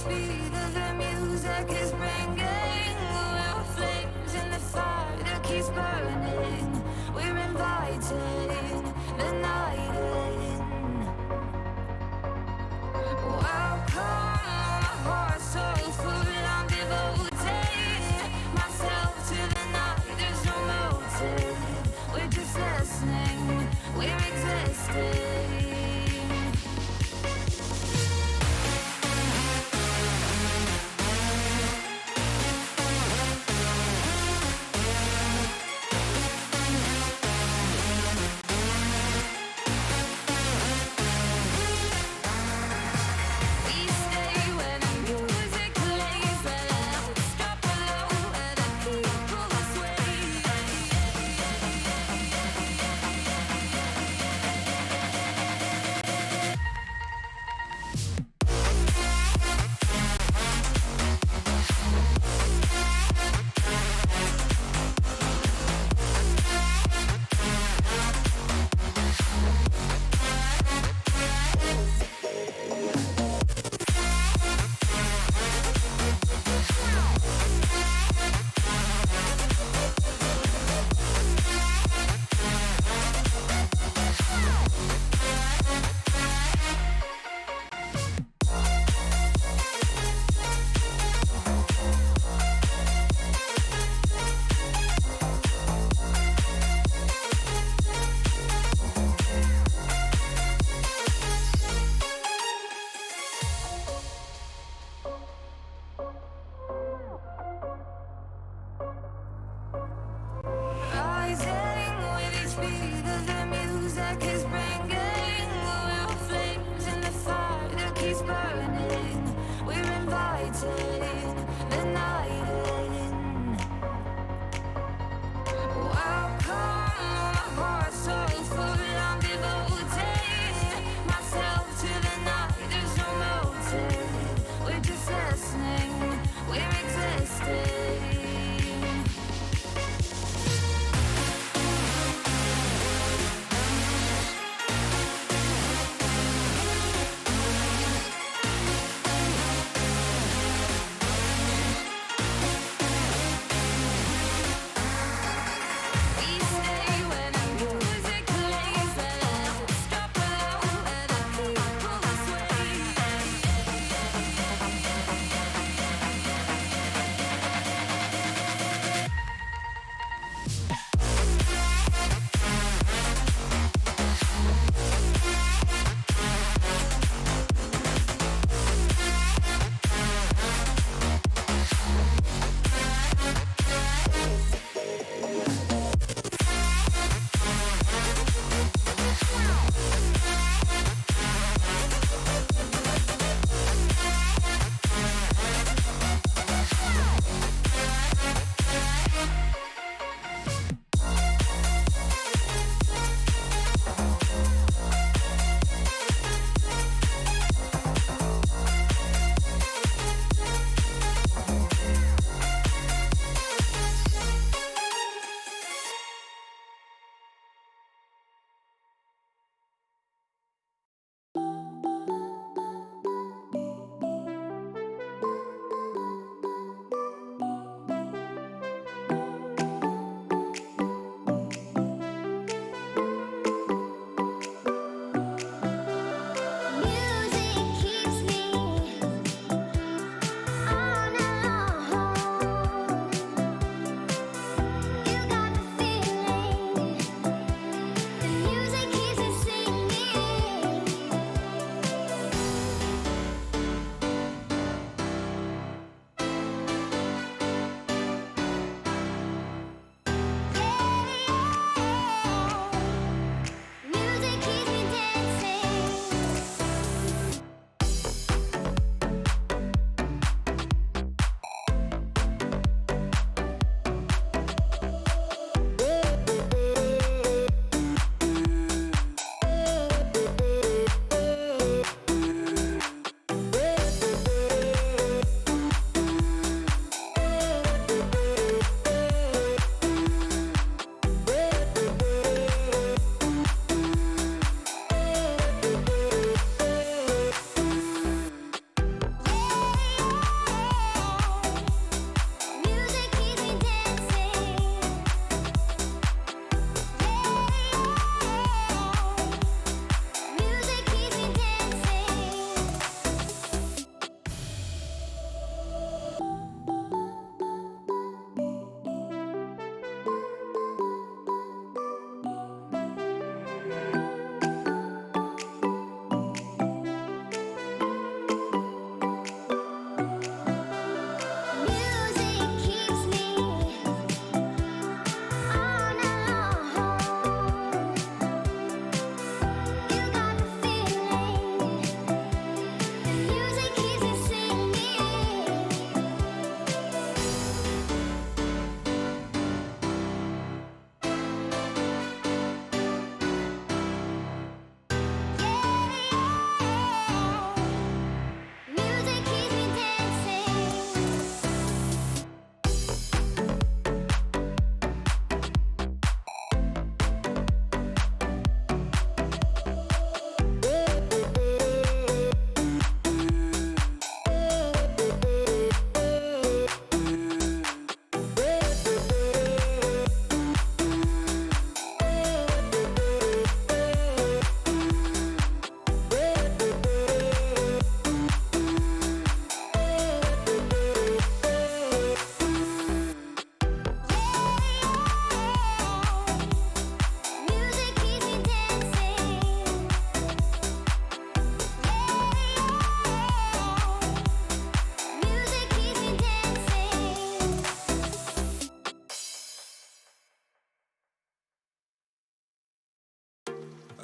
speed of the music is bringing. We're flames in the fire that keeps burning. We're inviting the night in. Welcome, my heart so full. I'm devoting myself to the night. There's no motive. We're just listening. We're existing.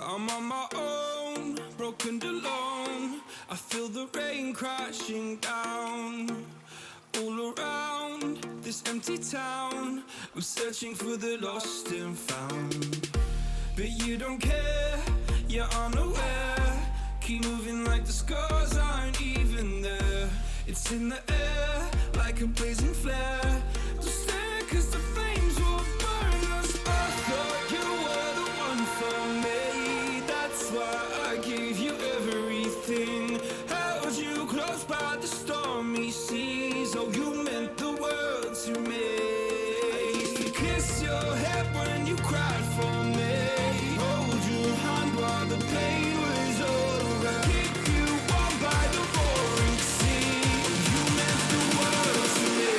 I'm on my own, broken alone. I feel the rain crashing down all around this empty town. I'm searching for the lost and found, but you don't care, you're unaware. Keep moving like the scars aren't even there. It's in the air like a blazing flare. Don't stare 'cause the flames will burn us. I thought you were the one for me. That's why I gave you everything. Held you close by the stormy seas. Oh, you meant the world to me. I used to kiss your head when you cried for me. Hold your hand while the pain was over. Keep you warm by the roaring sea. Oh, you meant the world to me.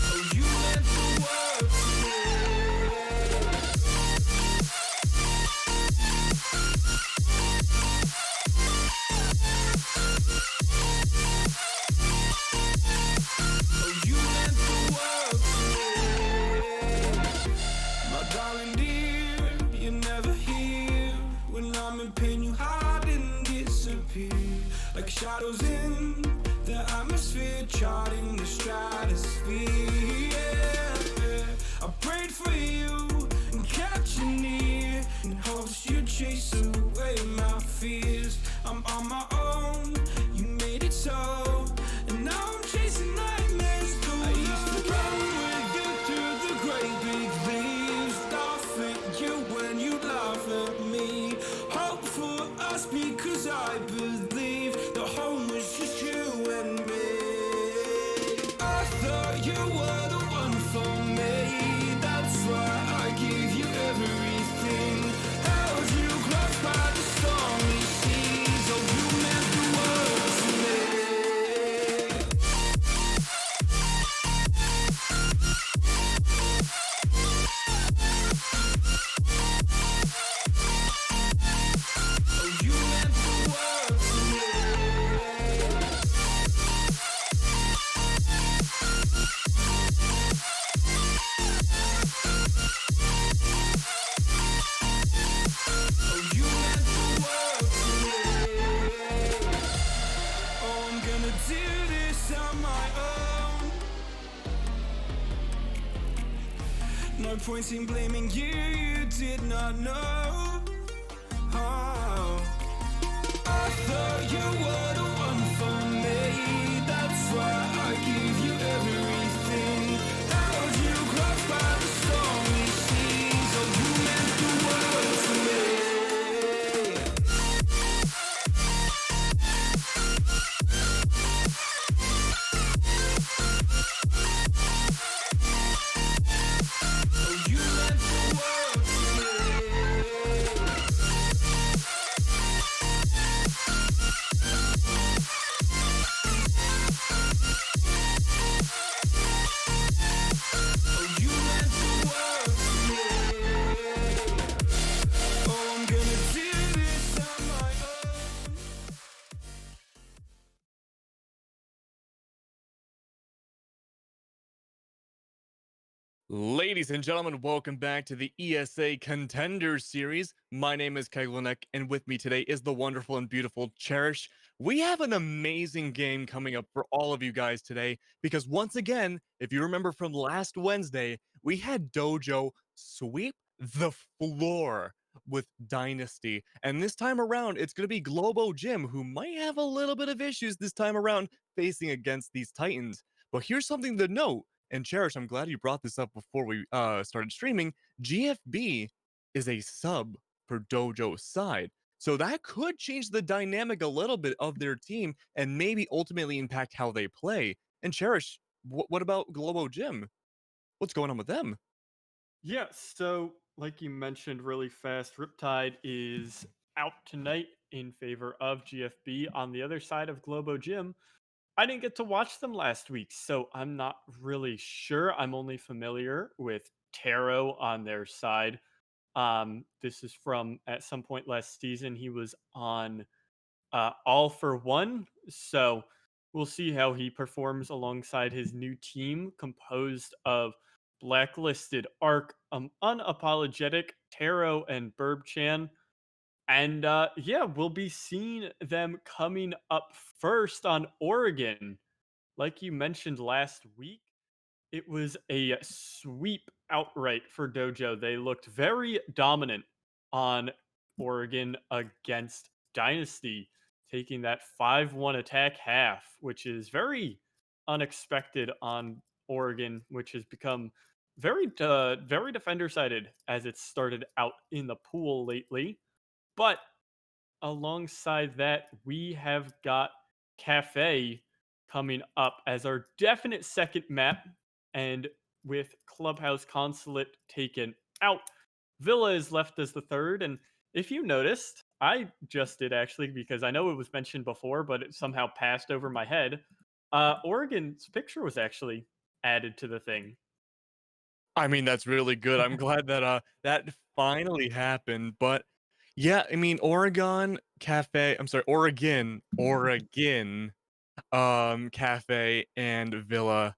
Oh, you meant the world to me. Oh, you meant the world to me. My darling dear, you're never here. When I'm in pain, you hide and disappear. Like shadows in the atmosphere, charting the stratosphere. Yeah. I prayed for you and kept you near, in hopes you'd chase away my fears. I'm on my own, you made it so, and now I'm chasing nightmares through. I used to run with you through the great big leaves, laugh at you when you laugh at me. Hope for us because I believe the home was just you and me. I thought you were the one for me. That's why I gave you everything. Held you close by the stormy seas. Oh, you meant the world to me. Oh, you meant the world to me. Oh, you meant the world to me. Oh, I'm gonna do this on my own. No point in blaming you, you did not know. Oh, I thought you were the one for me. That's why I gave you everything. Held you close by the stormy seas. Oh, you meant the world to me. Oh, you meant the world to me. Oh, you meant the world to me. Oh, I'm gonna do this on my own. Ladies and gentlemen, welcome back to the ESA Contender series. My name is Keglenek, and with me today is the wonderful and beautiful Cherish. We have an amazing game coming up for all of you guys today, because once again, if you remember from last Wednesday, we had Dojo sweep the floor with Dynasty. And this time around, it's going to be Globo Jim, who might have a little bit of issues this time around facing against these Titans. But here's something to note. And Cherish, I'm glad you brought this up before we started streaming. GFB is a sub for Dojo's side. So that could change the dynamic a little bit of their team and maybe ultimately impact how they play. And Cherish, what about Globo Gym? What's going on with them? Yeah, so like you mentioned really fast, Riptide is out tonight in favor of GFB. On the other side of Globo Gym, I didn't get to watch them last week, so I'm not really sure. I'm only familiar with Taro on their side. This is from at some point last season. He was on all for one. So we'll see how he performs alongside his new team, composed of Blacklisted, Arc, Unapologetic, Taro, and Burbchan. And yeah, we'll be seeing them coming up first on Oregon. Like you mentioned last week, it was a sweep outright for Dojo. They looked very dominant on Oregon against Dynasty, taking that 5-1 attack half, which is very unexpected on Oregon, which has become very defender sided as it started out in the pool lately. But alongside that, we have got Cafe coming up as our definite second map. And with Clubhouse Consulate taken out, Villa is left as the third. And if you noticed, I just did actually, because I know it was mentioned before, but it somehow passed over my head. Oregon's picture was actually added to the thing. I mean, that's really good. I'm glad that that finally happened. But yeah, I mean, Oregon, Cafe and Villa.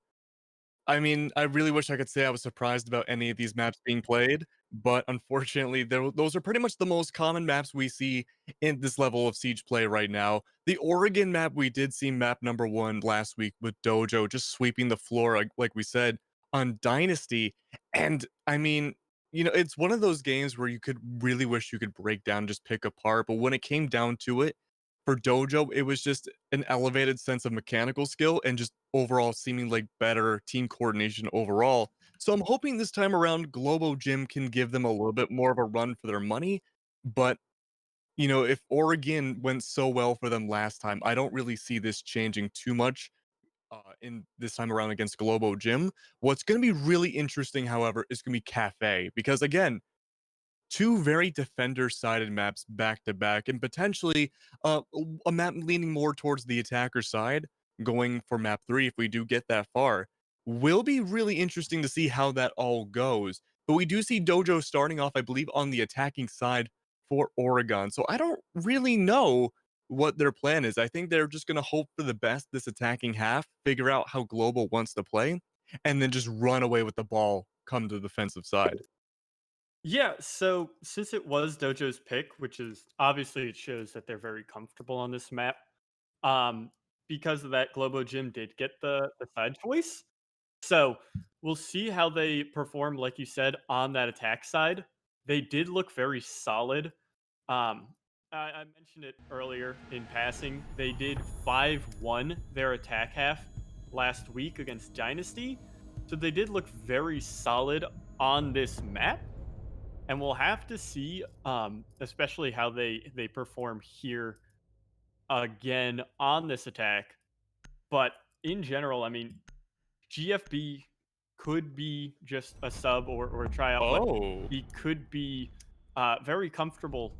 I mean, I really wish I could say I was surprised about any of these maps being played, but unfortunately, those are pretty much the most common maps we see in this level of Siege play right now. The Oregon map, we did see map number 1 last week with Dojo just sweeping the floor, like we said, on Dynasty. And I mean, it's one of those games where you could really wish you could break down, just pick apart. But when it came down to it, for Dojo, it was just an elevated sense of mechanical skill and just overall seeming like better team coordination overall. So I'm hoping this time around Globo Gym can give them a little bit more of a run for their money. But if Oregon went so well for them last time, I don't really see this changing too much in this time around against Globo Gym. What's going to be really interesting, however, is going to be Cafe because again, two very defender-sided maps back to back, and potentially a map leaning more towards the attacker side, going for map 3 if we do get that far. Will be really interesting to see how that all goes. But we do see Dojo starting off, I believe, on the attacking side for Oregon. So I don't really know what their plan is. I think they're just going to hope for the best this attacking half, figure out how Global wants to play, and then just run away with the ball come to the defensive side. Yeah, so since it was Dojo's pick, which is obviously it shows that they're very comfortable on this map. Um, because of that, Globo Gym did get the side choice. So we'll see how they perform, like you said, on that attack side. They did look very solid. Um, I mentioned it earlier in passing. They did 5-1 their attack half last week against Dynasty. So they did look very solid on this map, and we'll have to see, especially how they perform here again on this attack. But in general, I mean, GFB could be just a sub or a tryout, but Oh. he could be very comfortable,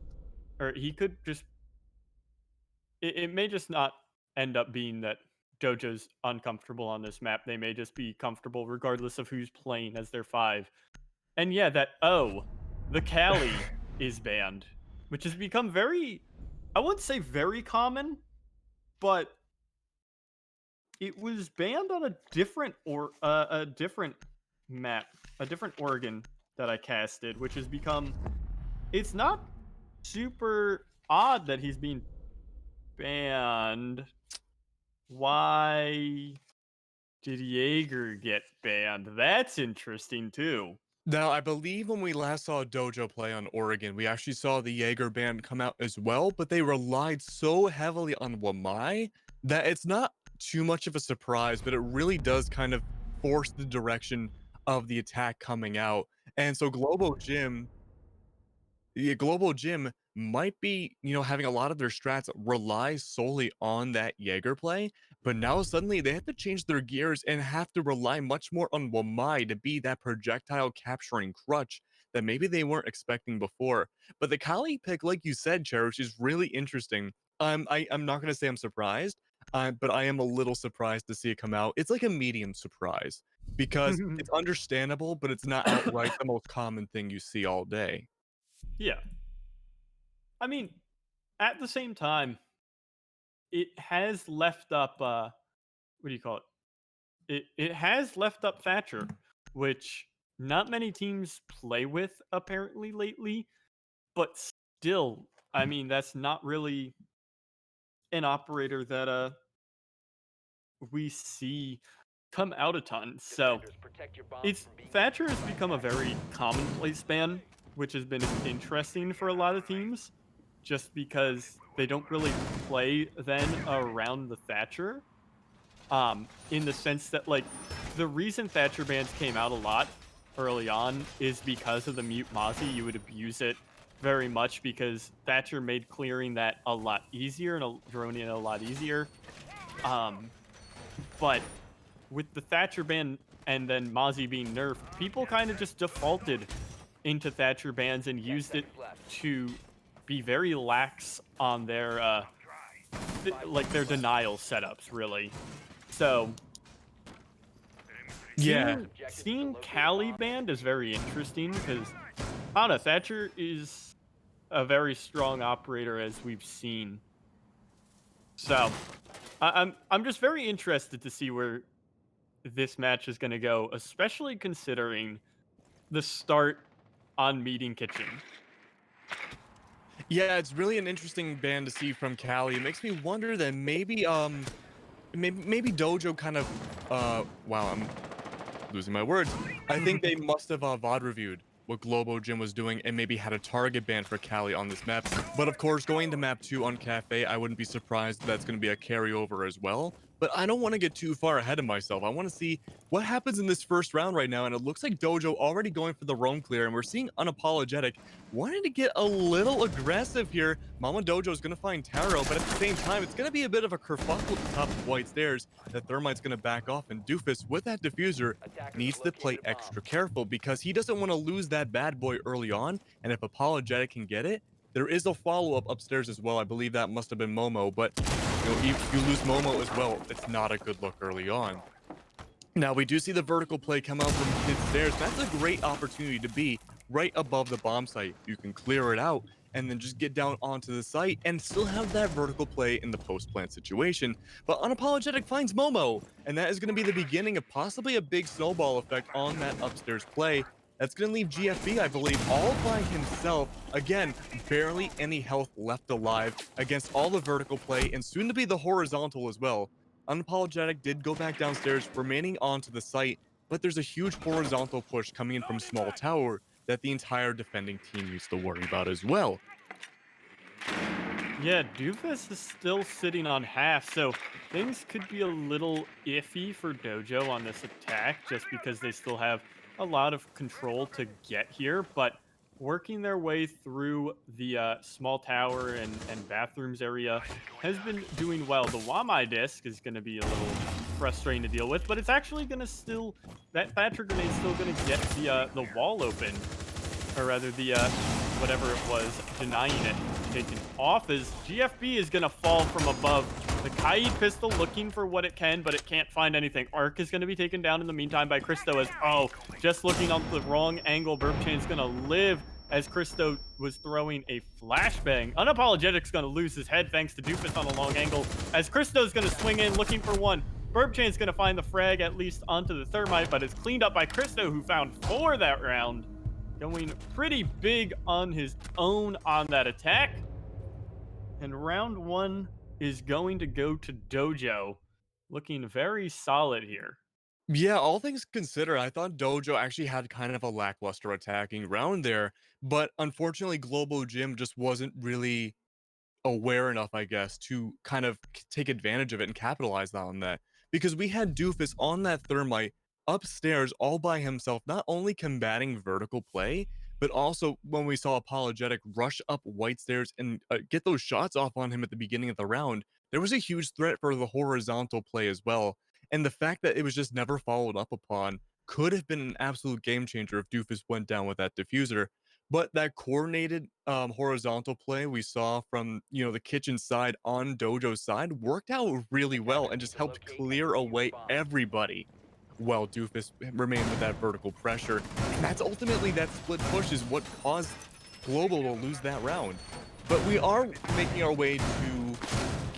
or he could just. It may just not end up being that Dojo's uncomfortable on this map. They may just be comfortable regardless of who's playing as their five. And yeah, the Cali is banned, which has become very, I wouldn't say very common, but it was banned on a different map, a different Oregon that I casted, which has become, it's not super odd that he's being banned. Why did Jaeger get banned? That's interesting too. Now, I believe when we last saw Dojo play on Oregon, we actually saw the Jaeger band come out as well, but they relied so heavily on Wamai that it's not too much of a surprise, but it really does kind of force the direction of the attack coming out. And so Global Gym might be, having a lot of their strats rely solely on that Jaeger play, but now suddenly they have to change their gears and have to rely much more on Wamai to be that projectile capturing crutch that maybe they weren't expecting before. But the Kali pick, like you said, Cherish, is really interesting. I'm not going to say I'm surprised, but I am a little surprised to see it come out. It's like a medium surprise because it's understandable, but it's not outright the most common thing you see all day. Yeah. I mean, at the same time, it has left up what do you call it? It has left up Thatcher, which not many teams play with apparently lately, but still, I mean, that's not really an operator that we see come out a ton. So it's Thatcher has become a very commonplace ban, which has been interesting for a lot of teams, just because they don't really play then around the Thatcher. In the sense that like the reason Thatcher bans came out a lot early on is because of the mute Mozzie. You would abuse it very much because Thatcher made clearing that a lot easier and Dronian a lot easier. But with the Thatcher ban and then Mozzie being nerfed, people kind of just defaulted into Thatcher bans and used it to be very lax on their like their denial setups, really. So Yeah. seeing Cali banned is very interesting because Hana Thatcher is a very strong operator as we've seen. So I'm just very interested to see where this match is going to go, especially considering the start on Meeting Kitchen. Yeah, it's really an interesting band to see from Cali. It makes me wonder that maybe Dojo kind of wow, I'm losing my words. I think they must have VOD reviewed what Globo Gym was doing and maybe had a target ban for Cali on this map. But of course, going to map 2 on Cafe, I wouldn't be surprised that's going to be a carryover as well. But I don't want to get too far ahead of myself. I want to see what happens in this first round right now. And it looks like Dojo already going for the roam clear. And we're seeing Unapologetic wanting to get a little aggressive here. Mama Dojo is going to find Taro, but at the same time, it's going to be a bit of a kerfuffle at the top of White Stairs. That Thermite's going to back off, and Doofus, with that diffuser, needs to play extra careful because he doesn't want to lose that bad boy early on. And if Apologetic can get it, there is a follow-up upstairs as well. I believe that must have been Momo, but you know, if you lose Momo as well, it's not a good look early on. Now, we do see the vertical play come out from mid-stairs. That's a great opportunity to be right above the bomb site. You can clear it out and then just get down onto the site and still have that vertical play in the post-plant situation. But Unapologetic finds Momo, and that is going to be the beginning of possibly a big snowball effect on that upstairs play. That's going to leave GFB, I believe, all by himself. Again, barely any health left alive against all the vertical play and soon to be the horizontal as well. Unapologetic did go back downstairs, remaining onto the site, but there's a huge horizontal push coming in from Small Tower that the entire defending team needs to worry about as well. Yeah, Doofus is still sitting on half, so things could be a little iffy for Dojo on this attack just because they still have a lot of control to get here, but working their way through the small tower and bathrooms area has been doing well. The Wamai disc is going to be a little frustrating to deal with, but it's actually going to still, that Thatcher grenade's still going to get the wall open, or rather the whatever it was, denying it, taken off, as GFB is going to fall from above. The Kaid pistol looking for what it can, but it can't find anything. Arc is going to be taken down in the meantime by Christo as, oh, just looking on the wrong angle. Burbchain's going to live as Christo was throwing a flashbang. Unapologetic's going to lose his head thanks to Doofus on a long angle as Christo's going to swing in looking for one. Burbchain's going to find the frag at least onto the Thermite, but it's cleaned up by Christo, who found 4 that round. Going pretty big on his own on that attack. And round 1 is going to go to Dojo, looking very solid here. Yeah, all things considered, I thought Dojo actually had kind of a lackluster attacking round there, but unfortunately, Global Gym just wasn't really aware enough, I guess, to kind of take advantage of it and capitalize on that. Because we had Doofus on that Thermite upstairs all by himself, not only combating vertical play, but also when we saw Apologetic rush up White Stairs and get those shots off on him at the beginning of the round, there was a huge threat for the horizontal play as well. And the fact that it was just never followed up upon could have been an absolute game changer if Doofus went down with that diffuser. But that coordinated horizontal play we saw from, you know, the kitchen side on Dojo's side worked out really well and just helped clear away everybody while Doofus remained with that vertical pressure. And that's ultimately, that split push is what caused Global to lose that round. But we are making our way to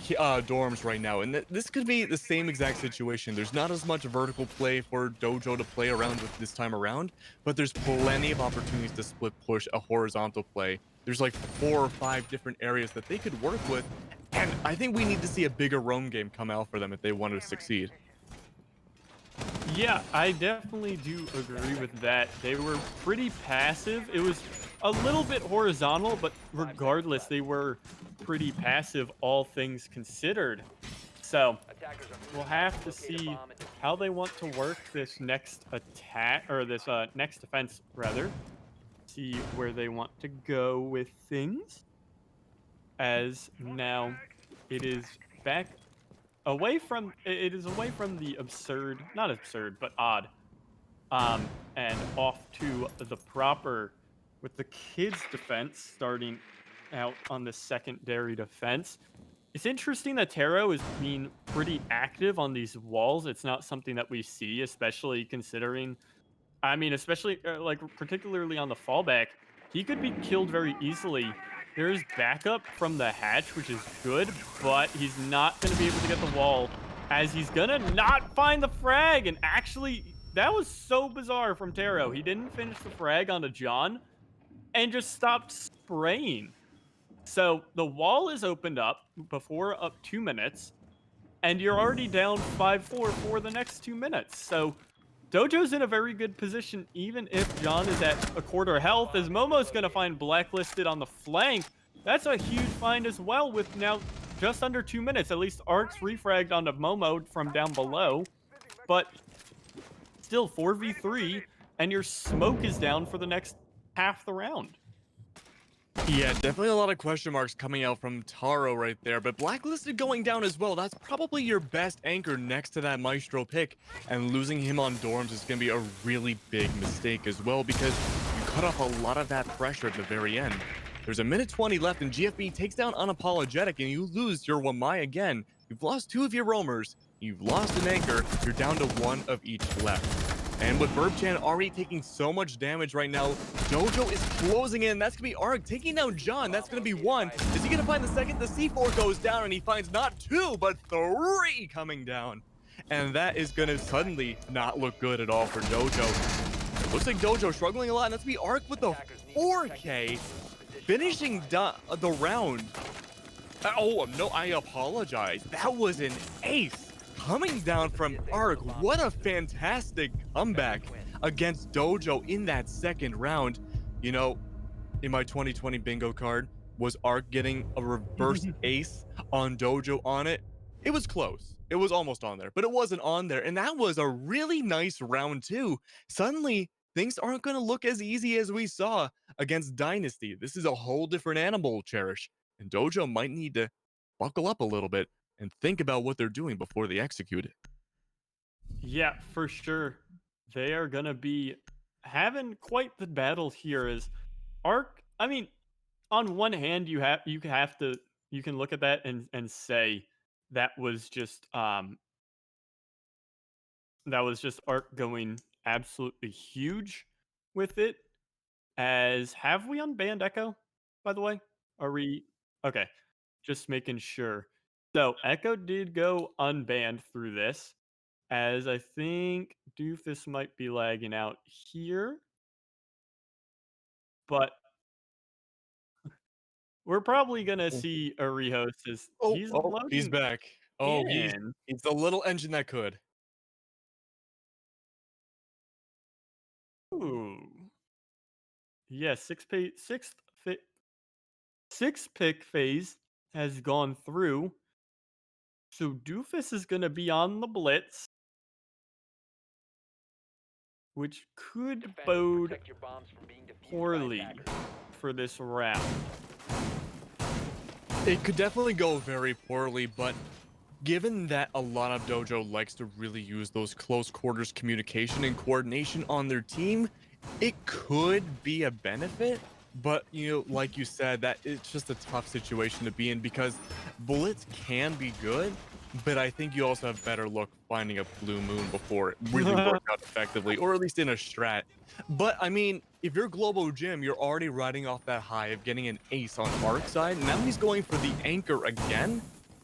dorms right now, and this could be the same exact situation. There's not as much vertical play for Dojo to play around with this time around, but there's plenty of opportunities to split push a horizontal play. There's like 4 or 5 different areas that they could work with, and I think we need to see a bigger roam game come out for them if they want to succeed. Yeah, I definitely do agree with that. They were pretty passive. It was a little bit horizontal, but regardless, they were pretty passive, all things considered. So we'll have to see how they want to work this next attack, or this next defense, rather. See where they want to go with things. As now it is back away from it is away from the absurd, not absurd, but odd, and off to the proper, with the kids defense starting out on the secondary defense. It's interesting that Taro is being pretty active on these walls. It's not something that we see, especially considering, I mean, especially like particularly on the fallback, he could be killed very easily. There's backup from the hatch, which is good, but he's not going to be able to get the wall, as he's going to not find the frag. And actually, that was so bizarre from Taro. He didn't finish the frag onto John and just stopped spraying. So the wall is opened up before up 2 minutes, and you're already down 5-4 for the next 2 minutes. So Dojo's in a very good position, even if John is at a quarter health, as Momo's going to find Blacklisted on the flank. That's a huge find as well, with now just under 2 minutes. At least Ark's refragged onto Momo from down below, but still 4v3, and your smoke is down for the next half the round. Yeah, definitely a lot of question marks coming out from Taro right there, but Blacklisted going down as well. That's probably your best anchor next to that Maestro pick, and losing him on dorms is going to be a really big mistake as well, because you cut off a lot of that pressure at the very end. There's a minute 20 left, and GFB takes down Unapologetic, and you lose your Wamai again. You've lost 2 of your roamers, you've lost an anchor, you're down to 1 of each left. And with Burbchan already taking so much damage right now, Dojo is closing in. That's going to be Arg taking down John. That's going to be 1. Is he going to find the second? The C4 goes down, and he finds not 2, but 3 coming down. And that is going to suddenly not look good at all for Dojo. It looks like Dojo struggling a lot, and that's going to be Arg with the 4K, finishing the round. Oh, no, I apologize. That was an ace. Coming down from Ark, what a fantastic comeback against Dojo in that second round. You know, in my 2020 bingo card, was Ark getting a reverse ace on Dojo on it? It was close. It was almost on there, but it wasn't on there. And that was a really nice round too. Suddenly, things aren't going to look as easy as we saw against Dynasty. This is a whole different animal, Cherish. And Dojo might need to buckle up a little bit and think about what they're doing before they execute it. Yeah, for sure. They are going to be having quite the battle here. As Ark, I mean, on one hand, you can look at that and say that was just Ark going absolutely huge with it. As have we unbanned Echo, by the way? Are we okay? Just making sure. So Echo did go unbanned through this, as I think Doofus might be lagging out here, but we're probably gonna see Arihos as he's He's loading back. Oh, he's in. the little engine that could. Ooh, yeah, sixth pick phase has gone through. So Doofus is gonna be on the blitz, which could bode poorly for this round. It could definitely go very poorly, but given that a lot of Dojo likes to really use those close quarters communication and coordination on their team, it could be a benefit. But, you know, like you said, that it's just a tough situation to be in, because Blitz can be good, but I think you also have better luck finding a blue moon before it really works out effectively, or at least in a strat. But I mean, if you're Globo Jim, you're already riding off that high of getting an ace on Arc side. Now he's going for the anchor again.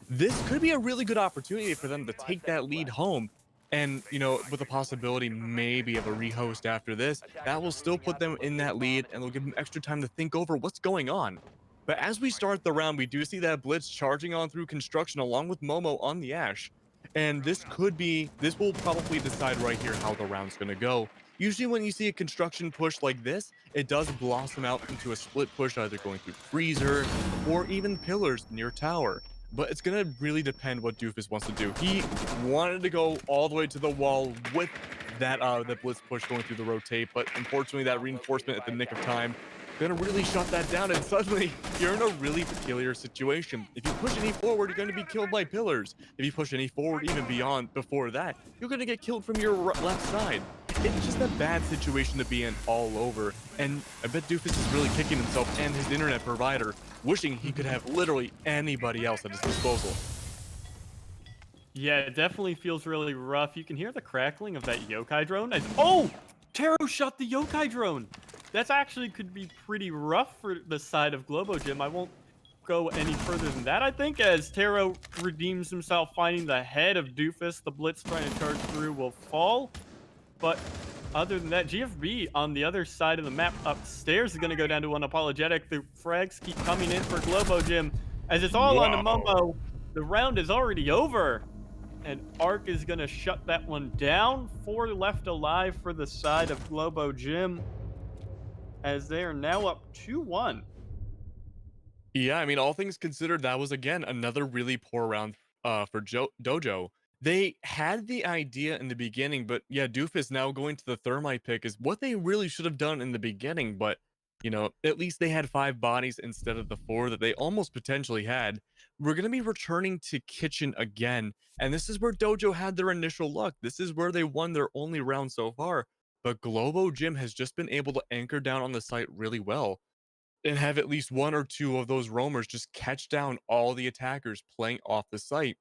this could be a really good opportunity for them to take that lead home. And, with the possibility maybe of a rehost after this, that will still put them in that lead and will give them extra time to think over what's going on. But as we start the round, we do see that Blitz charging on through construction along with Momo on the Ash. And this will probably decide right here how the round's going to go. Usually, when you see a construction push like this, it does blossom out into a split push, either going through Freezer or even Pillars near Tower. But it's going to really depend what Doofus wants to do. He wanted to go all the way to the wall with that Blitz push going through the rotate, but unfortunately, that reinforcement at the nick of time gonna really shut that down, and suddenly you're in a really peculiar situation. If you push any forward, you're gonna be killed by pillars. If you push any forward, even beyond before that, you're gonna get killed from your left side. It's just a bad situation to be in all over, and I bet Doofus is really kicking himself and his internet provider, wishing he could have literally anybody else at his disposal. Yeah, it definitely feels really rough. You can hear the crackling of that yokai drone. Oh! Taro shot the yokai drone! That's actually could be pretty rough for the side of Globo Gym. I won't go any further than that, I think, as Taro redeems himself, finding the head of Doofus. The Blitz trying to charge through will fall. But other than that, GFB on the other side of the map upstairs is going to go down to unapologetic. The frags keep coming in for Globo Gym. As it's all on to Momo, the round is already over. And Arc is going to shut that one down. 4 left alive for the side of Globo Gym, as they are now up 2-1. Yeah, I mean, all things considered, that was again another really poor round for Dojo. They had the idea in the beginning, but yeah, Doofus now going to the Thermite pick is what they really should have done in the beginning. But at least they had 5 bodies instead of the 4 that they almost potentially had. We're gonna be returning to Kitchen again, and this is where Dojo had their initial luck. This is where they won their only round so far. But Globo Gym has just been able to anchor down on the site really well and have at least 1 or 2 of those roamers just catch down all the attackers playing off the site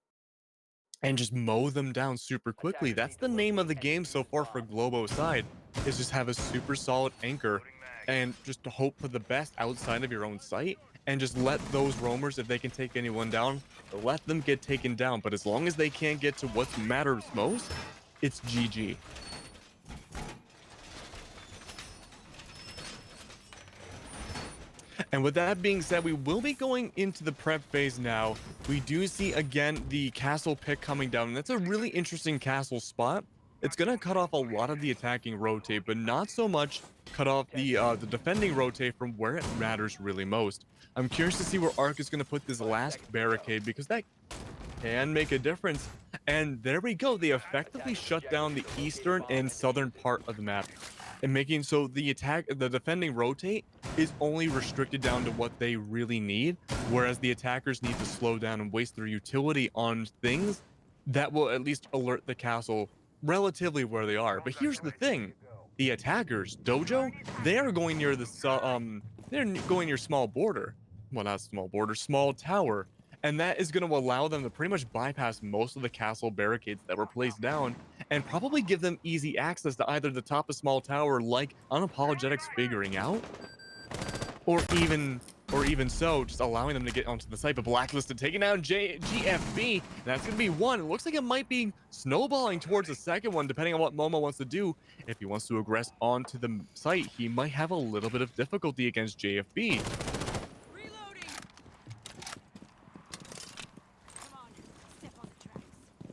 and just mow them down super quickly. That's the name of the game so far for Globo side, is just have a super solid anchor and just to hope for the best outside of your own site and just let those roamers, if they can take anyone down, let them get taken down. But as long as they can't get to what matters most, it's GG. And with that being said, we will be going into the prep phase now. We do see again the castle pick coming down, and that's a really interesting castle spot. It's gonna cut off a lot of the attacking rotate, but not so much cut off the defending rotate from where it matters really most. I'm curious to see where Arc is gonna put this last barricade, because that can make a difference. And there we go. They effectively shut down the eastern and southern part of the map, and making so the defending rotate is only restricted down to what they really need, whereas the attackers need to slow down and waste their utility on things that will at least alert the castle relatively where they are. But here's the thing: the attackers, Dojo, they are going near they're going near small border. Well, not small border, small tower. And that is going to allow them to pretty much bypass most of the castle barricades that were placed down and probably give them easy access to either the top of small tower like Unapologetics figuring out, or even so, just allowing them to get onto the site. But Blacklisted taking down GFB. That's going to be one. It looks like it might be snowballing towards the second one, depending on what Momo wants to do. If he wants to aggress onto the site, he might have a little bit of difficulty against JFB.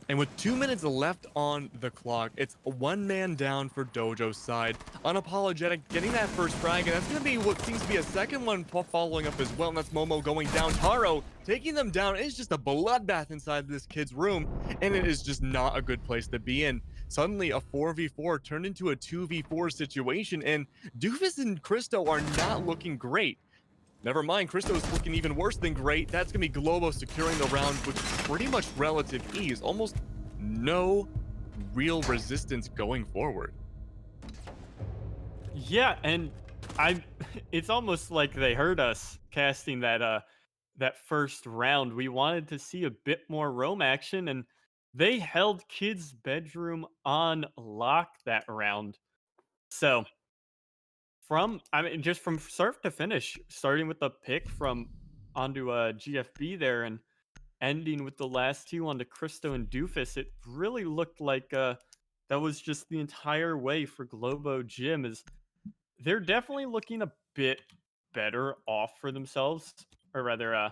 And with 2 minutes left on the clock, it's 1 man down for Dojo's side. Unapologetic getting that first frag, and that's going to be what seems to be a second one following up as well, and that's Momo going down. Taro taking them down. It's just a bloodbath inside this kid's room, and it is just not a good place to be in. Suddenly, a 4v4 turned into a 2v4 situation, and Doofus and Christo are not looking great. Never mind, Christo's looking even worse than great. That's going to be Globo securing the round with pretty much relative ease. Almost no real resistance going forward. Yeah, and it's almost like they heard us casting that first round. We wanted to see a bit more roam action, and they held Kid's bedroom on lock that round. So just from start to finish, starting with the pick from onto GFB there, and ending with the last two onto Christo and Doofus, it really looked like that was just the entire way for Globo Gym. Is they're definitely looking a bit better off for themselves, or rather,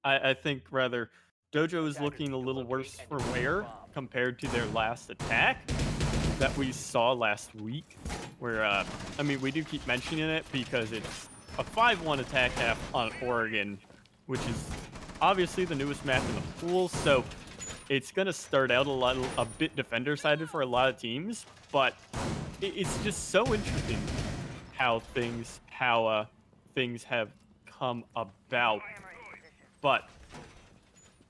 I think rather Dojo is looking a little worse for wear compared to their last attack that we saw last week. Where I mean, we do keep mentioning it because it's a 5-1 attack half on Oregon, which is obviously the newest map in the pool. So it's gonna start out a bit defender sided for a lot of teams, but it's just so interesting how things have come about. But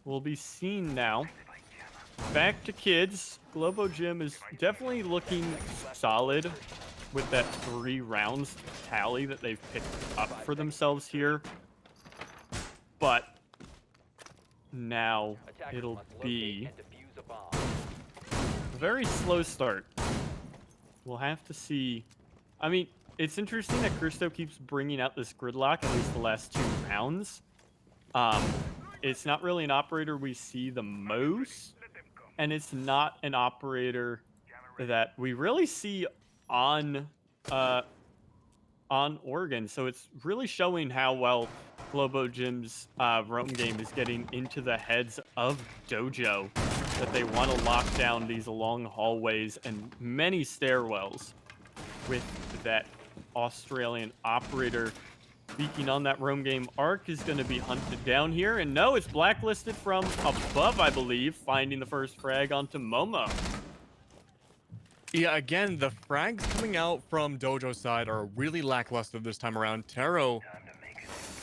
we'll be seeing now. Back to kids. Globo Gym is definitely looking solid with that 3 rounds tally that they've picked up for themselves here. But now it'll be a very slow start. We'll have to see. I mean, it's interesting that Christo keeps bringing out this gridlock at least the last 2 rounds. It's not really an operator we see the most, and it's not an operator that we really see on Oregon. So it's really showing how well Globo Gym's roam game is getting into the heads of Dojo, that they want to lock down these long hallways and many stairwells with that Australian operator. Speaking on that roam game, Arc is going to be hunted down here. And no, it's blacklisted from above, I believe, finding the first frag onto Momo. Yeah, again, the frags coming out from Dojo's side are really lackluster this time around. Taro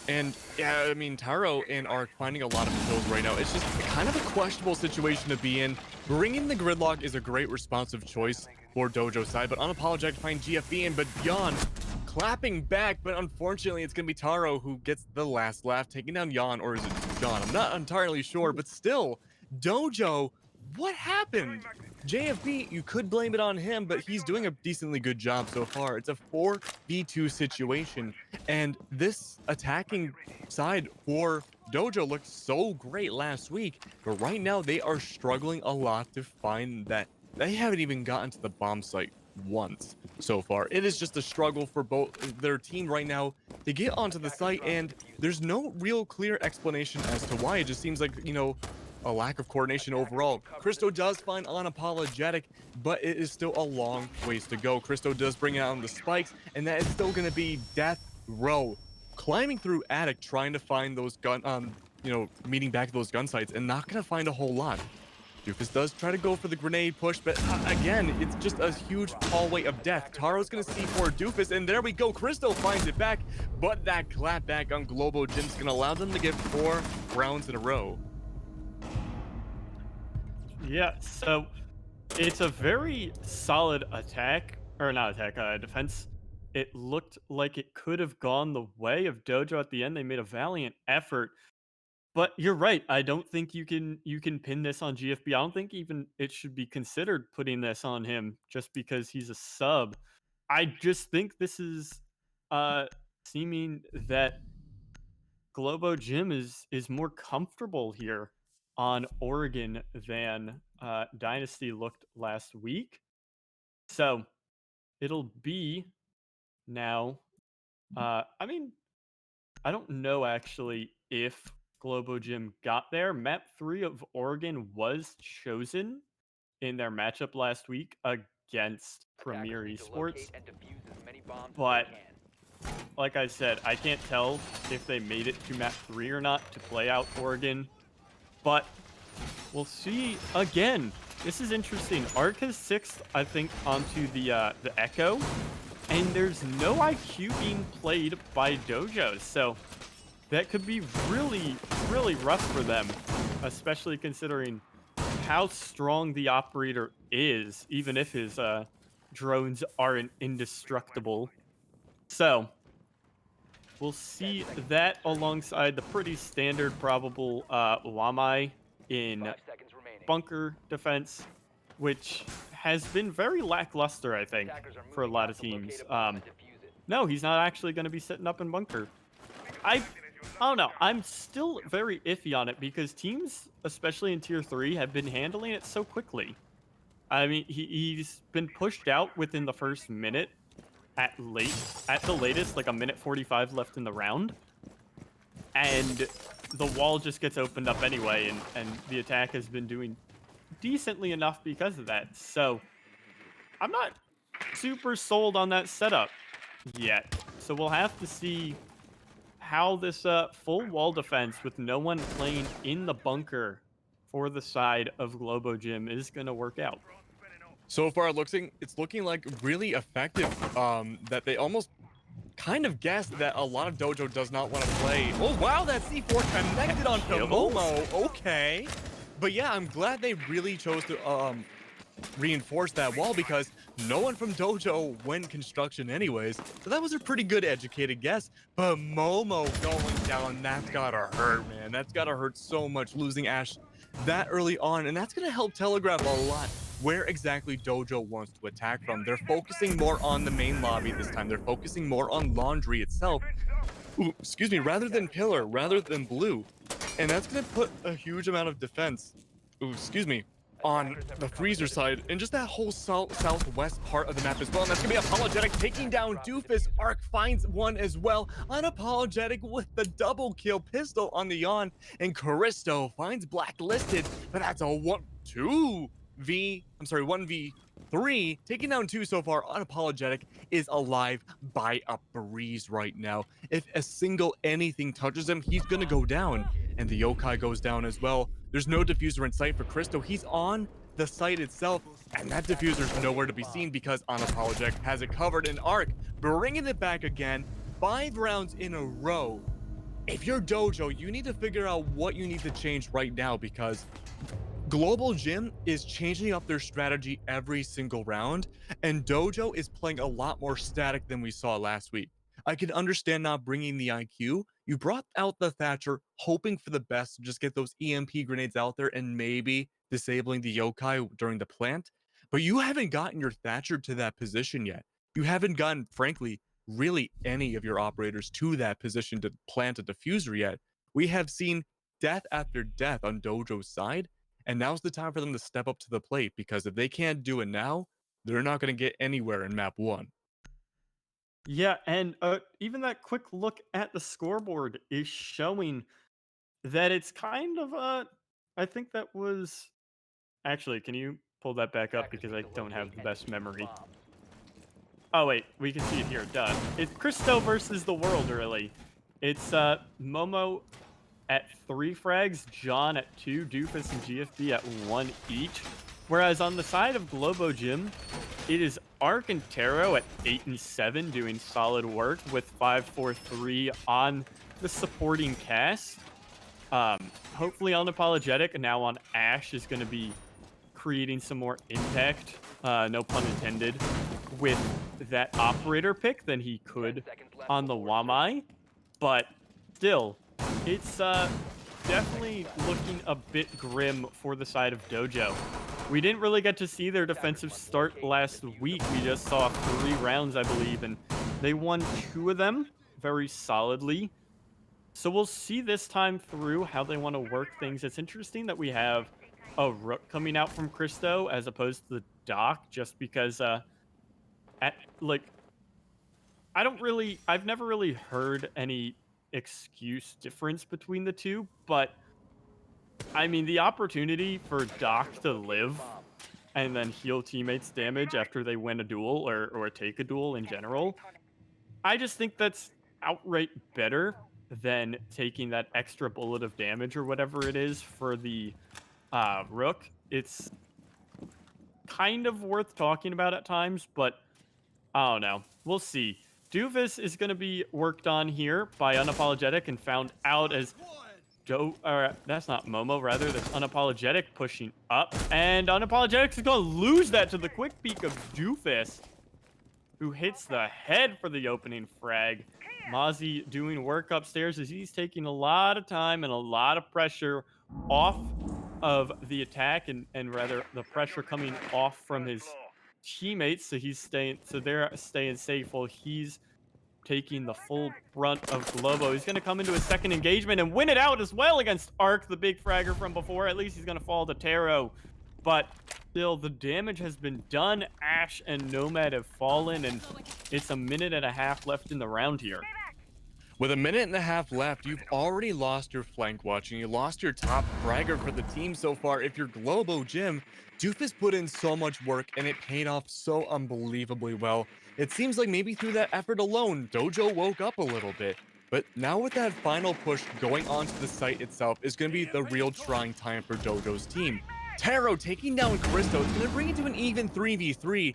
and yeah, I mean, Taro and Arc finding a lot of kills right now. It's just kind of a questionable situation to be in. Bringing the gridlock is a great responsive choice for Dojo's side, but unapologetic to find GFB in, but Yon clapping back, but unfortunately it's going to be Taro who gets the last laugh, taking down Yon, or is it John? I'm not entirely sure, but still, Dojo, what happened? JFB, you could blame it on him, but he's doing a decently good job so far. It's a 4v2 situation, and this attacking side for Dojo looked so great last week, but right now they are struggling a lot to find that. They haven't even gotten to the bomb site once so far. It is just a struggle for both their team right now to get onto the site, and there's no real clear explanation as to why. It just seems like, you know, a lack of coordination overall. Christo does find unapologetic, but it is still a long ways to go. Christo does bring out the spikes, and that is still going to be death row. Climbing through attic, trying to find those you know, meeting back at those gun sites, and not going to find a whole lot. Doofus does try to go for the grenade push, but again, it's just a huge hallway of death. Taro's going to see for Doofus, and there we go. Christo finds it back, but that clapback on Globo Gym's going to allow them to get 4 rounds in a row. Yeah, so it's a very solid attack, or not attack, defense. It looked like it could have gone the way of Dojo at the end. They made a valiant effort. But you're right. I don't think you can pin this on GFB. I don't think even it should be considered putting this on him just because he's a sub. I just think this is seeming that Globo Gym is more comfortable here on Oregon than Dynasty looked last week. So it'll be now. I mean, I don't know actually if Globo Gym got there. Map 3 of Oregon was chosen in their matchup last week against Premier Esports. But like I said, I can't tell if they made it to map 3 or not to play out Oregon. But we'll see again. This is interesting. Arc has 6th, I think, onto the Echo. And there's no IQ being played by Dojo. So that could be really, really rough for them, especially considering how strong the operator is, even if his drones aren't indestructible. So we'll see that alongside the pretty standard probable Wamai in bunker defense, which has been very lackluster, I think, for a lot of teams. No, he's not actually going to be sitting up in bunker. I don't know. I'm still very iffy on it because teams, especially in tier 3, have been handling it so quickly. I mean, he's been pushed out within the first minute at the latest, like a minute 45 left in the round. And the wall just gets opened up anyway, and the attack has been doing decently enough because of that. So I'm not super sold on that setup yet. So we'll have to see how this full wall defense with no one playing in the bunker for the side of Globo Gym is going to work out. So far, it's looking like really effective. That they almost kind of guessed that a lot of Dojo does not want to play. Oh wow, that C4 connected onto Kills? Momo. Okay, but yeah, I'm glad they really chose to reinforce that wall because no one from Dojo went construction anyways. So that was a pretty good educated guess. But Momo going down, that's gotta hurt, man. That's gotta hurt so much losing Ash that early on, and that's gonna help telegraph a lot where exactly Dojo wants to attack from. They're focusing more on the main lobby this time. They're focusing more on Laundry itself. Ooh, excuse me, rather than Pillar, rather than Blue. And that's gonna put a huge amount of defense, ooh, excuse me, on the freezer side and just that whole southwest part of the map as well. And that's gonna be Apologetic taking down Doofus. Arc finds one as well. Unapologetic with the double kill pistol on the yawn. And Caristo finds Blacklisted, but that's a 1v3, taking down 2 so far. Unapologetic is alive by a breeze right now. If a single anything touches him, he's gonna go down. And the yokai goes down as well. There's no diffuser in sight for Cristo. He's on the site itself, and that diffuser's nowhere to be seen because Unapologetic has it covered in Arc, bringing it back again, 5 rounds in a row. If you're Dojo, you need to figure out what you need to change right now because Global Gym is changing up their strategy every single round, and Dojo is playing a lot more static than we saw last week. I can understand not bringing the IQ. You brought out the Thatcher, hoping for the best to just get those EMP grenades out there and maybe disabling the yokai during the plant. But you haven't gotten your Thatcher to that position yet. You haven't gotten, frankly, really any of your operators to that position to plant a diffuser yet. We have seen death after death on Dojo's side, and now's the time for them to step up to the plate because if they can't do it now, they're not going to get anywhere in map 1. Yeah, and even that quick look at the scoreboard is showing that it's kind of I think that was actually, can you pull that back up because I don't have the best memory. Oh wait, we can see it here. Duh. It's Cristo versus the world, really. It's Momo at 3 frags, John at 2, Doofus and GFB at 1 each. Whereas on the side of Globo Gym, it is Arc and Taro at 8 and 7 doing solid work with 5, 4, 3 on the supporting cast. Hopefully Unapologetic and now on Ash is going to be creating some more impact, no pun intended, with that operator pick than he could on the Wamai. But still, it's definitely looking a bit grim for the side of Dojo. We didn't really get to see their defensive start last week. We just saw 3 rounds, I believe, and they won 2 of them very solidly. So we'll see this time through how they want to work things. It's interesting that we have a Rook coming out from Cristo as opposed to the Doc, just because, I've never really heard any excuse difference between the two, but I mean, the opportunity for Doc to live and then heal teammates' damage after they win a duel or take a duel in general, I just think that's outright better than taking that extra bullet of damage or whatever it is for the Rook. It's kind of worth talking about at times, but I don't know. We'll see. Doofus is going to be worked on here by Unapologetic and found out as that's not Momo, rather. That's Unapologetic pushing up. And Unapologetic is going to lose that to the quick peek of Doofus, who hits the head for the opening frag. Mozzie doing work upstairs as he's taking a lot of time and a lot of pressure off of the attack, and rather the pressure coming off from his teammates, so they're staying safe while he's taking the full brunt of Globo. He's going to come into his second engagement and win it out as well against Arc, the big fragger from before. At least he's going to fall to Taro. But still, the damage has been done. Ash and Nomad have fallen, and it's a minute and a half left in the round here. With a minute and a half left, you've already lost your flank watch, and you lost your top fragger for the team so far. If you're Globo Jim, Doofus put in so much work, and it paid off so unbelievably well. It seems like maybe through that effort alone, Dojo woke up a little bit. But now with that final push going onto the site itself is going to be the real trying time for Dojo's team. Taro taking down Christo is going to bring it to an even 3v3.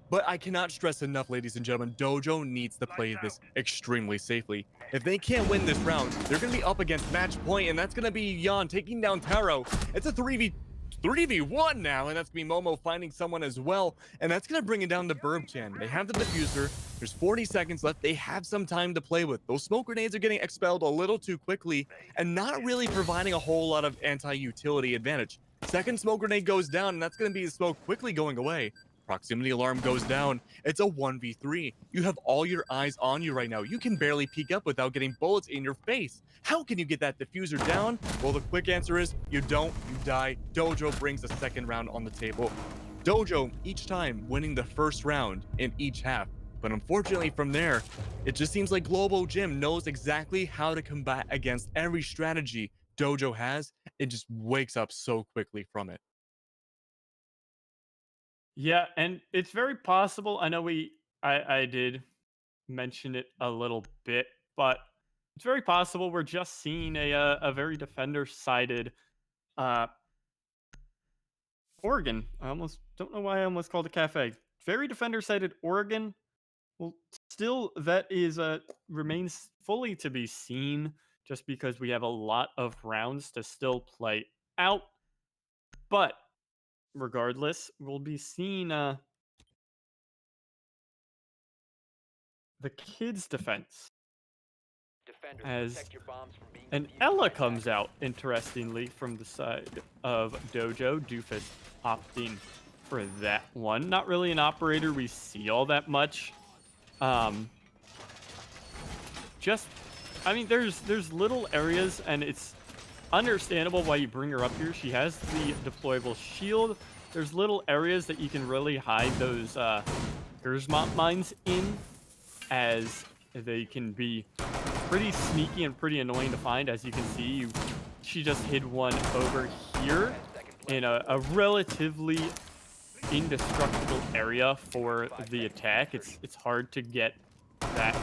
But I cannot stress enough, ladies and gentlemen, Dojo needs to play this extremely safely. If they can't win this round, they're going to be up against match point, and that's going to be Yan taking down Taro. It's a 3v1 now, and that's going to be Momo finding someone as well, and that's going to bring it down to Burbchan. They have the diffuser. There's 40 seconds left. They have some time to play with. Those smoke grenades are getting expelled a little too quickly and not really providing a whole lot of anti-utility advantage. Second smoke grenade goes down, and that's going to be the smoke quickly going away. Proximity alarm goes down. It's a 1v3. You have all your eyes on you right now. You can barely peek up without getting bullets in your face. How can you get that diffuser down? Well, the quick answer is you don't, you die. Dojo brings the second round on the table. Dojo, each time, winning the first round in each half. But unfortunately from there, it just seems like Globo Jim knows exactly how to combat against every strategy Dojo has. It just wakes up so quickly from it. Yeah, and it's very possible. I know I did mention it a little bit, but it's very possible we're just seeing a very defender-sided Oregon. I almost don't know why I almost called it cafe. Very defender-sided Oregon. Well, still that is remains fully to be seen, just because we have a lot of rounds to still play out. But regardless, we'll be seeing the kids' defense as an Ella comes out, interestingly, from the side of Dojo. Doofus opting for that one. Not really an operator we see all that much. Just, I mean, there's little areas, and it's understandable why you bring her up here. She has the deployable shield. There's little areas that you can really hide those Gersmont mines in, as they can be pretty sneaky and pretty annoying to find. As you can see, she just hid one over here in a relatively indestructible area for the attack. It's hard to get that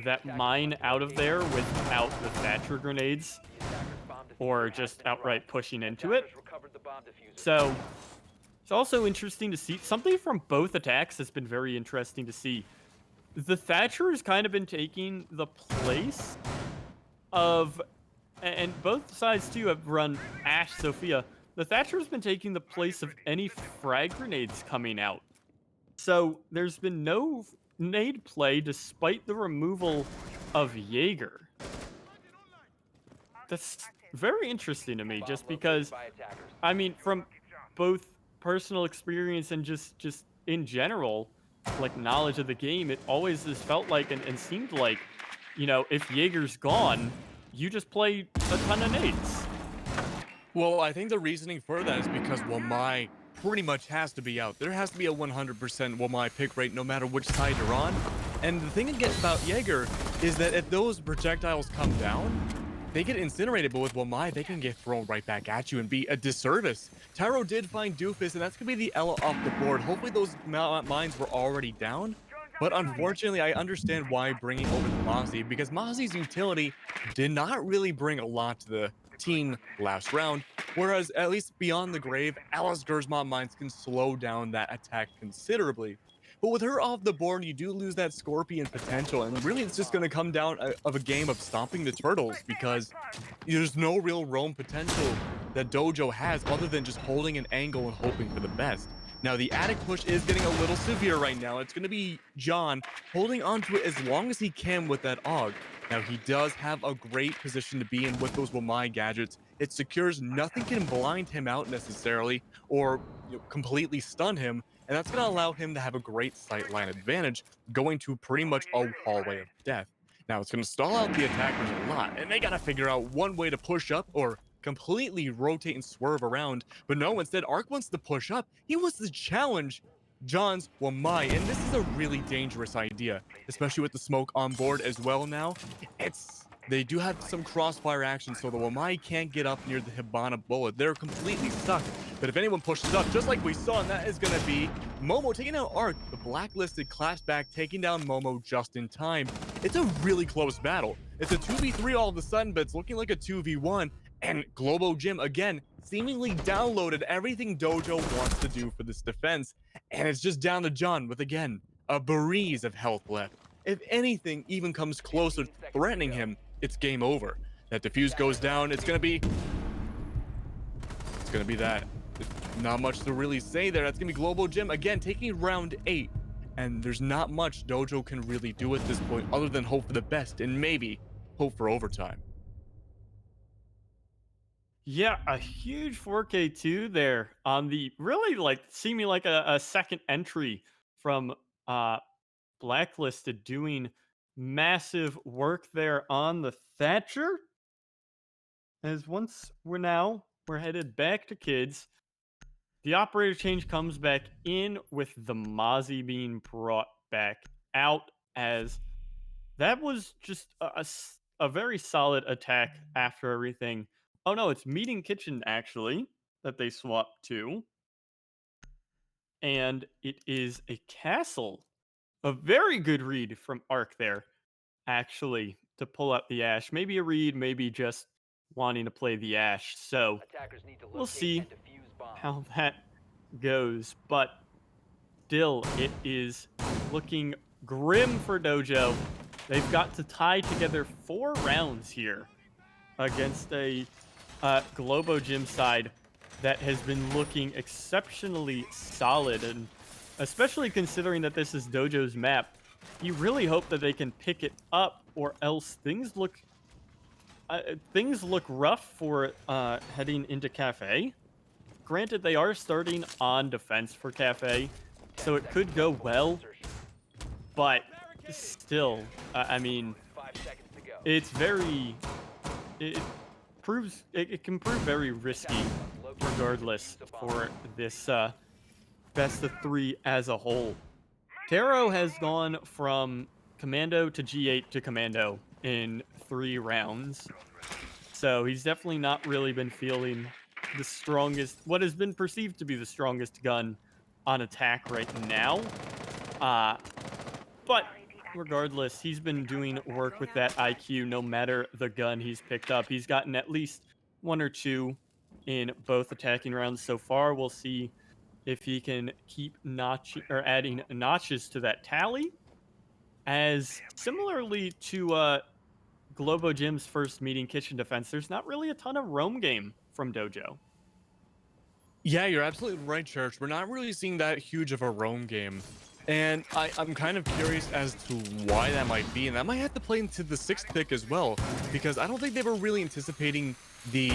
that mine out of there without the Thatcher grenades, or just outright pushing into it. So it's also interesting to see something from both attacks that's been very interesting to see. The Thatcher has kind of been taking the place of, and both sides too have run Ash Sophia. The Thatcher has been taking the place of any frag grenades coming out. So there's been no nade play despite the removal of Jaeger. That's very interesting to me, just because, I mean, from both personal experience and just in general, like, knowledge of the game, it always has felt like and seemed like, you know, if Jaeger's gone, you just play a ton of nades. Well, I think the reasoning for that is because Wamai pretty much has to be out. There has to be a 100% Wamai pick rate no matter which side you're on. And the thing again about Jaeger is that if those projectiles come down, they get incinerated, but with Wamai, they can get thrown right back at you and be a disservice. Taro did find Doofus, and that's going to be the Ella off the board. Hopefully those mines were already down. But unfortunately, I understand why bringing over the Mozzie, because Mozzie's utility did not really bring a lot to the team last round, whereas at least beyond the grave, Alice Gersmont mines can slow down that attack considerably. But with her off the board, you do lose that Scorpion potential, and really it's just going to come down of a game of stomping the turtles, because there's no real roam potential that Dojo has other than just holding an angle and hoping for the best. Now, the attic push is getting a little severe right now. It's going to be John holding onto it as long as he can with that AUG. Now, he does have a great position to be in with those Wamai gadgets. It secures, nothing can blind him out necessarily or completely stun him, and that's going to allow him to have a great sightline advantage going to pretty much a hallway of death. Now, it's going to stall out the attackers a lot, and they got to figure out one way to push up or completely rotate and swerve around. But no, instead, Ark wants to push up. He wants to challenge John's Wamai, and this is a really dangerous idea, especially with the smoke on board as well now. They do have some crossfire action, so the Wamai can't get up near the Hibana bullet. They're completely stuck. But if anyone pushes up, just like we saw, and that is going to be Momo taking out Ark. The blacklisted claps back, taking down Momo just in time. It's a really close battle. It's a 2v3 all of a sudden, but it's looking like a 2v1. And Globo Gym, again, seemingly downloaded everything Dojo wants to do for this defense. And it's just down to John with, again, a breeze of health left. If anything even comes closer to threatening him, it's game over. That defuse goes down. It's gonna be that. Not much to really say there. That's gonna be Globo Gym again taking round 8, and there's not much Dojo can really do at this point other than hope for the best and maybe hope for overtime. Yeah, a huge 4K2 there on the really like seeming like a second entry from Blacklisted doing massive work there on the Thatcher. As once we're headed back to kids. The operator change comes back in with the Mozzie being brought back out, as that was just a very solid attack after everything. Oh no, it's Meeting Kitchen actually that they swapped to. And it is a castle. A very good read from Ark there, actually, to pull out the Ash. Maybe a read, maybe just wanting to play the Ash. So we'll see how that goes. But still, it is looking grim for Dojo. They've got to tie together 4 rounds here against a Globo Gym side that has been looking exceptionally solid, and especially considering that this is Dojo's map, you really hope that they can pick it up, or else things look rough for heading into Cafe. Granted, they are starting on defense for Cafe, so it could go well, but still, I mean, it's very it can prove very risky regardless for this best of 3 as a whole. Taro has gone from Commando to G8 to Commando in 3 rounds. So he's definitely not really been feeling the strongest, what has been perceived to be the strongest gun on attack right now. But regardless, he's been doing work with that IQ no matter the gun he's picked up. He's gotten at least 1 or 2 in both attacking rounds so far. We'll see if he can keep adding notches to that tally. As similarly to Globo Gym's first Meeting Kitchen defense, there's not really a ton of roam game from Dojo. Yeah, you're absolutely right, Church. We're not really seeing that huge of a roam game. And I'm kind of curious as to why that might be. And that might have to play into the 6th pick as well, because I don't think they were really anticipating the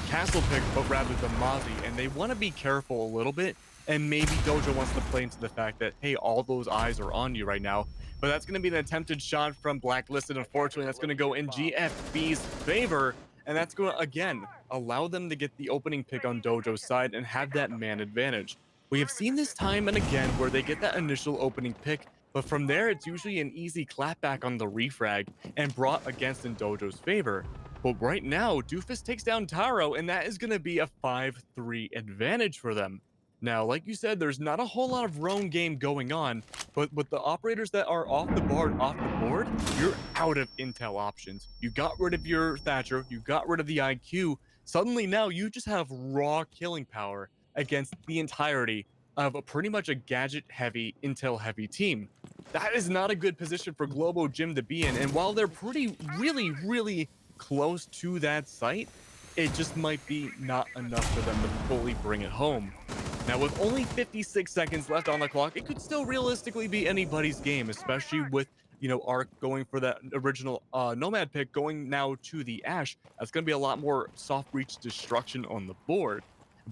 castle pick, but rather the Mozzie. And they want to be careful a little bit. And maybe Dojo wants to play into the fact that, hey, all those eyes are on you right now. But that's going to be an attempted shot from Blacklisted. Unfortunately, that's going to go in GFB's favor. And that's going to, again, allow them to get the opening pick on Dojo's side and have that man advantage. We have seen this time and again where they get that initial opening pick, but from there, it's usually an easy clapback on the refrag and brought against in Dojo's favor. But right now, Doofus takes down Taro, and that is going to be a 5-3 advantage for them. Now, like you said, there's not a whole lot of roam game going on, but with the operators that are off the board, you're out of intel options. You got rid of your Thatcher, you got rid of the IQ. Suddenly now you just have raw killing power against the entirety of pretty much a gadget-heavy, intel-heavy team. That is not a good position for Globo Gym to be in, and while they're really close to that site, it just might be not enough for them to fully bring it home. Now, with only 56 seconds left on the clock, it could still realistically be anybody's game, especially with Arc going for that original Nomad pick, going now to the Ash. That's going to be a lot more soft breach destruction on the board.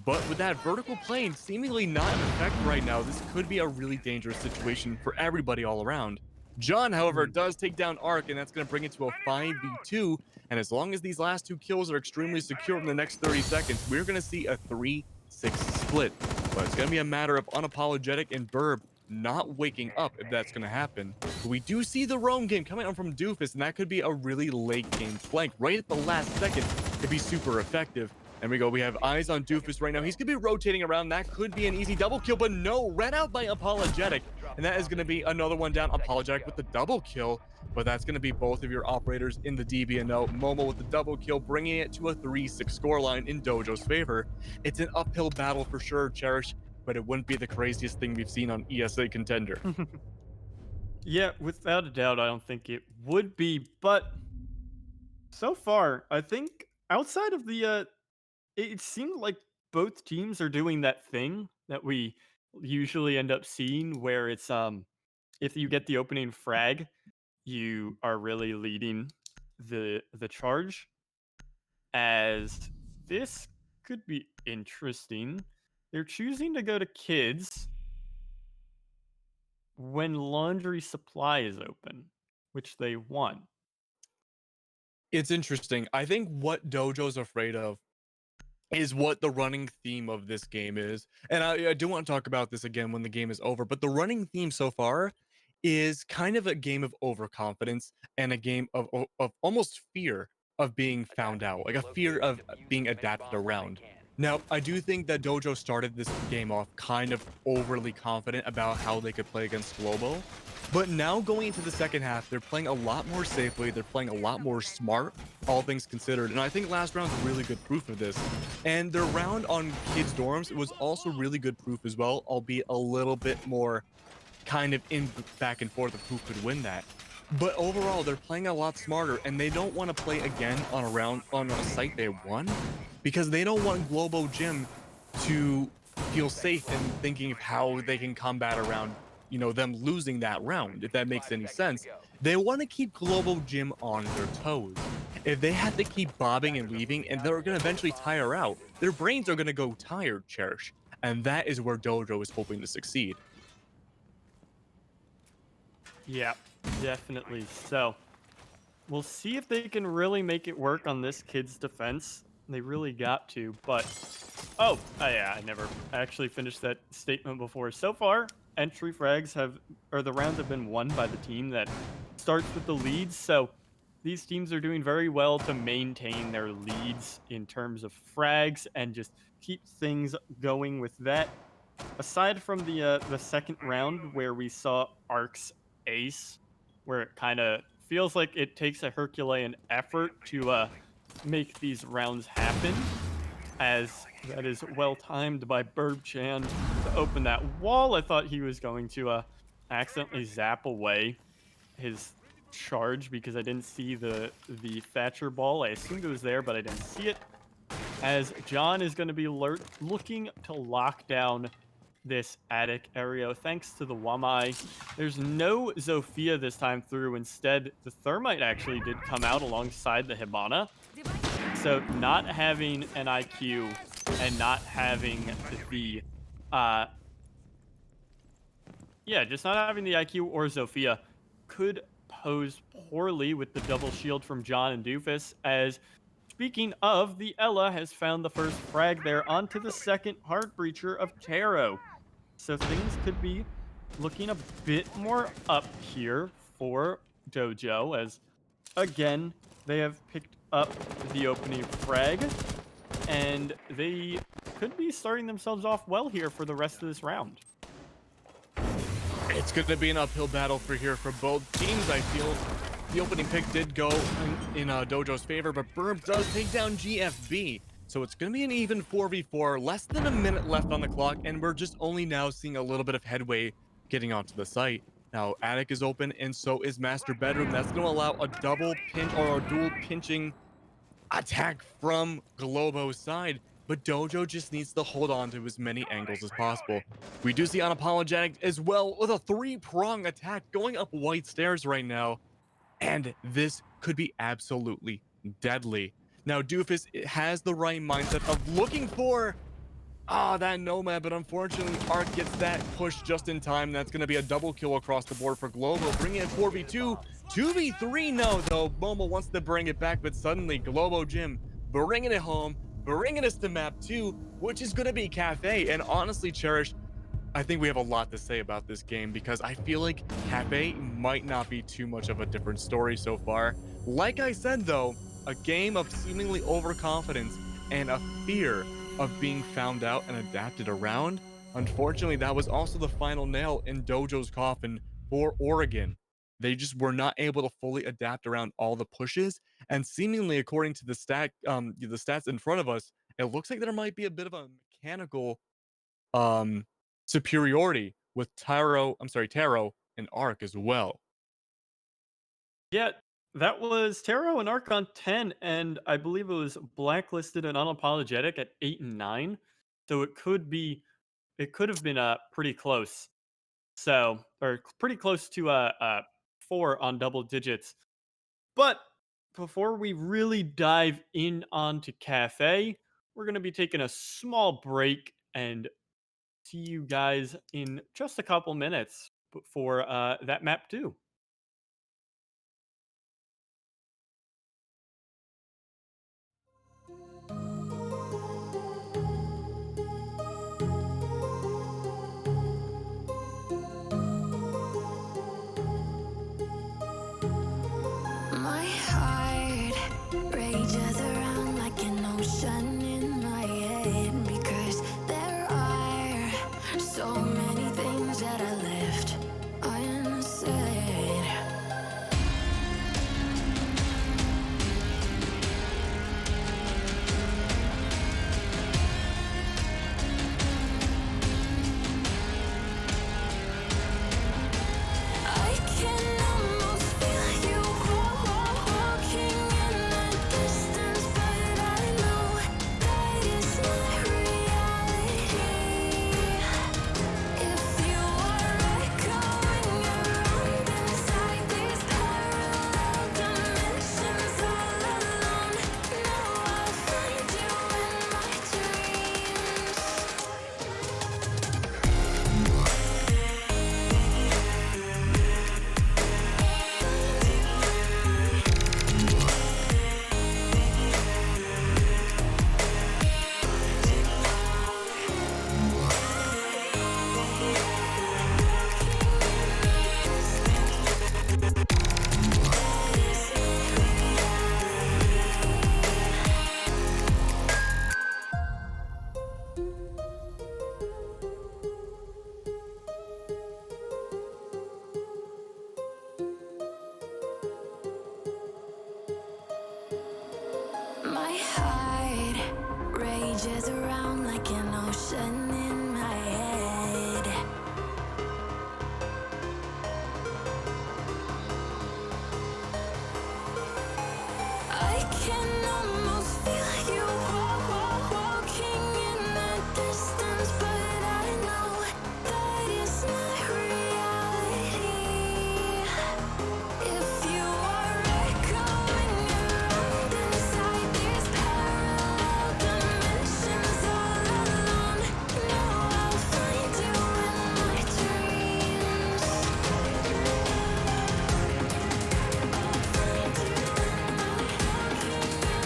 But with that vertical plane seemingly not in effect right now, this could be a really dangerous situation for everybody all around. John, however, does take down Arc, and that's going to bring it to a 5v2. And as long as these last two kills are extremely secure in the next 30 seconds, we're going to see a 3-6 split. But it's going to be a matter of unapologetic and Burb not waking up if that's going to happen. But we do see the roam game coming on from Doofus, and that could be a really late game flank right at the last second. Could be super effective. There we go. We have eyes on Doofus right now. He's going to be rotating around. That could be an easy double kill, but no, read out by Apologetic. And that is going to be another one down. Apologetic with the double kill, but that's going to be both of your operators in the DBNO. Momo with the double kill, bringing it to a 3-6 scoreline in Dojo's favor. It's an uphill battle for sure, Cherish, but it wouldn't be the craziest thing we've seen on ESA Contender. Yeah, without a doubt, I don't think it would be. But so far, I think outside of the, it seemed like both teams are doing that thing that we usually end up seeing, where it's if you get the opening frag, you are really leading the charge. As this could be interesting. They're choosing to go to kids when laundry supply is open, which they won. It's interesting. I think what Dojo's afraid of is what the running theme of this game is. And I do want to talk about this again when the game is over, but the running theme so far is kind of a game of overconfidence and a game of almost fear of being found out, like a fear of being adapted around. Now, I do think that Dojo started this game off kind of overly confident about how they could play against Globo. But now going into the second half, they're playing a lot more safely. They're playing a lot more smart, all things considered. And I think last round's really good proof of this. And their round on kids' dorms was also really good proof as well, albeit a little bit more kind of in back and forth of who could win that. But overall, they're playing a lot smarter, and they don't want to play again on a round on a site they won, because they don't want Globo Gym to feel safe in thinking of how they can combat around, them losing that round, if that makes any sense. They want to keep Global Gym on their toes. If they have to keep bobbing and weaving, and they're going to eventually tire out, their brains are going to go tired, Cherish. And that is where Dojo is hoping to succeed. Yeah, definitely. So we'll see if they can really make it work on this kid's defense. They really got to, but yeah, I never actually finished that statement before. So far, entry frags the rounds have been won by the team that starts with the leads. So these teams are doing very well to maintain their leads in terms of frags and just keep things going with that. Aside from the second round where we saw Arc's ace, where it kind of feels like it takes a Herculean effort to make these rounds happen, as that is well timed by Burb-chan to open that wall. I thought he was going to accidentally zap away his charge because I didn't see the Thatcher ball. I assumed it was there, but I didn't see it. As John is going to be looking to lock down this attic area thanks to the Wamai. There's no Zofia this time through. Instead, the Thermite actually did come out alongside the Hibana. So not having an IQ and not having the just not having the IQ or Zofia could pose poorly with the double shield from John and Doofus. As speaking of, the Ella has found the first frag there onto the second Heart Breacher of Taro. So things could be looking a bit more up here for Dojo, as again, they have picked up the opening frag, and they could be starting themselves off well here for the rest of this round. It's going to be an uphill battle for both teams, I feel. The opening pick did go in Dojo's favor, but Burb does take down GFB. So it's going to be an even 4v4, less than a minute left on the clock, and we're just only now seeing a little bit of headway getting onto the site. Now, Attic is open, and so is Master Bedroom. That's going to allow a double pinch or a dual pinching attack from Globo's side. but Dojo just needs to hold on to as many angles as possible. We do see Unapologetic as well with a three-prong attack going up white stairs right now, and this could be absolutely deadly. Now, Doofus has the right mindset of looking for that Nomad, but unfortunately, Arc gets that push just in time. That's going to be a double kill across the board for Globo, bringing it 4v2. 2v3 no, though. Momo wants to bring it back, but suddenly Globo Gym bringing it home, bringing us to map 2, which is going to be Cafe. And honestly, Cherish, I think we have a lot to say about this game because I feel like Cafe might not be too much of a different story so far. Like I said, though, a game of seemingly overconfidence and a fear of being found out and adapted around. Unfortunately, that was also the final nail in Dojo's coffin for Oregon. They just were not able to fully adapt around all the pushes, and seemingly, according to the stats in front of us, it looks like there might be a bit of a mechanical um superiority with Taro and Arc as well. Yeah, that was Taro and Arc on 10, and I believe it was blacklisted and unapologetic at 8 and 9. So it could have been pretty close. So or pretty close to 4 on double digits. But before we really dive in onto Cafe, we're going to be taking a small break and see you guys in just a couple minutes for that map 2. My heart rages around like an ocean in my head because there are so many things that I left unsaid. I can almost feel you walking in the distance, but I know that is not reality. If you are echoing around inside these parallel dimensions all alone, now I'll find you in my dreams. My heart rages around like an ocean in my head. I can almost feel you walking in the distance, but I know that is not reality. If you are echoing around inside these parallel dimensions all alone, now I'll find you in my dreams. I'll find you in my dreams.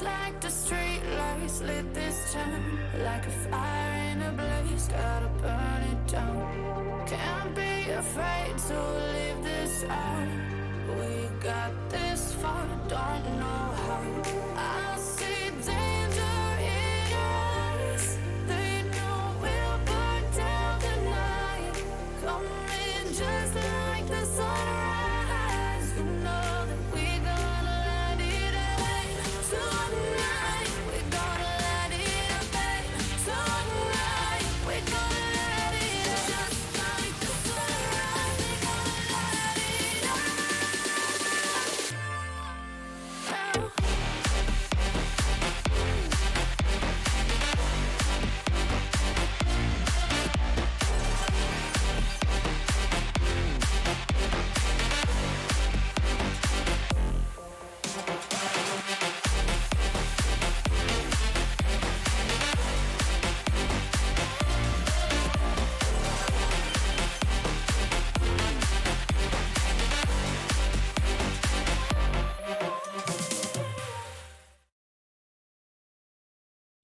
like the street lights lit this town. Like a fire in a blaze, gotta burn it down. Can't be afraid to leave this out. We got this far, don't know how. I see danger in your eyes. They know we'll burn down the night. Coming just like the sunrise. You know that we gonna let it rain. Tonight, we gonna let it rain. Tonight, we gonna let it rain. Just like the sunrise, we gonna let it rain.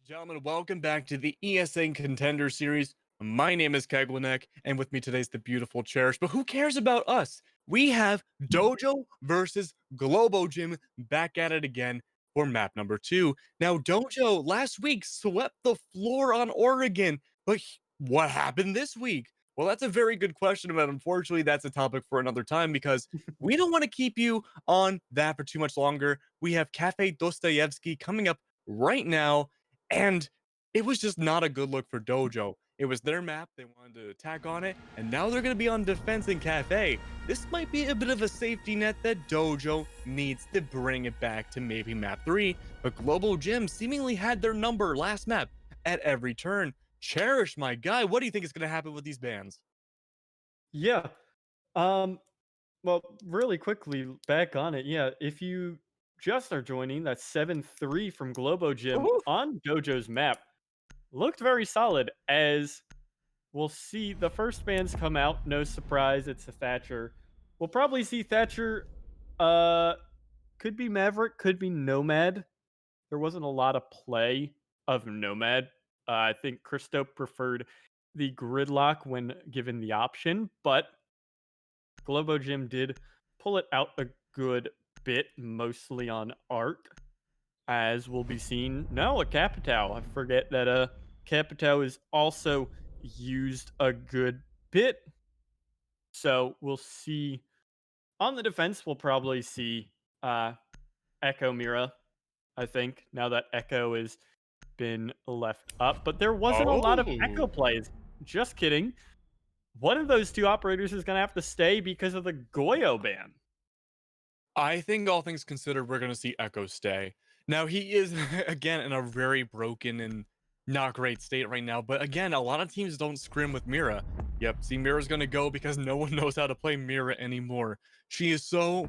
Gentlemen, welcome back to the ESA Contender series. My name is Keglanek, and with me today is the beautiful Cherish. But who cares about us? We have Dojo versus Globo Gym back at it again for map number 2. Now, Dojo last week swept the floor on Oregon, but what happened this week? Well, that's a very good question, but unfortunately, that's a topic for another time because we don't want to keep you on that for too much longer. We have Cafe Dostoevsky coming up right now. And it was just not a good look for Dojo. It was their map, they wanted to attack on it, and now they're going to be on defense in Cafe. This might be a bit of a safety net that Dojo needs to bring it back to maybe map 3, but Global Gym seemingly had their number last map at every turn. Cherish, my guy, what do you think is going to happen with these bans? Yeah. Well, really quickly, back on it. Yeah, if you just are joining, that's 7-3 from Globo Gym Woohoo! on Dojo's map. Looked very solid, as we'll see the first bands come out. No surprise, it's a Thatcher. We'll probably see Thatcher, uh, could be Maverick, could be Nomad. There wasn't a lot of play of Nomad. I think Christo preferred the gridlock when given the option, but Globo Gym did pull it out a good bit, mostly on Arc, as will be seen. No, a Capitao. I forget that Capitao is also used a good bit. So we'll see. On the defense, we'll probably see Echo Mira, I think, now that Echo has been left up. But there wasn't a lot of Echo Oh. plays. Just kidding. One of those two operators is going to have to stay because of the Goyo ban. I think all things considered, we're going to see Echo stay. Now, he is, again, in a very broken and not great state right now. But again, a lot of teams don't scrim with Mira. Yep, see, Mira's going to go because no one knows how to play Mira anymore. She is so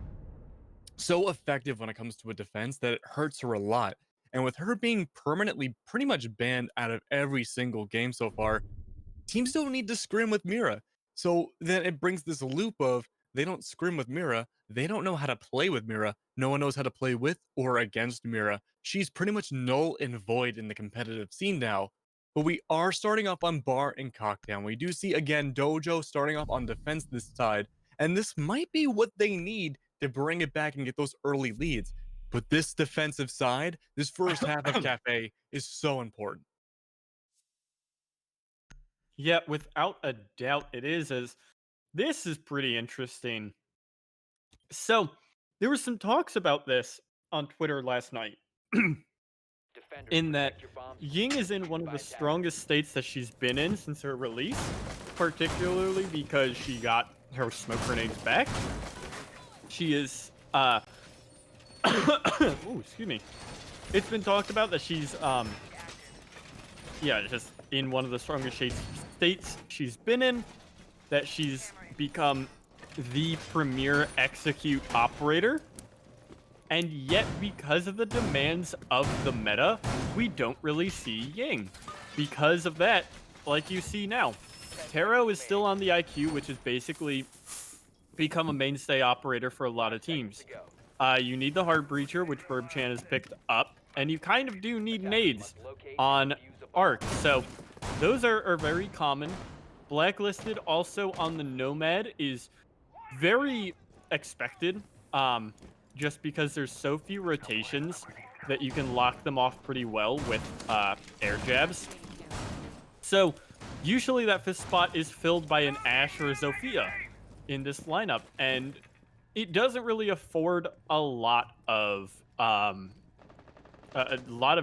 effective when it comes to a defense that it hurts her a lot. And with her being permanently pretty much banned out of every single game so far, teams don't need to scrim with Mira. So then it brings this loop of they don't scrim with Mira. They don't know how to play with Mira. No one knows how to play with or against Mira. She's pretty much null and void in the competitive scene now. But we are starting off on Bar and Cockdown. We do see again Dojo starting off on defense this side. And this might be what they need to bring it back and get those early leads. But this defensive side, this first half of Cafe is so important. Yeah, without a doubt it is, as this is pretty interesting. So, there were some talks about this on Twitter last night. In that Ying is in one of the strongest states that she's been in since her release, particularly because she got her smoke grenades back. She is ooh, excuse me. It's been talked about that she's yeah, just in one of the strongest states she's been in, that she's become the premier execute operator. And yet, because of the demands of the meta, we don't really see Ying. Because of that, like you see now, Taro is still on the IQ, which has basically become a mainstay operator for a lot of teams. You need the Heart Breacher, which Burbchan has picked up. and you kind of do need nades on Arc. So those are very common. Blacklisted also on the Nomad is very expected, just because there's so few rotations that you can lock them off pretty well with air jabs. So usually that fifth spot is filled by an Ashe or a Zofia in this lineup, and it doesn't really afford a lot of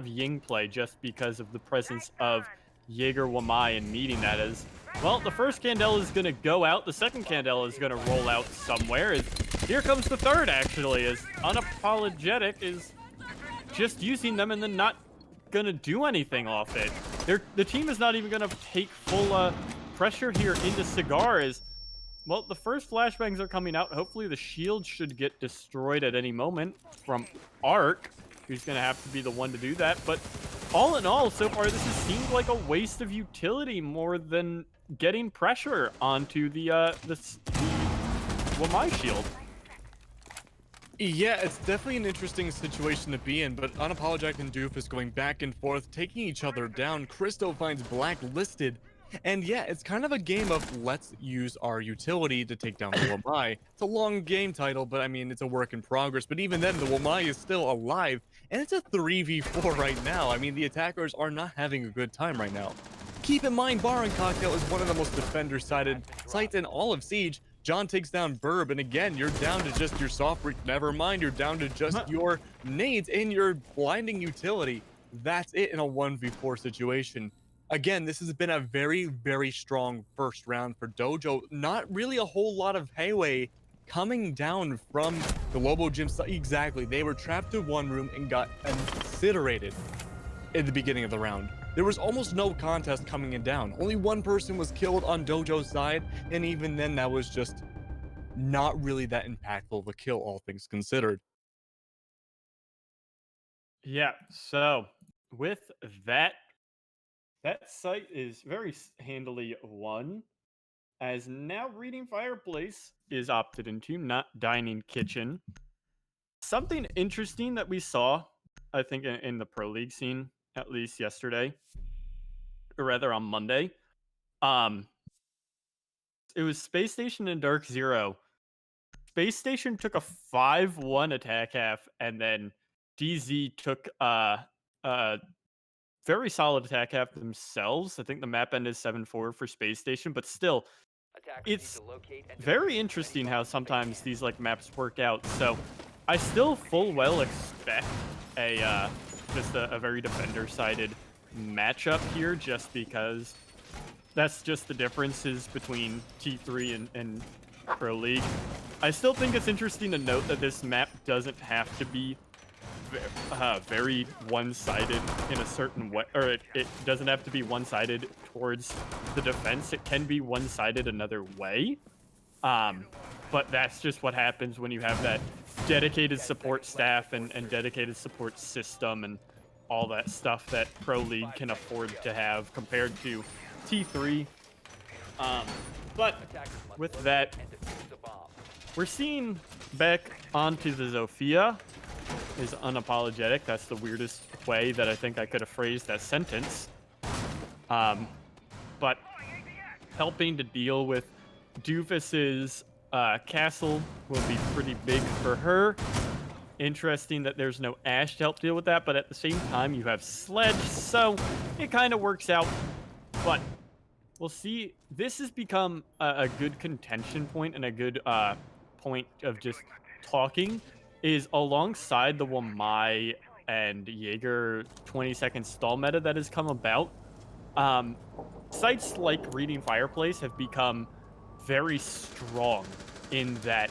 Ying play just because of the presence of Jaeger Wamai and meeting that as well. The first Candela is going to go out. The second Candela is going to roll out somewhere. Here comes the third, actually, as Unapologetic is just using them and then not going to do anything off it. The team is not even going to take full pressure here into Cigar as, well, the first flashbangs are coming out. Hopefully the shield should get destroyed at any moment from Arc, who's going to have to be the one to do that. But all in all, so far, this has seemed like a waste of utility more than getting pressure onto the Wamai shield. Yeah, it's definitely an interesting situation to be in, but Unapologetic and Doofus going back and forth, taking each other down. Christo finds Blacklisted, and yeah, it's kind of a game of let's use our utility to take down the Wamai. It's a long game title, but I mean, it's a work in progress, but even then, the Wamai is still alive, and it's a 3v4 right now. I mean, the attackers are not having a good time right now. Keep in mind, Bar and Cocktail is one of the most defender-sided sites in all of Siege. John takes down Burb, and again, you're down to just your soft break. Never mind, you're down to just your nades and your blinding utility. That's it in a 1v4 situation. Again, this has been a very, very strong first round for Dojo. Not really a whole lot of Hayway coming down from the Globo Gym. Exactly, they were trapped in one room and got incinerated in the beginning of the round. There was almost no contest coming in down. Only one person was killed on Dojo's side, and even then that was just not really that impactful of a kill, all things considered. Yeah, so with that site is very handily won, as now Reading Fireplace is opted into, not Dining Kitchen. Something interesting that we saw, I think, in the Pro League scene, at least yesterday, or rather on Monday, it was Space Station and Dark Zero. Space Station took a 5-1 attack half, and then DZ took a very solid attack half themselves. I think the map end is 7-4 for Space Station, but still, it's very interesting how sometimes these like maps work out. So I still full well expect a just a very defender-sided matchup here, just because that's just the differences between T3 and Pro League. I still think it's interesting to note that this map doesn't have to be very one-sided in a certain way, or it doesn't have to be one-sided towards the defense. It can be one-sided another way. But that's just what happens when you have that dedicated support staff and dedicated support system and all that stuff that Pro League can afford to have compared to T3. But with that, we're seeing back onto the Zofia is Unapologetic. That's the weirdest way that I think I could have phrased that sentence. But helping to deal with Doofus's castle will be pretty big for her. Interesting that there's no Ashe to help deal with that, but at the same time you have Sledge, so it kind of works out. But we'll see. This has become a good contention point and a good point of just talking, is alongside the Wamai and Jaeger 20-second stall meta that has come about. Sites like Reading Fireplace have become very strong in that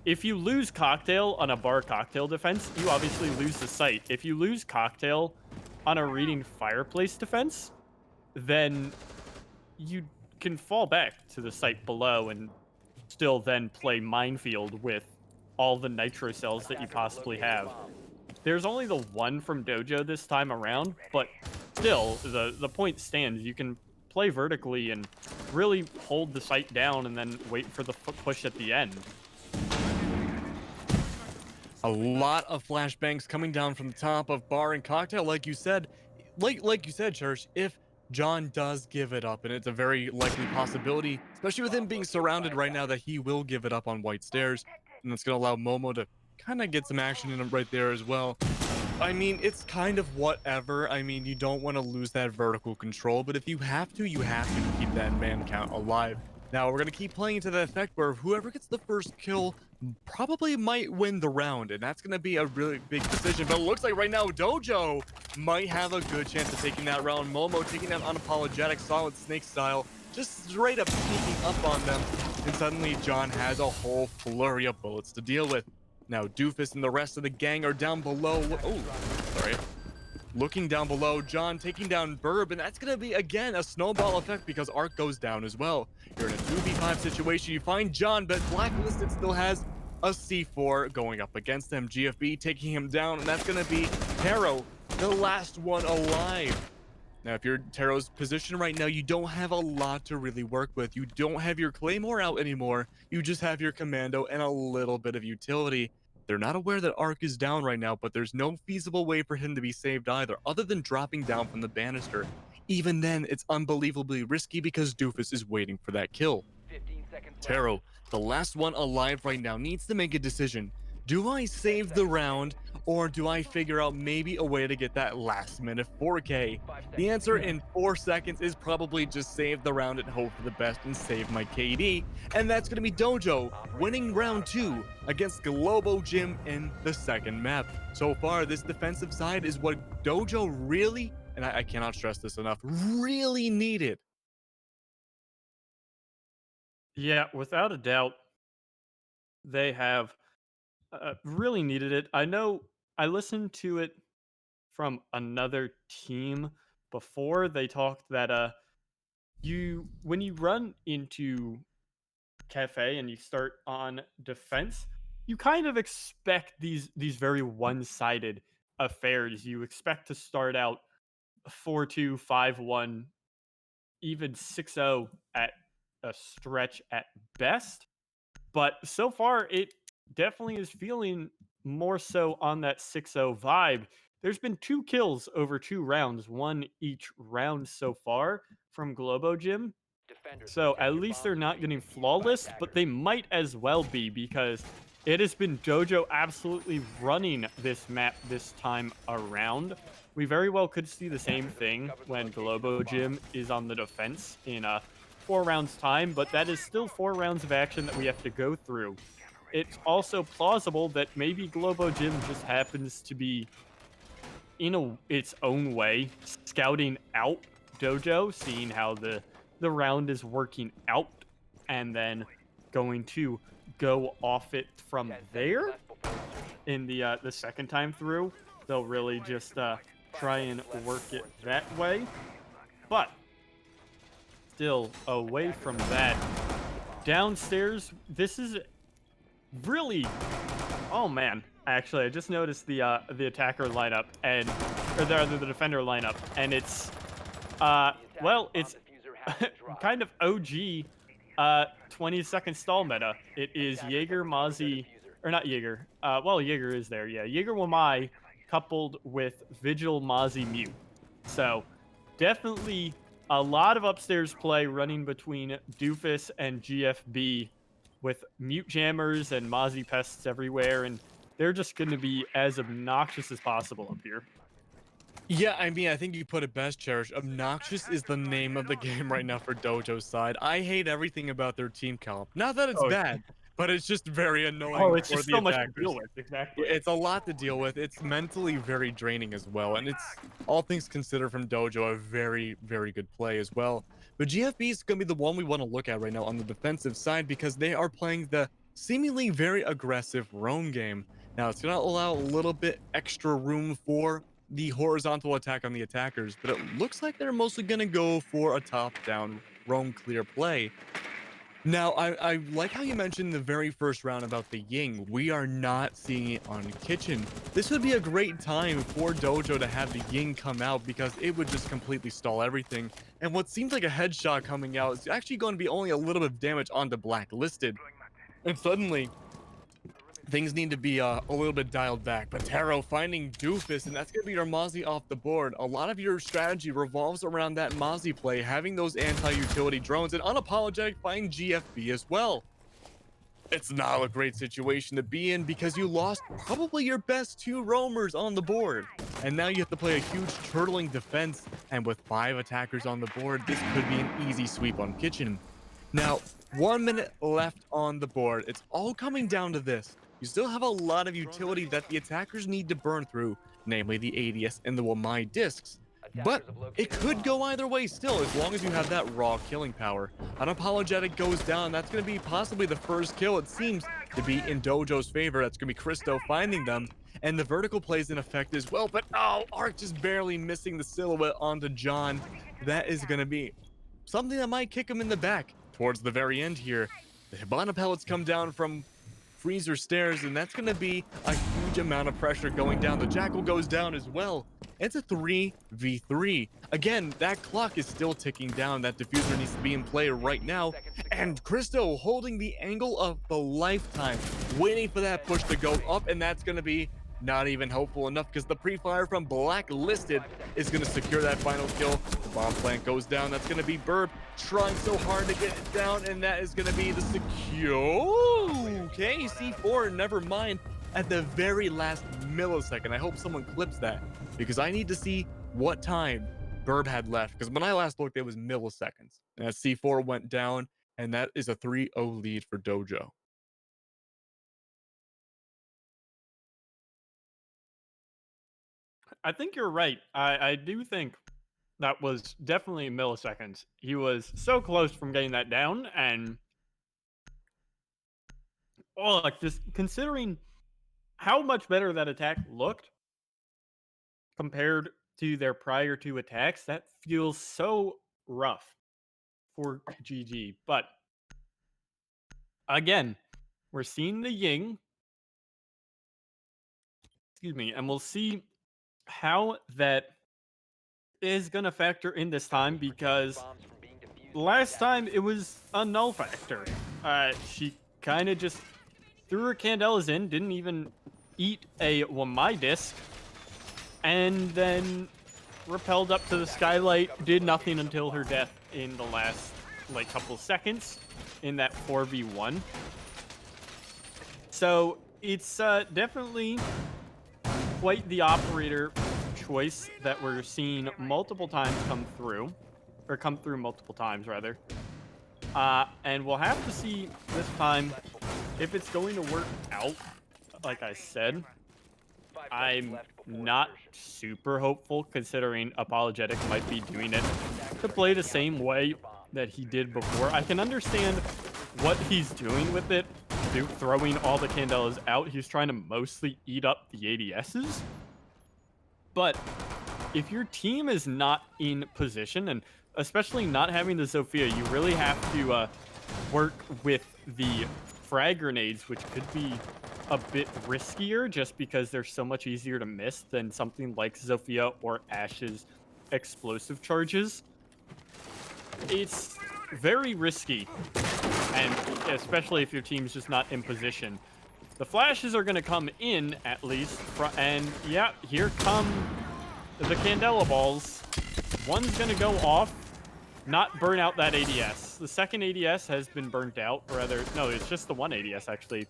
if you lose Cocktail on a bar Cocktail defense, you obviously lose the site. If you lose Cocktail on a Reading Fireplace defense, then you can fall back to the site below and still then play Minefield with all the nitro cells that you possibly have. There's only the one from Dojo this time around, but still, the point stands. You can play vertically and really hold the site down and then wait for the push at the end. A lot of flashbangs coming down from the top of Bar and Cocktail, like you said. Like you said, Church, if John does give it up, and it's a very likely possibility, especially with him being surrounded right now, that he will give it up on White Stairs, and it's going to allow Momo to kind of get some action in him right there as well. I mean, it's kind of whatever. I mean, you don't want to lose that vertical control, but if you have to keep that man count alive. Now, we're going to keep playing into the effect where whoever gets the first kill probably might win the round, and that's going to be a really big decision. But it looks like right now, Dojo might have a good chance of taking that round. Momo taking that unapologetic Solid Snake style, just straight up sneaking up on them, and suddenly John has a whole flurry of bullets to deal with. Now, Doofus and the rest of the gang are down below. Oh, sorry. Looking down below, John taking down Burb, and that's going to be, again, a snowball effect because Arc goes down as well. You're in a 2v5 situation. You find John, but Blacklisted still has a C4 going up against him. GFB taking him down, and that's going to be Taro, the last one alive. Now, if you're Taro's position right now, you don't have a lot to really work with. You don't have your Claymore out anymore. You just have your Commando and a little bit of utility. They're not aware that Arc is down right now, but there's no feasible way for him to be saved either, other than dropping down from the banister. Even then, it's unbelievably risky because Doofus is waiting for that kill. Taro, the last one alive right now, needs to make a decision. Do I save the round, or do I figure out maybe a way to get that last minute 4K? The answer in 4 seconds is probably just save the round and hope for the best and save my KD. And that's going to be Dojo winning round 2 against Globo Gym in the second map. So far, this defensive side is what Dojo really, and I cannot stress this enough, really needed. Yeah, without a doubt, they have really needed it. I know I listened to it from another team before. They talked that when you run into Cafe and you start on defense, you kind of expect these very one-sided affairs. You expect to start out 4-2, 5-1, even 6-0 at a stretch at best. But so far, it definitely is feeling more so on that 6-0 vibe. There's been 2 kills over 2 rounds, one each round so far from Globo Gym. So at least they're not getting flawless, but they might as well be because it has been Dojo absolutely running this map this time around. We very well could see the same thing when Globo Gym is on the defense in 4 rounds time, but that is still 4 rounds of action that we have to go through. It's also plausible that maybe Globo Gym just happens to be, in its own way, scouting out Dojo, seeing how the round is working out, and then going to go off it from there. In the second time through, they'll really just try and work it that way. But still, away from that, downstairs, this is really, oh man, actually I just noticed the attacker lineup, and or the defender lineup, and it's well, it's kind of OG 20-second stall meta. It is Jaeger, Mozzie, or not Jaeger, well, Jaeger is there, yeah, Jaeger Wamai coupled with Vigil, Mozzie, Mute. So definitely a lot of upstairs play running between Doofus and GFB, with Mute Jammers and Mozzie Pests everywhere, and they're just going to be as obnoxious as possible up here. Yeah, I mean, I think you put it best, Cherish. Obnoxious is the name of the game right now for Dojo's side. I hate everything about their team comp. Not that it's bad, but it's just very annoying Oh, it's for just the so much attackers. to deal with, exactly. It's a lot to deal with. It's mentally very draining as well, and it's, all things considered, from Dojo, a very, very good play as well. But GFB is going to be the one we want to look at right now on the defensive side because they are playing the seemingly very aggressive roam game. Now, it's going to allow a little bit extra room for the horizontal attack on the attackers, but it looks like they're mostly going to go for a top-down roam clear play. Now, I like how you mentioned the very first round about the Ying. We are not seeing it on Kitchen. This would be a great time for Dojo to have the Ying come out because it would just completely stall everything. And what seems like a headshot coming out is actually going to be only a little bit of damage onto Blacklisted. And suddenly, things need to be a little bit dialed back. But Taro finding Doofus, and that's going to be your Mozzie off the board. A lot of your strategy revolves around that Mozzie play, having those anti-utility drones, and unapologetic finding GFB as well. It's not a great situation to be in because you lost probably your best 2 roamers on the board. And now you have to play a huge turtling defense. And with 5 attackers on the board, this could be an easy sweep on Kitchen. Now, 1 minute left on the board. It's all coming down to this. You still have a lot of utility that the attackers need to burn through, namely the ADS and the Wamai discs. But it could go either way still, as long as you have that raw killing power. Unapologetic goes down. That's going to be possibly the first kill. It seems to be in Dojo's favor. That's going to be Christo finding them. And the vertical plays in effect as well. But oh, Arc just barely missing the silhouette onto John. That is going to be something that might kick him in the back towards the very end here. The Hibana pellets come down from Freezer stairs, and that's going to be a huge amount of pressure going down. The Jackal goes down as well. It's a 3v3. Again, that clock is still ticking down. That diffuser needs to be in play right now. And Christo holding the angle of the lifetime, waiting for that push to go up, and that's going to be not even hopeful enough because the pre-fire from Blacklisted is going to secure that final kill. The bomb plant goes down. That's going to be Burb trying so hard to get it down, and that is going to be the secure. Okay, C4, never mind. At the very last millisecond. I hope someone clips that because I need to see what time Burb had left, because when I last looked, it was milliseconds. And as C4 went down, and that is a 3-0 lead for Dojo. I think you're right. I do think that was definitely milliseconds. He was so close from getting that down, and like just considering how much better that attack looked compared to their prior 2 attacks, that feels so rough for GG. But again, we're seeing the Ying. Excuse me, and we'll see how that is going to factor in this time, because last time it was a null factor. She kind of just threw her Candelas in, didn't even eat a Wamai disc, and then repelled up to the skylight, did nothing until her death in the last couple seconds in that 4v1. So it's definitely quite the operator choice that we're seeing multiple times come through multiple times rather. And we'll have to see this time if it's going to work out. Like I said, I'm not super hopeful, considering Apologetic might be doing it to play the same way that he did before. I can understand what he's doing with it, throwing all the Candelas out. He's trying to mostly eat up the ADSs. But if your team is not in position, and especially not having the Sophia, you really have to work with the frag grenades, which could be a bit riskier just because they're so much easier to miss than something like Sophia or Ash's explosive charges. It's very risky, and especially if your team's just not in position. The flashes are going to come in, at least, and yeah, here come the Candela balls. One's going to go off, not burn out that ADS. The second ADS has been burnt out, or rather, no, it's just the one ADS, actually.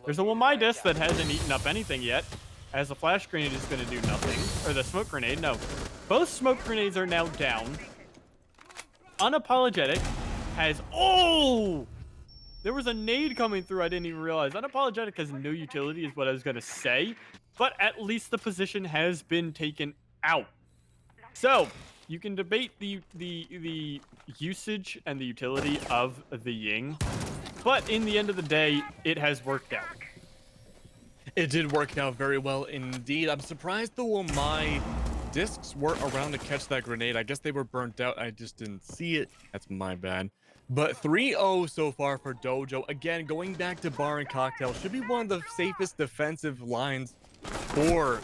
There's a Wamai disc that hasn't eaten up anything yet, as the flash grenade is going to do nothing. Or the smoke grenade, no. Both smoke grenades are now down. Unapologetic has... Oh! There was a nade coming through I didn't even realize. Unapologetic has no utility is what I was going to say. But at least the position has been taken out. So, you can debate the usage and the utility of the Ying. But in the end of the day, it has worked out. It did work out very well indeed. I'm surprised the Wamai discs weren't around to catch that grenade. I guess they were burnt out. I just didn't see it. That's my bad. But 3-0 so far for Dojo. Again, going back to Bar and Cocktail should be one of the safest defensive lines for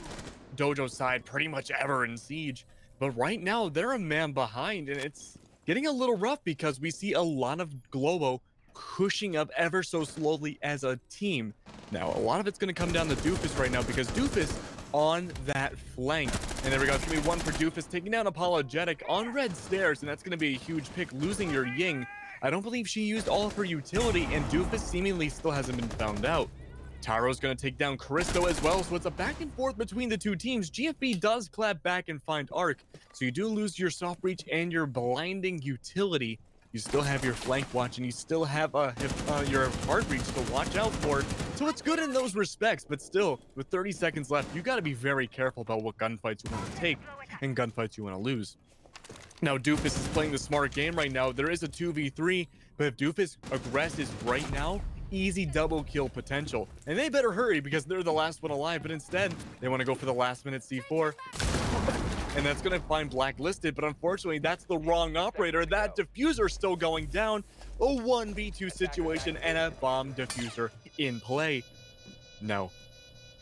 Dojo's side pretty much ever in Siege. But right now, they're a man behind, and it's getting a little rough because we see a lot of Globo pushing up ever so slowly as a team. Now, a lot of it's going to come down to Doofus right now because Doofus on that flank. And there we go. It's going to be one for Doofus taking down Apologetic on red stairs. And that's going to be a huge pick, losing your Ying. I don't believe she used all of her utility, and Doofus seemingly still hasn't been found out. Taro's going to take down Christo as well, so it's a back and forth between the two teams. GFB does clap back and find Arc, so you do lose your soft breach and your blinding utility. You still have your flank watch, and you still have your hard breach to watch out for. So it's good in those respects, but still, with 30 seconds left, you got to be very careful about what gunfights you want to take and gunfights you want to lose. Now, Doofus is playing the smart game right now. There is a 2v3, but if Doofus aggresses right now, easy double kill potential. And they better hurry because they're the last one alive, but instead, they want to go for the last minute C4. And that's going to find Blacklisted, but unfortunately, that's the wrong operator. That diffuser still going down. A 1v2 situation and a bomb diffuser in play. Now,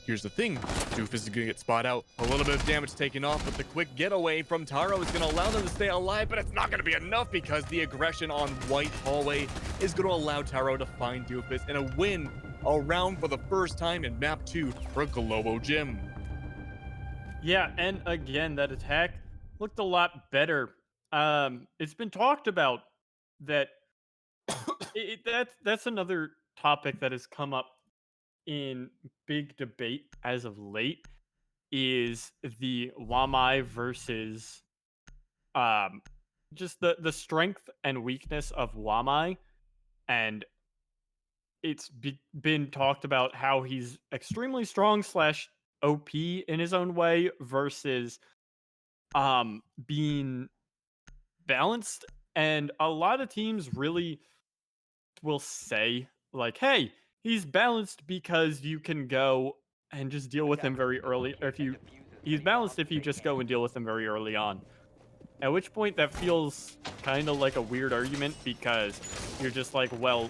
here's the thing. Doofus is going to get spot out. A little bit of damage taken off, but the quick getaway from Taro is going to allow them to stay alive, but it's not going to be enough because the aggression on White Hallway is going to allow Taro to find Doofus and a win around for the first time in map 2 for Globo Gym. Yeah, and again, that attack looked a lot better. It's been talked about that that's another topic that has come up in big debate as of late is the Wamai versus just the strength and weakness of Wamai, and it's been talked about how he's extremely strong slash OP in his own way versus being balanced, and a lot of teams really will say like, hey, he's balanced because you can go and just deal with him very early, or he's balanced if you just go and deal with him very early on. At which point that feels kind of like a weird argument because you're just like, well,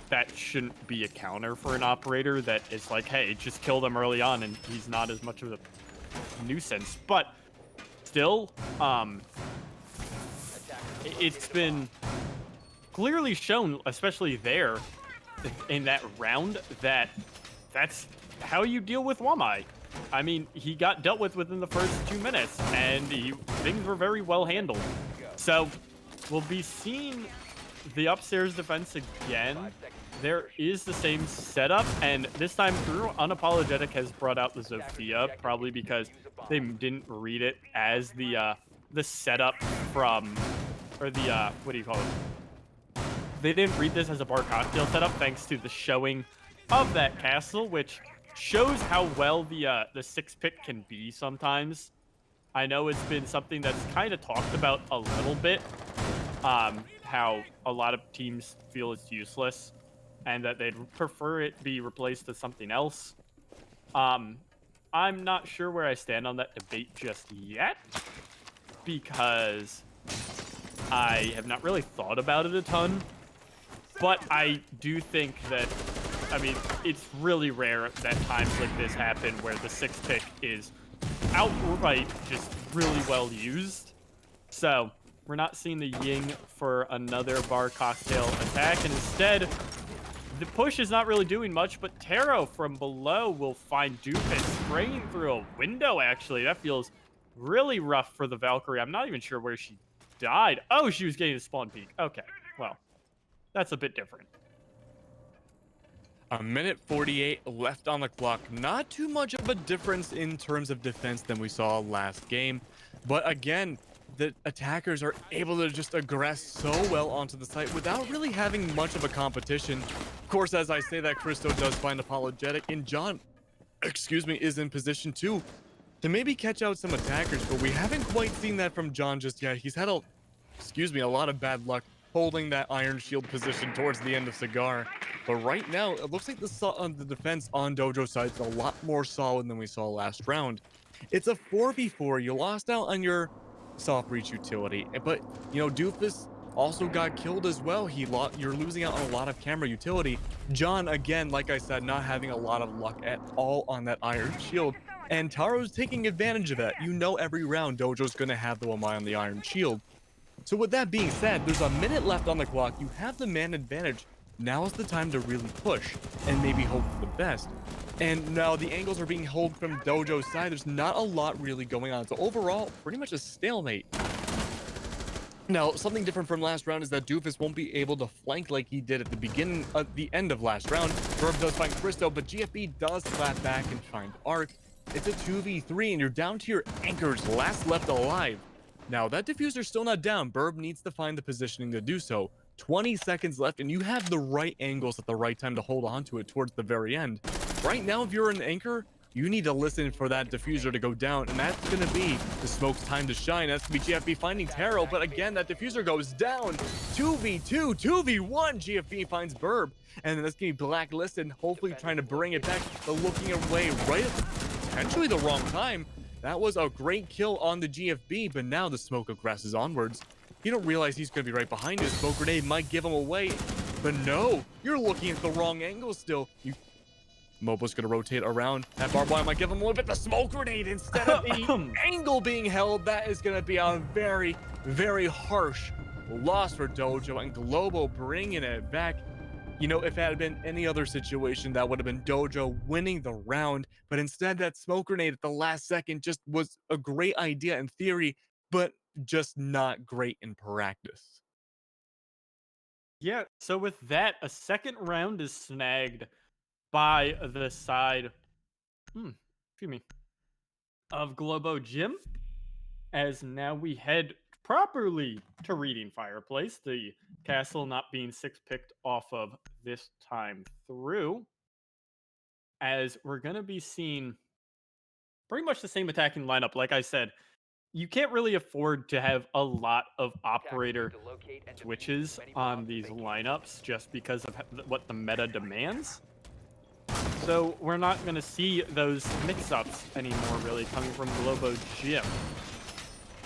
that shouldn't be a counter for an operator that is like, hey, just kill them early on and he's not as much of a nuisance. But still, it's been clearly shown, especially there in that round, that that's how you deal with Wamai. I mean, he got dealt with within the first 2 minutes, and things were very well handled. So we'll be seeing the upstairs defense again. There is the same setup, and this time through, Unapologetic has brought out the Zofia, probably because they didn't read it as the setup from, or the, what do you call it? They didn't read this as a bar cocktail setup, thanks to the showing of that castle, which shows how well the 6-pick can be sometimes. I know it's been something that's kind of talked about a little bit, how a lot of teams feel it's useless and that they'd prefer it be replaced with something else. I'm not sure where I stand on that debate just yet because I have not really thought about it a ton, but I do think that, I mean, it's really rare that times like this happen where the 6-pick is outright just really well used. So we're not seeing the Ying for another bar cocktail attack, and instead the push is not really doing much, but Taro from below will find Doofus spraying through a window. Actually, that feels really rough for the Valkyrie. I'm not even sure where she died. Oh, she was getting a spawn peek. Okay, well, that's a bit different. A minute 48 left on the clock. Not too much of a difference in terms of defense than we saw last game. But again, the attackers are able to just aggress so well onto the site without really having much of a competition. Of course, as I say that, Christo does find Apologetic, and John, is in position too to maybe catch out some attackers, but we haven't quite seen that from John just yet. He's had a lot of bad luck holding that iron shield position towards the end of Cigar. But right now, it looks like the defense on Dojo side is a lot more solid than we saw last round. It's a 4v4. You lost out on your soft breach utility, but you know, Doofus also got killed as well. You're losing out on a lot of camera utility. John, again, like I said, not having a lot of luck at all on that iron shield. And Taro's taking advantage of that. You know, every round, Dojo's going to have the Wamai on the iron shield. So with that being said, there's a minute left on the clock. You have the man advantage. Now's the time to really push and maybe hope for the best. And now the angles are being held from Dojo's side. There's not a lot really going on. So overall, pretty much a stalemate. Now, something different from last round is that Doofus won't be able to flank like he did at the end of last round. Verb does find Christo, but GFB does clap back and find Arc. It's a 2v3, and you're down to your anchors, last left alive. Now, that diffuser's still not down. Burb needs to find the positioning to do so. 20 seconds left, and you have the right angles at the right time to hold on to it towards the very end. Right now, if you're an anchor, you need to listen for that diffuser to go down, and that's going to be the smoke's time to shine. That's going to be GFB finding Taro, but again, that diffuser goes down. 2v2, 2v1, GFB finds Burb, and then that's going to be blacklisted, hopefully trying to bring it back, but looking away right at potentially the wrong time. That was a great kill on the GFB, but now the smoke aggresses onwards. You don't realize he's going to be right behind you. Smoke grenade might give him away, but no, you're looking at the wrong angle still. Mobo's going to rotate around. That barbed wire might give him a little bit. The smoke grenade instead of the angle being held. That is going to be a very, very harsh loss for Dojo, and Globo bringing it back. You know, if it had been any other situation, that would have been Dojo winning the round. But instead, that smoke grenade at the last second just was a great idea in theory, but just not great in practice. Yeah, so with that, a second round is snagged by the side excuse me, of Globo Gym, as now we head properly to Reading Fireplace, the castle not being six-picked off of this time through, as we're going to be seeing pretty much the same attacking lineup. Like I said, you can't really afford to have a lot of operator switches on these lineups just because of what the meta demands. So we're not going to see those mix-ups anymore, really, coming from Globo Gym.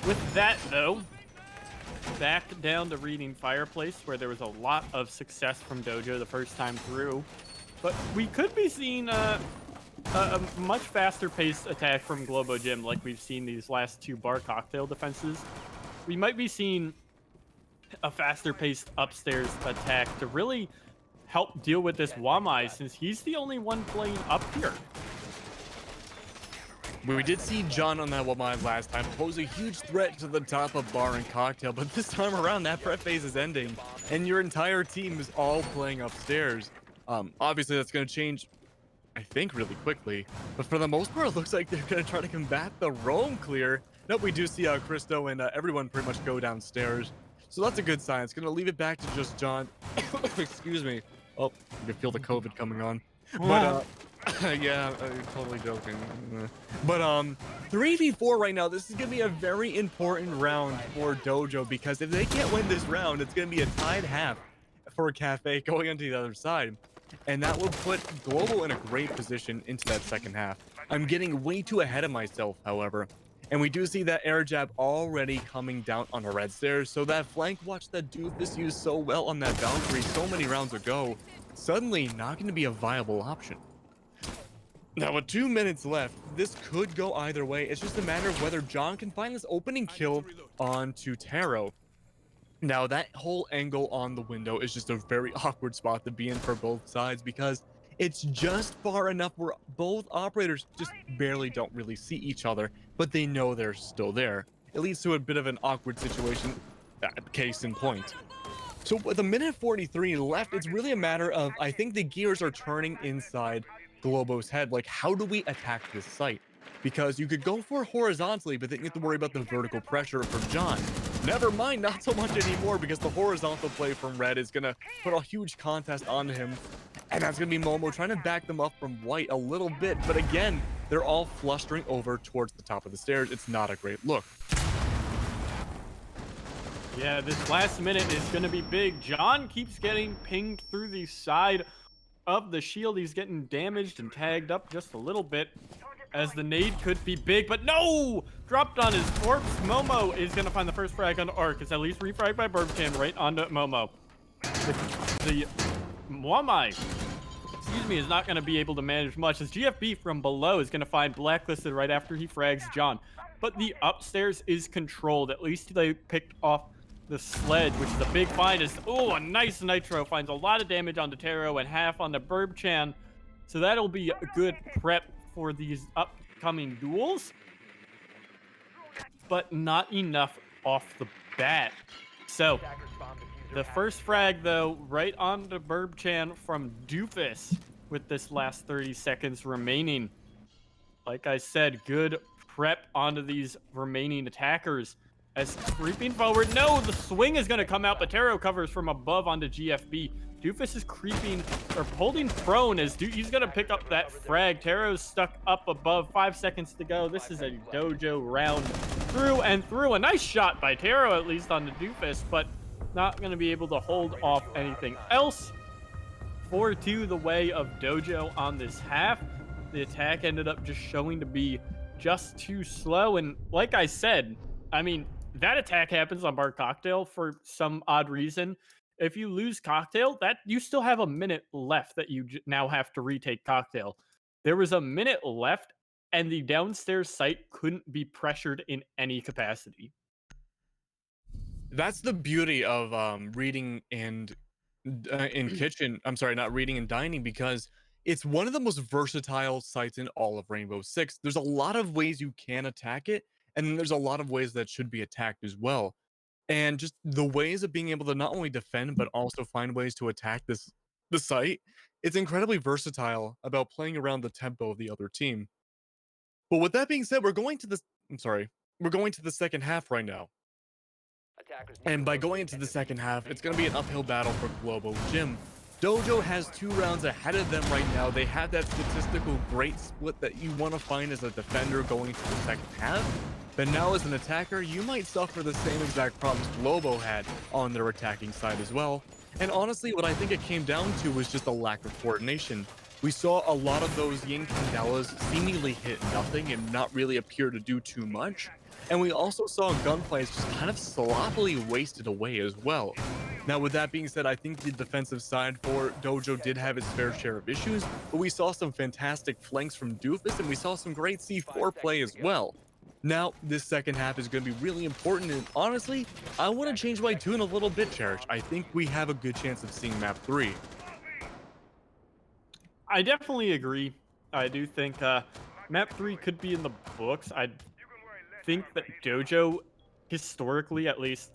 With that, though, back down to Reading Fireplace, where there was a lot of success from Dojo the first time through. But we could be seeing a much faster-paced attack from Globo Gym, like we've seen these last two bar cocktail defenses. We might be seeing a faster-paced upstairs attack to really help deal with this Wamai, since he's the only one playing up here. We did see John on that Wamai last time pose a huge threat to the top of bar and cocktail, but this time around that prep phase is ending and your entire team is all playing upstairs. Obviously that's going to change, I think, really quickly, but for the most part it looks like they're going to try to combat the roam clear. Nope, we do see Christo and everyone pretty much go downstairs, so that's a good sign. It's going to leave it back to just John. Excuse me. Oh, you can feel the COVID coming on. But yeah, I'm totally joking. But 3v4 right now, this is going to be a very important round for Dojo, because if they can't win this round, it's going to be a tied half for Cafe going onto the other side. And that will put Global in a great position into that second half. I'm getting way too ahead of myself, however. And we do see that air jab already coming down on the red stairs. So that flank watch that Doofus used so well on that Valkyrie so many rounds ago, suddenly not going to be a viable option. Now with 2 minutes left, this could go either way. It's just a matter of whether John can find this opening kill onto Taro. Now that whole angle on the window is just a very awkward spot to be in for both sides, because it's just far enough where both operators just barely don't really see each other, but they know they're still there. It leads to a bit of an awkward situation, case in point. So with a minute 43 left, it's really a matter of, I think the gears are turning inside Globo's head. Like, how do we attack this site? Because you could go for horizontally, but then you have to worry about the vertical pressure for John. Never mind, not so much anymore, because the horizontal play from Red is going to put a huge contest onto him. And that's going to be Momo trying to back them up from White a little bit. But again, they're all flustering over towards the top of the stairs. It's not a great look. Yeah, this last minute is going to be big. John keeps getting pinged through the side of the shield. He's getting damaged and tagged up just a little bit, as the nade could be big, but no! Dropped on his corpse. Momo is going to find the first frag on Arc. It's at least refragged by Burbcam right onto Momo. The Wamai, excuse me, is not going to be able to manage much, as GFB from below is going to find Blacklisted right after he frags John. But the upstairs is controlled. At least they picked off the sledge, which is a big find. Is a nice nitro, finds a lot of damage on Taro and half on the Burbchan. So that'll be a good prep for these upcoming duels, but not enough off the bat. So the first frag, though, right on the Burbchan from Doofus with this last 30 seconds remaining. Like I said, good prep onto these remaining attackers. As creeping forward, no, the swing is going to come out, but Taro covers from above onto GFB. Doofus is creeping, or holding prone as he's going to pick up that frag. Taro's stuck up above, 5 seconds to go. This is a Dojo round through and through. A nice shot by Taro, at least on the Doofus, but not going to be able to hold off anything else. 4-2 the way of Dojo on this half. The attack ended up just showing to be just too slow. And like I said, I mean, that attack happens on Bar Cocktail for some odd reason. If you lose Cocktail, that you still have a minute left that you now have to retake Cocktail. There was a minute left, and the downstairs site couldn't be pressured in any capacity. That's the beauty of reading and in kitchen. I'm sorry, not reading and dining, because it's one of the most versatile sites in all of Rainbow Six. There's a lot of ways you can attack it, and then there's a lot of ways that should be attacked as well. And just the ways of being able to not only defend but also find ways to attack the site, it's incredibly versatile about playing around the tempo of the other team. But with that being said, we're going to the second half right now. And by going into the second half, it's going to be an uphill battle for Globo Gym. Dojo has 2 rounds ahead of them right now. They have that statistical great split that you want to find as a defender going to the second half. But now as an attacker, you might suffer the same exact problems Globo had on their attacking side as well. And honestly, what I think it came down to was just a lack of coordination. We saw a lot of those Yin Candelas seemingly hit nothing and not really appear to do too much. And we also saw gunplays just kind of sloppily wasted away as well. Now, with that being said, I think the defensive side for Dojo did have its fair share of issues, but we saw some fantastic flanks from Doofus, and we saw some great C4 play as well. Now, this second half is going to be really important, and honestly, I want to change my tune a little bit, Cherish. I think we have a good chance of seeing map 3. I definitely agree. I do think map 3 could be in the books. I think that Dojo, historically at least,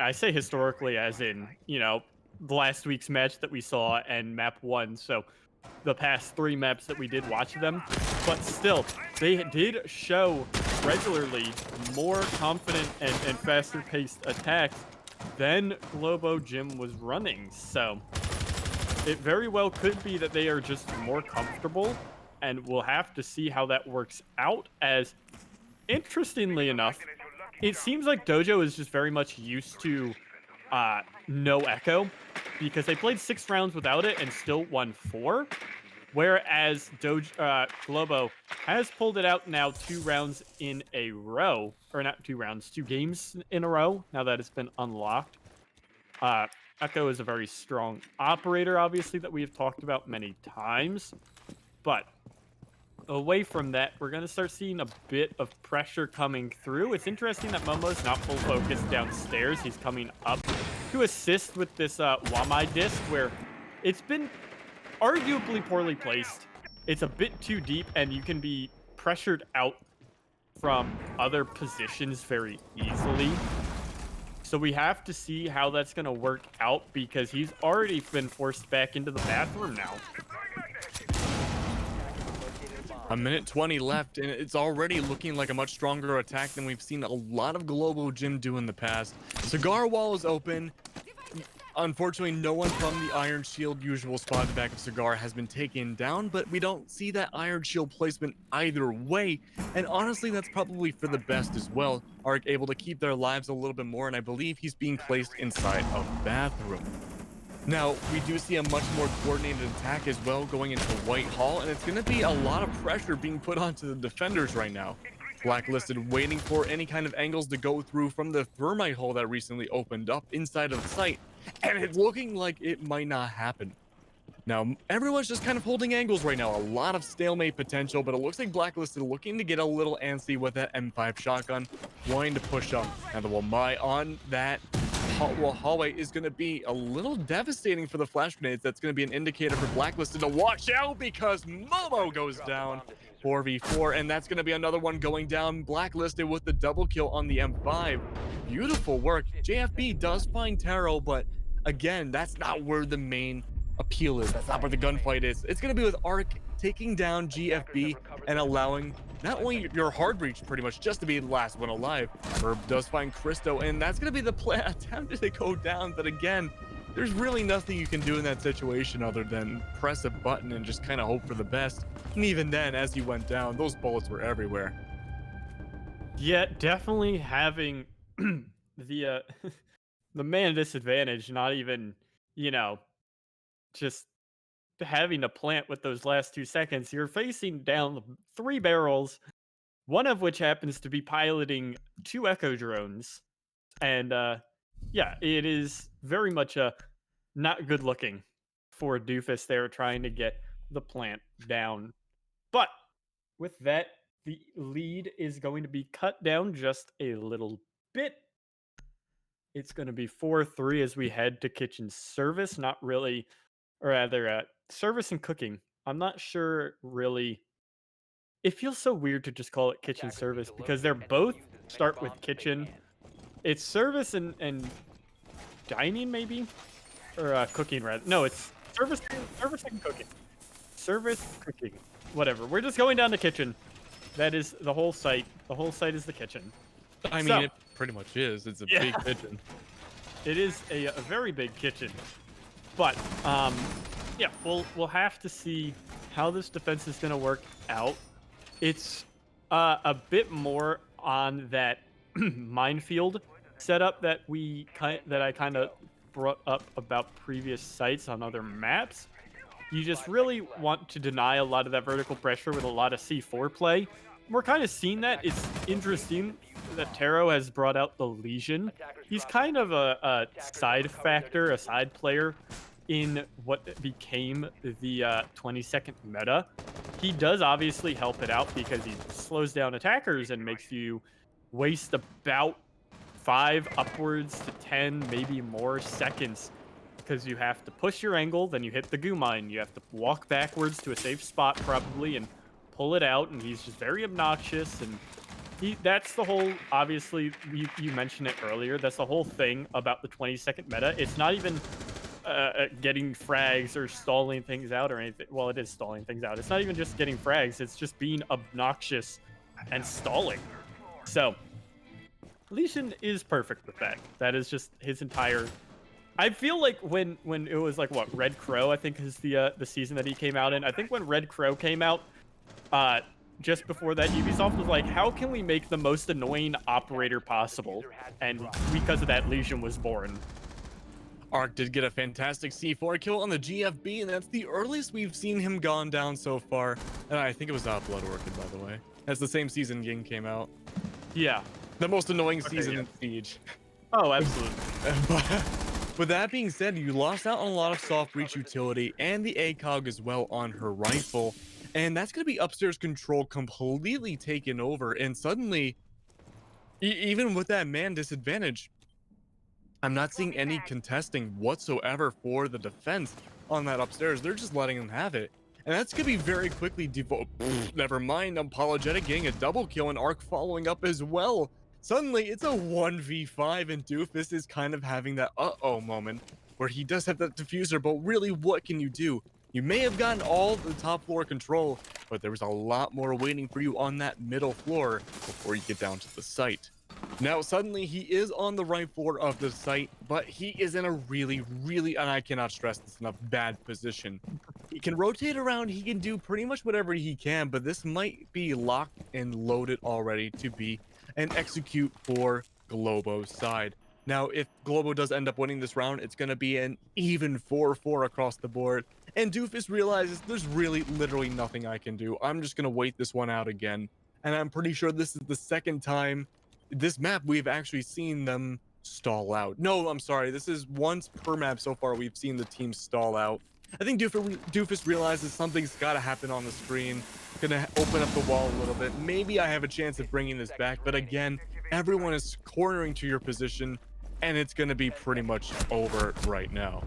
I say historically as in, you know, the last week's match that we saw and map 1, so the past 3 maps that we did watch them, but still, they did show regularly more confident and faster paced attacks than Globo Gym was running, so it very well could be that they are just more comfortable, and we'll have to see how that works out. As interestingly enough, it seems like Dojo is just very much used to no echo, because they played 6 rounds without it and still won 4, whereas Globo has pulled it out now 2 rounds in a row, or not 2 rounds, 2 games in a row, now that it's been unlocked. Echo is a very strong operator, obviously, that we have talked about many times, but away from that, we're going to start seeing a bit of pressure coming through. It's interesting that Momo's not full focus downstairs. He's coming up to assist with this Wamai disc, where it's been arguably poorly placed. It's a bit too deep, and you can be pressured out from other positions very easily. So we have to see how that's going to work out, because he's already been forced back into the bathroom now. A minute 20 left, and it's already looking like a much stronger attack than we've seen a lot of Globo Gym do in the past. Cigar wall is open. Unfortunately, no one from the Iron Shield usual spot at the back of Cigar has been taken down, but we don't see that Iron Shield placement either way. And honestly, that's probably for the best as well. Are able to keep their lives a little bit more, and I believe he's being placed inside a bathroom. Now, we do see a much more coordinated attack as well going into Whitehall, and it's going to be a lot of pressure being put onto the defenders right now. Blacklisted waiting for any kind of angles to go through from the thermite hole that recently opened up inside of the site, and it's looking like it might not happen. Now, everyone's just kind of holding angles right now. A lot of stalemate potential, but it looks like Blacklisted looking to get a little antsy with that M5 shotgun, wanting to push up. Now the Wamai on that hallway is going to be a little devastating for the flash grenades. That's going to be an indicator for Blacklisted to watch out because Momo goes down 4v4, and that's going to be another one going down. Blacklisted with the double kill on the M5. Beautiful work. JFB does find Taro, but again, that's not where the main appeal is. That's not where the gunfight is. It's going to be with Arc taking down GFB and allowing not only your hard reach pretty much just to be the last one alive. Herb does find Christo, and that's going to be the play attempted to go down. But again, there's really nothing you can do in that situation other than press a button and just kind of hope for the best. And even then, as he went down, those bullets were everywhere. Yeah, definitely having the the man disadvantage, not even, just having to plant with those last 2 seconds. You're facing down 3 barrels, one of which happens to be piloting 2 echo drones. And yeah, it is very much not good looking for Doofus there trying to get the plant down. But with that, the lead is going to be cut down just a little bit. It's going to be 4-3 as we head to kitchen service. Not really, or rather, service and cooking. I'm not sure really. It feels so weird to just call it kitchen service because they're both start with kitchen. It's service and dining, maybe, or cooking rather. No, it's service and cooking. Service, cooking, whatever. We're just going down to kitchen. That is the whole site. The whole site is the kitchen. I mean, it pretty much is. It's a big kitchen. It is a very big kitchen. But yeah, we'll have to see how this defense is going to work out. It's a bit more on that minefield setup that I kind of brought up about previous sites on other maps. You just really want to deny a lot of that vertical pressure with a lot of C4 play. We're kind of seeing that. It's interesting that Taro has brought out the Legion. He's kind of a side factor, a side player in what became the 20-second meta. He does obviously help it out because he slows down attackers and makes you waste about 5 upwards to 10, maybe more seconds, because you have to push your angle, then you hit the goo mine. You have to walk backwards to a safe spot probably and pull it out, and he's just very obnoxious. And that's the whole, obviously, you mentioned it earlier, that's the whole thing about the 20-second meta. It's not even getting frags or stalling things out or anything. Well, it is stalling things out. It's not even just getting frags. It's just being obnoxious and stalling. So Legion is perfect with that. That is just his entire... I feel like when it was like, what, Red Crow, I think is the season that he came out in. I think when Red Crow came out, just before that, Ubisoft was like, how can we make the most annoying operator possible? And because of that, Legion was born. Arc did get a fantastic C4 kill on the GFB, and that's the earliest we've seen him gone down so far. And I think it was Blood Orchid, by the way. That's the same season game came out. Yeah. The most annoying season in Siege. Oh, absolutely. But with that being said, you lost out on a lot of soft reach utility and the ACOG as well on her rifle. And that's going to be upstairs control completely taken over. And suddenly, even with that man disadvantage, I'm not seeing any contesting whatsoever for the defense on that upstairs. They're just letting them have it. And that's going to be very quickly never mind. Apologetic getting a double kill and Arc following up as well. Suddenly, it's a 1v5 and Doofus is kind of having that uh-oh moment where he does have that diffuser, but really, what can you do? You may have gotten all the top floor control, but there was a lot more waiting for you on that middle floor before you get down to the site. Now, suddenly, he is on the right floor of the site, but he is in a really, and I cannot stress this enough, bad position. He can rotate around, he can do pretty much whatever he can, but this might be locked and loaded already to be an execute for Globo's side. Now, if Globo does end up winning this round, it's going to be an even 4-4 across the board. And Doofus realizes there's really literally nothing I can do. I'm just going to wait this one out again. And I'm pretty sure this is the second time this map we've actually seen them stall out. No, I'm sorry. This is once per map so far we've seen the team stall out. I think Doofus realizes something's got to happen on the screen. Gonna open up the wall a little bit. Maybe I have a chance of bringing this back, but again, everyone is cornering to your position, and it's going to be pretty much over right now.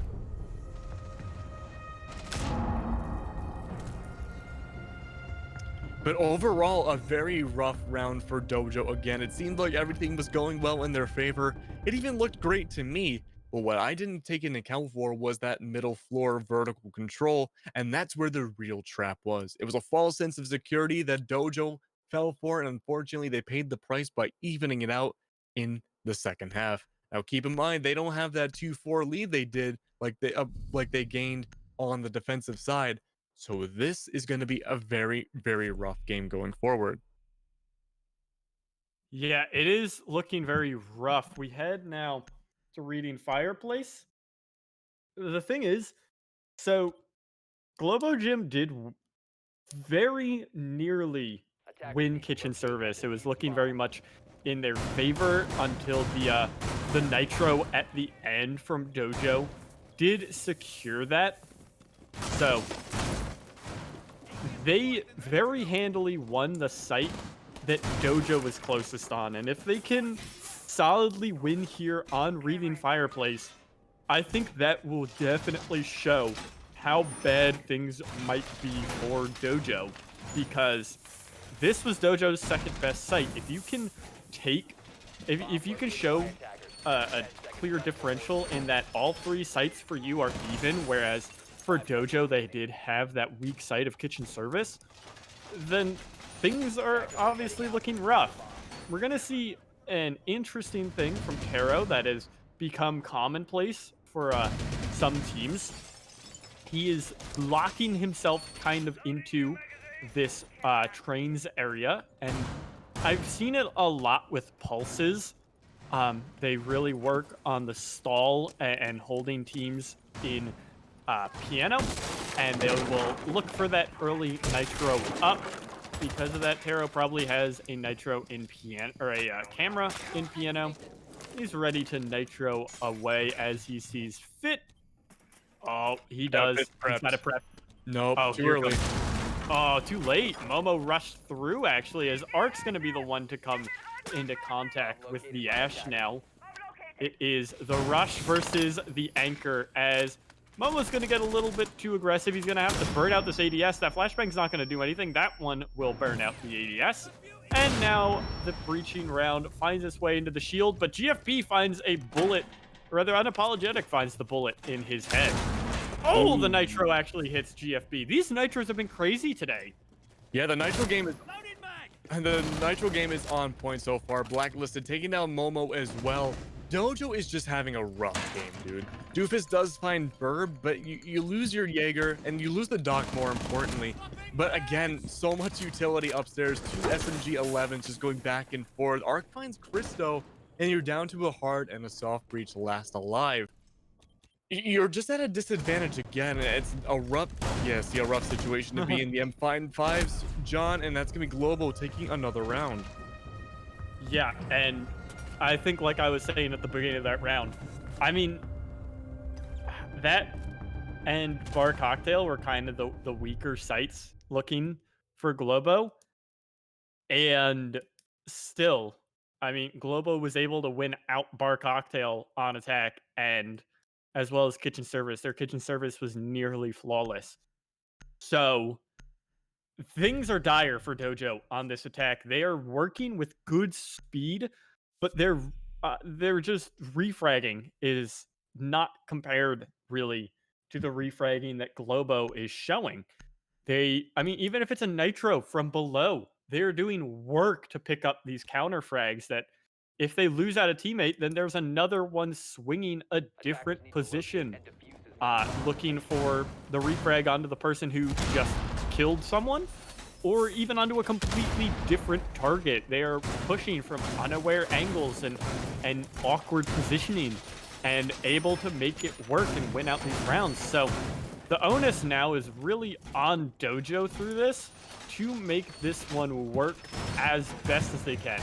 But overall, a very rough round for Dojo again. It seemed like everything was going well in their favor. It even looked great to me. But what I didn't take into account for was that middle floor vertical control, and that's where the real trap was. It was a false sense of security that Dojo fell for, and unfortunately, they paid the price by evening it out in the second half. Now, keep in mind, they don't have that 2-4 lead they did, like they gained on the defensive side. So this is going to be a very, very rough game going forward. Yeah, it is looking very rough. We head now to reading Fireplace. The thing is, so Globo Gym did very nearly win kitchen service. It was looking very much in their favor until the nitro at the end from Dojo did secure that. So they very handily won the site that Dojo was closest on. And if they can solidly win here on Reading Fireplace, I think that will definitely show how bad things might be for Dojo, because this was Dojo's second best site. If you can if you can show a clear differential in that all three sites for you are even, whereas for Dojo they did have that weak site of kitchen service, then things are obviously looking rough. We're gonna see an interesting thing from Taro that has become commonplace for some teams. He is locking himself kind of into this trains area, and I've seen it a lot with pulses. They really work on the stall and holding teams in piano, and they will look for that early nitro up. Because of that, Taro probably has a nitro in piano, or a camera in piano. He's ready to nitro away as he sees fit. Oh, he does. He's got a prep. Nope, Oh, too early. Oh, too late. Momo rushed through, actually, as Ark's going to be the one to come into contact with the Ash now. It is the Rush versus the Anchor, as Momo's going to get a little bit too aggressive. He's going to have to burn out this ADS. That flashbang's not going to do anything. That one will burn out the ADS. And now the breaching round finds its way into the shield, but GFP finds a bullet, or rather Unapologetic finds the bullet in his head. Oh, the Nitro actually hits GFB. These Nitros have been crazy today. Yeah, the Nitro game is on point so far. Blacklisted taking down Momo as well. Dojo is just having a rough game, dude. Doofus does find Burb, but you lose your Jaeger, and you lose the Doc more importantly. But again, so much utility upstairs. Two SMG 11s just going back and forth. Arc finds Christo, and you're down to a hard and a soft breach last alive. You're just at a disadvantage again. It's a rough situation to be in. The M5s, John, and that's gonna be Globo taking another round. Yeah, and I think, like I was saying at the beginning of that round, I mean, that and Bar Cocktail were kind of the weaker sites looking for Globo, and still, I mean, Globo was able to win out Bar Cocktail on attack, and as well as kitchen service. Their kitchen service was nearly flawless. So things are dire for Dojo on this attack. They are working with good speed, but they're just refragging is not compared really to the refragging that Globo is showing. I mean, even if it's a nitro from below, they're doing work to pick up these counter frags that if they lose out a teammate, then there's another one swinging a different position, looking for the refrag onto the person who just killed someone, or even onto a completely different target. They are pushing from unaware angles and awkward positioning and able to make it work and win out these rounds. So the onus now is really on Dojo through this to make this one work as best as they can.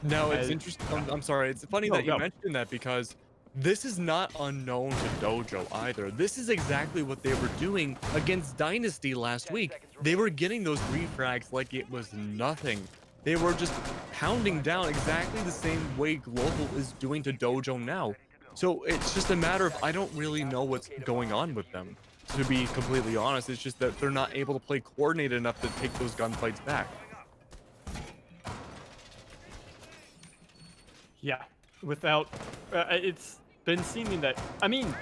No, it's interesting. I'm sorry. It's funny that you mentioned that, because this is not unknown to Dojo either. This is exactly what they were doing against Dynasty last week. They were getting those refrags like it was nothing. They were just pounding down exactly the same way Global is doing to Dojo now. So it's just a matter of I don't really know what's going on with them. To be completely honest, it's just that they're not able to play coordinated enough to take those gunfights back. Yeah, without it's been seeming that I mean,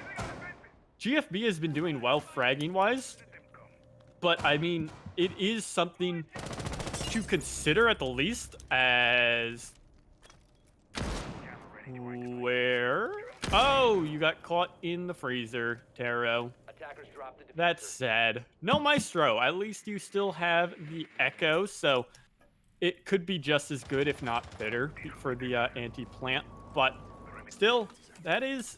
GFB has been doing well fragging wise, but I mean, it is something to consider at the least as where oh, you got caught in the freezer, Taro. That's sad. No Maestro. At least you still have the Echo, so it could be just as good, if not better, for the anti-plant. But still, that is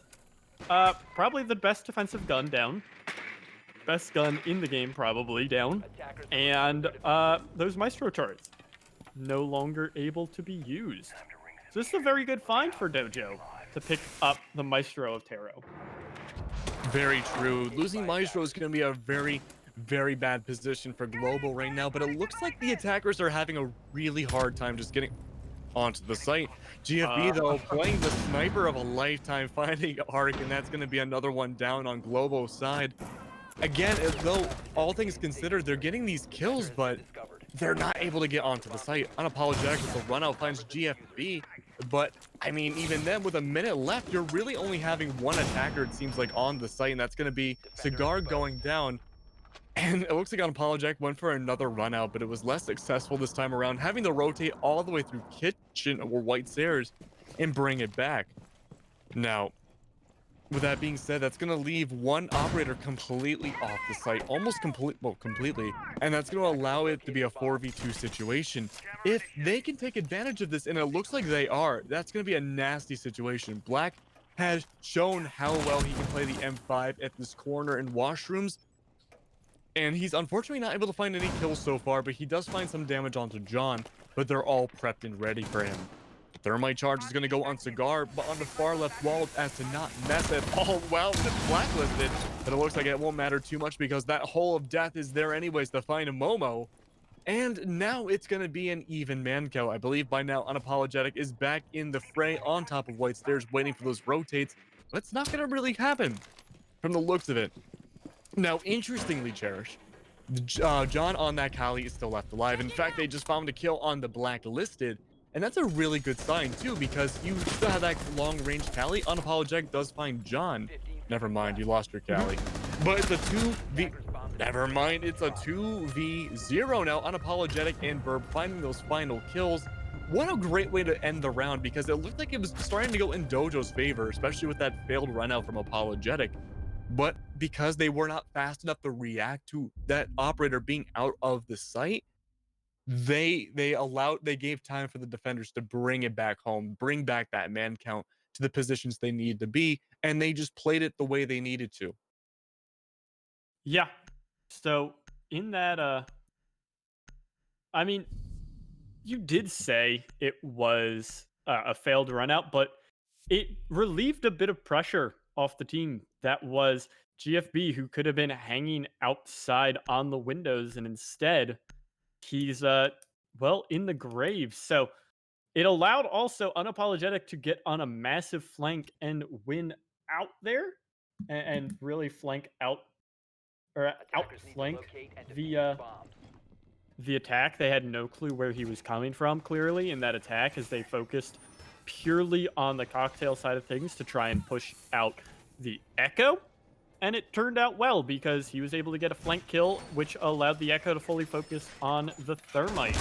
probably the best defensive gun down. Best gun in the game, probably down. And those Maestro turrets no longer able to be used. So this is a very good find for Dojo to pick up the Maestro of Taro. Very true. Losing Maestro is going to be a very, very bad position for Globo right now, but it looks like the attackers are having a really hard time just getting onto the site. GFB, though, playing the sniper of a lifetime, finding Arc, and that's going to be another one down on Globo's side. Again, though, all things considered, they're getting these kills, but they're not able to get onto the site. Unapologetic with the run out finds GFB, but I mean, even then, with a minute left, you're really only having one attacker, it seems like, on the site, and that's going to be Cigar going down. And it looks like Unapologetic went for another run out, but it was less successful this time around, having to rotate all the way through Kitchen or White Stairs and bring it back. Now, with that being said, that's going to leave one operator completely off the site, almost completely, and that's going to allow it to be a 4v2 situation. If they can take advantage of this, and it looks like they are, that's going to be a nasty situation. Black has shown how well he can play the M5 at this corner and washrooms, and he's unfortunately not able to find any kills so far, but he does find some damage onto John, but they're all prepped and ready for him. Thermite charge is going to go on Cigar, but on the far left wall as to not mess at all. Well, it's blacklisted, but it looks like it won't matter too much because that hole of death is there anyways to find a Momo. And now it's going to be an even man kill. I believe by now Unapologetic is back in the fray on top of White Stairs waiting for those rotates, but it's not going to really happen from the looks of it. Now, interestingly, Cherish, John on that Kali is still left alive. In fact, they just found a kill on the blacklisted. And that's a really good sign, too, because you still have that long-range Kali. Unapologetic does find John. Never mind, you lost your Kali. But it's a 2v... Never mind, it's a 2v0 now. Unapologetic and Verb finding those final kills. What a great way to end the round, because it looked like it was starting to go in Dojo's favor, especially with that failed run out from Apologetic. But because they were not fast enough to react to that operator being out of the site, they gave time for the defenders to bring it back home, bring back that man count to the positions they need to be, and they just played it the way they needed to. Yeah. So in that I mean, you did say it was a failed run out, but it relieved a bit of pressure off the team that was GFB, who could have been hanging outside on the windows, and instead he's well in the grave. So it allowed also Unapologetic to get on a massive flank and win out there and really flank out or outflank the attack. They had no clue where he was coming from, clearly, in that attack, as they focused purely on the cocktail side of things to try and push out the Echo. And it turned out well, because he was able to get a flank kill, which allowed the Echo to fully focus on the Thermite.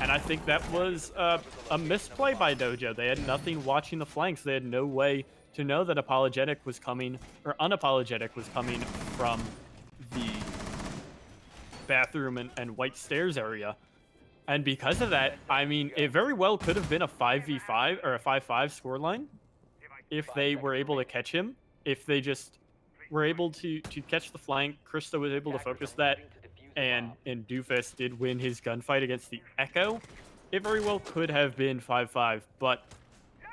And I think that was a misplay by Dojo. They had nothing watching the flanks. They had no way to know that Apologetic was coming, or Unapologetic was coming from the bathroom and White Stairs area. And because of that, I mean, it very well could have been a 5v5 or a 5-5 scoreline if they were able to catch him. If they just were able to catch the flank, Krista was able to focus that, and Doofus did win his gunfight against the Echo. It very well could have been 5-5, but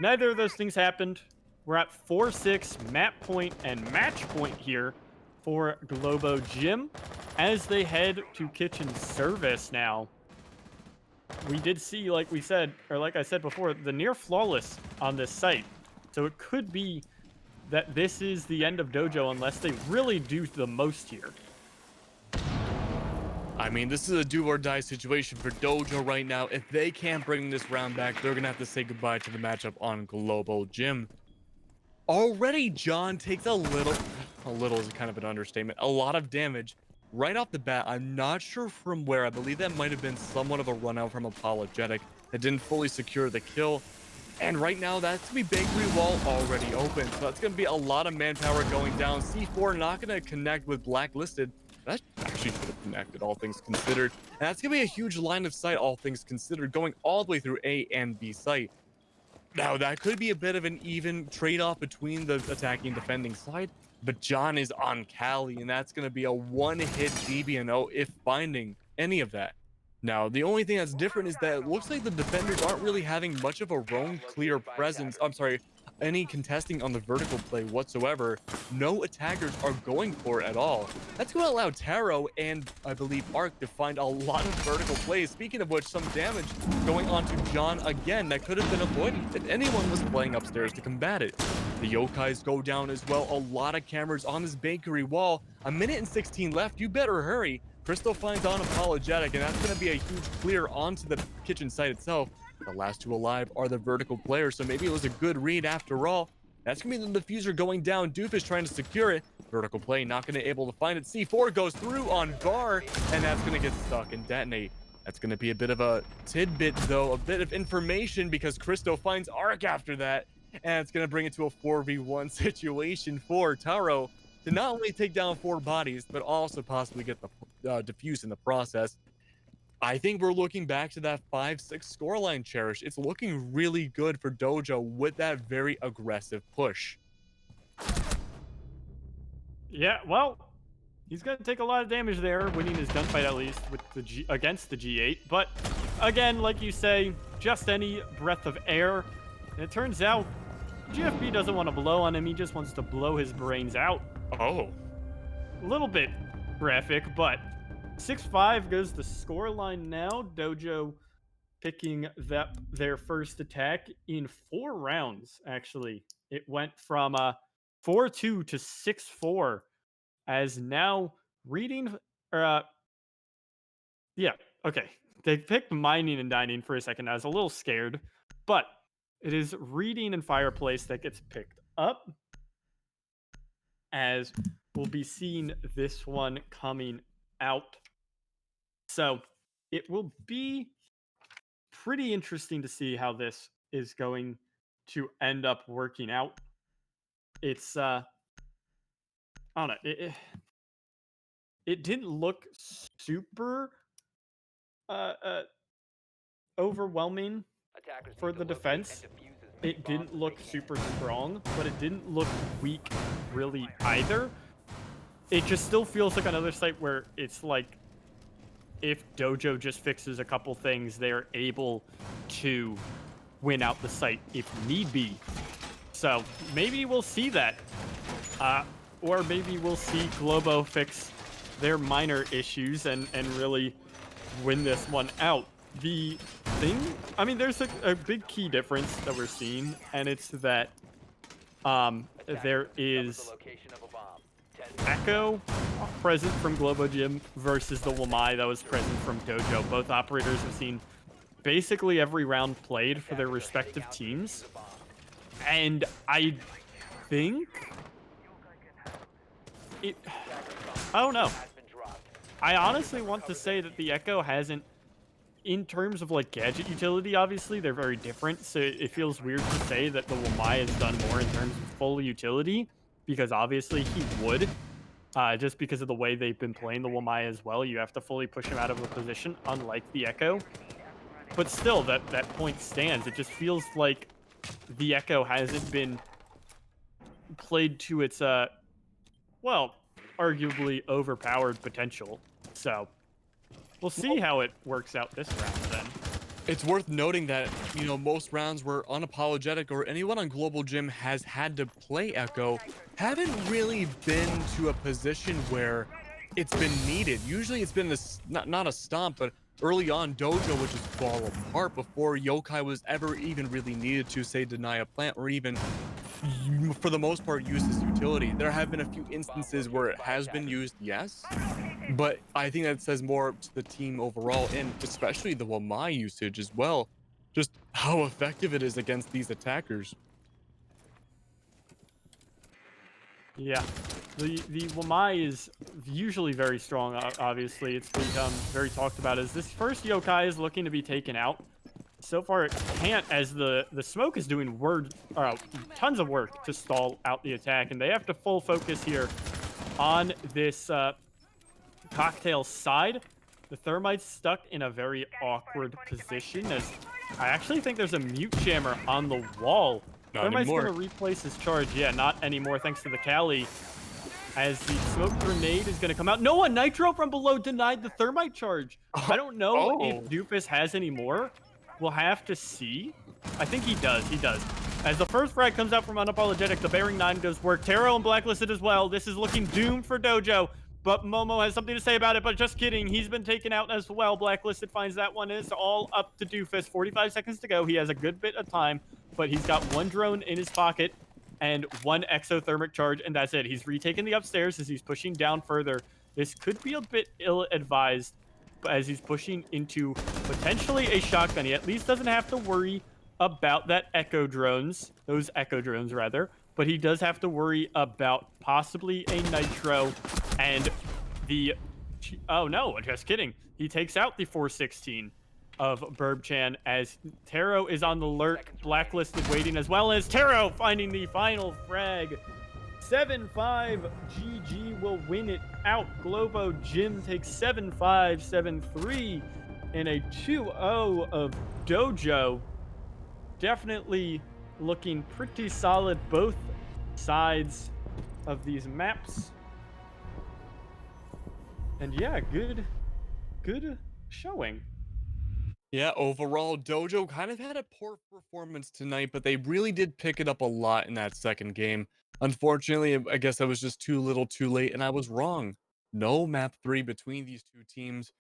neither of those things happened. We're at 4-6 map point and match point here for Globo Gym as they head to kitchen service now. We did see, like we said, or like I said before, the near flawless on this site. So it could be that this is the end of Dojo unless they really do the most here. I mean, this is a do or die situation for Dojo right now. If they can't bring this round back, they're going to have to say goodbye to the matchup on Global Gym. Already, John takes a little is kind of an understatement, a lot of damage right off the bat. I'm not sure from where. I believe that might have been somewhat of a run out from Apologetic that didn't fully secure the kill. And right now, that's going to be Bakery Wall already open. So that's going to be a lot of manpower going down. C4 not going to connect with Blacklisted. That actually should have connected, all things considered. And that's going to be a huge line of sight, all things considered, going all the way through A and B site. Now, that could be a bit of an even trade-off between the attacking and defending side, but John is on Cali, and that's going to be a one-hit DB&O if finding any of that. Now, the only thing that's different is that it looks like the defenders aren't really having much of a roam clear presence. I'm sorry, any contesting on the vertical play whatsoever. No attackers are going for it at all. That's going to allow Taro and I believe Arc to find a lot of vertical plays. Speaking of which, some damage going on to John again that could have been avoided if anyone was playing upstairs to combat it. The Yokais go down as well. A lot of cameras on this bakery wall. A minute and 16 left. You better hurry. Crystal finds Unapologetic, and that's going to be a huge clear onto the kitchen site itself. The last two alive are the vertical players, so maybe it was a good read after all. That's going to be the diffuser going down. Doofus trying to secure it. Vertical play not going to be able to find it. C4 goes through on Var, and that's going to get stuck and detonate. That's going to be a bit of a tidbit, though, a bit of information, because Christo finds Arc after that, and it's going to bring it to a 4v1 situation for Taro to not only take down 4 bodies, but also possibly get the defuse in the process. I think we're looking back to that 5-6 scoreline, Cherish. It's looking really good for Dojo with that very aggressive push. Yeah, well, he's going to take a lot of damage there, winning his gunfight at least with the against the G8. But again, like you say, just any breath of air. And it turns out GFB doesn't want to blow on him. He just wants to blow his brains out. Oh. A little bit graphic, but 6-5 goes the scoreline now. Dojo picking their first attack in 4 rounds, actually. It went from 4-2 to 6-4, as now reading... yeah, okay. They picked mining and dining for a second. I was a little scared, but it is reading and fireplace that gets picked up, as we'll be seeing this one coming out. So it will be pretty interesting to see how this is going to end up working out. It's I don't know, it didn't look super overwhelming for the defense. It didn't look super strong, but it didn't look weak really either. It just still feels like another site where it's like, if Dojo just fixes a couple things, they're able to win out the site if need be. So maybe we'll see that. Or maybe we'll see Globo fix their minor issues and really win this one out. The thing, I mean, there's a big key difference that we're seeing, and it's that there is Echo present from Globo Gym versus the Wamai that was present from Dojo. Both operators have seen basically every round played for their respective teams. And I think I don't know. I honestly want to say that the Echo hasn't, in terms of like gadget utility, obviously they're very different, so it feels weird to say that the Wamai has done more in terms of full utility, because obviously he would. Just because of the way they've been playing the Wamai as well, you have to fully push him out of a position, unlike the Echo. But still, that point stands. It just feels like the Echo hasn't been played to its, well, arguably overpowered potential. So we'll see how it works out this round then. It's worth noting that, you know, most rounds where Unapologetic or anyone on Global Gym has had to play Echo haven't really been to a position where it's been needed. Usually it's been this, not a stomp, but early on Dojo would just fall apart before Yokai was ever even really needed to, say, deny a plant or even for the most part, used as utility. There have been a few instances where it has been used, yes, but I think that says more to the team overall, and especially the Wamai usage as well. Just how effective it is against these attackers. Yeah. The Wamai is usually very strong, obviously. It's become very talked about as this first yokai is looking to be taken out. So far, it can't, as the smoke is doing tons of work to stall out the attack, and they have to full focus here on this cocktail side. The Thermite's stuck in a very awkward position, as I actually think there's a mute jammer on the wall. Not Thermite's anymore. going to replace his charge. Yeah, not anymore, thanks to the Cali. As the smoke grenade is going to come out. No, a Nitro from below denied the Thermite charge. I don't know if Doofus has any more. We'll have to see. I think he does. He does. As the first frag comes out from Unapologetic, the Bearing 9 does work. Taro and Blacklisted as well. This is looking doomed for Dojo. But Momo has something to say about it, but just kidding. He's been taken out as well. Blacklisted finds that one. It's all up to Doofus. 45 seconds to go. He has a good bit of time, but he's got one drone in his pocket and one exothermic charge, and that's it. He's retaken the upstairs as he's pushing down further. This could be a bit ill-advised as he's pushing into potentially a shotgun. He at least doesn't have to worry about those echo drones rather, but he does have to worry about possibly a Nitro and oh no, just kidding. He takes out the 416 of Burbchan as Taro is on the alert, Blacklisted waiting, as well as Taro finding the final frag. 7-5, GG will win it out. Globo Gym takes 7-5, 7-3 in a 2-0 of Dojo. Definitely looking pretty solid both sides of these maps. And yeah, good showing. Yeah, overall, Dojo kind of had a poor performance tonight, but they really did pick it up a lot in that second game. Unfortunately, I guess I was just too little too late, and I was wrong. No map 3 between these two teams.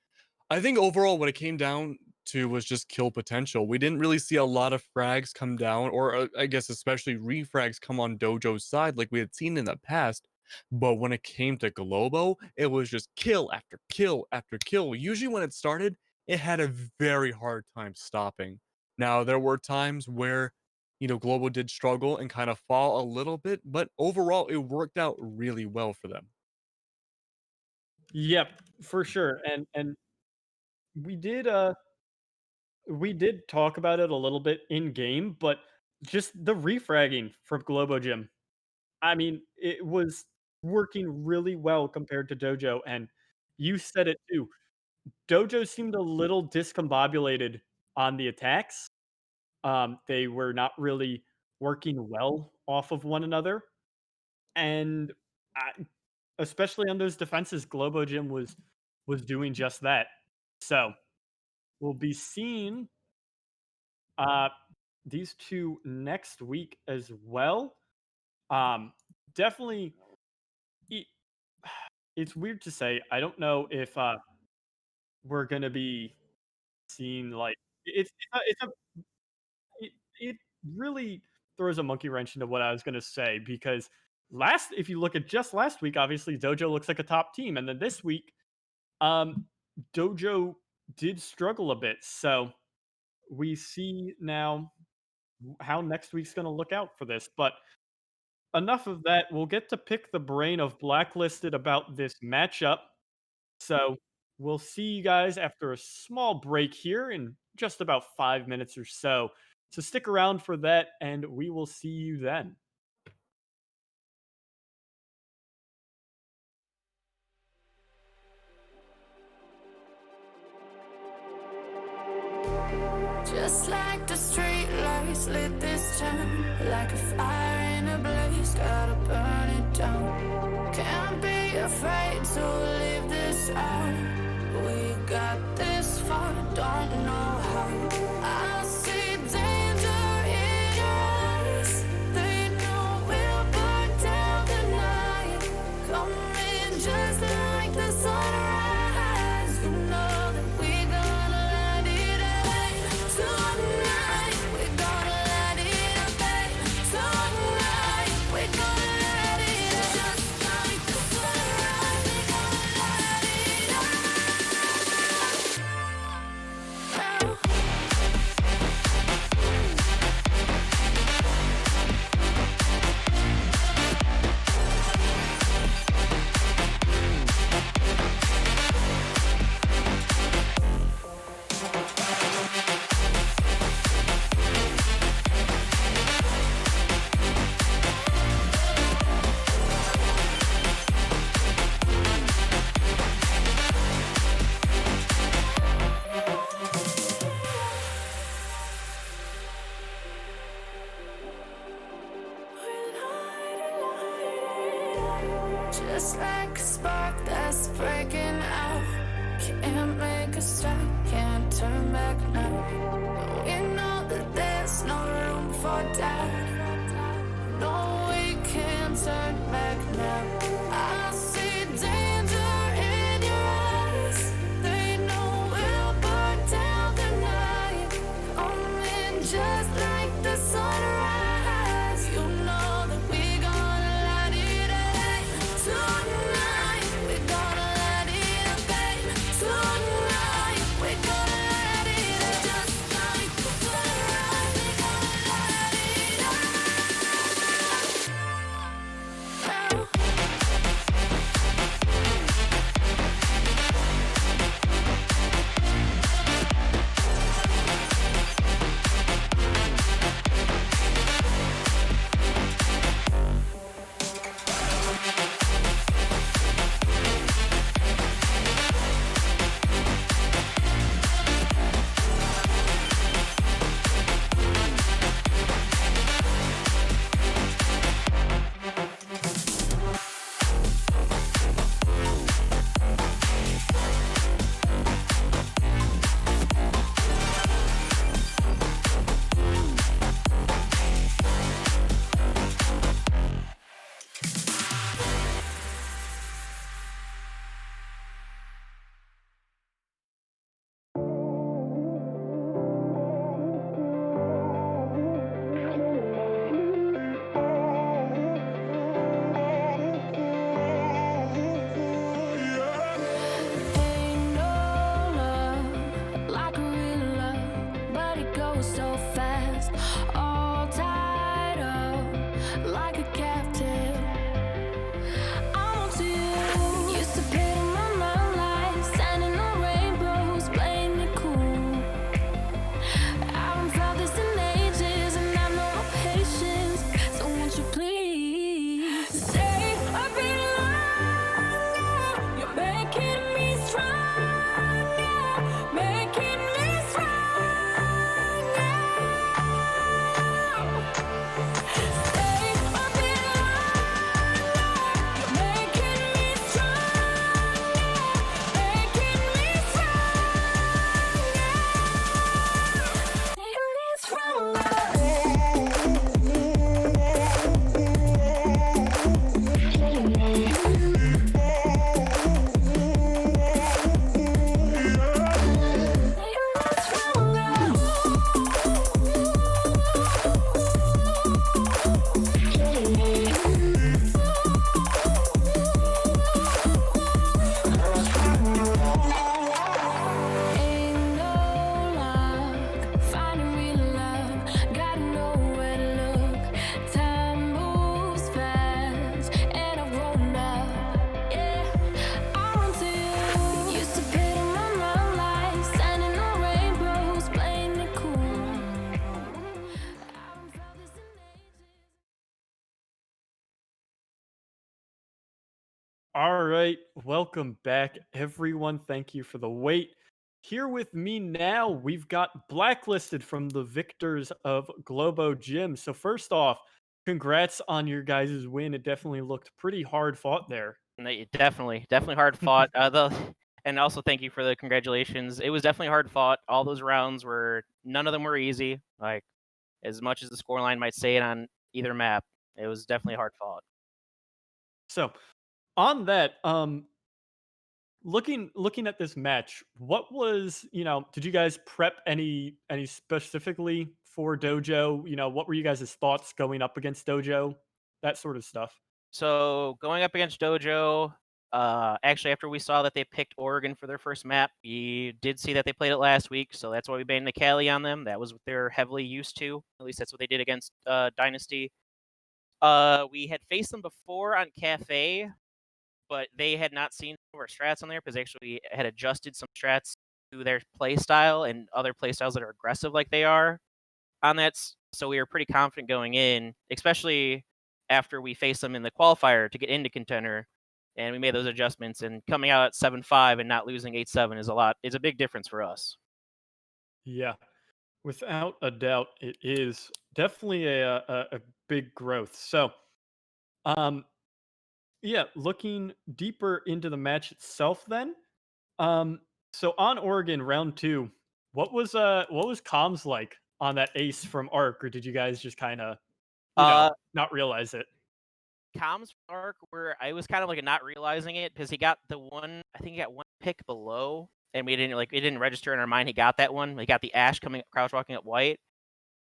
I think overall, what it came down to was just kill potential. We didn't really see a lot of frags come down, or I guess especially refrags come on Dojo's side like we had seen in the past. But when it came to Globo, it was just kill after kill after kill. Usually when it started, it had a very hard time stopping. Now, there were times where, Globo did struggle and kind of fall a little bit, but overall, it worked out really well for them. Yep, for sure. And we did talk about it a little bit in game, but just the refragging from Globo Gym. I mean, it was working really well compared to Dojo, and you said it too. Dojo seemed a little discombobulated on the attacks. They were not really working well off of one another, and especially on those defenses, Globo Gym was doing just that. So we'll be seeing uh, these two next week as well. Definitely, it, it's weird to say. I don't know if we're gonna be seeing like it really throws a monkey wrench into what I was gonna say because if you look at just last week, obviously Dojo looks like a top team, and then this week, um, Dojo did struggle a bit. So we see now how next week's gonna look out for this. But enough of that. We'll get to pick the brain of Blacklisted about this matchup. So we'll see you guys after a small break here in just about 5 minutes or so. So stick around for that, and we will see you then. Just like the street lights lit this town, like a fire in a blaze, gotta burn it down. Can't be afraid to leave this out. We got this far, don't know how. I see danger in your eyes. They know we'll burn down the night. Coming just like the sunrise. You know that we're gonna light it up tonight. We're gonna light it up tonight. just like a spark that's breaking out. Can't make a stop, can't turn back now. We know that there's no room for doubt. No, we can't turn back now. I see danger in your eyes. They know we'll burn down the night. Coming just like the sunrise. You know that we gonna light it up tonight. We gonna light it up, babe. Tonight we gonna light it up just like the sunrise. We gonna light it up now. Ain't no love like a real love, but it goes so fast. All tied up like a captive. I'm on to you. Used to pit in my mind like standing on rainbows, playing it cool. I haven't felt this in ages, and I know no patience. So won't you please stay a bit longer? You're making me stronger, making me stronger. Stay a bit longer. You're making me stronger, making me Ain't no luck finding real love. Gotta know where to look. Time moves fast, and I've grown up. Yeah, I'm onto you. Used to pit in my mind like standing on rainbows, playing it cool. I haven't felt this in ages. All right, welcome back, everyone. Thank you for the wait. Here with me now, we've got Blacklisted from the victors of Globo Gym. So first off, congrats on your guys' win. It definitely looked pretty hard fought there. No, definitely hard fought. And also thank you for the congratulations. It was definitely hard fought. All those rounds were none of them were easy. Like as much as the scoreline might say it on either map, it was definitely hard fought. So on that, looking at this match, what was, did you guys prep any specifically for Dojo? What were you guys' thoughts going up against Dojo? That sort of stuff. So going up against Dojo, actually after we saw that they picked Oregon for their first map, we did see that they played it last week, so that's why we banned the Cali on them. That was what they're heavily used to. At least that's what they did against Dynasty. We had faced them before on Cafe, but they had not seen our strats on there because they actually had adjusted some strats to their play style and other play styles that are aggressive like they are on that. So we were pretty confident going in, especially after we faced them in the qualifier to get into Contender, and we made those adjustments. And coming out at 7-5 and not losing 8-7 is a big difference for us. Yeah, without a doubt, it is definitely a big growth. So, um, Yeah, looking deeper into the match itself then. Um, so on Oregon round 2, what was comms like on that ace from Arc, or did you guys just kind of, Uh, not realize it? Comms arc where I was kind of like not realizing it because he got the one. I think he got one pick below, and we didn't like it didn't register in our mind. He got that one. He got the Ash coming crouch walking up white.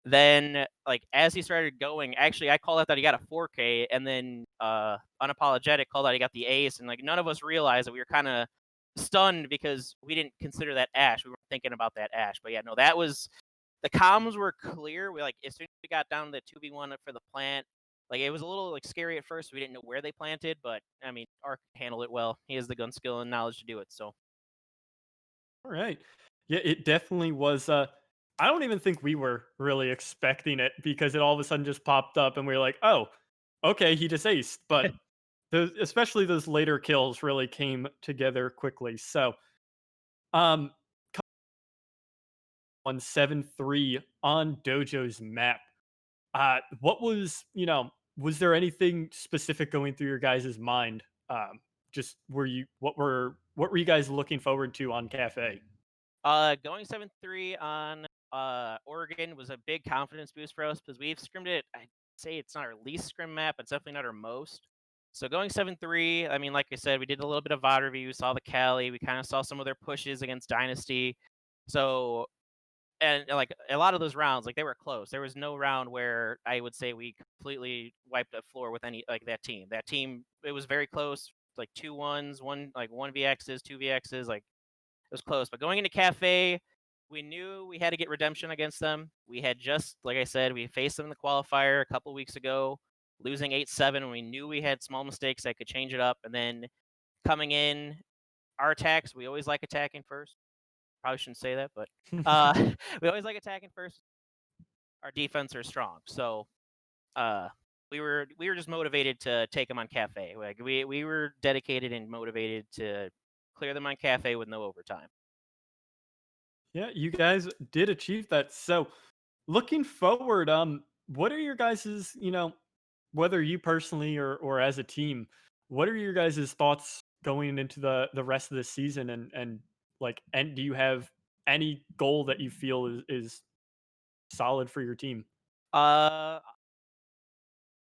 Then like as he started going, actually I called out that he got a 4K, and then unapologetic called out he got the ace, and like none of us realized that we were kind of stunned because we didn't consider that Ash. We weren't thinking about that Ash, but yeah, no, that was the comms were clear. We like as soon as we got down to the 2v1 for the plant, like it was a little like scary at first. We didn't know where they planted, but I mean, Ark handled it well. He has the gun skill and knowledge to do it. So All right. Yeah, it definitely was. I don't even think we were really expecting it because it all of a sudden just popped up and we were like, oh, okay, he just aced. But especially those later kills really came together quickly. So, um, on 7-3 on Dojo's map. What was, was there anything specific going through your guys' mind? Just were you what were you guys looking forward to on Cafe? going 7-3 on Oregon was a big confidence boost for us because we've scrimmed it. I'd say it's not our least scrim map, but it's definitely not our most. So going 7-3, I mean, like I said, we did a little bit of VOD review, saw the Cali, we kind of saw some of their pushes against Dynasty. So and like a lot of those rounds, like they were close. There was no round where I would say we completely wiped the floor with any like that team. That team, it was very close, like 2-1s, one VXs, two VXs, like it was close. But going into Cafe, we knew we had to get redemption against them. We had just, like I said, we faced them in the qualifier a couple weeks ago, losing 8-7. And we knew we had small mistakes that could change it up. And then coming in, our attacks, we always like attacking first. Probably shouldn't say that, but we always like attacking first. Our defense are strong, so we were just motivated to take them on Cafe. Like we were dedicated and motivated to clear them on Cafe with no overtime. Yeah, you guys did achieve that. So, looking forward, what are your guys's, whether you personally or as a team, what are your guys' thoughts going into the rest of the season and do you have any goal that you feel is solid for your team? Uh,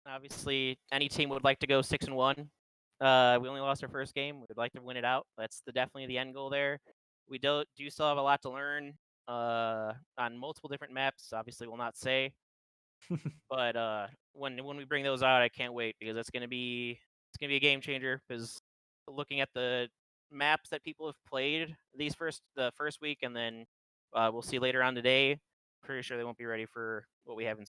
Obviously, any team would like to go 6-1. We only lost our first game. We'd like to win it out. That's definitely the end goal there. We do still have a lot to learn on multiple different maps. Obviously, we'll not say, but when we bring those out, I can't wait because it's gonna be a game changer. Because looking at the maps that people have played the first week, and then we'll see later on today. Pretty sure they won't be ready for what we have in.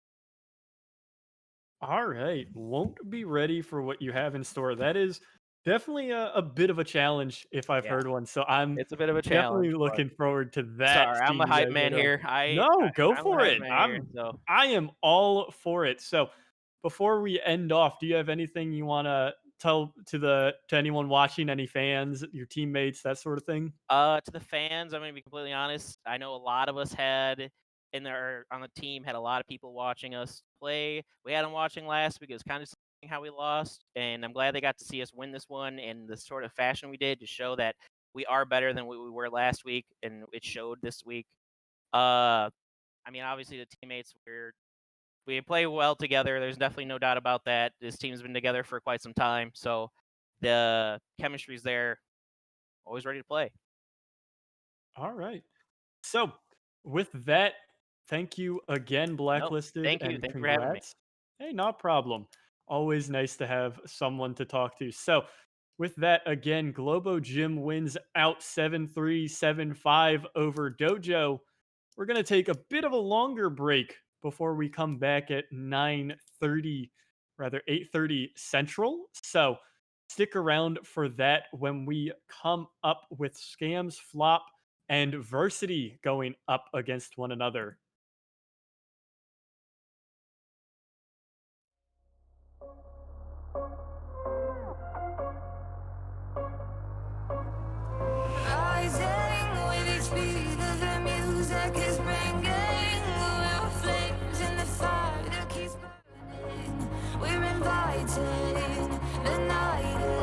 All right. Won't be ready for what you have in store. That is definitely a bit of a challenge if I've Yeah, heard one. So I'm it's a bit of a definitely challenge, but looking forward to that, sorry, I'm seeing the you hype guys man later on. here. No, go I'm the for hype it. man here. So I am all for it. So before we end off, do you have anything you want to tell to anyone watching, any fans, your teammates, that sort of thing? To the fans, I'm gonna be completely honest. I know a lot of us had in there on the team had a lot of people watching us play. We had them watching last week. It was kind of seeing how we lost, and I'm glad they got to see us win this one in the sort of fashion we did to show that we are better than what we were last week, and it showed this week. I mean, obviously the teammates we play well together. There's definitely no doubt about that. This team's been together for quite some time, so the chemistry's there. Always ready to play. All right. So, with that, thank you again, Nope. Blacklisted, Thank you. and Thank you for having me. congrats. Hey, not problem. Always nice to have someone to talk to. So, with that, again, Globo Gym wins out 7-3, 7-5 over Dojo. We're going to take a bit of a longer break before we come back at 9:30, rather 8:30 Central. So, stick around for that when we come up with Skams Flop and Versity going up against one another. Rising with each beat of the music is bringing. We're flames in the fire that keeps burning. We're inviting the night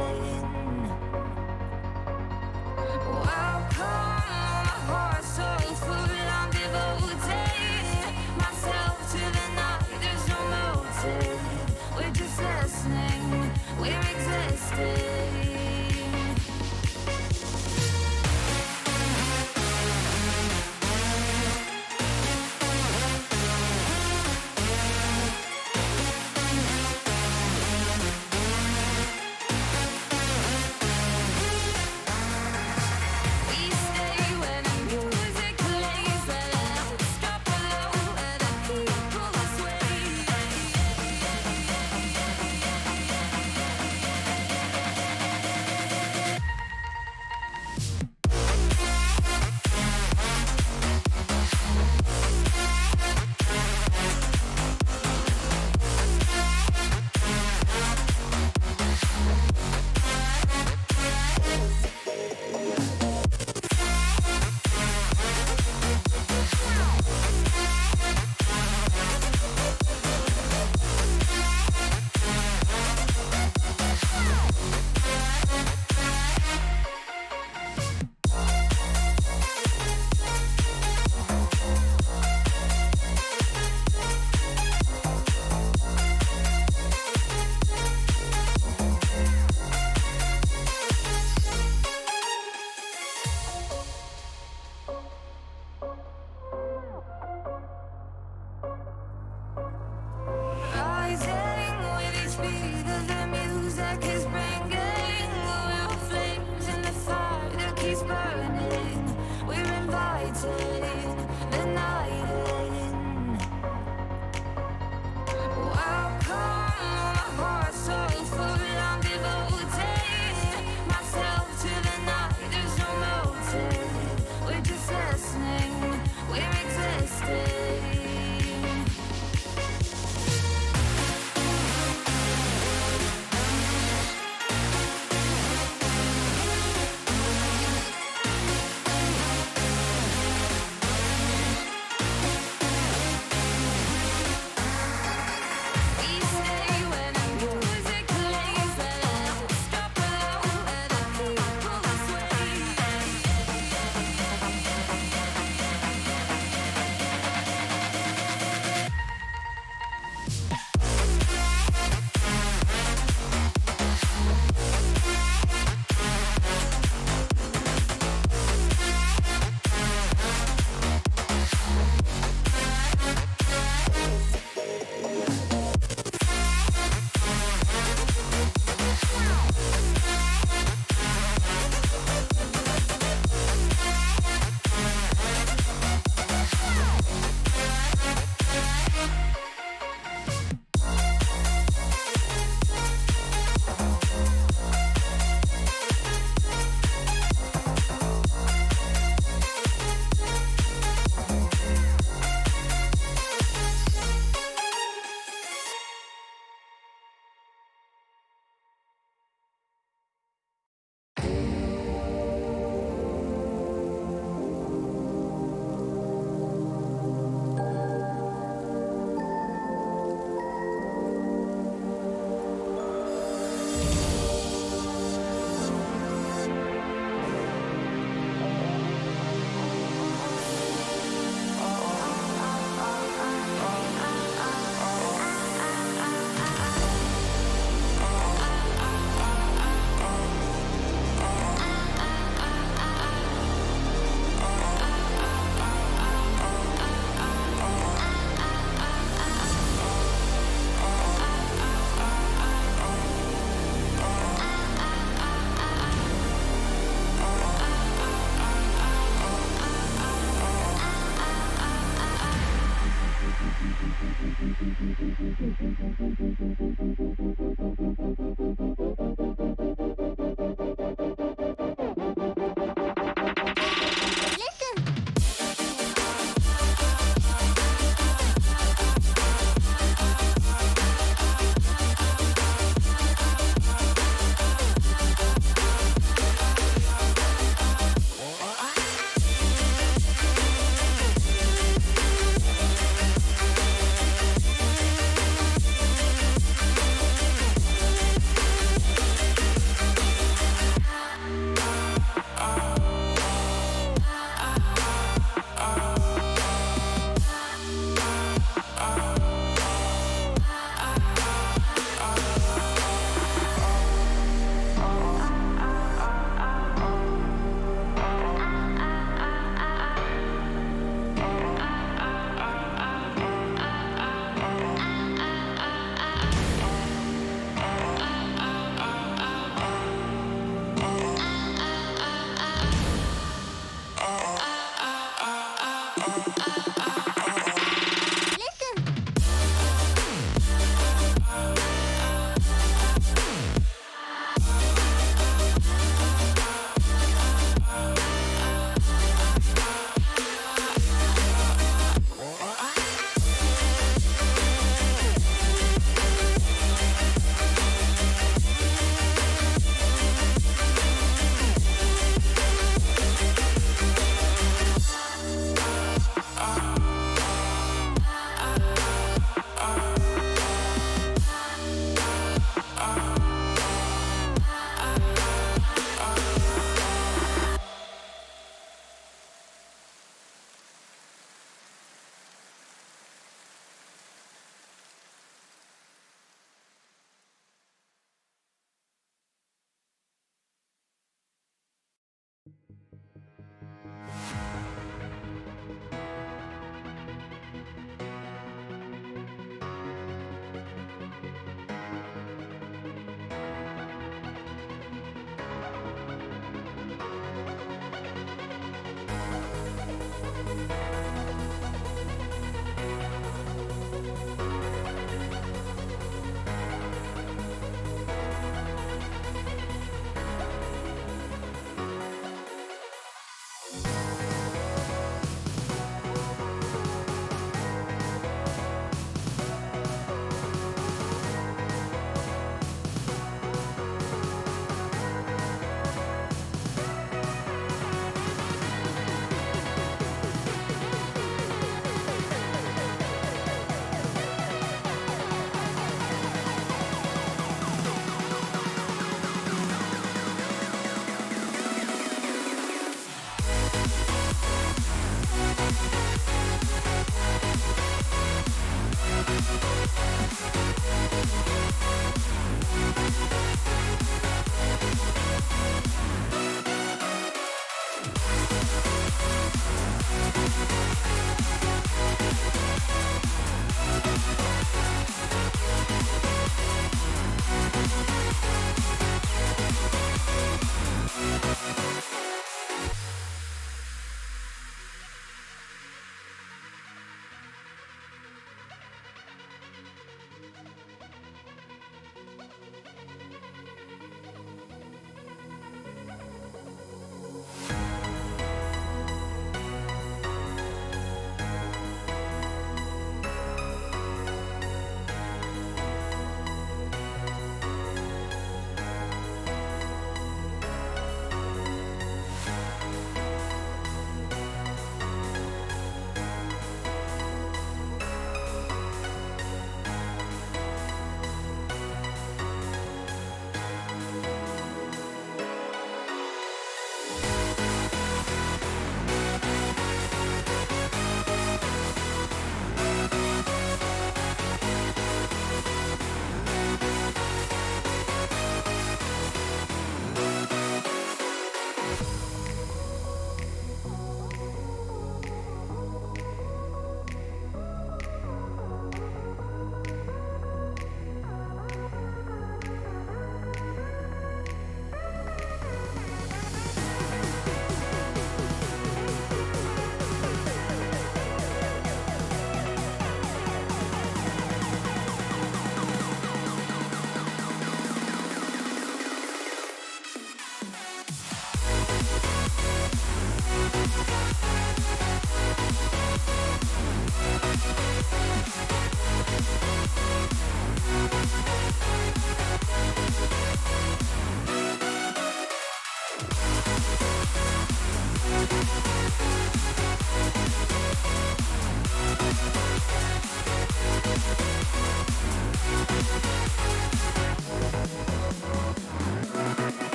devoted, the night in. Welcome, my heart so full, I'm devoted myself to the night. There's no motive, we're just listening, we're existing. We stay when the music plays, let it stop alone, let the people sway.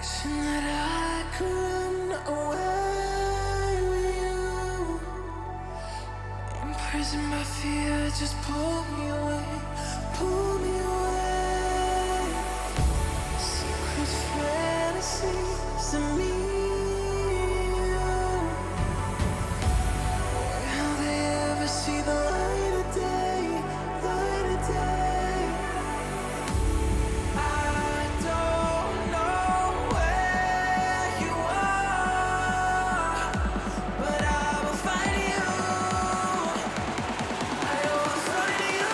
Wishing that I could run away with you. Imprisoned by fear, just pull me away, pull me away. Secret fantasies of me. Will they ever see the light of day, light of day? I don't know where you are, but I will find you. I will find you.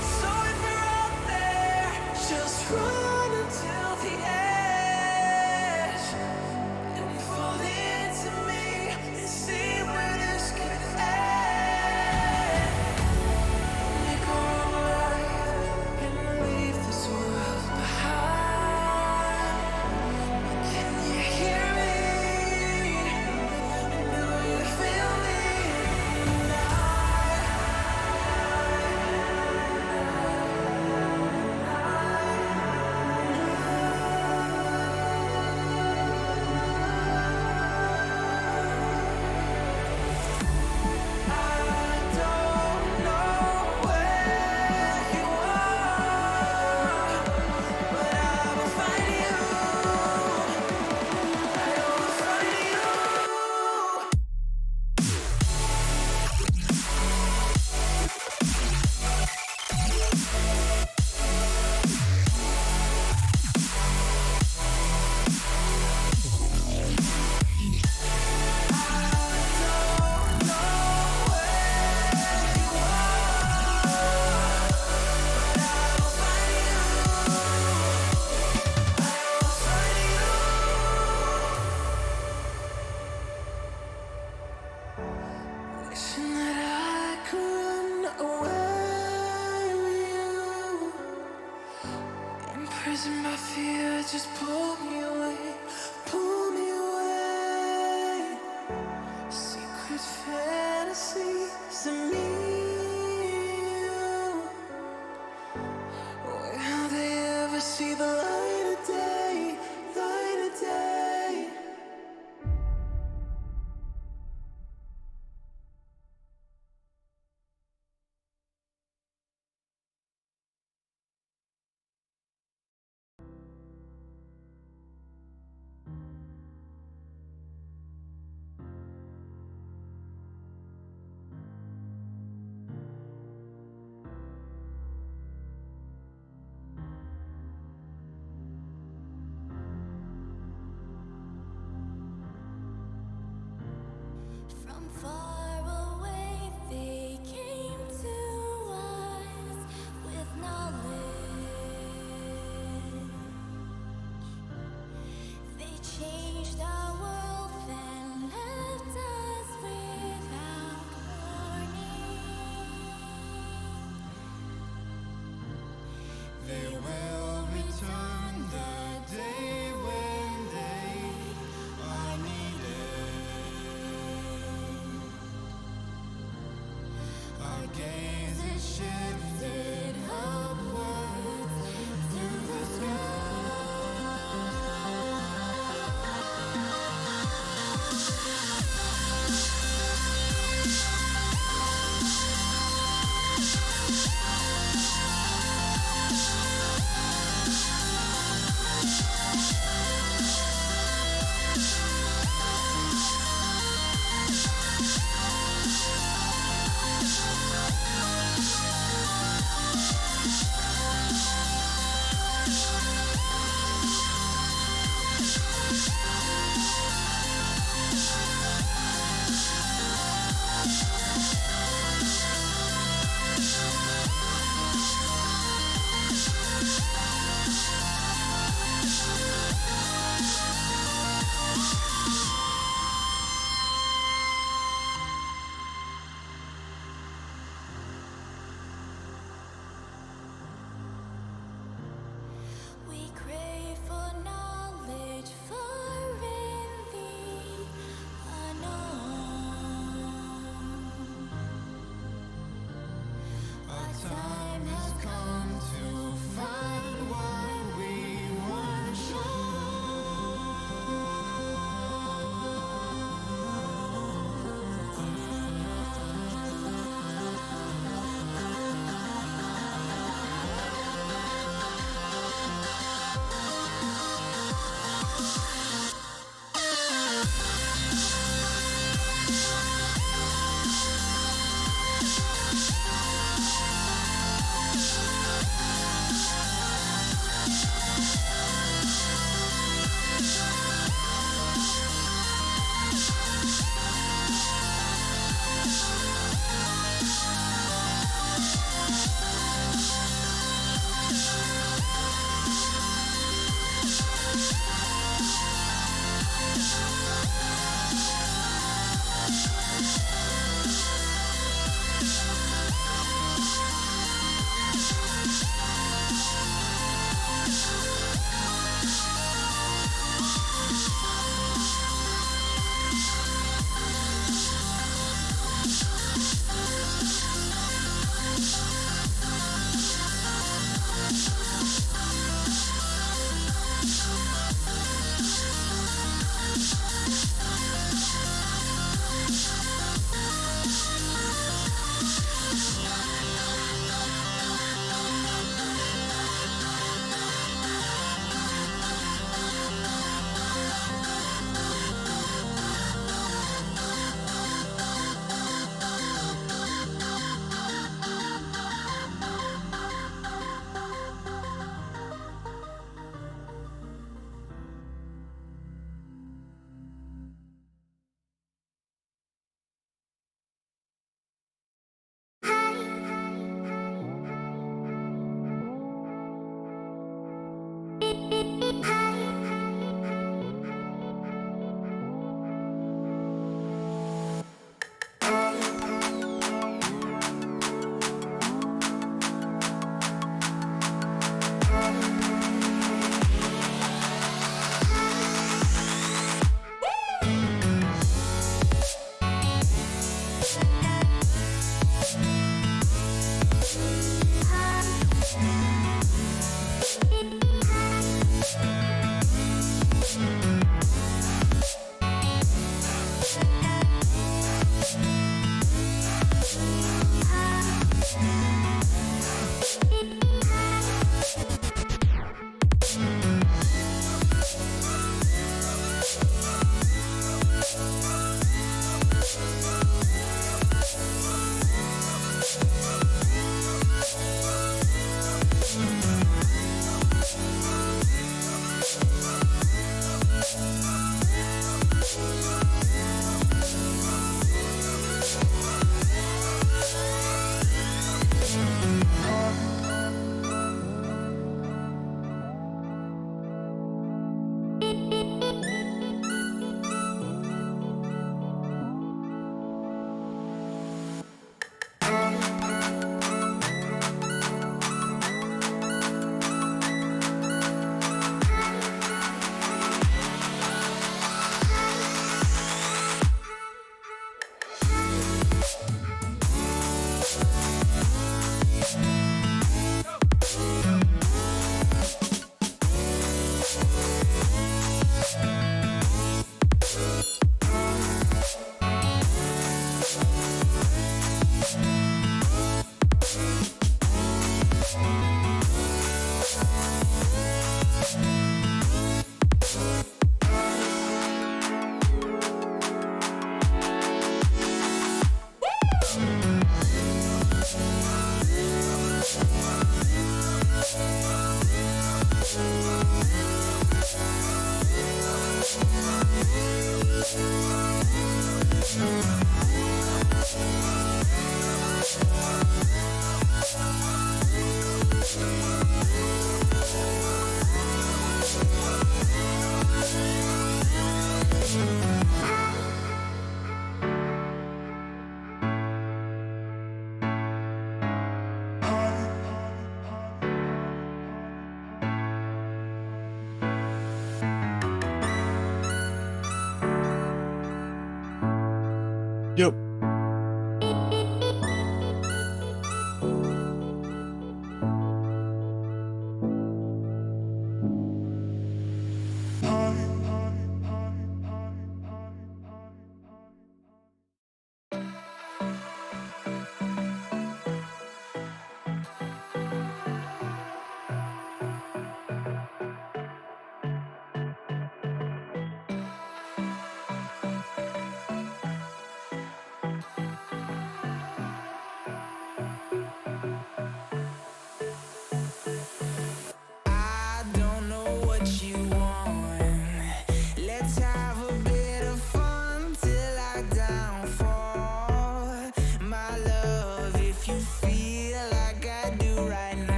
So if you're out there, just run until the edge and fall into me and see where this could end. Make a wrong right and leave this world behind. Can you hear me? Do you feel me? I don't know where you are, but I will find you. I will find you. Wishing that I could run away with you. Imprisoned by fear, just pull me away, pull me away. Secret fantasies of me. Will they ever see the light of day, light of day?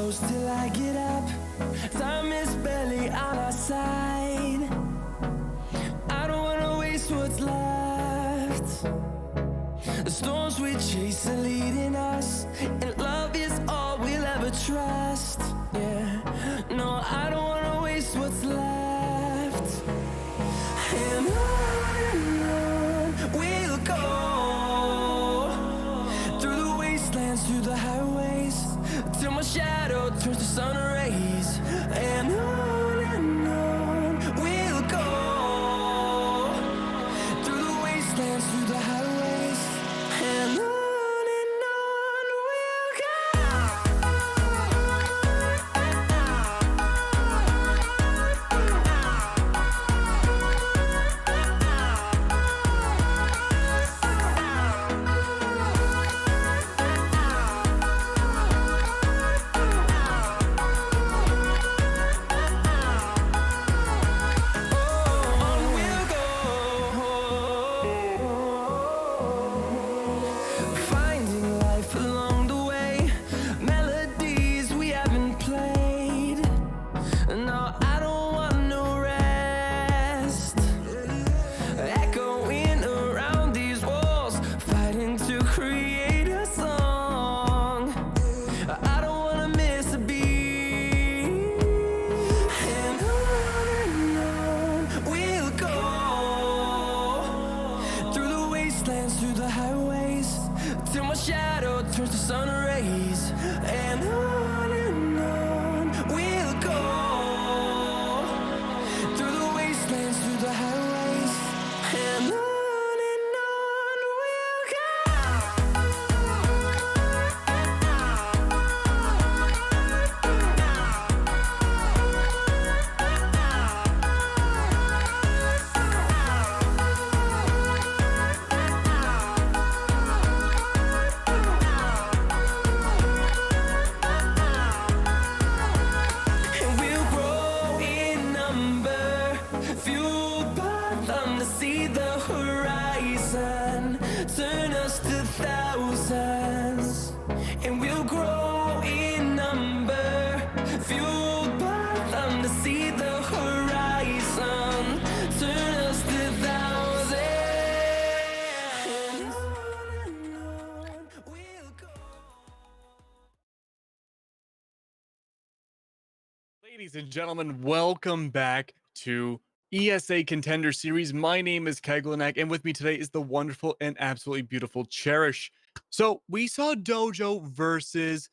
close till I get up. Time is barely on our side. I don't wanna waste what's left. The storms we chase are leading us, and love is all we'll ever trust. Yeah, no, I don't wanna waste what's left. And on we'll go, through the wastelands, through the highways, till my shadow turns to sun rays. And on we'll go, through the wastelands, through the highways, and on we'll finding life along the way, melodies we haven't played. No, I don't want no rest. Echoing around these walls, fighting to create a song. I don't wanna miss a beat. And on we'll go, through the wastelands, through the highways, till my shadow turns to sun rays. And on we'll go, through the wastelands, through the highways, and on we'll go. And we'll grow in number, fueled by them to see the horizon, turn us to thousands. And we'll grow in number, fueled by them to see the horizon, turn us to thousands. And on we'll go. Ladies and gentlemen, welcome back to ESA Contender Series. My name is Keglanek, and with me today is the wonderful and absolutely beautiful Cherish. So we saw Dojo versus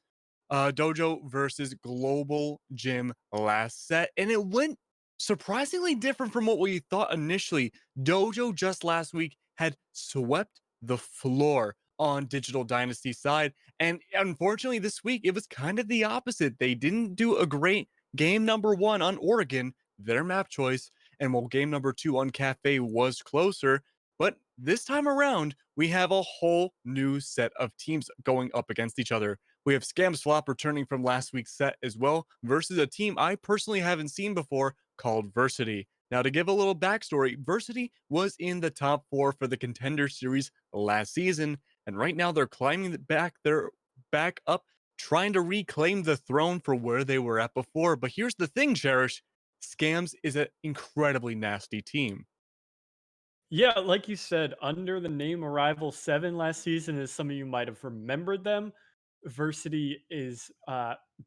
Global Gym last set, and it went surprisingly different from what we thought initially. Dojo just last week had swept the floor on Digital Dynasty side, and unfortunately this week it was kind of the opposite. They didn't do a great game number 1 on Oregon, their map choice, and while game number 2 on Cafe was closer, but this time around we have a whole new set of teams going up against each other. We have Skams Flop returning from last week's set as well versus a team I personally haven't seen before called Versity. Now, to give a little backstory, Versity was in the top 4 for the Contender Series last season, and right now they're climbing back up, trying to reclaim the throne for where they were at before. But here's the thing, Cherish. Skams is an incredibly nasty team. Yeah, like you said, under the name Arrival 7 last season, as some of you might have remembered them, Versity is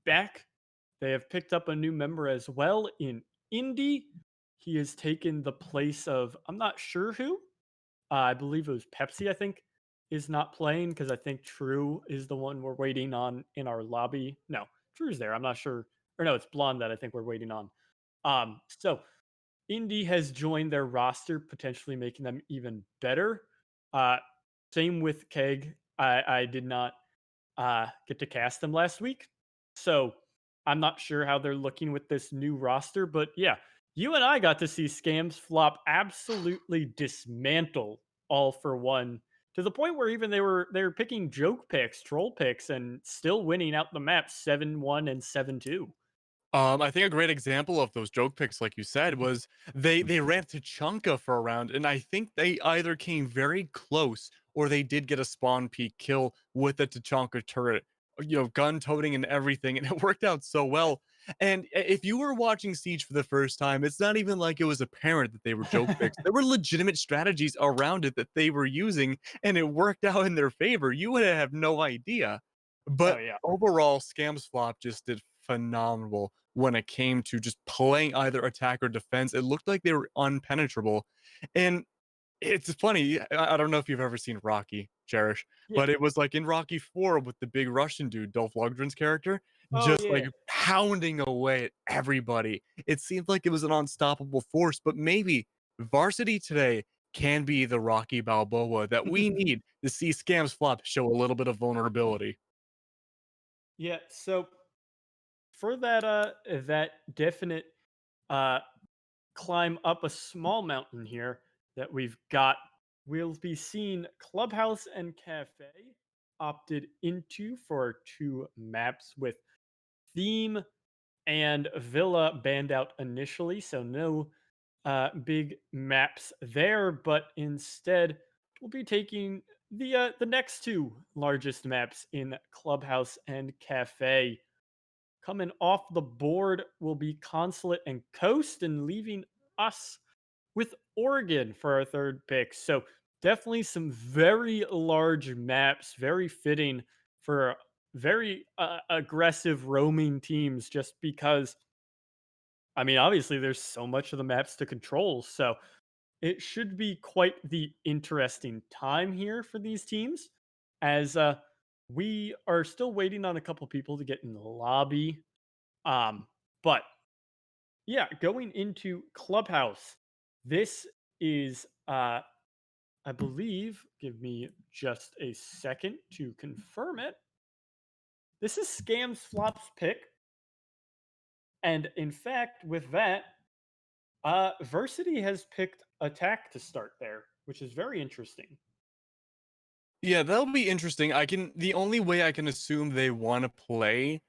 back. They have picked up a new member as well in Indy. He has taken the place of, I'm not sure who. I believe it was Pepsi, I think, is not playing because I think True is the one we're waiting on in our lobby. No, True's there. I'm not sure. Or no, it's Blonde that I think we're waiting on. So Indy has joined their roster, potentially making them even better. Same with Keg. I did not get to cast them last week, so I'm not sure how they're looking with this new roster. But yeah, you and I got to see Skams Flop absolutely dismantle All for One to the point where even they were picking joke picks, troll picks, and still winning out the map 7-1 and 7-2. I think a great example of those joke picks, like you said, was they ran Tachanka for a round, and I think they either came very close or they did get a spawn peak kill with the Tachanka turret gun toting and everything, and it worked out so well. And if you were watching Siege for the first time, it's not even like it was apparent that they were joke picks. There were legitimate strategies around it that they were using, and it worked out in their favor. You would have no idea. Oh But yeah. overall, Scams Flop just did phenomenal when it came to just playing either attack or defense. It looked like they were unpenetrable. And it's funny. I don't know if you've ever seen Rocky, Cherish, Yeah. but it was like in Rocky 4 with the big Russian dude, Dolph Lundgren's character, Oh just like yeah. pounding away at everybody. It seemed like it was an unstoppable force, but maybe Varsity today can be the Rocky Balboa that we need to see Scams Flop show a little bit of vulnerability. Yeah. So for that definite uh climb up a small mountain here that we've got, we'll be seeing Clubhouse and Cafe opted into for two maps with theme and Villa banned out initially, so no big maps there, but instead we'll be taking the next two largest maps in Clubhouse and Cafe. Coming off the board will be Consulate and Coast, and leaving us with Oregon for our third pick. So definitely some very large maps, very fitting for very aggressive roaming teams. Just because, I mean, obviously there's so much of the maps to control, so it should be quite the interesting time here for these teams, as we are still waiting on a couple people to get in the lobby. But yeah, going into Clubhouse, this is I believe, give me just a second to confirm it. This is Scams Flop's pick. And in fact, with that, Versity has picked attack to start there, which is very interesting. Yeah, that'll be interesting. The only way I can assume they want to play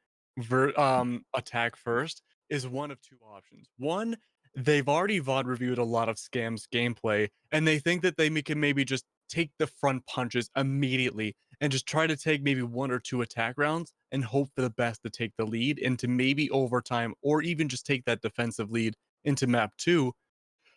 attack first is one of two options. One, they've already VOD reviewed a lot of Scams gameplay, and they think that can maybe just take the front punches immediately and just try to take maybe one or two attack rounds and hope for the best to take the lead into maybe overtime, or even just take that defensive lead into map two.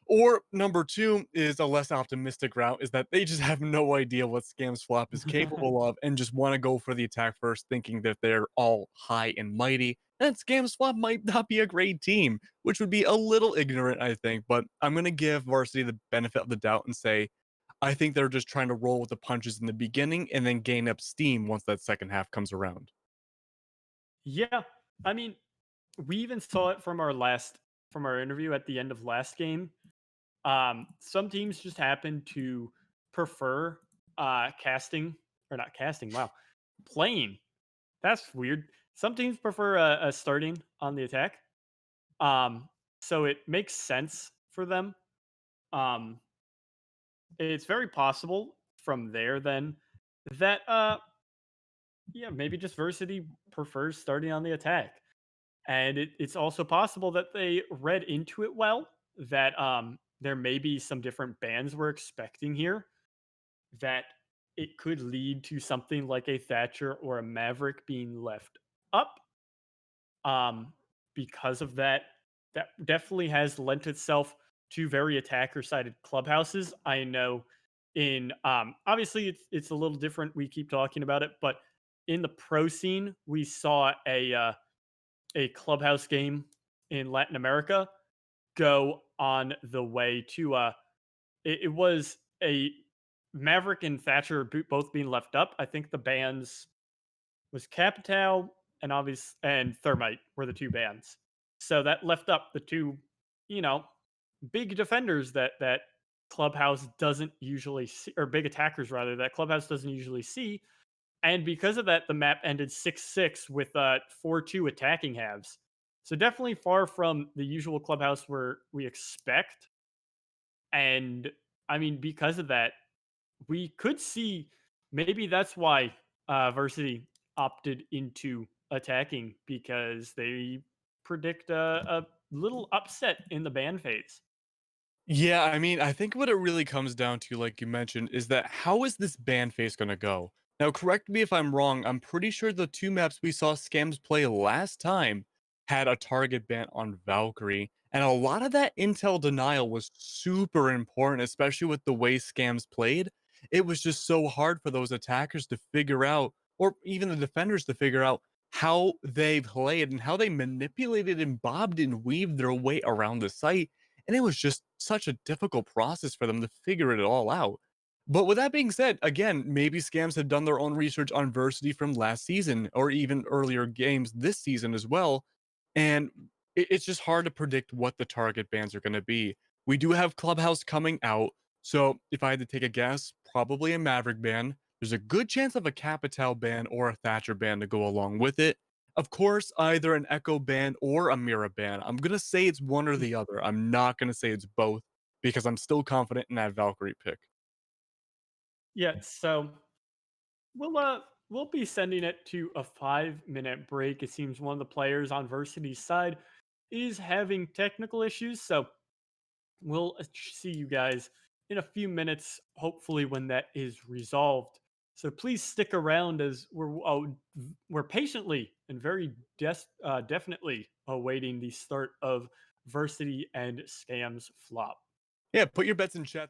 Or number two is a less optimistic route, is that they just have no idea what Scam Swap is capable of and just want to go for the attack first, thinking that they're all high and mighty. And Scam Swap might not be a great team, which would be a little ignorant, I think. But I'm going to give Varsity the benefit of the doubt and say, I think they're just trying to roll with the punches in the beginning and then gain up steam once that second half comes around. Yeah, I mean, we even saw it from our interview at the end of last game. Some teams just happen to prefer casting, or not casting. Wow, playing. That's weird. Some teams prefer starting on the attack. Um, so it makes sense for them. Um, it's very possible from there then that yeah, maybe just Versity prefers starting on the attack. And it's also possible that they read into it well, that there may be some different bans we're expecting here, that it could lead to something like a Thatcher or a Maverick being left up. Um, because of that, that definitely has lent itself to very attacker sided clubhouses. I know in obviously it's a little different. We keep talking about it, but in the pro scene, we saw a clubhouse game in Latin America go on the way to it was a Maverick and Thatcher both being left up. I think the bans was Capital and Thermite were the two bans. So that left up the two, you know, big defenders that Clubhouse doesn't usually see, or big attackers rather, that Clubhouse doesn't usually see. And because of that, the map ended 6-6 with 4-2 attacking halves. So definitely far from the usual Clubhouse where we expect. And I mean, because of that, we could see, maybe that's why Versity opted into attacking, because they predict a little upset in the ban phase. Yeah, I mean, I think what it really comes down to, like you mentioned, is that how is this ban phase going to go? Now, correct me if I'm wrong. I'm pretty sure the two maps we saw Skams play last time had a target ban on Valkyrie. And a lot of that intel denial was super important, especially with the way Skams played. It was just so hard for those attackers to figure out, or even the defenders to figure out how they played and how they manipulated and bobbed and weaved their way around the site. And it was just such a difficult process for them to figure it all out. But with that being said, again, maybe Scams have done their own research on Versity from last season or even earlier games this season as well. And it's just hard to predict what the target bans are going to be. We do have Clubhouse coming out. So if I had to take a guess, probably a Maverick ban. There's a good chance of a Capital ban or a Thatcher ban to go along with it. Of course, either an Echo ban or a Mira ban. I'm going to say it's one or the other. I'm not going to say it's both because I'm still confident in that Valkyrie pick. Yeah, so we'll be sending it to a 5-minute break. It seems one of the players on Versity's side is having technical issues, so we'll see you guys in a few minutes, hopefully when that is resolved. So please stick around as we're patiently and very definitely awaiting the start of Versity and Scams flop. Yeah, put your bets in chat.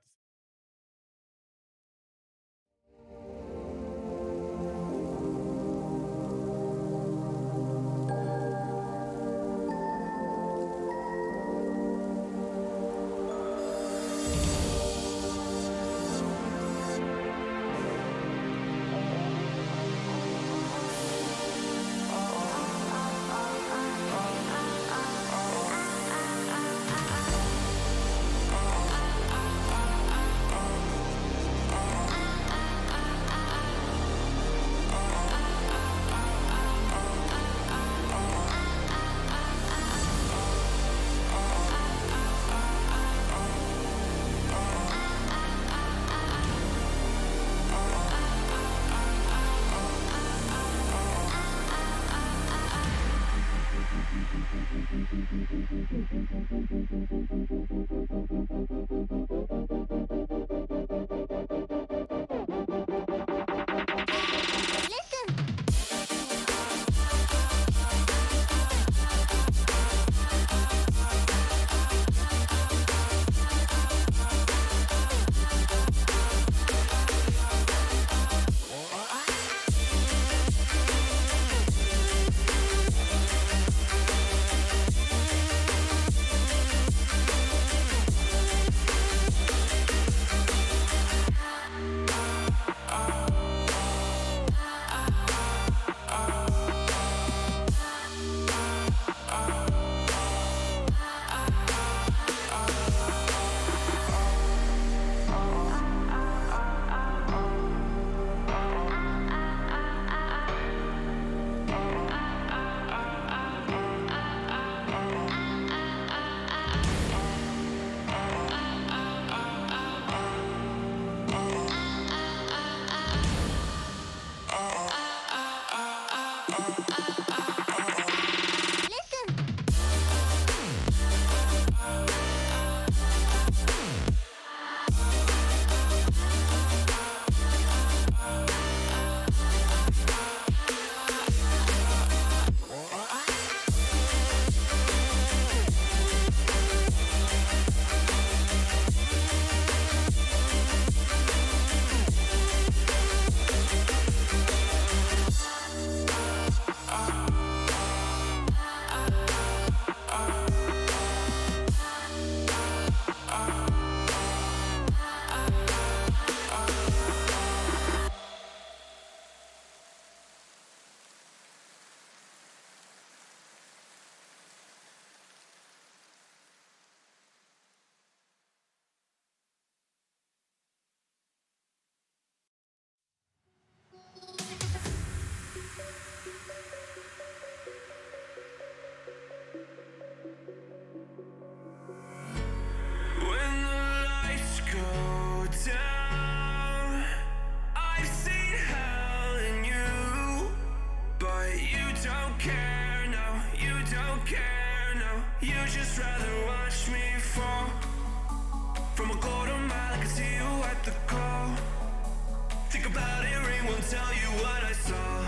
tell you what I saw.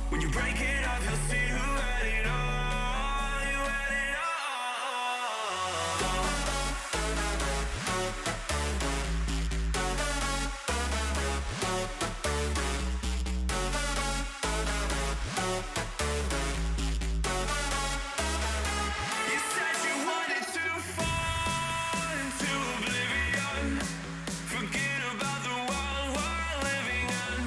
When you break it off, you'll see who had it all. You had it all. You said you wanted to fall into oblivion. Forget about the world we're living in.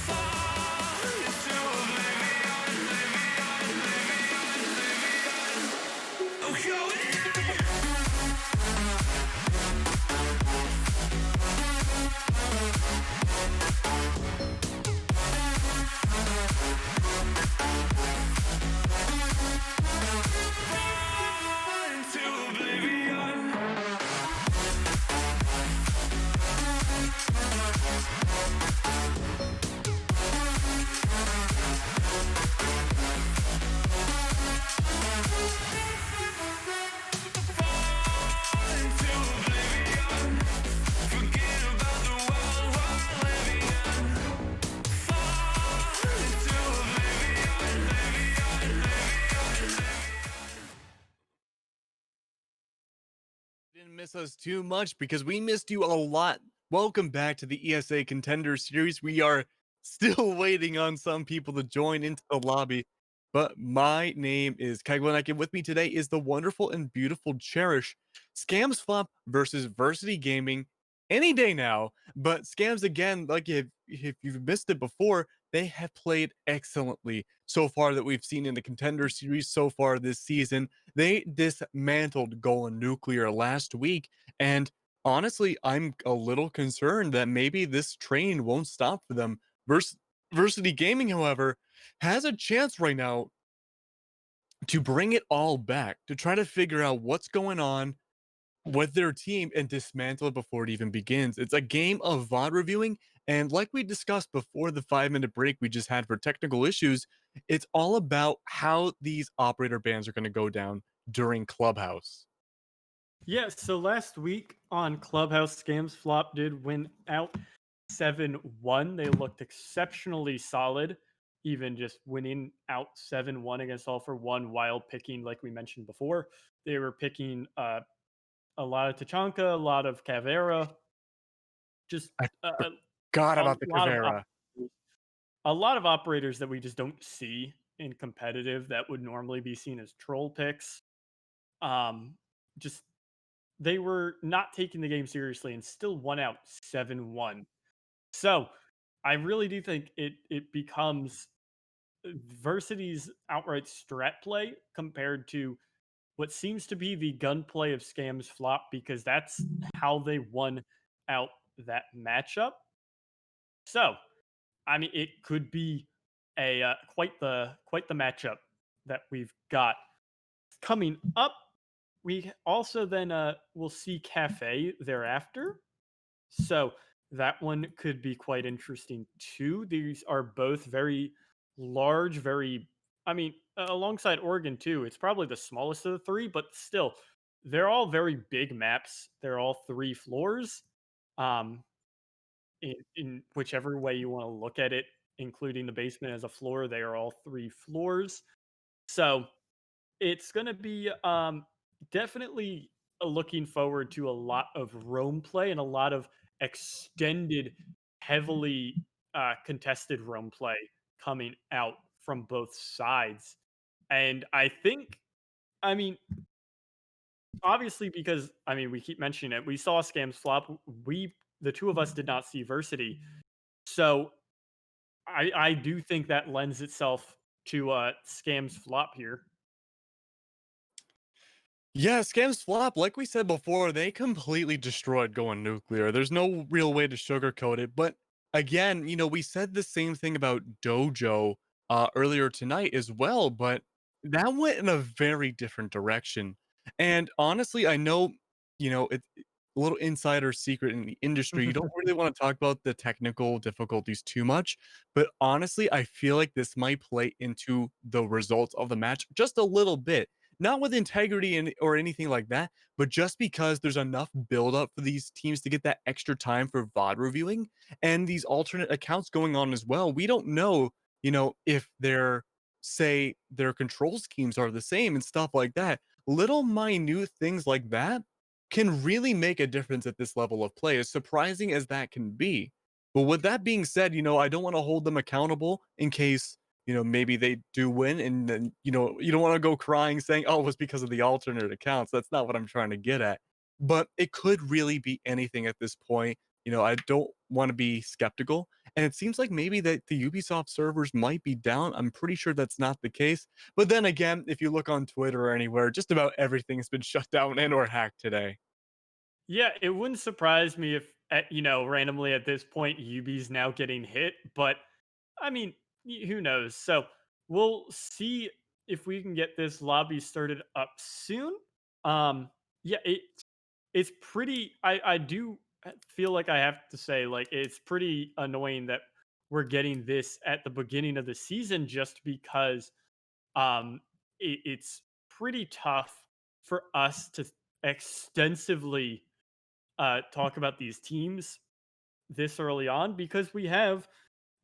Fall into oblivion, oblivion. Oh, go in. Fall into oblivion. Fall into oblivion. Forget about the world we're living in. Fall into oblivion, Didn't miss us too much because we missed you a lot. Welcome back to the ESA Contender Series. We are still waiting on some people to join into the lobby, but my name is Keglanek, and with me today is the wonderful and beautiful Cherish. Skams Flop versus Versity Gaming any day now, but Skams again, like if you've missed it before, they have played excellently so far that we've seen in the Contender Series so far this season. They dismantled Golan Nuclear last week, and honestly, I'm a little concerned that maybe this train won't stop for them. Versity Gaming, however, has a chance right now to bring it all back, to try to figure out what's going on with their team and dismantle it before it even begins. It's a game of VOD reviewing, and like we discussed before the 5-minute break we just had for technical issues, it's all about how these operator bans are going to go down during Clubhouse. Yeah, so last week on Clubhouse, Skams Flop did win out 7-1. They looked exceptionally solid, even just winning out 7-1 against All for One while picking, like we mentioned before, they were picking a lot of Tachanka, a lot of Caveira, just I a, a, forgot a about the lot of Caveira. a lot of operators that we just don't see in competitive that would normally be seen as troll picks. Just they were not taking the game seriously and still won out 7-1. So I really do think it becomes Versity's outright strat play compared to what seems to be the gunplay of Skams Flop, because that's how they won out that matchup. So, I mean, it could be a quite the matchup that we've got coming up. We also then will see Cafe thereafter. So that one could be quite interesting too. These are both very large, very, I mean, alongside Oregon too. It's probably the smallest of the three, but still, they're all very big maps. They're all 3 floors. Um, in whichever way you want to look at it, including the basement as a floor, they are all 3 floors. So it's going to be definitely looking forward to a lot of roam play and a lot of extended, heavily contested roam play coming out from both sides. And I think, I mean, obviously, because I mean, we keep mentioning it, we saw Skams Flop. The two of us, did not see Versity. So I do think that lends itself to Skams Flop here. Yeah, Skams Flop, like we said before, they completely destroyed Going Nuclear. There's no real way to sugarcoat it. But again, we said the same thing about Dojo earlier tonight as well, but that went in a very different direction. And honestly, I know, it's a little insider secret in the industry. You don't really want to talk about the technical difficulties too much, but honestly, I feel like this might play into the results of the match just a little bit. not with integrity or anything like that, but just because there's enough buildup for these teams to get that extra time for VOD reviewing and these alternate accounts going on as well. We don't know, if their control schemes are the same and stuff like that. Little minute things like that can really make a difference at this level of play, as surprising as that can be. But with that being said, I don't want to hold them accountable in case, maybe they do win. And then, you don't want to go crying saying, oh, it was because of the alternate accounts. That's not what I'm trying to get at. But it could really be anything at this point. I don't want to be skeptical. And it seems like maybe that the Ubisoft servers might be down. I'm pretty sure that's not the case. But then again, if you look on Twitter or anywhere, just about everything's been shut down and or hacked today. Yeah, it wouldn't surprise me if, randomly at this point, Yubi's now getting hit. But I mean, who knows? So we'll see if we can get this lobby started up soon. Yeah, it's pretty. I do feel like I have to say, like, it's pretty annoying that we're getting this at the beginning of the season, just because it's pretty tough for us to extensively talk about these teams this early on, because we have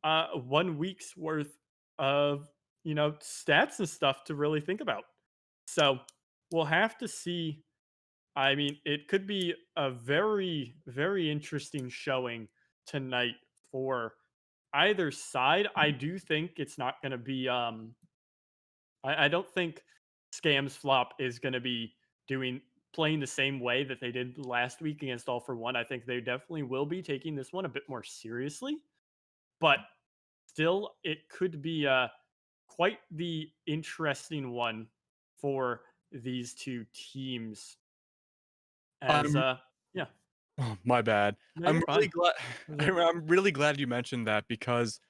1 week's worth of stats and stuff to really think about. So we'll have to see. I mean, it could be a very, very interesting showing tonight for either side. I do think it's not going to be. I don't think Scams Flop is going to be doing playing the same way that they did last week against All for One. I think they definitely will be taking this one a bit more seriously, but still, it could be quite the interesting one for these two teams. As I'm yeah, Oh, my bad. no, I'm you're really fine. glad Was I'm it- I'm really glad you mentioned that because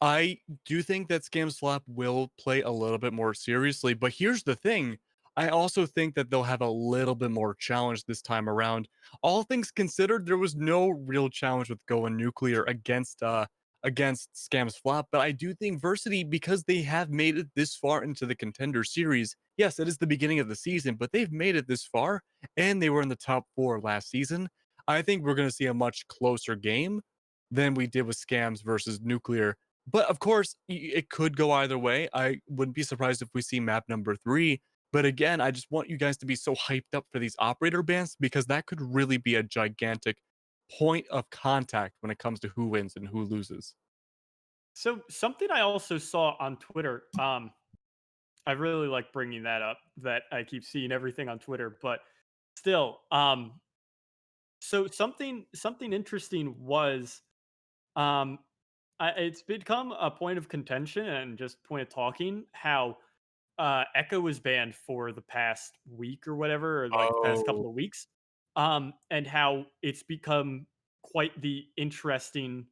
I do think that Scam Slap will play a little bit more seriously, but here's the thing. I also think that they'll have a little bit more challenge this time around. All things considered, there was no real challenge with going nuclear against Scam's Flop, but I do think Versity, because they have made it this far into the Contender series. Yes, it is the beginning of the season, but they've made it this far and they were in the top 4 last season. I think we're going to see a much closer game than we did with Scams versus Nuclear. But of course, it could go either way. I wouldn't be surprised if we see map number 3. But again, I just want you guys to be so hyped up for these operator bans because that could really be a gigantic point of contact when it comes to who wins and who loses. So something I also saw on Twitter. I really like bringing that up. That I keep seeing everything on Twitter, but still, so something interesting was, um, it's become a point of contention and just point of talking how Echo was banned for the past week or whatever, or like the past Oh, couple of weeks, and how it's become quite the interesting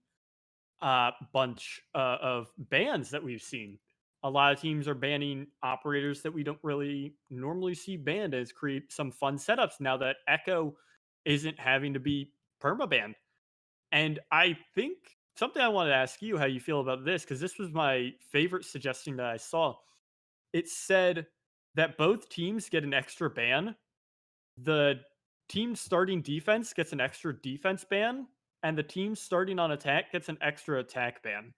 bunch of bans that we've seen. A lot of teams are banning operators that we don't really normally see banned, as create some fun setups now that Echo isn't having to be permabanned. And I think something I wanted to ask you how you feel about this, because this was my favorite suggestion that I saw. It said that both teams get an extra ban. The team starting defense gets an extra defense ban, and the team starting on attack gets an extra attack ban.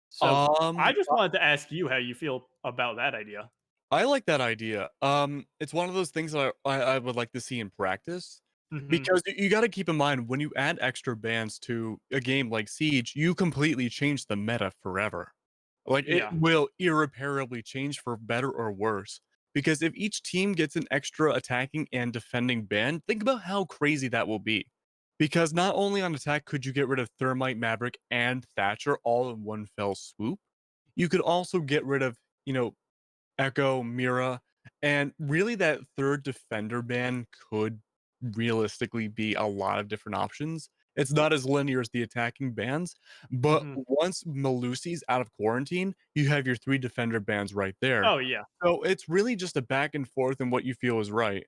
So I um, just wanted to ask you how you feel about that idea. I like that idea. It's one of those things that I would like to see in practice Hmm. because you got to keep in mind when you add extra bans to a game like Siege, you completely change the meta forever. Like it Yeah. will irreparably change for better or worse. Because if each team gets an extra attacking and defending ban, think about how crazy that will be. Because not only on attack could you get rid of Thermite, Maverick, and Thatcher all in one fell swoop, you could also get rid of, you know, Echo, Mira, and really that third defender ban could realistically be a lot of different options. It's not as linear as the attacking bans, but Hmm. once Malusi's out of quarantine, you have your 3 defender bans right there. Oh yeah. So it's really just a back and forth in what you feel is right.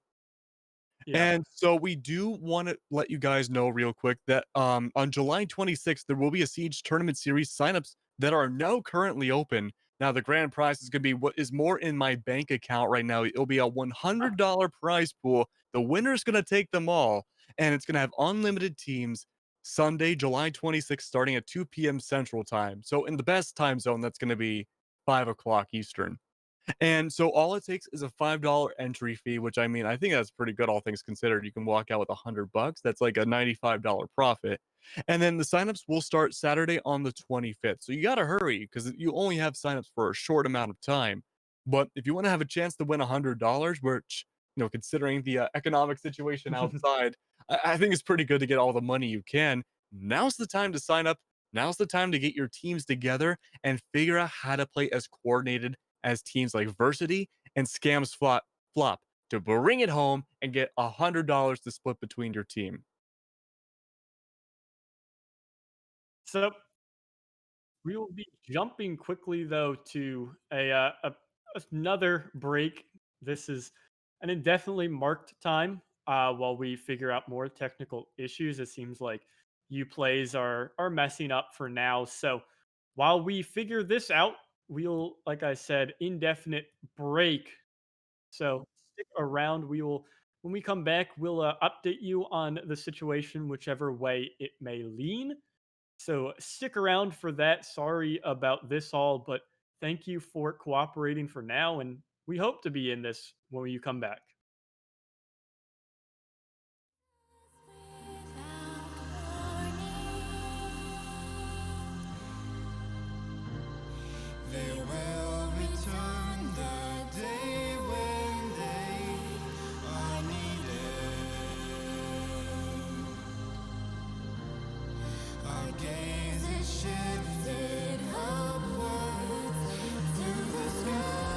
Yeah. And so we do want to let you guys know real quick that on July 26th, there will be a Siege Tournament Series signups that are now currently open. Now, the grand prize is going to be what is more in my bank account right now. It'll be a $100 prize pool. The winner's going to take them all, and it's going to have unlimited teams Sunday, July 26th, starting at 2 p.m. Central Time. So, in the best time zone, that's going to be 5 o'clock Eastern. And so all it takes is a $5 entry fee, which I mean, I think that's pretty good, all things considered. You can walk out with $100. That's like a $95 profit. And then the signups will start Saturday on the 25th. So you got to hurry because you only have signups for a short amount of time. But if you want to have a chance to win $100, which, considering the economic situation outside, I think it's pretty good to get all the money you can. Now's the time to sign up. Now's the time to get your teams together and figure out how to play as coordinated as teams like Versity and Skams flop to bring it home and get $100 to split between your team. So we will be jumping quickly though to another break. This is an indefinitely marked time while we figure out more technical issues. It seems like you plays are messing up for now. So while we figure this out, we'll, like I said, indefinite break. So stick around. We will, when we come back, we'll update you on the situation, whichever way it may lean. So stick around for that. Sorry about this all, but thank you for cooperating for now, and we hope to be in this when you come back. They will return the day when they are needed. Our gaze is shifted upwards to the sky.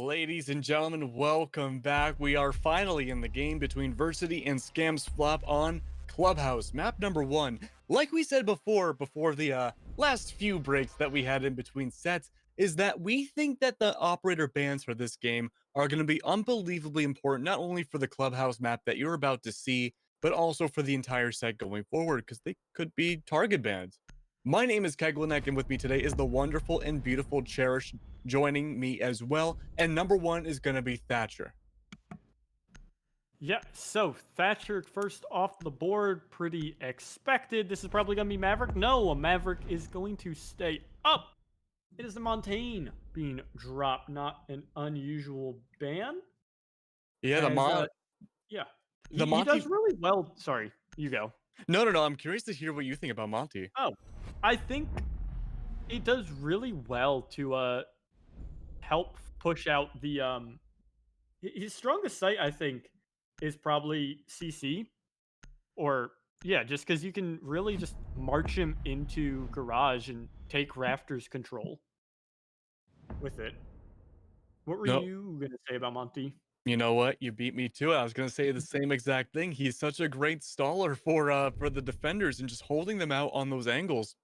Ladies and gentlemen, welcome back. We are finally in the game between Versity and Skams Flop on Clubhouse, map number 1. Like we said before the last few breaks that we had in between sets, is that we think that the operator bans for this game are going to be unbelievably important, not only for the Clubhouse map that you're about to see, but also for the entire set going forward, because they could be target bans. My name is Keglenek, and with me today is the wonderful and beautiful Cherish joining me as well. And number 1 is going to be Thatcher. Yeah, so Thatcher first off the board, pretty expected. This is probably going to be Maverick. No, a Maverick is going to stay up. It is the Montaigne being dropped, not an unusual ban. Yeah, yeah, the he Monty. does really well. Sorry, you go. No. I'm curious to hear what you think about Monty. Oh, I think it does really well to help push out the his strongest site, I think, is probably CC, or yeah, just because you can really just march him into garage and take rafters control with it. What were No, you gonna say about Monty? you know what? You beat me to it. I was going to say the same exact thing. He's such a great staller for the defenders and just holding them out on those angles.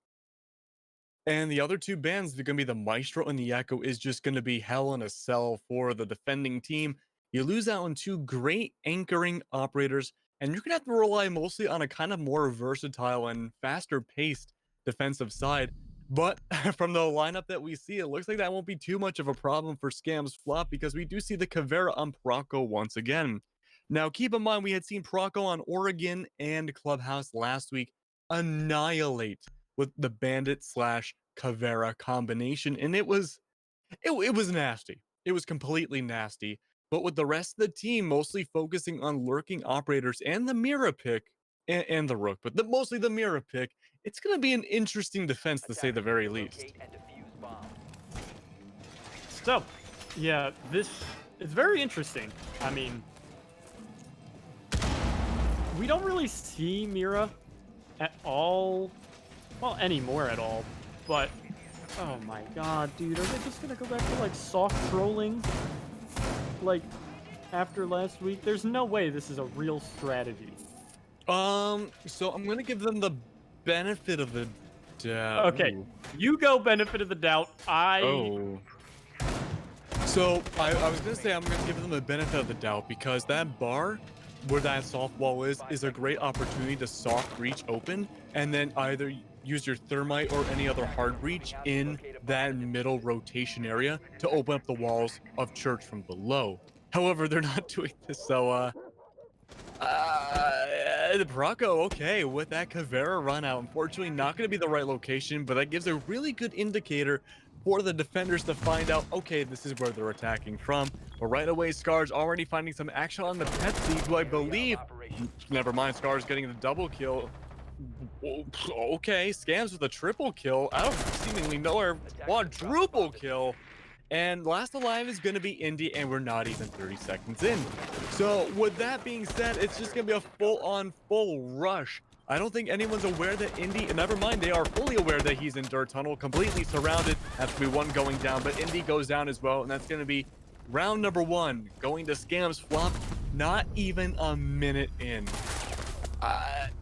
And the other two bans, they're going to be the Maestro and the Echo, is just going to be hell in a cell for the defending team. You lose out on two great anchoring operators, and you're going to have to rely mostly on a kind of more versatile and faster paced defensive side. But from the lineup that we see, it looks like that won't be too much of a problem for Skams Flop, because we do see the Caveira on Proco once again. Now, keep in mind, we had seen Proco on Oregon and Clubhouse last week annihilate with the Bandit slash Caveira combination, and it was nasty. It was completely nasty. But with the rest of the team mostly focusing on lurking operators and the Mira pick and the Rook, but mostly the Mira pick, it's going to be an interesting defense to say the very least. So, yeah, this is very interesting. I mean, we don't really see Mira at all. Well, anymore at all. But, oh my god, dude, are they just gonna go back to, like, soft trolling? Like, after last week? There's no way this is a real strategy. So I'm gonna give them the benefit of the doubt. Okay, Ooh. you go benefit of the doubt. Oh. So I was gonna say I'm gonna give them the benefit of the doubt, because that bar where that soft wall is a great opportunity to soft breach open, and then either use your thermite or any other hard breach in that middle rotation area to open up the walls of church from below. However, they're not doing this, so the Proco, okay, with that Caveira run out, unfortunately not going to be the right location, but that gives a really good indicator for the defenders to find out, okay, this is where they're attacking from. But right away, Scar's already finding some action on the Petsy, who I believe, never mind, Scar's getting the double kill. Okay, Skams with a triple kill out of seemingly nowhere, quadruple kill. And last alive is going to be Indy, and we're not even 30 seconds in. So with that being said, it's just going to be a full rush. I don't think anyone's aware that Indy, never mind, they are fully aware that he's in Dirt Tunnel, completely surrounded. That's going to be one going down, but Indy goes down as well, and that's going to be round number 1, going to Skams Flop, not even a minute in.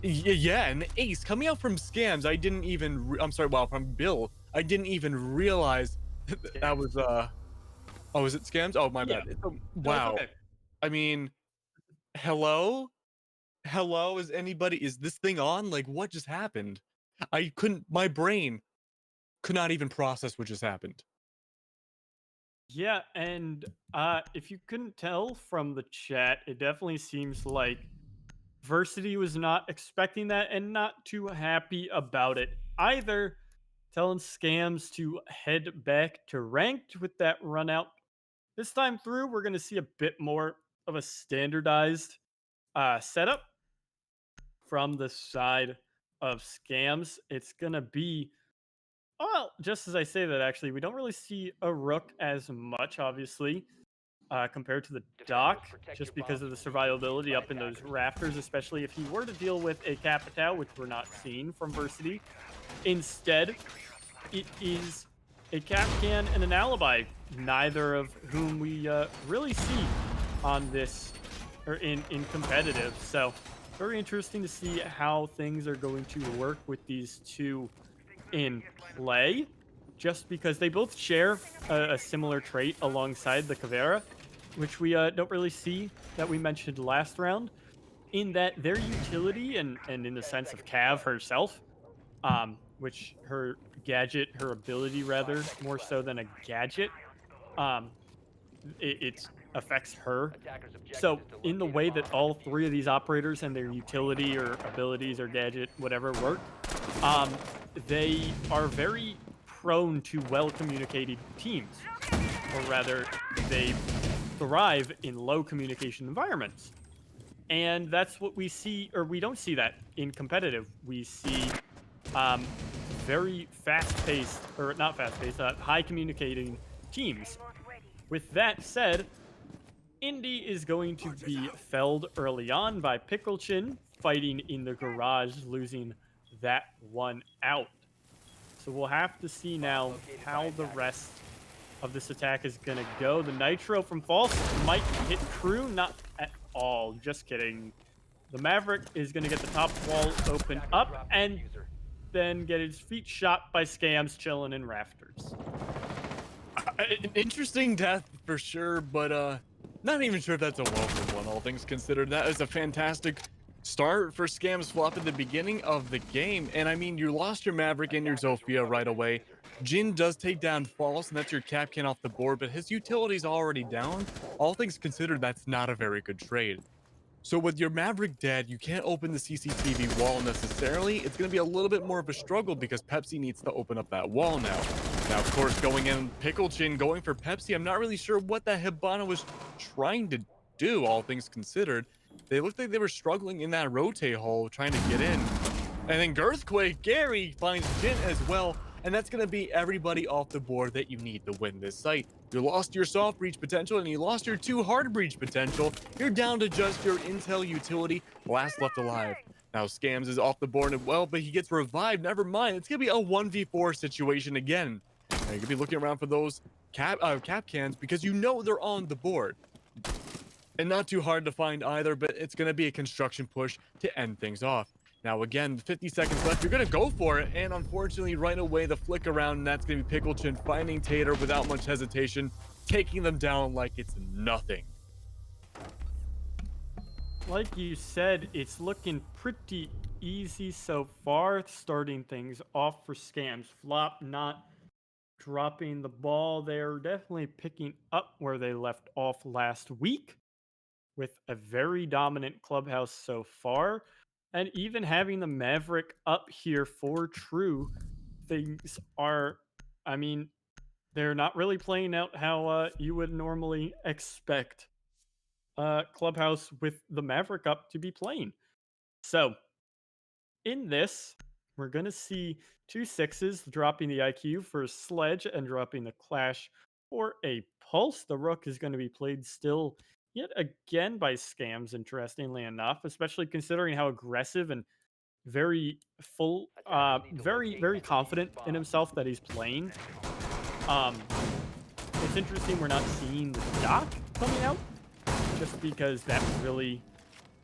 Yeah, an ace coming out from Skams. I didn't even, from Bill. I didn't even realize that was, oh, is it Skams? Oh, my bad. Yeah. Wow. Okay. I mean, hello? Hello? Is this thing on? Like, what just happened? My brain could not even process what just happened. Yeah, and if you couldn't tell from the chat, it definitely seems like Versity was not expecting that and not too happy about it either, telling Skams to head back to ranked with that run out. This time through, we're going to see a bit more of a standardized setup from the side of Skams. It's going to be, well, just as I say that, actually, we don't really see a Rook as much, obviously, compared to the Doc, just because of the survivability up in those rafters, especially if he were to deal with a Capitao, which we're not seeing from Versity. Instead, it is a Capcan and an Alibi, neither of whom we really see on this or in competitive. So very interesting to see how things are going to work with these two in play, just because they both share a similar trait alongside the Caveira, which we don't really see that we mentioned last round, in that their utility and in the sense of Cav herself, which her gadget, her ability rather, more so than a gadget, um, it affects her. So in the way that all three of these operators and their utility or abilities or gadget, whatever, work, um, they are very prone to well-communicated teams, or rather, they thrive in low communication environments. And that's what we see, or we don't see that in competitive. We see um, very fast-paced, or not fast-paced, high communicating teams. With that said, Indy is going to be felled early on by Picklechin, fighting in the garage, losing that one out. So we'll have to see now how the rest of this attack is going to go. The Nitro from False might hit Crew, not at all. Just kidding. The Maverick is going to get the top wall open up and then get his feet shot by Skams chilling in rafters. An interesting death for sure, but not even sure if that's a welcome one, all things considered. That is a fantastic start for Skams Flop at the beginning of the game. And I mean, you lost your Maverick and your Zofia right away. Jin does take down False, and that's your Capcan off the board, but his utility's already down. All things considered, that's not a very good trade. So with your Maverick dead, you can't open the CCTV wall necessarily. It's going to be a little bit more of a struggle because Pepsi needs to open up that wall now. Now, of course, going in, Picklechin going for Pepsi. I'm not really sure what that Hibana was trying to do, all things considered. They looked like they were struggling in that rotate hole, trying to get in. And then Girthquake, Gary finds Jin as well. And that's going to be everybody off the board that you need to win this site. You lost your soft breach potential and you lost your 2 hard breach potential. You're down to just your intel utility, last left alive. Now Skams is off the board as well, but he gets revived. Never mind. It's going to be a 1v4 situation again. Now, you're going to be looking around for those cap cans because you know they're on the board. And not too hard to find either, but it's going to be a construction push to end things off. Now, again, 50 seconds left. You're going to go for it. And unfortunately, right away, the flick around, and that's going to be Picklechin finding Tater without much hesitation, taking them down like it's nothing. Like you said, it's looking pretty easy so far, starting things off for Skams. Flop not dropping the ball. They're definitely picking up where they left off last week with a very dominant clubhouse so far. And even having the Maverick up here for True, things are, I mean, they're not really playing out how you would normally expect Clubhouse with the Maverick up to be playing. So, in this, we're going to see 2 6s dropping the IQ for Sledge and dropping the Clash for a Pulse. The Rook is going to be played still yet again by Skams, interestingly enough, especially considering how aggressive and very full, very confident in himself that he's playing. It's interesting we're not seeing the Doc coming out, just because that really,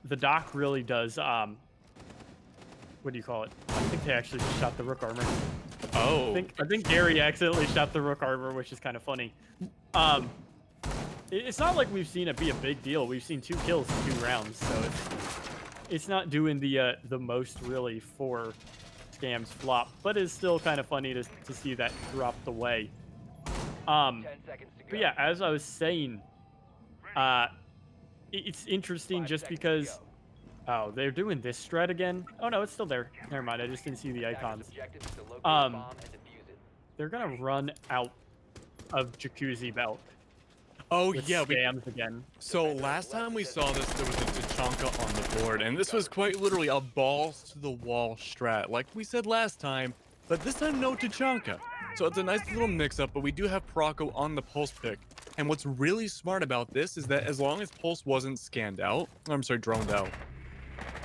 the Doc really does, what do you call it? I think they actually just shot the Rook armor. Oh. I think Gary accidentally shot the Rook armor, which is kind of funny. It's not like we've seen it be a big deal. We've seen 2 kills in 2 rounds, so it's not doing the most really for Skams Flop, but it's still kind of funny to see that dropped away. But yeah, as I was saying, it's interesting just because. Oh, they're doing this strat again? Oh no, it's still there. Never mind, I just didn't see the icons. They're gonna run out of Jacuzzi Belt. Oh yeah, Skams again. So last time we saw this, there was a Tachanka on the board, and this was quite literally a balls to the wall strat, like we said last time, but this time no Tachanka. So it's a nice little mix-up, but we do have Proco on the Pulse pick. And what's really smart about this is that as long as Pulse wasn't scanned out, I'm sorry, droned out,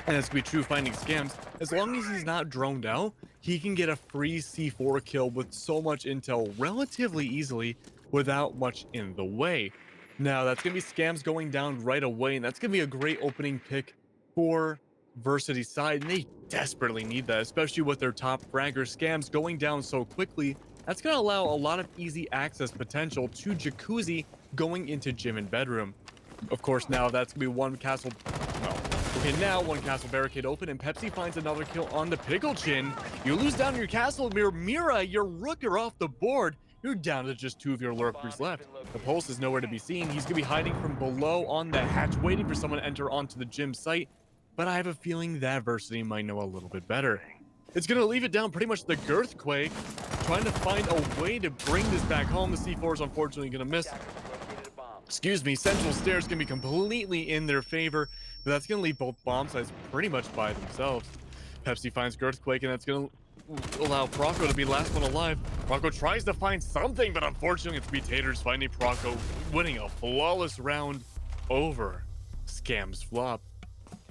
And that's going to be true finding Skams. As long as he's not droned out, he can get a free C4 kill with so much intel relatively easily without much in the way. Now, that's going to be Skams going down right away, and that's going to be a great opening pick for Versity's side. And they desperately need that, especially with their top fragger Skams going down so quickly. That's going to allow a lot of easy access potential to Jacuzzi going into gym and bedroom. Of course, now that's going to be one castle. Well, okay, now one castle barricade open, and Pepsi finds another kill on the Pickle Chin. You lose down your castle, Mira, your rook are off the board. You're down to just 2 of your lurkers left. The Pulse is nowhere to be seen. He's going to be hiding from below on the hatch, waiting for someone to enter onto the gym site. But I have a feeling that Versity might know a little bit better. It's going to leave it down pretty much the Girthquake, trying to find a way to bring this back home. The C4 is unfortunately going to miss. Excuse me, Central Stairs can be completely in their favor, but that's going to leave both bomb sites pretty much by themselves. Pepsi finds Girthquake, and that's going to allow Proco to be last one alive. Proco tries to find something, but unfortunately it's Taters finding Proco, winning a flawless round over Skams flop.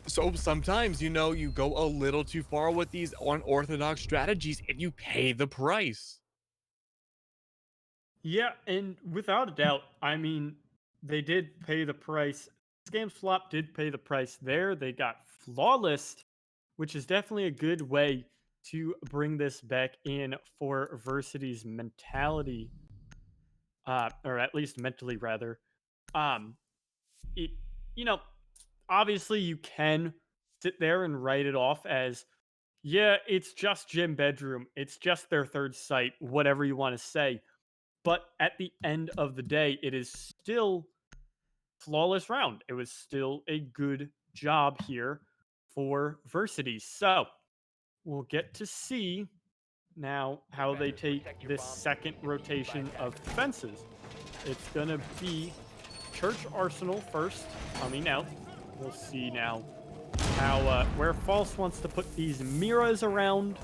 So sometimes, you know, you go a little too far with these unorthodox strategies and you pay the price. Yeah, and without a doubt, I mean, they did pay the price. Skams flop did pay the price there. They got flawless, which is definitely a good way to bring this back in for Versity's mentality, or at least mentally, rather. It, you know, obviously you can sit there and write it off as, yeah, it's just gym bedroom, it's just their third site, whatever you want to say. But at the end of the day, it is still flawless round. It was still a good job here for Versity. So we'll get to see now how they take this second rotation of defenses. It's going to be Church Arsenal first coming out. We'll see now how where False wants to put these Miras around.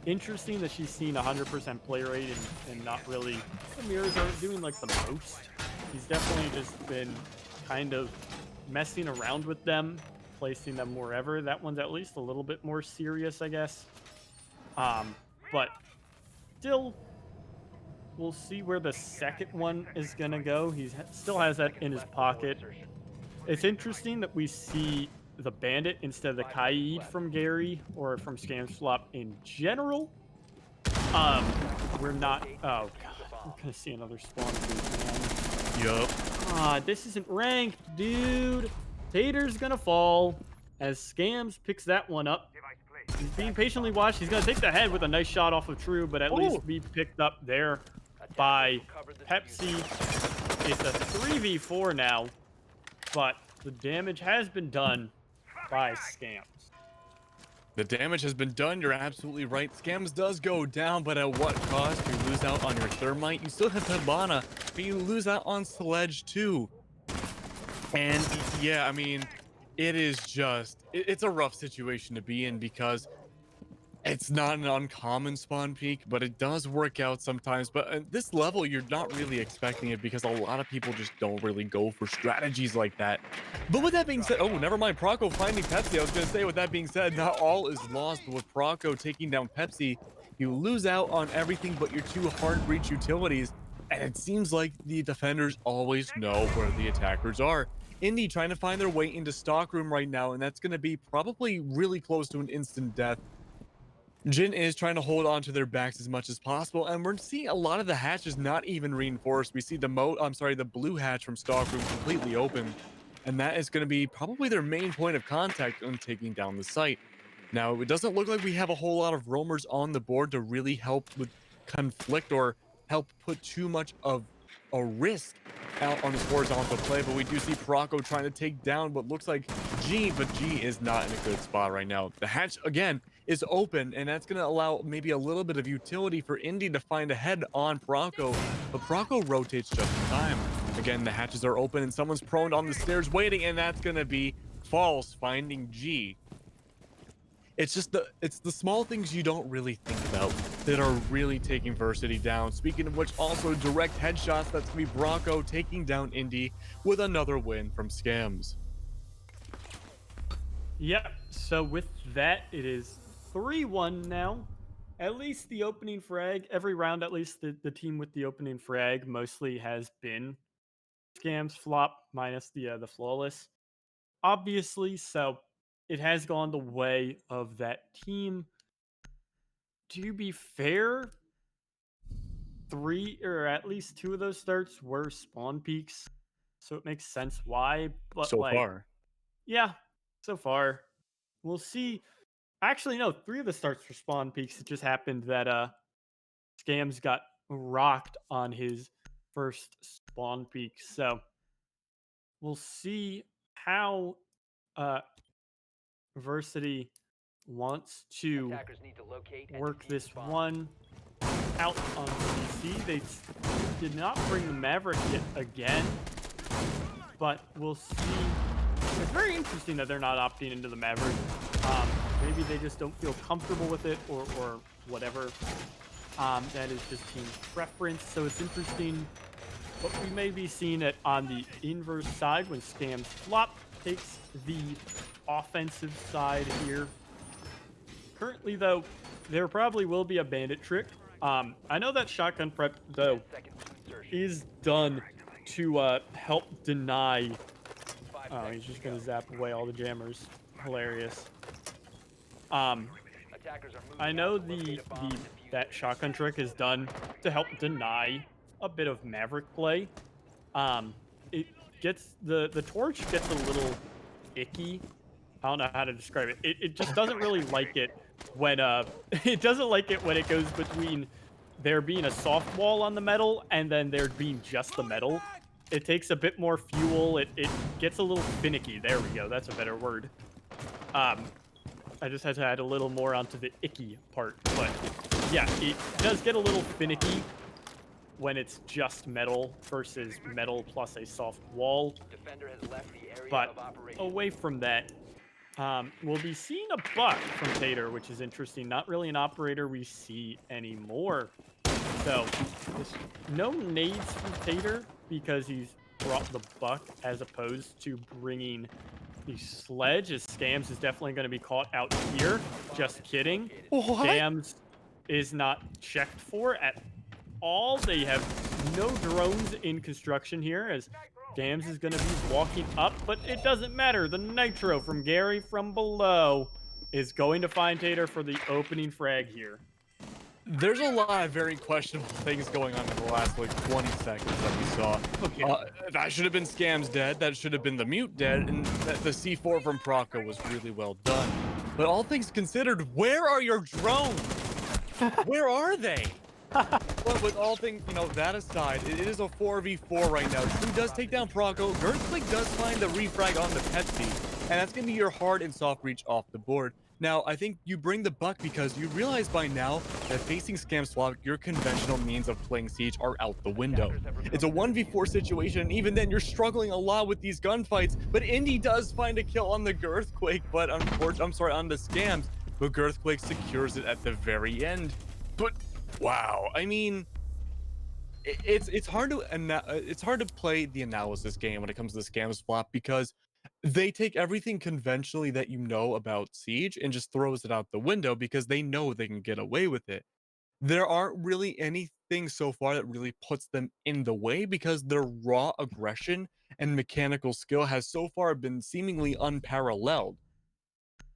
Interesting that she's seen 100% play rate and not really the Miras aren't doing like the most. He's definitely just been kind of messing around with them, placing them wherever. That one's at least a little bit more serious, I guess. But still, we'll see where the second one is gonna go. He still has that in his pocket. It's interesting that we see the Bandit instead of the Kaid from Gary or from Skams flop in general. We're not. Oh god, we're gonna see another spawn boost, man. Yup. This isn't ranked, dude. Tater's gonna fall as Skams picks that one up. He's being patiently watched. He's gonna take the head with a nice shot off of True, but at least be picked up there by Pepsi. It's a 3v4 now, but the damage has been done by Skams. The damage has been done. You're absolutely right. Skams does go down, but at what cost? You lose out on your Thermite. You still have Hibana, but you lose out on Sledge too. And yeah, I mean, it is just, it's a rough situation to be in because it's not an uncommon spawn peak, but it does work out sometimes. But at this level, you're not really expecting it because a lot of people just don't really go for strategies like that. But with that being said, oh, never mind. Proco finding Pepsi. I was going to say, with that being said, not all is lost. With Proco taking down Pepsi, you lose out on everything but your two hard breach utilities. And it seems like the defenders always know where the attackers are. Indy trying to find their way into stockroom right now, and that's going to be probably really close to an instant death. Jin is trying to hold on to their backs as much as possible, and we're seeing a lot of the hatches not even reinforced. We see the blue hatch from stockroom completely open, and that is going to be probably their main point of contact when taking down the site. Now, it doesn't look like we have a whole lot of roamers on the board to really help with conflict or help put too much of a risk out on this horizontal play, but we do see Proco trying to take down what looks like G, but G is not in a good spot right now. The hatch, again, is open, and that's going to allow maybe a little bit of utility for Indy to find a head on Proco, but Proco rotates just in time. Again, the hatches are open, and someone's prone on the stairs waiting, and that's going to be False finding G. It's just the small things you don't really think about that are really taking Versity down. Speaking of which, also direct headshots. That's gonna be Proco taking down Indy with another win from Skams. Yep, So with that, it is 3-1 now. At least the opening frag, every round, at least the team with the opening frag mostly has been Skams flop minus the flawless, obviously. So it has gone the way of that team. To be fair, 3 or at least 2 of those starts were spawn peaks, so it makes sense why. But So like, far. yeah, so far we'll see. Actually, no, 3 of the starts were spawn peaks. It just happened that Skams got rocked on his first spawn peak. So we'll see how uh Versity wants to work this one out on PC. They did not bring the Maverick yet again, but we'll see. It's very interesting that they're not opting into the Maverick. Maybe they just don't feel comfortable with it, or whatever. That is just team preference. So it's interesting. But we may be seeing it on the inverse side when Skams flop takes the offensive side here. Currently, though, there probably will be a bandit trick. I know that shotgun prep, though, is done to help deny. Oh, he's just gonna zap away all the jammers. Hilarious. I know that shotgun trick is done to help deny a bit of Maverick play. It gets the torch gets a little icky. I don't know how to describe it. It just doesn't really like it when it doesn't like it when it goes between there being a soft wall on the metal and then there being just the metal. It takes a bit more fuel. It gets a little finicky. There we go. That's a better word. I just had to add a little more onto the icky part. But yeah, it does get a little finicky when it's just metal versus metal plus a soft wall. But away from that, we'll be seeing a buck from Tater, which is interesting. Not really an operator we see anymore. So, no nades from Tater because he's brought the buck as opposed to bringing the sledge, as Skams is definitely going to be caught out here. Just kidding. What? Skams is not checked for at all. They have no drones in construction here, as Skams is going to be walking up, but it doesn't matter. The nitro from Gary from below is going to find Tater for the opening frag here. There's a lot of very questionable things going on in the last like 20 seconds that we saw. Okay. That should have been Skams dead. That should have been the mute dead. And the C4 from Proco was really well done. But all things considered, where are your drones? Where are they? But with all things, that aside, it is a 4v4 right now. True does take down Proco. Earthquake does find the refrag on the Pepsi. And that's going to be your hard and soft reach off the board. Now, I think you bring the buck because you realize by now that facing Skams swap, your conventional means of playing Siege are out the window. It's a 1v4 situation, and even then, you're struggling a lot with these gunfights. But Indy does find a kill on the Girthquake, but on the Skams. But Girthquake secures it at the very end. But wow, I mean, it's hard to play the analysis game when it comes to the Skams flop because they take everything conventionally that you know about Siege and just throws it out the window because they know they can get away with it. There aren't really anything so far that really puts them in the way because their raw aggression and mechanical skill has so far been seemingly unparalleled.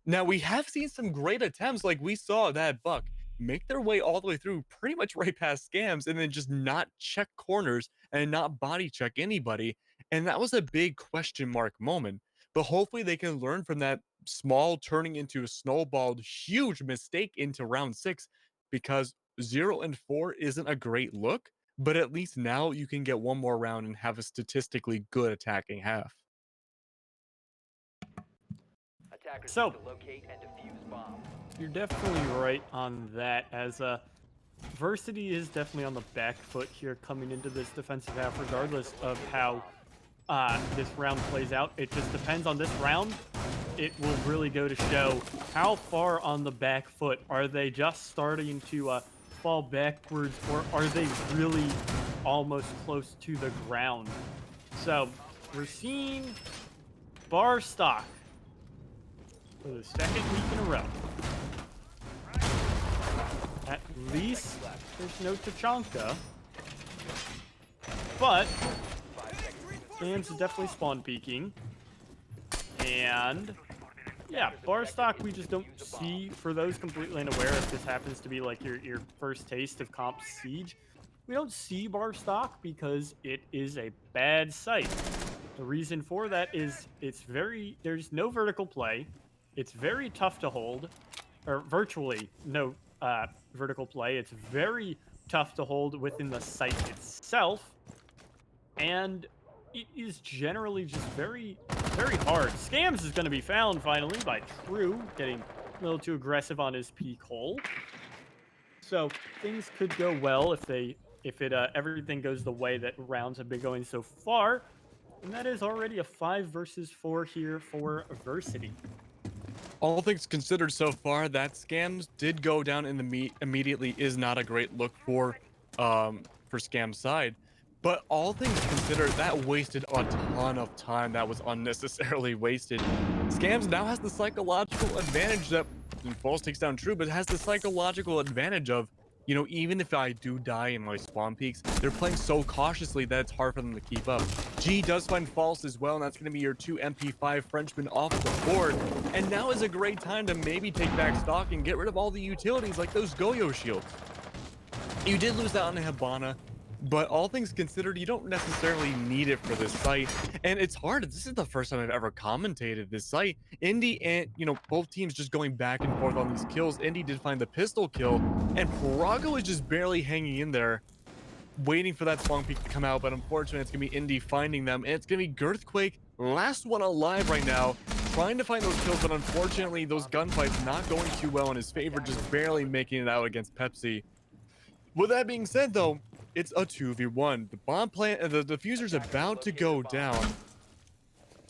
Now, we have seen some great attempts, like we saw that buck make their way all the way through pretty much right past Skams and then just not check corners and not body check anybody. And that was a big question mark moment. But hopefully they can learn from that small turning into a snowballed huge mistake into round 6 because 0-4 isn't a great look. But at least now you can get one more round and have a statistically good attacking half. So, you're definitely right on that, as Versity is definitely on the back foot here coming into this defensive half, regardless of how this round plays out. It just depends on this round. It will really go to show how far on the back foot. Are they just starting to fall backwards, or are they really almost close to the ground? So, we're seeing bar stock for the second week in a row. At least there's no Tachanka. But Skams is definitely spawn peeking. And yeah, Barstock we just don't see. For those completely unaware, if this happens to be like your first taste of Comp Siege, we don't see Barstock because it is a bad site. The reason for that is there's no vertical play. It's very tough to hold, or virtually no vertical play. It's very tough to hold within the site itself, and it is generally just very, very hard. Skams is going to be found finally by True, getting a little too aggressive on his peak hole. So things could go well if everything goes the way that rounds have been going so far. And that is already a 5 versus 4 here for Versity. All things considered so far, that Skams did go down in the immediately is not a great look for Skams' side. But all things considered, that wasted a ton of time that was unnecessarily wasted. Skams now has the psychological advantage that False takes down True, but has the psychological advantage of, you know, even if I do die in my spawn peaks, they're playing so cautiously that it's hard for them to keep up. G does find False as well, and that's going to be your 2 MP5 Frenchmen off the board. And now is a great time to maybe take back stock and get rid of all the utilities like those Goyo shields. You did lose out on Hibana, but all things considered, you don't necessarily need it for this site. And it's hard. This is the first time I've ever commentated this site. Indy and, you know, both teams just going back and forth on these kills. Indy did find the pistol kill, and Prago is just barely hanging in there, waiting for that spawn peak to come out. But unfortunately, it's going to be Indy finding them. And it's going to be Girthquake, last one alive right now, trying to find those kills. But unfortunately, those gunfights not going too well in his favor, just barely making it out against Pepsi. With that being said, though, it's a 2v1. The bomb plant, the diffuser's about to go down,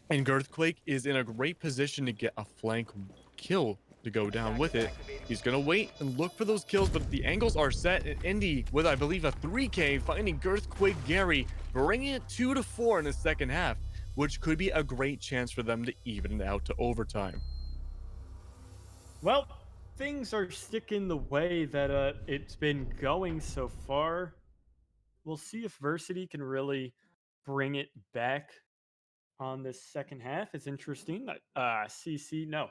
and Girthquake is in a great position to get a flank kill to go down with it. He's gonna wait and look for those kills, but the angles are set. And Indy, with I believe a 3K, finding Girthquake Gary, bringing it 2-4 in the second half, which could be a great chance for them to even it out to overtime. Well, things are sticking the way that it's been going so far. We'll see if Versity can really bring it back on this second half. It's interesting that CC, no.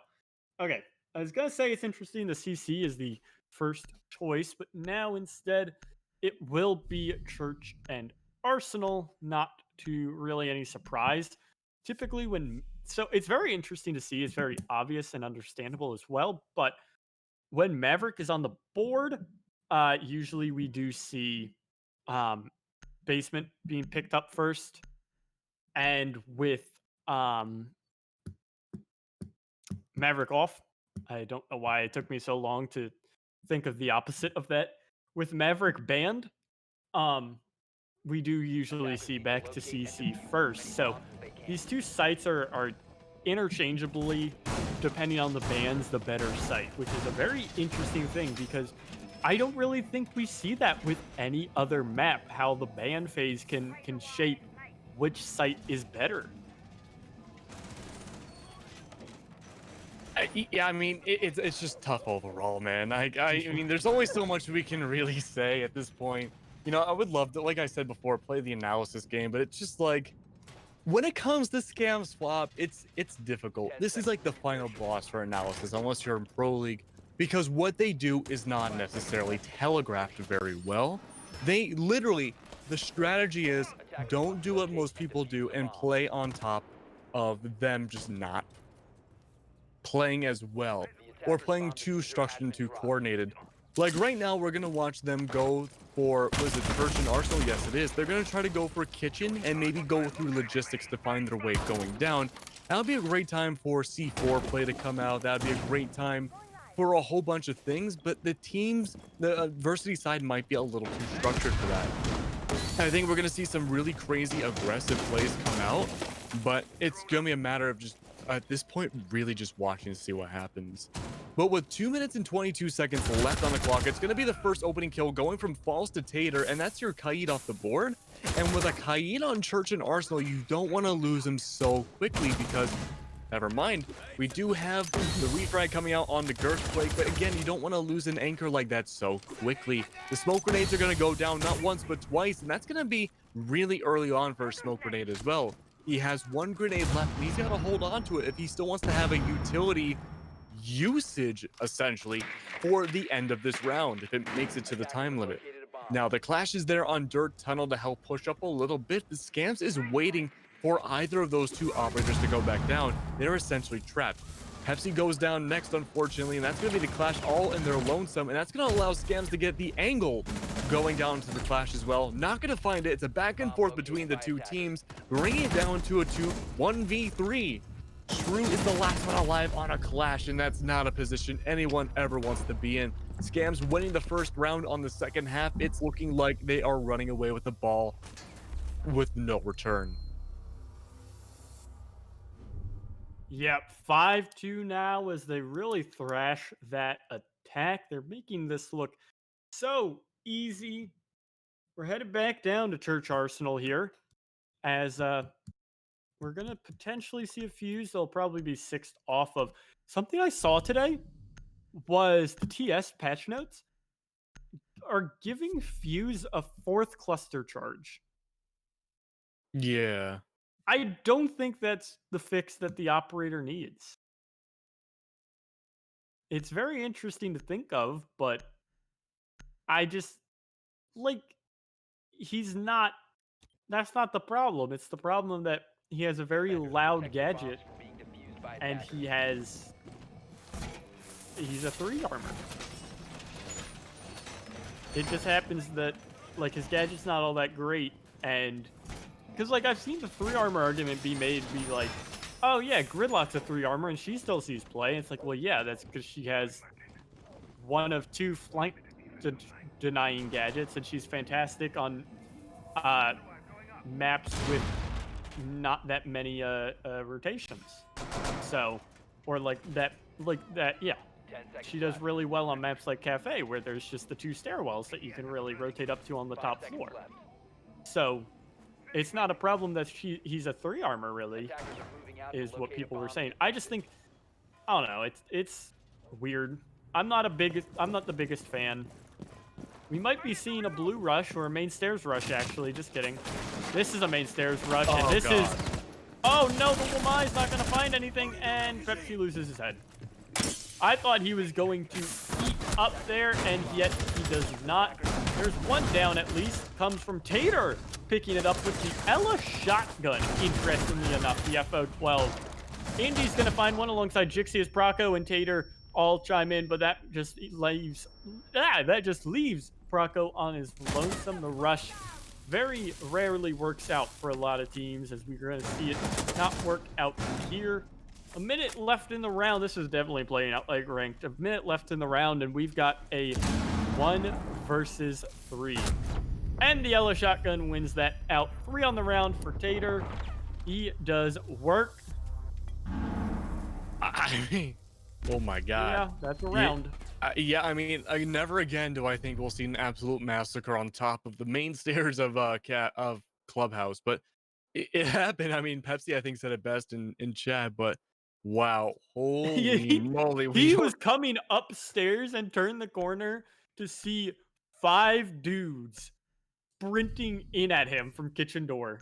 Okay, I was going to say it's interesting the CC is the first choice, but now instead it will be Church and Arsenal, not to really any surprise. Typically so it's very interesting to see. It's very obvious and understandable as well, but when Maverick is on the board, usually we do see Basement being picked up first, and with Maverick off, I don't know why it took me so long to think of the opposite of that. With Maverick banned, we do usually see back to CC first. So these two sites are interchangeably, depending on the bans, the better site, which is a very interesting thing because I don't really think we see that with any other map, how the ban phase can shape which site is better. Yeah, I mean, it's just tough overall, man. I mean, there's only so much we can really say at this point. You know, I would love to, like I said before, play the analysis game, but it's just like, when it comes to Scam Swap, it's difficult. This is like the final boss for analysis, unless you're in Pro League, because what they do is not necessarily telegraphed very well. They literally, the strategy is don't do what most people do and play on top of them just not playing as well, or playing too structured and too coordinated. Like right now, we're gonna watch them go for, was it Church and Arsenal? Yes, it is. They're gonna try to go for Kitchen and maybe go through logistics to find their way going down. That would be a great time for C4 play to come out. That would be a great time for a whole bunch of things, but the Versity side might be a little too structured for that. I think we're gonna see some really crazy aggressive plays come out, but it's gonna be a matter of just, at this point, really just watching to see what happens. But with 2 minutes and 22 seconds left on the clock, it's going to be the first opening kill going from False to Tater, and that's your Kaid off the board. And with a Kaid on Church and Arsenal, you don't want to lose him so quickly because never mind. We do have the refrag coming out on the Girthquake, but again, you don't want to lose an anchor like that so quickly. The smoke grenades are going to go down not once, but twice, and that's going to be really early on for a smoke grenade as well. He has one grenade left, and he's got to hold on to it if he still wants to have a utility usage, essentially, for the end of this round, if it makes it to the time limit. Now, the Clash is there on Dirt Tunnel to help push up a little bit. The Skams is waiting for either of those two operators to go back down. They're essentially trapped. Pepsi goes down next, unfortunately, and that's going to be the Clash all in their lonesome, and that's going to allow Skams to get the angle going down to the Clash as well. Not going to find it. It's a back and forth between the two teams, bringing it down to a 1v3. Shrew is the last one alive on a Clash, and that's not a position anyone ever wants to be in. Skams winning the first round on the second half. It's looking like they are running away with the ball with no return. Yep, 5-2 now as they really thrash that attack. They're making this look so easy. We're headed back down to Church Arsenal here as we're going to potentially see a fuse. They'll probably be 6th off of. Something I saw today was the TS patch notes are giving fuse a 4th cluster charge. Yeah. I don't think that's the fix that the operator needs. It's very interesting to think of, but I just, like, that's not the problem. It's the problem that he has a very loud gadget, and he's a 3 armor. It just happens that, like, his gadget's not all that great, and because, like, I've seen the 3 armor argument be made be like, oh yeah, Gridlock's a 3 armor and she still sees play. And it's like, well, yeah, that's because she has one of 2 flank denying gadgets, and she's fantastic on maps with not that many rotations. So, or like that, yeah. She does really well on maps like Cafe, where there's just the 2 stairwells that you can really rotate up to on the top floor. So, it's not a problem that he's a 3 armor, really, is what people were saying. I just think, I don't know, it's weird. I'm not the biggest fan. We might be seeing a blue rush or a main stairs rush, actually. Just kidding. This is a main stairs rush, and this is... Oh, no, the Lamai's not going to find anything, and Pepsi loses his head. I thought he was going to eat up there, and yet he does not. There's one down, at least. Comes from Tater, picking it up with the Ella shotgun, interestingly enough, the FO12. Indy's going to find one alongside Jixie as Proco and Tater all chime in, but that just leaves Proco on his lonesome. The rush very rarely works out for a lot of teams, as we're going to see it not work out here. A minute left in the round. This is definitely playing out like ranked. A minute left in the round, and we've got a 1 versus 3. And the yellow shotgun wins that out. 3 on the round for Tater. He does work. I mean, oh my god. Yeah, that's a round. Yeah, I mean, never again do I think we'll see an absolute massacre on top of the main stairs of Clubhouse, but it happened. I mean, Pepsi, I think, said it best in chat, but wow, holy moly. He was coming upstairs and turned the corner to see 5 dudes sprinting in at him from kitchen door.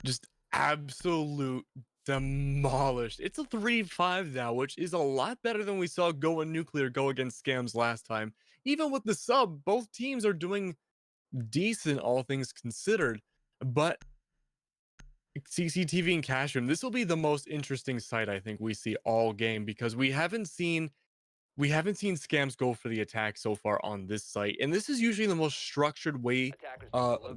Just absolute demolished. It's a 3-5 now, which is a lot better than we saw Going Nuclear go against Skams last time. Even with the sub, both teams are doing decent, all things considered. But CCTV and Cash Room, this will be the most interesting sight I think we see all game, because we haven't seen Skams go for the attack so far on this site, and this is usually the most structured way,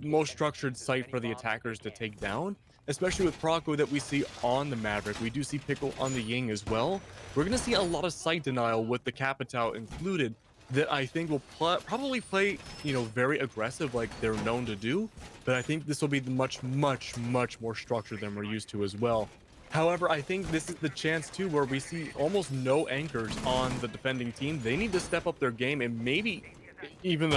most structured site for the attackers to take down, especially with Proco that we see on the Maverick. We do see Pickle on the Ying as well. We're going to see a lot of site denial with the Capital included that I think will probably play, very aggressive like they're known to do, but I think this will be much more structured than we're used to as well. However, I think this is the chance too where we see almost no anchors on the defending team. They need to step up their game, and maybe even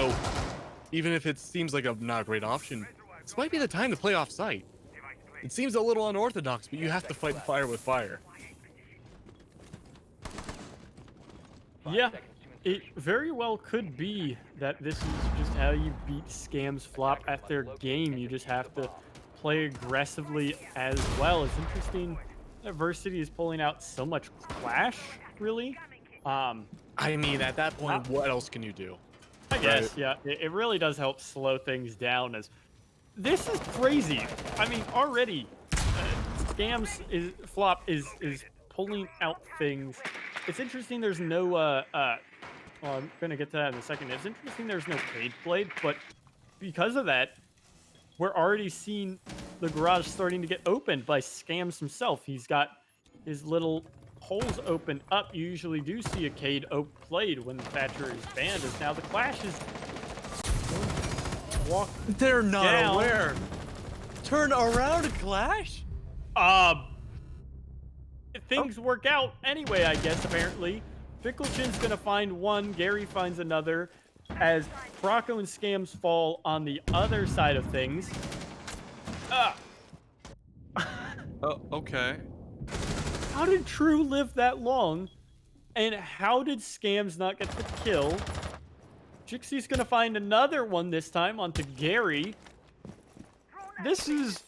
if it seems like a not great option, this might be the time to play off site. It seems a little unorthodox, but you have to fight fire with fire. Yeah, it very well could be that this is just how you beat Skams flop at their game. You just have to play aggressively as well. It's interesting that Versity is pulling out so much Clash, really. I mean, at that point, what else can you do? I guess, yeah. It really does help slow things down. As this is crazy. I mean, already, Skams flop is pulling out things. It's interesting. There's no well, I'm gonna get to that in a second. It's interesting. There's no Cade Blade, but because of that, we're already seeing the garage starting to get opened by Skams himself. He's got his little holes open up. You usually do see a Cade Oak played when the Thatcher is banned. As now the Clash is walk. They're not down. aware. Turn around, Clash. Things work out anyway, I guess, apparently. Ficklechin's gonna find one, Gary finds another, as Brocco and Skams fall on the other side of things. Oh, okay. How did True live that long? And how did Skams not get the kill? Jixie's gonna find another one this time onto Gary. This is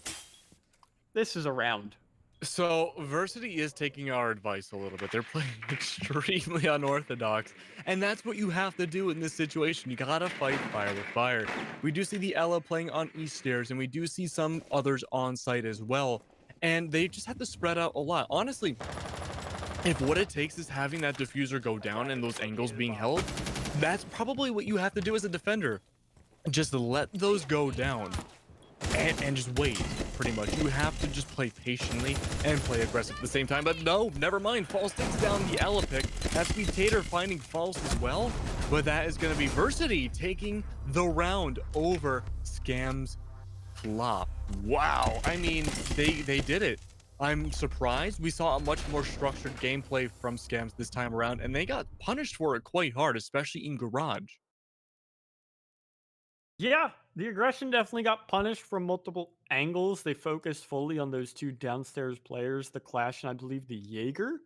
a round. So, Versity is taking our advice a little bit. They're playing extremely unorthodox, and that's what you have to do in this situation. You gotta fight fire with fire. We do see the Ella playing on East Stairs, and we do see some others on site as well, and they just have to spread out a lot. Honestly, if what it takes is having that diffuser go down and those angles being held, that's probably what you have to do as a defender. Just let those go down. And just wait, pretty much. You have to just play patiently and play aggressive at the same time. But no, never mind. False takes down the Ella pick. That's be Tater finding False as well. But that is going to be Versity taking the round over Skams flop. Wow. I mean, they did it. I'm surprised. We saw a much more structured gameplay from Skams this time around, and they got punished for it quite hard, especially in Garage. Yeah, the aggression definitely got punished from multiple angles. They focused fully on those two downstairs players, the Clash and I believe the Jaeger.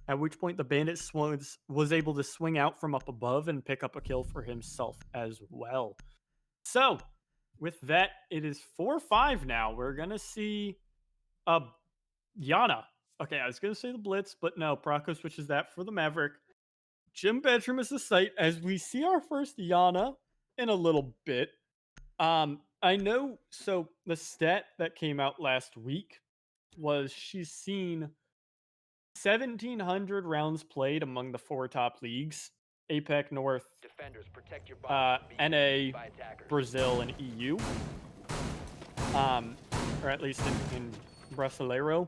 At which point the Bandit was able to swing out from up above and pick up a kill for himself as well. So, with that, it is 4-5 now. We're going to see Yana. Okay, I was going to say the Blitz, but no, Brocco switches that for the Maverick. Gym Bedroom is the site as we see our first Yana in a little bit. I know, so the stat that came out last week was she's seen 1,700 rounds played among the 4 top leagues: APAC North, NA, Brazil, and EU. Or at least in Brasileiro,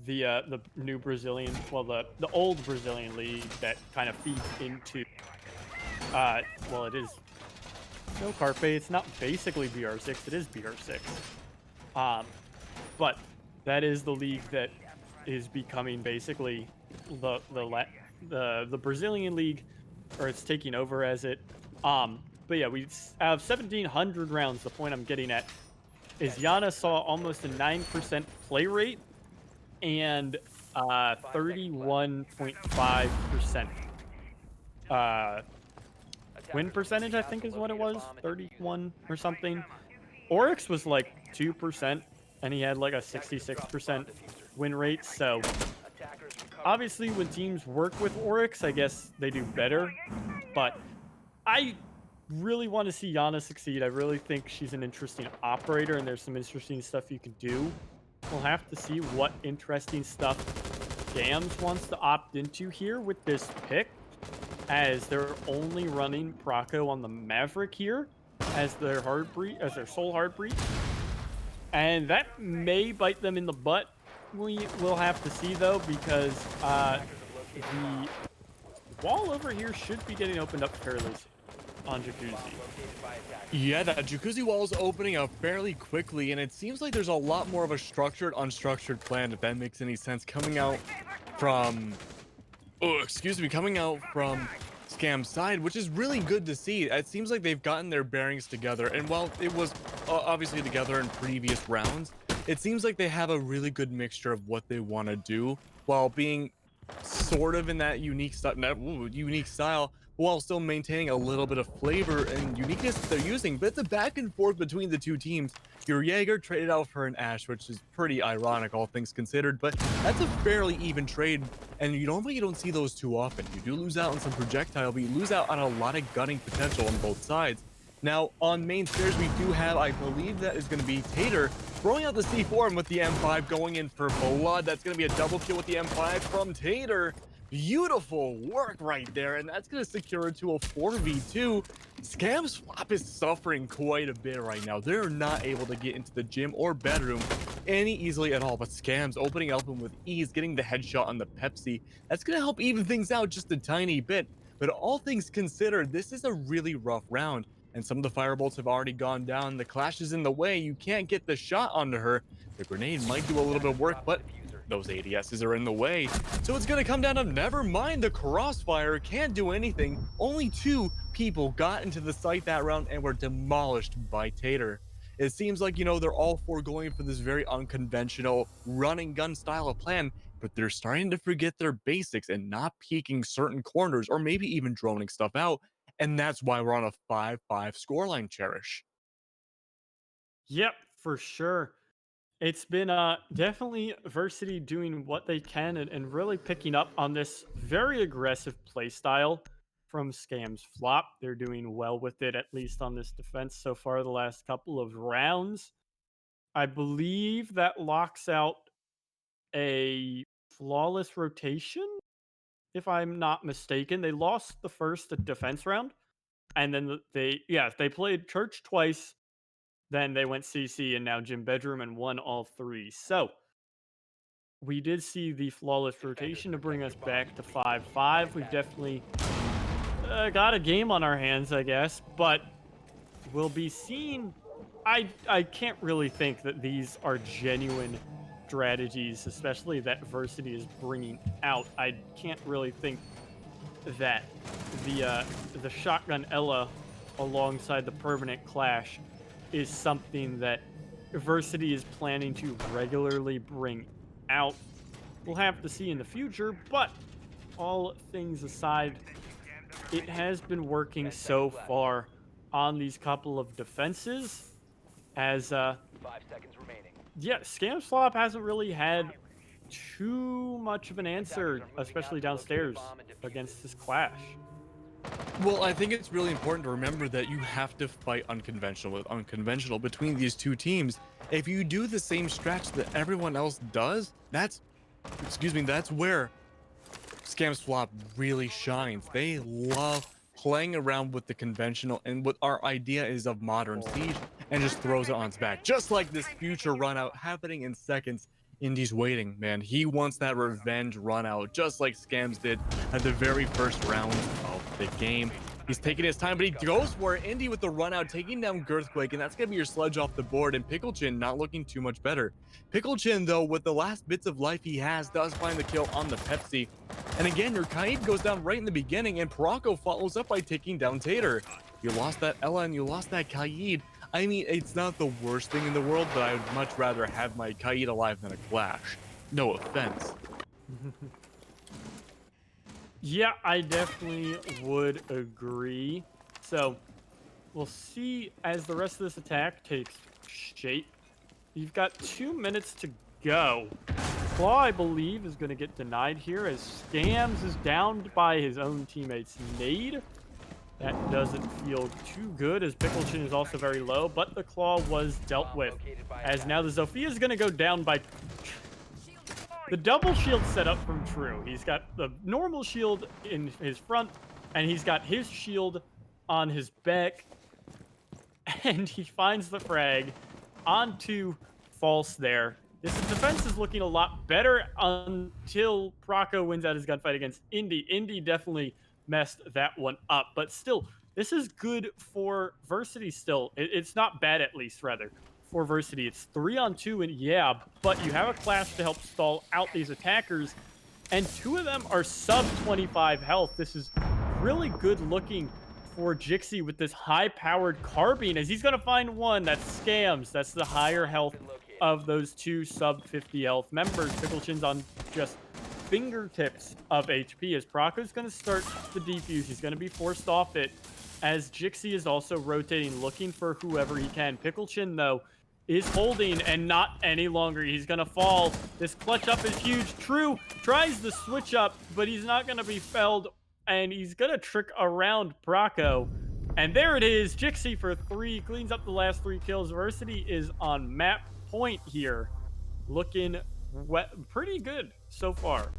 the new Brazilian, well, the old Brazilian league that kind of feeds into, well, it is no Carpe. It's not basically BR6. It is BR6. But that is the league that is becoming basically the Brazilian league, or it's taking over as it. But yeah, we have 1,700 rounds. The point I'm getting at is Yana saw almost a 9% play rate and 31.5% win percentage, I think is what it was, 31 or something. Oryx was like 2%, and he had like a 66% win rate. So obviously when teams work with Oryx, I guess they do better. But I really want to see Yana succeed. I really think she's an interesting operator, and there's some interesting stuff you can do. We'll have to see what interesting stuff Skams wants to opt into here with this pick, as they're only running Brocco on the Maverick here as their sole hard breach, and that may bite them in the butt. We will have to see though, because the wall over here should be getting opened up fairly soon on Jacuzzi. Yeah, that Jacuzzi wall is opening up fairly quickly, and it seems like there's a lot more of a structured, unstructured plan, if that makes any sense, coming out from Skams' side, which is really good to see. It seems like they've gotten their bearings together, and while it was obviously together in previous rounds, it seems like they have a really good mixture of what they want to do while being sort of in that unique style while still maintaining a little bit of flavor and uniqueness that they're using. But it's a back and forth between the two teams. Your Jaeger traded out for an Ash, which is pretty ironic, all things considered, but that's a fairly even trade. And you don't see those too often. You do lose out on some projectile, but you lose out on a lot of gunning potential on both sides. Now, on main stairs, we do have, I believe that is going to be Tater throwing out the C4 and with the M5 going in for blood. That's going to be a double kill with the M5 from Tater. Beautiful work right there, and that's going to secure it to a 4v2. Skams Flop is suffering quite a bit right now. They're not able to get into the gym or bedroom any easily at all, but Skams opening up with ease, getting the headshot on the Pepsi. That's going to help even things out just a tiny bit, but all things considered, this is a really rough round. And some of the firebolts have already gone down. The Clash is in the way. You can't get the shot onto her. The grenade might do a little bit of work, but those ADSs are in the way. So it's going to come down to never mind the crossfire. Can't do anything. Only 2 people got into the site that round and were demolished by Tater. It seems like, they're all 4 going for this very unconventional running gun style of plan, but they're starting to forget their basics and not peeking certain corners or maybe even droning stuff out. And that's why we're on a 5-5 scoreline, Cherish. Yep, for sure. It's been definitely Versity doing what they can and really picking up on this very aggressive play style from Skams Flop. They're doing well with it, at least on this defense so far the last couple of rounds. I believe that locks out a flawless rotation, if I'm not mistaken. They lost the first defense round, and then they played Church twice, then they went CC, and now Gym Bedroom, and won all 3. So we did see the flawless rotation to bring us back to 5-5. We've definitely got a game on our hands, I guess, but we'll be seeing. I can't really think that these are genuine strategies, especially that Versity is bringing out. I can't really think that the shotgun Ella alongside the permanent Clash is something that Versity is planning to regularly bring out. We'll have to see in the future, but all things aside, it has been working so far on these couple of defenses. As 5 seconds remaining. yeah, Skams Flop hasn't really had too much of an answer, especially downstairs against this Clash. Well, I think it's really important to remember that you have to fight unconventional with unconventional between these two teams. If you do the same stretch that everyone else does, that's where Skams Flop really shines. They love playing around with the conventional and what our idea is of modern siege and just throws it on its back. Just like this future run out happening in seconds. Indy's waiting, man. He wants that revenge run out, just like Skams did at the very first round of the game. He's taking his time, but he goes for it. Indy with the run out, taking down Girthquake, and that's going to be your sledge off the board, and Pickle Chin not looking too much better. Pickle Chin, though, with the last bits of life he has, does find the kill on the Pepsi. And again, your Kaid goes down right in the beginning, and Parako follows up by taking down Tater. You lost that Ella, and you lost that Kaid. I mean, it's not the worst thing in the world, but I would much rather have my Kaid alive than a Clash. No offense. Yeah, I definitely would agree. So we'll see as the rest of this attack takes shape. You've got 2 minutes to go. Claw, I believe, is going to get denied here as Skams is downed by his own teammate's nade. That doesn't feel too good as Pickle Chin is also very low, but the Claw was dealt with. As now the Zofia is going to go down by the double shield set up from True. He's got the normal shield in his front, and he's got his shield on his back. And he finds the frag onto False there. This defense is looking a lot better until Proco wins out his gunfight against Indy. Indy definitely messed that one up, but still, this is good for Versity still. It's not bad, at least, rather. For Versity, it's 3-on-2, and yeah, but you have a Clash to help stall out these attackers, and 2 of them are sub 25 health. This is really good looking for Jixi with this high-powered carbine, as he's going to find one. That's Skams. That's the higher health of those two sub 50 health members. Picklechin's on just fingertips of HP as Prako's going to start the defuse. He's going to be forced off it as Jixi is also rotating, looking for whoever he can. Picklechin, though, is holding and not any longer. He's going to fall. This clutch up is huge. True tries the switch up, but he's not going to be felled, and he's going to trick around Prako. And there it is. Jixi for 3, cleans up the last 3 kills. Versity is on map point here, looking pretty good so far.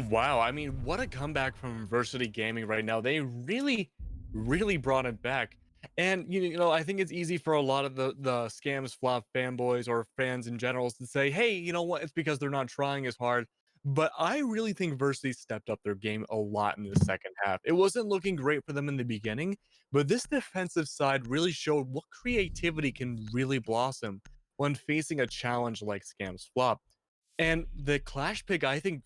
Wow, I mean, what a comeback from Versity Gaming right now. They really, really brought it back. And you know, I think it's easy for a lot of the Skams flop fanboys or fans in general to say, hey, you know what, it's because they're not trying as hard. But I really think Versity stepped up their game a lot in the second half. It wasn't looking great for them in the beginning, but this defensive side really showed what creativity can really blossom when facing a challenge like Skams flop. And the Clash pick, I think,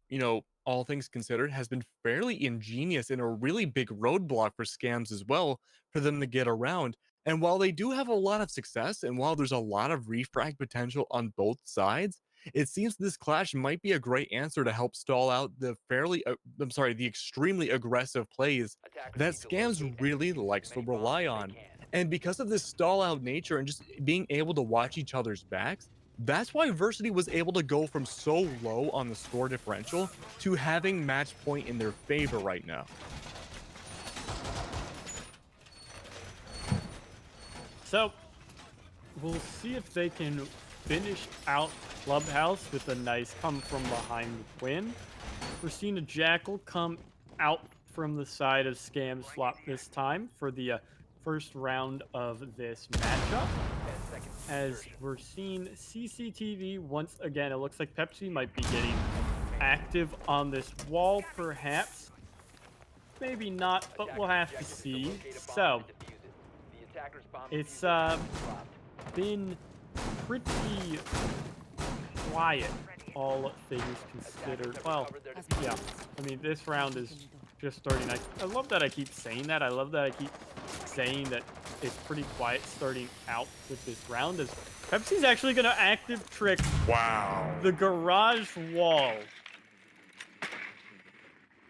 you know, all things considered, has been fairly ingenious and a really big roadblock for Skams as well for them to get around. And while they do have a lot of success, and while there's a lot of refrag potential on both sides, it seems this Clash might be a great answer to help stall out the the extremely aggressive plays that Skams really likes to rely on. And because of this stall out nature and just being able to watch each other's backs, that's why Versity was able to go from so low on the score differential to having match point in their favor right now. So we'll see if they can finish out Clubhouse with a nice come from behind win. We're seeing a Jackal come out from the side of Skams flop this time for the first round of this matchup. As we're seeing CCTV once again, it looks like Pepsi might be getting active on this wall, perhaps. Maybe not, but we'll have to see. So, it's been pretty quiet, all things considered. Well, yeah, I mean, this round is just starting. I love that I keep saying that. I love that I keep saying that it's pretty quiet starting out with this round, as Pepsi's actually going to active trick the garage wall.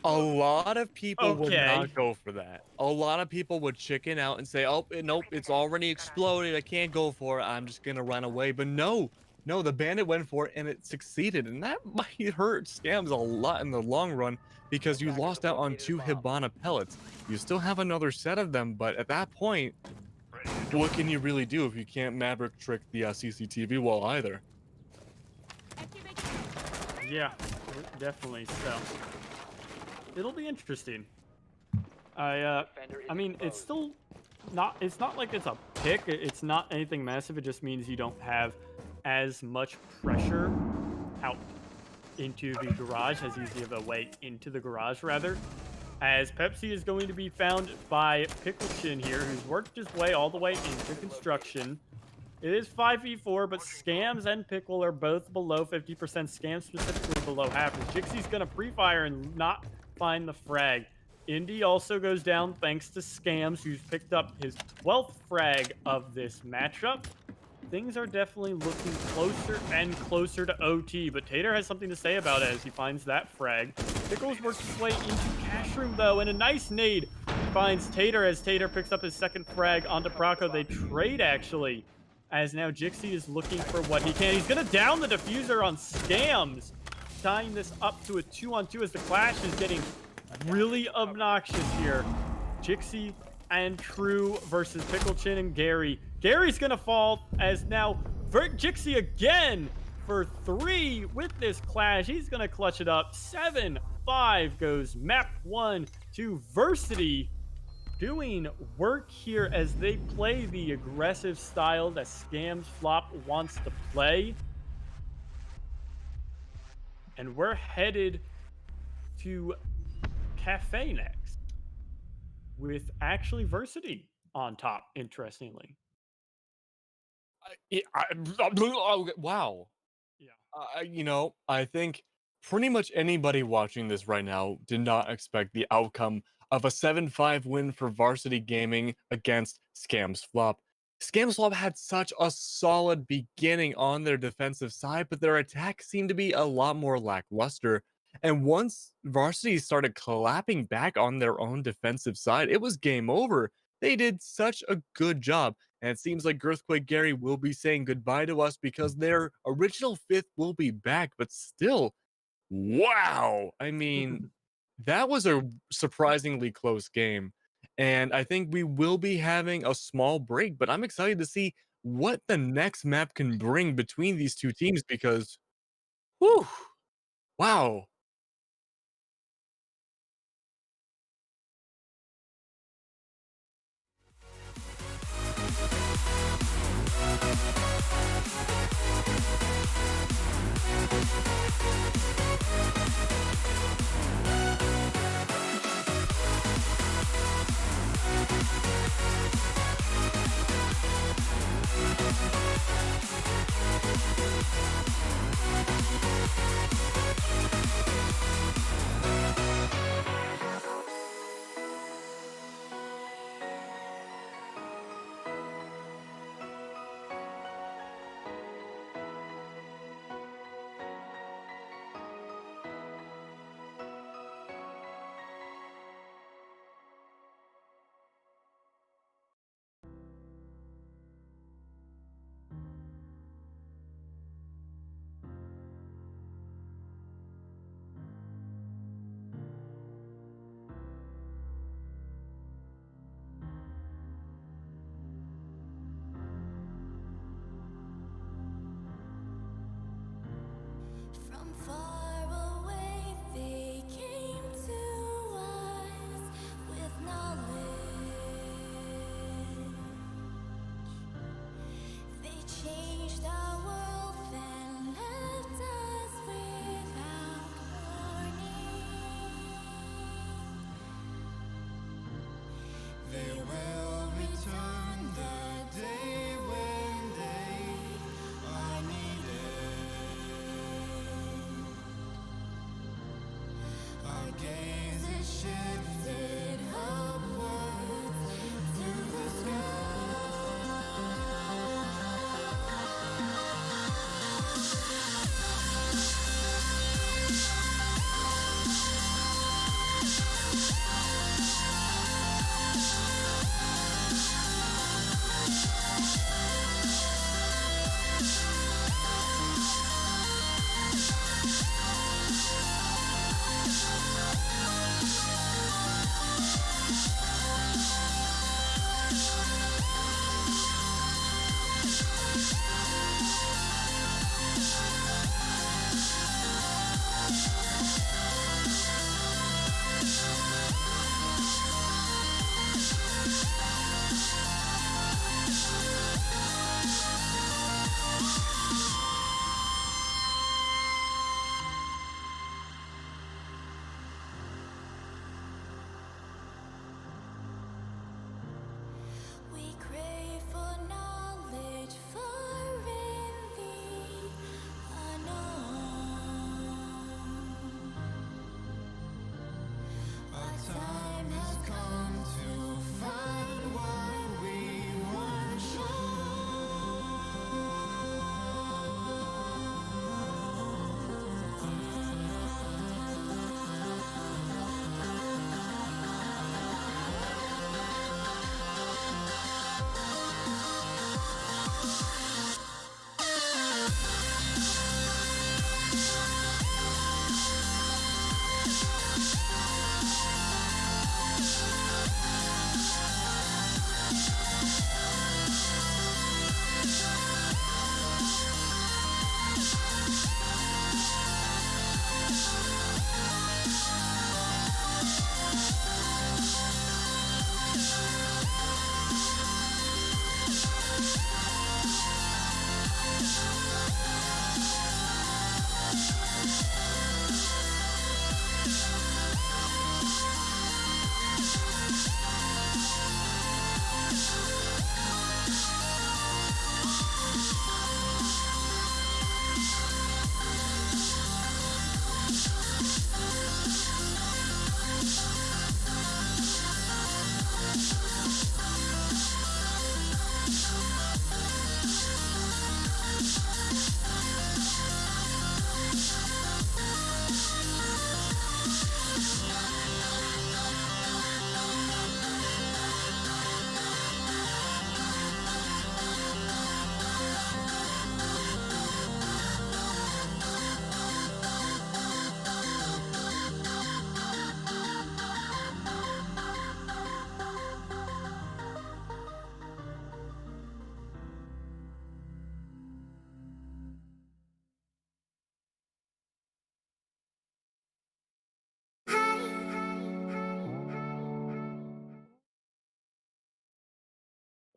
A lot of people would not go for that. A lot of people would chicken out and say, oh, nope, it's already exploded. I can't go for it. I'm just going to run away. But no, the bandit went for it and it succeeded. And that might hurt Skams a lot in the long run because you lost out on 2 Hibana pellets. You still have another set of them, but at that point, what can you really do if you can't Maverick trick the CCTV wall either? Yeah, definitely so. It'll be interesting. I mean, it's still not, it's not like it's a pick. It's not anything massive. It just means you don't have as much pressure out into the garage, as easy of a way into the garage, rather. As Pepsi is going to be found by Picklechin here, who's worked his way all the way into construction. It is 5v4, but Skams and Pickle are both below 50%. Skams specifically below half. Jixi's going to pre-fire and not find the frag. Indy also goes down thanks to Skams, who's picked up his 12th frag of this matchup. Things are definitely looking closer and closer to OT, but Tater has something to say about it as he finds that frag. Pickles works his way into Cash Room, though, and a nice nade finds Tater as Tater picks up his second frag onto Prako. They trade, actually, as now Jixi is looking for what he can. He's going to down the diffuser on Skams, tying this up to a 2-on-2 as the clash is getting really obnoxious here. Jixi and True versus Picklechin and Gary. Gary's gonna fall as now Jixi again for 3 with this clash. He's gonna clutch it up. 7-5 goes map 1 to Versity, doing work here as they play the aggressive style that Skams Flop wants to play. And we're headed to Cafe next, with actually Versity on top, interestingly. Wow. Yeah. You know, I think pretty much anybody watching this right now did not expect the outcome of a 7-5 win for Varsity Gaming against Skams Flop. Scamswap had such a solid beginning on their defensive side, but their attack seemed to be a lot more lackluster. And once Varsity started clapping back on their own defensive side, it was game over. They did such a good job. And it seems like Girthquake Gary will be saying goodbye to us because their original fifth will be back. But still, wow. I mean, that was a surprisingly close game. And I think we will be having a small break, but I'm excited to see what the next map can bring between these two teams because, whew, wow.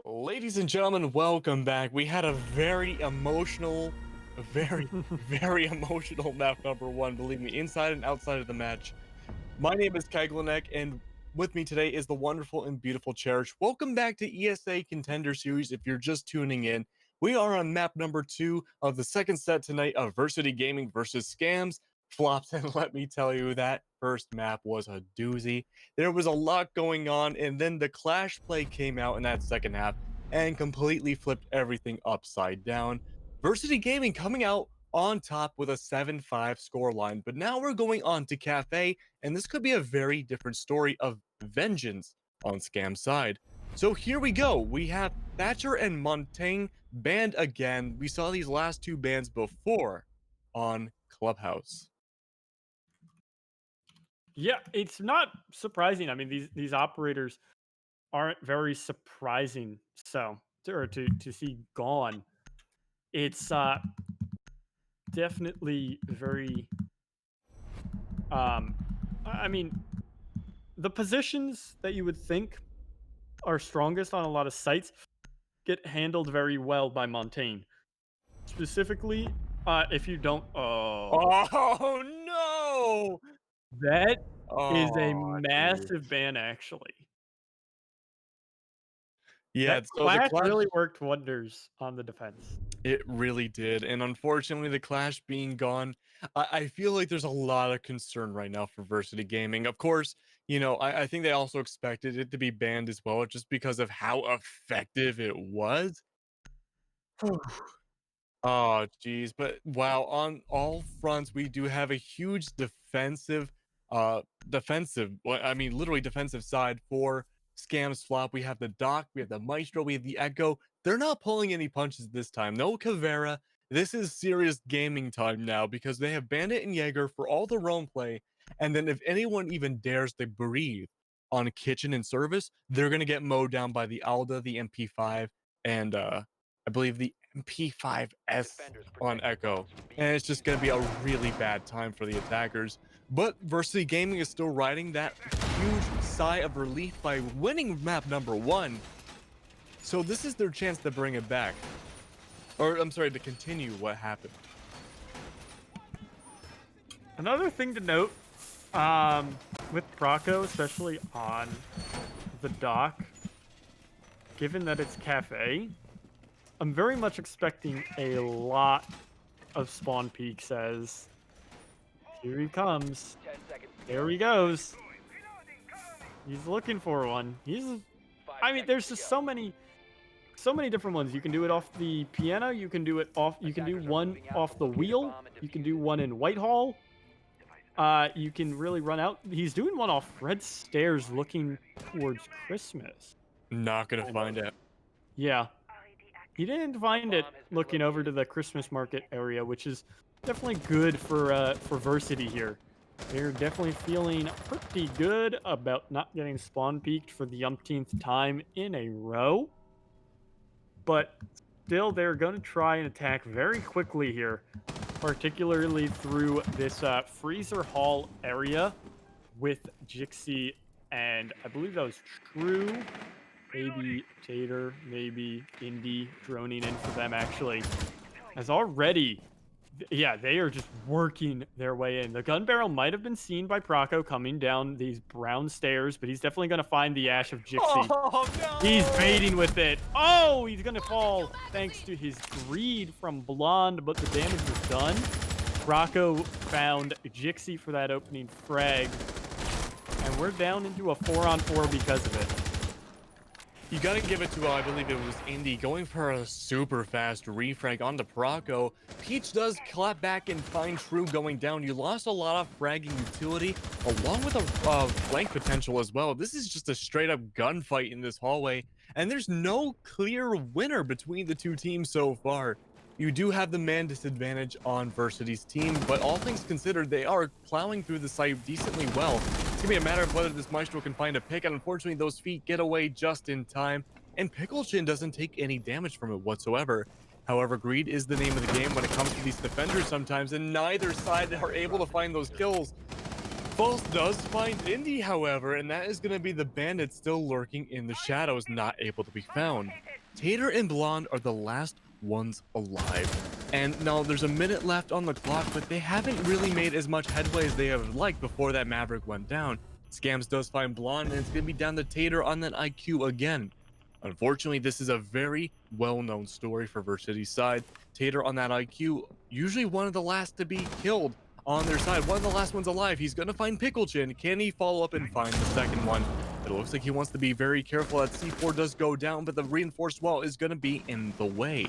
Ladies and gentlemen, welcome back. We had a very emotional, very, very emotional map number one, believe me, inside and outside of the match. My name is Keglanek, and with me today is the wonderful and beautiful Cherish. Welcome back to ESA Contender Series. If you're just tuning in, we are on map number 2 of the second set tonight of Versity Gaming versus Skams. Flops, and let me tell you, that first map was a doozy. There was a lot going on, and then the Clash play came out in that second half and completely flipped everything upside down. Versity Gaming coming out on top with a 7-5 scoreline, but now we're going on to Cafe, and this could be a very different story of vengeance on Scam's side. So here we go. We have Thatcher and Montaigne banned again. We saw these last two bans before on Clubhouse. Yeah, it's not surprising. I mean, these operators aren't very surprising. So to see gone, it's definitely very. I mean, the positions that you would think are strongest on a lot of sites get handled very well by Montaigne. Specifically, if you don't. Oh no! That is a Oh, massive dude. ban, actually. Yeah, That so the Clash Clash really worked wonders on the defense. it really did, and unfortunately, the Clash being gone, I feel like there's a lot of concern right now for Versity Gaming. Of course, you know, I think they also expected it to be banned as well, just because of how effective it was. Oh, geez. But wow, on all fronts, we do have a huge well, I mean, literally defensive side for Scams Flop. We have the Doc, we have the Maestro, we have the Echo. They're not pulling any punches this time. No Caveira. This is serious gaming time now because they have Bandit and Jaeger for all the roam play. And then if anyone even dares to breathe on Kitchen and Service, they're going to get mowed down by the Alda, the MP5, and I believe the MP5S on Echo, and it's just going to be a really bad time for the attackers. But Versity Gaming is still riding that huge sigh of relief by winning map number 1. So this is their chance to bring it back. Or, I'm sorry, to continue what happened. Another thing to note, with Proco, especially on the dock, given that it's Cafe, I'm very much expecting a lot of spawn peaks as here he comes. There he goes. He's looking for one. I mean, there's just so many different ones. You can do it off the piano, you can do one off the wheel, you can do one in Whitehall. You can really run out. He's doing one off Red Stairs looking towards Christmas. Not gonna find it. Yeah. He didn't find it looking over to the Christmas market area, which is definitely good for Versity here. They're definitely feeling pretty good about not getting spawn peaked for the umpteenth time in a row. But still, they're going to try and attack very quickly here, particularly through this freezer hall area with Jixie and I believe that was True. Maybe Tater, maybe Indy droning in for them, actually. As already, yeah, they are just working their way in. The gun barrel might have been seen by Proco coming down these brown stairs, but he's definitely going to find the ash of Jixie. Oh, no! He's baiting with it. Oh, he's going to fall thanks to his greed from Blonde, but the damage was done. Proco found Jixie for that opening frag, and we're down into a 4-on-4 because of it. You gotta give it to, I believe it was Indy, going for a super fast refrag on the Proco. Peach does clap back and find True going down. You lost a lot of fragging utility, along with a flank potential as well. This is just a straight up gunfight in this hallway, and there's no clear winner between the two teams so far. You do have the man disadvantage on Versity's team, but all things considered, they are plowing through the site decently well. It's gonna be a matter of whether this Maestro can find a pick, and unfortunately those feet get away just in time, and Pickle Chin doesn't take any damage from it whatsoever. However, greed is the name of the game when it comes to these defenders sometimes, and neither side are able to find those kills. False does find Indy, however, and that is going to be the bandit still lurking in the shadows, not able to be found. Tater and Blonde are the last ones alive. And now there's a minute left on the clock, but they haven't really made as much headway as they have liked before that Maverick went down. Skams does find Blonde, and it's going to be down to Tater on that IQ again. Unfortunately, this is a very well-known story for Versity's side. Tater on that IQ, usually one of the last to be killed on their side, one of the last ones alive. He's going to find Pickle Chin. Can he follow up and find the second one? It looks like he wants to be very careful that C4 does go down, but the reinforced wall is going to be in the way.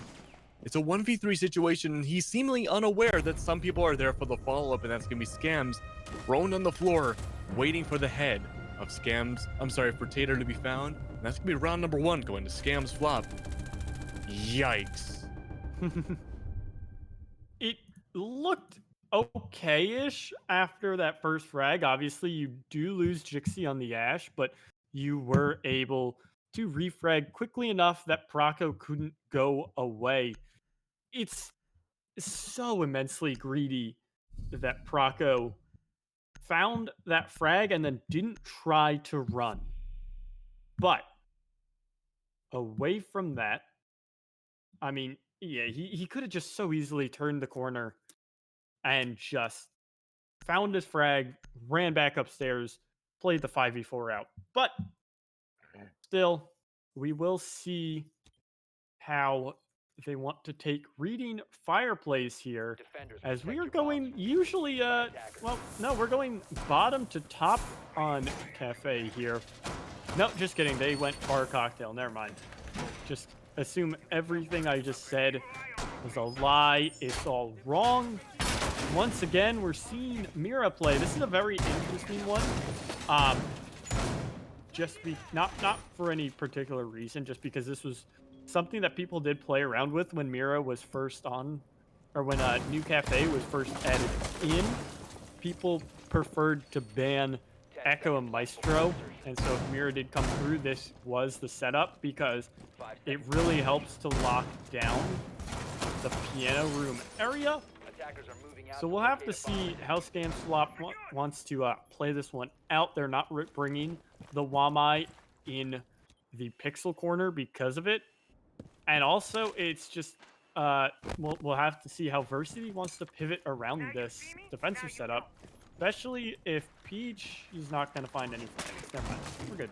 It's a 1v3 situation. He's seemingly unaware that some people are there for the follow-up, and that's going to be Skams thrown on the floor, waiting for the head of Skams. I'm sorry, for Tater to be found. And that's going to be round number 1 going to Skams flop. Yikes. It looked okay-ish after that first frag. Obviously, you do lose Jixie on the Ash, but you were able to refrag quickly enough that Proco couldn't go away. It's so immensely greedy that Proco found that frag and then didn't try to run. But away from that, I mean, yeah, he could have just so easily turned the corner and just found his frag, ran back upstairs, played the 5v4 out. But still, we will see how they want to take reading fireplace here, as we are going usually well, no, we're going bottom to top on Cafe here. No, just kidding, they went bar cocktail, never mind. Just assume everything I just said was a lie. It's all wrong. Once again, we're seeing Mira play. This is a very interesting one. Not for any particular reason, just because this was something that people did play around with when Mira was first on, or when New Cafe was first added in. People preferred to ban Echo and Maestro, and so if Mira did come through, this was the setup, because it really helps to lock down the piano room area. So we'll have to see how Skams wants to play this one out. They're not bringing the Wamai in the pixel corner because of it. And also, it's just, we'll have to see how Versity wants to pivot around this defensive setup, especially if Peach is not going to find any flags. Never mind. We're good.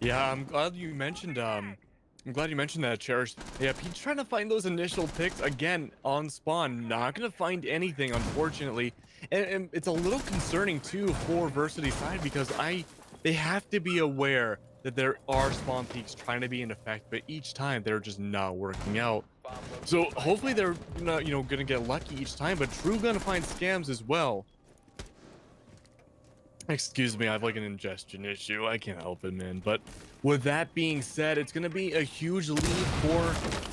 Yeah, I'm glad you mentioned that, Cherish. Yeah, Peach trying to find those initial picks again on spawn. Not gonna find anything, unfortunately. And it's a little concerning too for Versity's side, because they have to be aware that there are spawn peaks trying to be in effect, but each time they're just not working out. So hopefully they're not, gonna get lucky each time, but True gonna find Skams as well. Excuse me, I have like an ingestion issue. I can't help it, man. But with that being said, it's going to be a huge lead for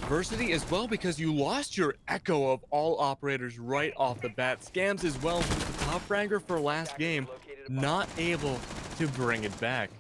Versity as well, because you lost your Echo of all operators right off the bat. Skams as well, the top fragger for last game, not able to bring it back.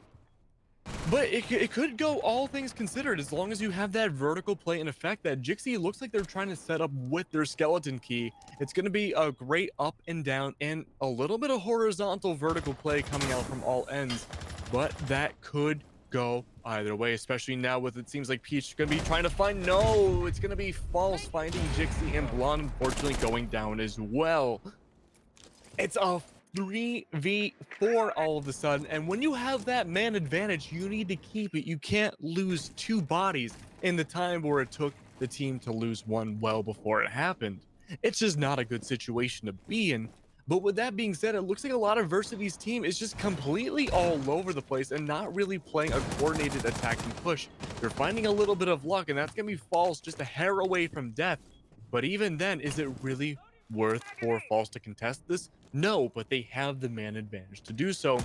But it could go, all things considered, as long as you have that vertical play in effect that Jixie looks like they're trying to set up with their skeleton key. It's going to be a great up and down and a little bit of horizontal vertical play coming out from all ends. But that could go either way, especially now with, it seems like Peach is going to be trying to find, no, it's going to be false, finding Jixie, and Blonde unfortunately going down as well. It's a 3v4 all of a sudden, and when you have that man advantage, you need to keep it. You can't lose 2 bodies in the time where it took the team to lose 1 well before it happened. It's just not a good situation to be in. But with that being said, it looks like a lot of Versity's team is just completely all over the place and not really playing a coordinated attack and push. They're finding a little bit of luck, and that's gonna be False just a hair away from death. But even then, is it really worth for False to contest this? No, but they have the man advantage to do so.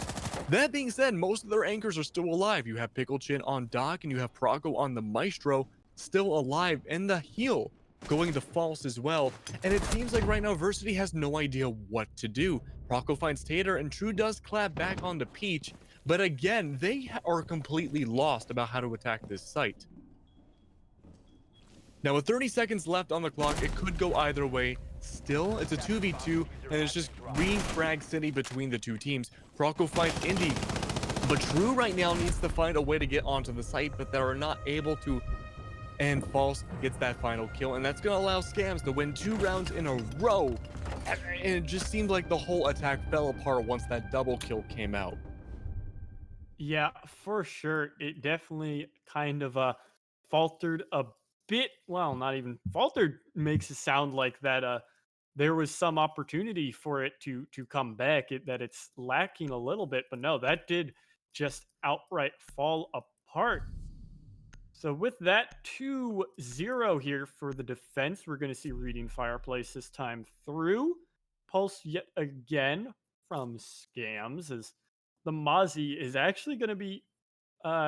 That being said, most of their anchors are still alive. You have Pickle Chin on Doc, and you have Proco on the Maestro still alive, and the heal going to False as well. And it seems like right now Versity has no idea what to do. Proco finds Tater, and True does clap back onto Peach, but again, they are completely lost about how to attack this site. Now with 30 seconds left on the clock, it could go either way. Still, it's a 2v2, and it's just green frag city between the two teams. Proco finds Indy, but True right now needs to find a way to get onto the site, but they're not able to. And False gets that final kill, and that's going to allow Skams to win 2 rounds in a row. And it just seemed like the whole attack fell apart once that double kill came out. Yeah, for sure. It definitely kind of faltered a bit. Well, not even faltered makes it sound like that there was some opportunity for it to come back, that it's lacking a little bit, but no, that did just outright fall apart. So with that 2-0 here for the defense, we're going to see Reading Fireplace this time through. Pulse yet again from Skams, as the Mozzie is actually going to be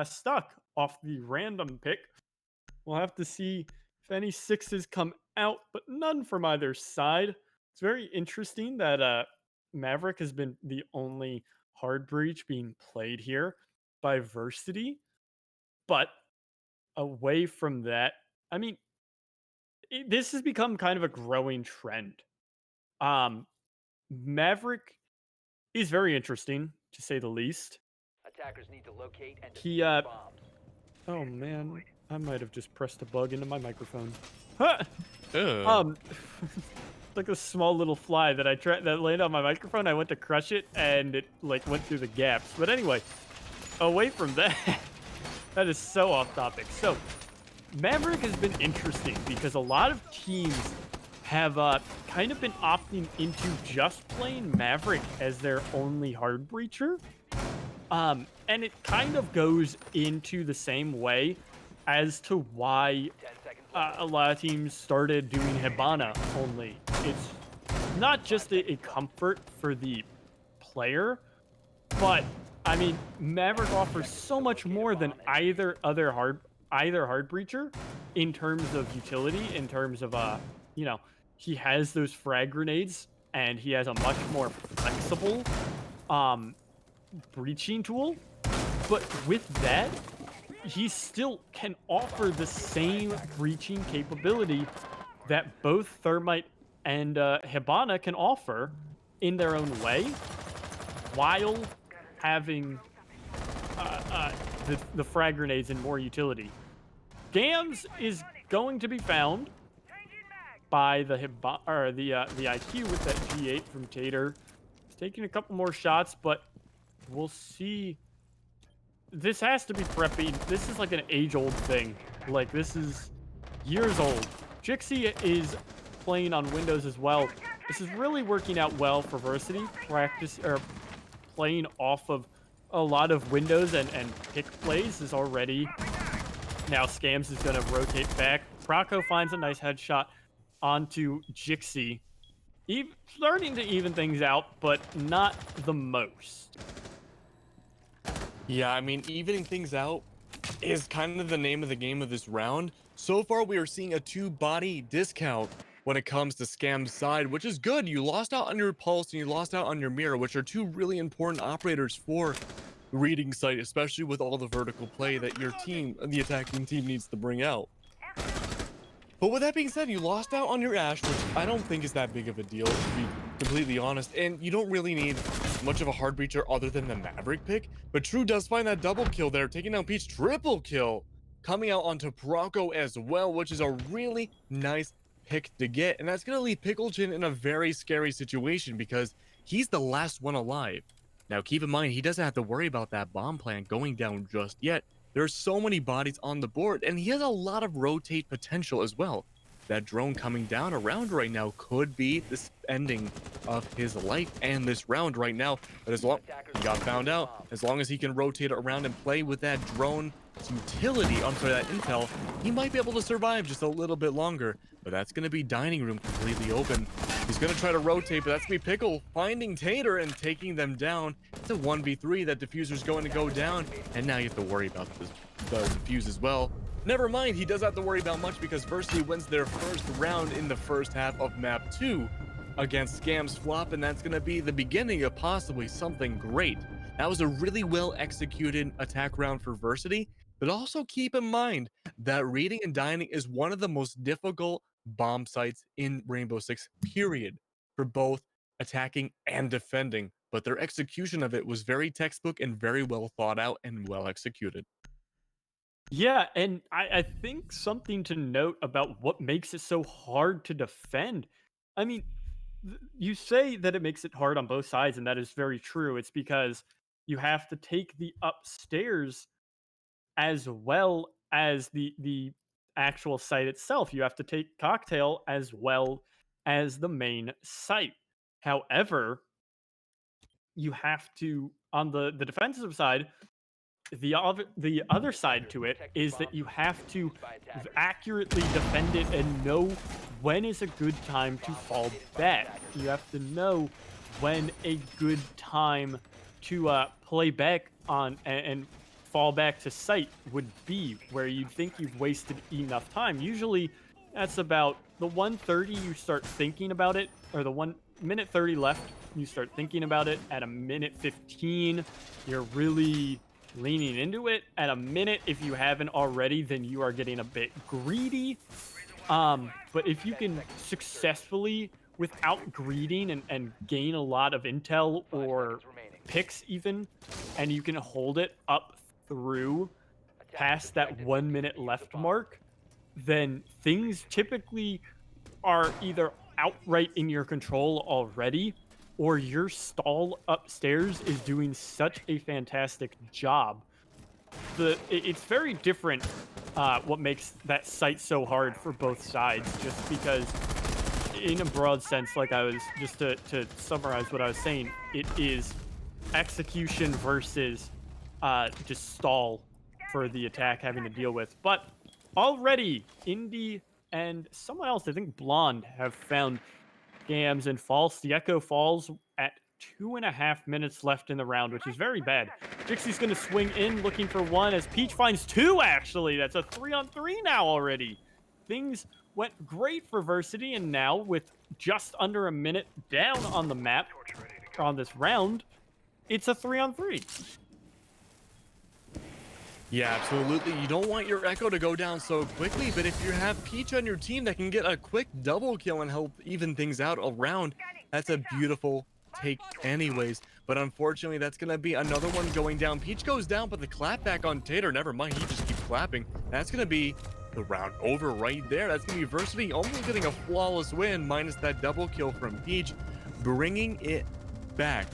stuck off the random pick. We'll have to see if any 6s come out, but none from either side. It's very interesting that Maverick has been the only hard breach being played here by Versity. But away from that, I mean, this has become kind of a growing trend. Maverick is very interesting, to say the least. Attackers need to locate and He, defuse bombs. oh man, I might have just pressed a bug into my microphone. Huh! Ugh. Like a small little fly that that landed on my microphone. I went to crush it, and it like went through the gaps. But anyway, away from that, that is so off topic. So, Maverick has been interesting because a lot of teams have kind of been opting into just playing Maverick as their only hard breacher. And it kind of goes into the same way as to why 10 seconds left. a lot of teams started doing Hibana only. It's not just a comfort for the player, but I mean, Maverick offers so much more than either hard breacher in terms of utility, in terms of you know, he has those frag grenades and he has a much more flexible breaching tool. But with that, he still can offer the same breaching capability that both Thermite and Hibana can offer in their own way, while having the frag grenades and more utility. Skams is going to be found by the IQ with that G8 from Tater. He's taking a couple more shots, but we'll see. This has to be preppy. This is like an age-old thing. Like, this is years old. Jixie is playing on Windows as well. This is really working out well for Versity. Playing off of a lot of Windows and pick plays is already. Now Skams is going to rotate back. Proco finds a nice headshot onto Jixie. Starting to even things out, but not the most. Yeah, I mean, evening things out is kind of the name of the game of this round. So far, we are seeing a 2-body discount when it comes to Skams' side, which is good. You lost out on your Pulse and you lost out on your Mirror, which are 2 really important operators for reading site, especially with all the vertical play that your team, the attacking team, needs to bring out. But with that being said, you lost out on your Ashe, which I don't think is that big of a deal, to be completely honest. And you don't really need much of a hard breacher other than the Maverick pick. But True does find that double kill there, taking down Peach. Triple kill coming out onto Proco as well, which is a really nice pick to get. And that's going to leave Picklechin in a very scary situation because he's the last one alive. Now, keep in mind, he doesn't have to worry about that bomb plant going down just yet. There's so many bodies on the board, and he has a lot of rotate potential as well. That drone coming down around right now could be the ending of his life and this round right now. But as long he got found out, as long as he can rotate around and play with that drone utility, that intel, he might be able to survive just a little bit longer. But that's going to be dining room completely open. He's going to try to rotate, but that's going to be Pickle finding Tater and taking them down. It's a 1v3. That diffuser's going to go down, and now you have to worry about the defuse as well. Never mind, he does have to worry about much because Versity wins their first round in the first half of map 2 against Skams Flop, and that's going to be the beginning of possibly something great. That was a really well executed attack round for Versity, but also keep in mind that reading and dining is one of the most difficult bomb sites in Rainbow Six, period, for both attacking and defending. But their execution of it was very textbook and very well thought out and well executed. Yeah, and I think something to note about what makes it so hard to defend. I mean, you say that it makes it hard on both sides, and that is very true. It's because you have to take the upstairs as well as the actual site itself. You have to take Cocktail as well as the main site. However, you have to on the defensive side, the other side to it is that you have to accurately defend it and know when is a good time to fall back. You have to know when a good time to play back on and fall back to site would be, where you think you've wasted enough time. Usually, that's about the 1:30 you start thinking about it, or the 1 minute 30 left you start thinking about it. At a minute 15, you're really leaning into it. At a minute, if you haven't already, then you are getting a bit greedy. But if you can successfully, without greeding and gain a lot of intel or picks even, and you can hold it up through past that 1 minute left mark, then things typically are either outright in your control already, or your stall upstairs is doing such a fantastic job. It's very different, what makes that site so hard for both sides, just because in a broad sense, like I was just to summarize what I was saying, it is execution versus just stall for the attack having to deal with. But already Indy and someone else, I think Blonde, have found Skams and False. The Echo falls at 2.5 minutes left in the round, which is very bad. Dixie's going to swing in looking for one as Peach finds two, actually. That's a 3-on-3 now already. Things went great for Versity, and now with just under a minute down on the map on this round, it's a 3-on-3. Yeah, absolutely. You don't want your Echo to go down so quickly, but if you have Peach on your team that can get a quick double kill and help even things out around, that's a beautiful take anyways. But unfortunately, that's going to be another one going down. Peach goes down, but the clap back on Tater, never mind, he just keeps clapping. That's going to be the round over right there. That's going to be Versity almost getting a flawless win, minus that double kill from Peach, bringing it back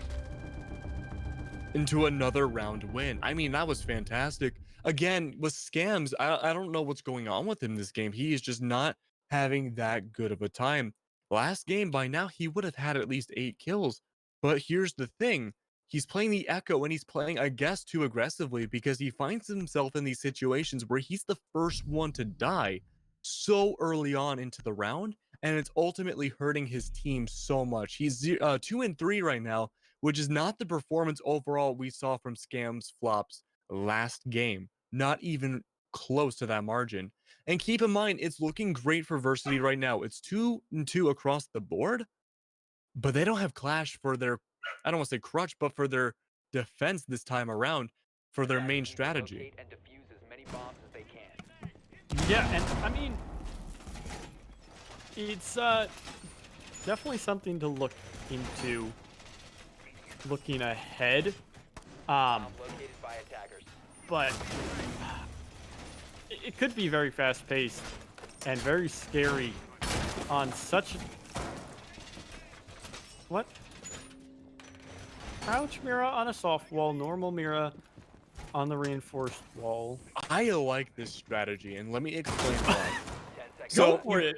into another round win. I mean, that was fantastic. Again, with Skams, I don't know what's going on with him this game. He is just not having that good of a time. Last game, by now, he would have had at least 8 kills. But here's the thing. He's playing the Echo, and he's playing, I guess, too aggressively, because he finds himself in these situations where he's the first one to die so early on into the round, and it's ultimately hurting his team so much. He's 2-3 right now, which is not the performance overall we saw from Skams Flops last game. Not even close to that margin. And keep in mind, it's looking great for Versity right now. It's 2-2 across the board, but they don't have Clash for their, I don't want to say crutch, but for their defense this time around, for their main strategy. And defuse as many bombs as they can. Yeah, and I mean, it's definitely something to look into looking ahead. Bomb located by attackers. But it could be very fast-paced and very scary on such... What? Crouch Mira on a soft wall, normal Mira on the reinforced wall. I like this strategy, and let me explain why. 10 seconds. Go for it!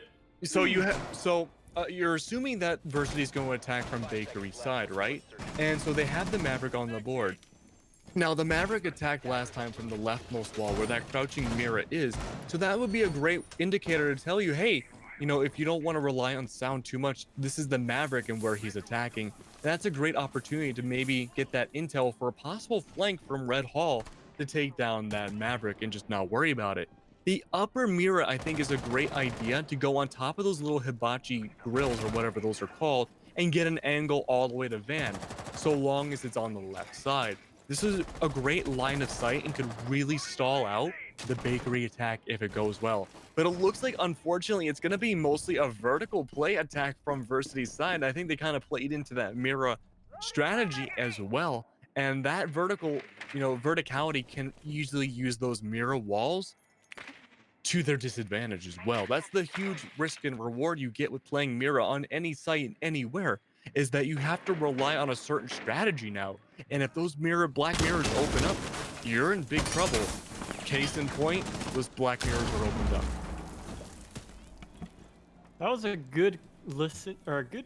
You're assuming that Versity is going to attack from Bakery side, right? And so they have the Maverick on the board. Now, the Maverick attacked last time from the leftmost wall where that crouching Mira is. So that would be a great indicator to tell you, hey, you know, if you don't want to rely on sound too much, this is the Maverick and where he's attacking. That's a great opportunity to maybe get that intel for a possible flank from Red Hall to take down that Maverick and just not worry about it. The upper Mira, I think, is a great idea to go on top of those little hibachi grills or whatever those are called and get an angle all the way to Van, so long as it's on the left side. This is a great line of sight and could really stall out the bakery attack if it goes well. But it looks like, unfortunately, it's going to be mostly a vertical play attack from Versity's side. I think they kind of played into that mirror strategy as well. And that verticality can easily use those mirror walls to their disadvantage as well. That's the huge risk and reward you get with playing mirror on any site anywhere, is that you have to rely on a certain strategy now. And if those black mirrors open up, you're in big trouble. Case in point, those black mirrors are opened up. That was a good listen, or a good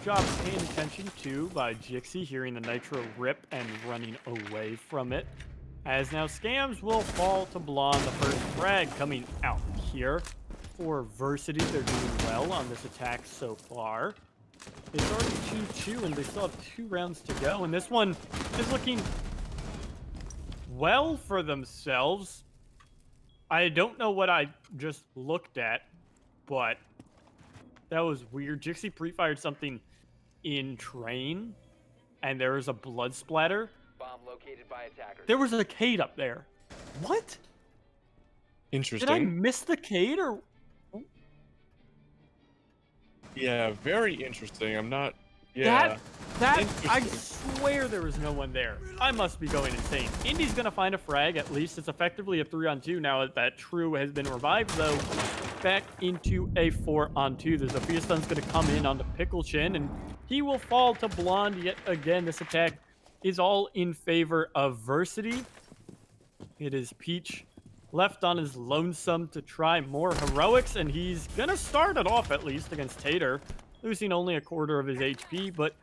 job paying attention to by Jixie, hearing the nitro rip and running away from it. As now Skams will fall to Blonde, the first frag coming out here for Versity. They're doing well on this attack so far. It's already 2-2 and they still have 2 rounds to go. And this one is looking well for themselves. I don't know what I just looked at, but that was weird. Jixie pre-fired something in train, and there was a blood splatter. Bomb located by attackers. There was a Cade up there. What? Interesting. Did I miss the Cade or? Yeah, very interesting. I'm not. Yeah. That I Interesting. swear there was no one there. I must be going insane. Indy's gonna find a frag. At least it's effectively a 3-on-2 now that True has been revived, though. Back into a 4-on-2. The Zofia Stun's gonna come in onto Pickle Chin, and he will fall to Blonde yet again. This attack is all in favor of Versity. It is Peach left on his lonesome to try more heroics, and he's gonna start it off at least against Tater, losing only a quarter of his HP, but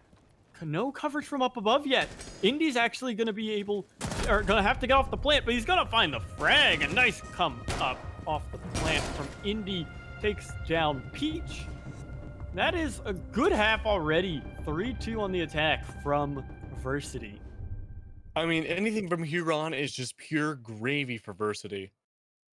no coverage from up above yet. Indy's actually gonna gonna have to get off the plant, but he's gonna find the frag. A nice come up off the plant from Indy, takes down Peach. That is a good half already. 3-2 on the attack from Versity. I mean, anything from here on is just pure gravy for Versity.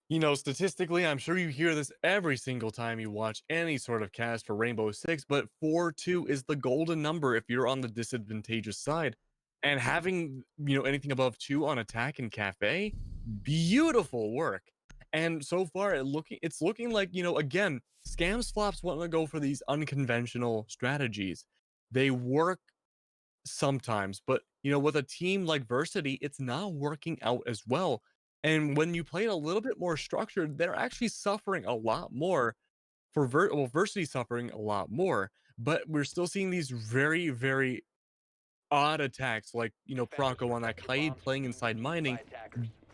You know, statistically, I'm sure you hear this every single time you watch any sort of cast for Rainbow Six, but 4-2 is the golden number if you're on the disadvantageous side. And having, anything above 2 on attack and cafe, beautiful work. And so far, it's looking like, again, Skams flops want to go for these unconventional strategies. They work sometimes, but, with a team like Versity, it's not working out as well. And when you play it a little bit more structured, they're actually suffering a lot more. Versity suffering a lot more, but we're still seeing these very, very odd attacks, like, Proco on that Kaid playing inside mining,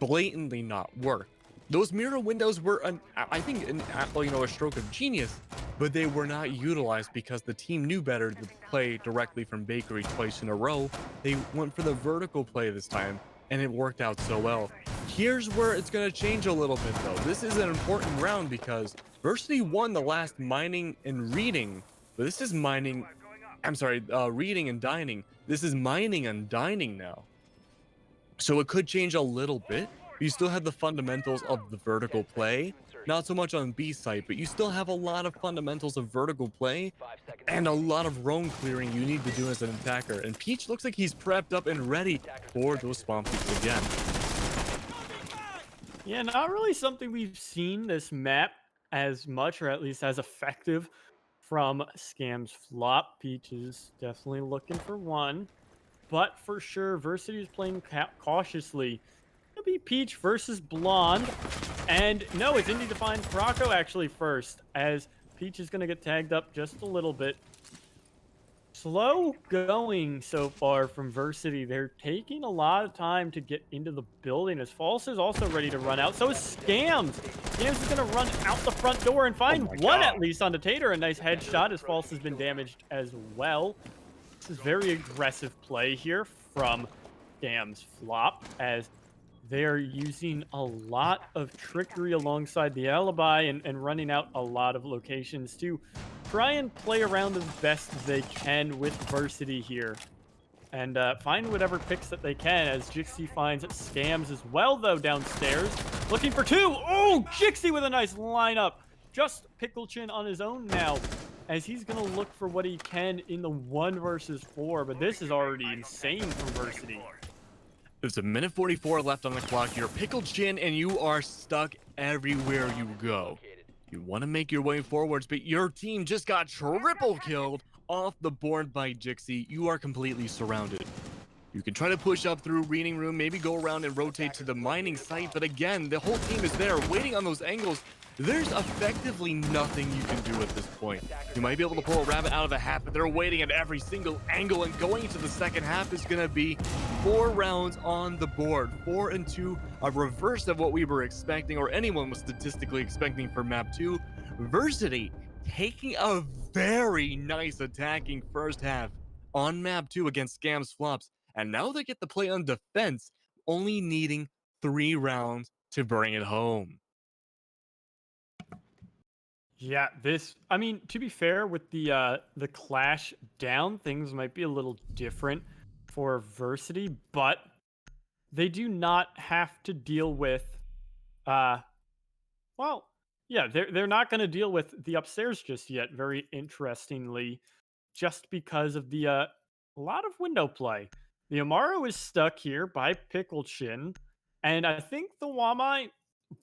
blatantly not work. Those mirror windows were, I think, a stroke of genius, but they were not utilized because the team knew better to play directly from Bakery twice in a row. They went for the vertical play this time, and it worked out so well. Here's where it's going to change a little bit, though. This is an important round because Versity won the last mining and reading, but this is reading and dining. This is mining and dining now. So it could change a little bit. You still have the fundamentals of the vertical play, not so much on B site, but you still have a lot of fundamentals of vertical play and a lot of roam clearing you need to do as an attacker. And Peach looks like he's prepped up and ready for those spawn peaks again. Yeah, not really something we've seen this map as much, or at least as effective from Skams flop. Peach is definitely looking for one, but for sure, Versity is playing cautiously. It'll be Peach versus Blonde, and no, it's Indy to find Proco actually first, as Peach is going to get tagged up just a little bit. Slow going so far from Versity. They're taking a lot of time to get into the building, as False is also ready to run out. So is Skams. Skams is going to run out the front door and find one at least on the Tater. A nice headshot, as False has been damaged as well. This is very aggressive play here from Skams flop, as they're using a lot of trickery alongside the alibi and running out a lot of locations to try and play around as best as they can with Versity here. And find whatever picks that they can, as Jixie finds Skams as well, though, downstairs. Looking for 2! Oh, Jixie with a nice lineup. Just Pickle Chin on his own now, as he's going to look for what he can in the 1 versus 4. But this is already insane from Versity. There's a minute 44 left on the clock. You're pickled chin and you are stuck everywhere you go. You want to make your way forwards, but your team just got triple killed off the board by Jixie. You are completely surrounded. You can try to push up through reading room, maybe go around and rotate to the mining site, but again, the whole team is there waiting on those angles. There's effectively nothing you can do at this point. You might be able to pull a rabbit out of a hat, but they're waiting at every single angle, and going into the second half is going to be 4 rounds on the board. 4 and 2, a reverse of what we were expecting, or anyone was statistically expecting for map 2. Versity taking a very nice attacking first half on map 2 against Skams Flops, and now they get to play on defense, only needing 3 rounds to bring it home. Yeah, I mean, to be fair, with the clash down, things might be a little different for Versity, but they do not have to deal with, well, yeah, they're not going to deal with the upstairs just yet, very interestingly, just because of the, a lot of window play. The Amaru is stuck here by Pickle Chin, and I think the Wamai,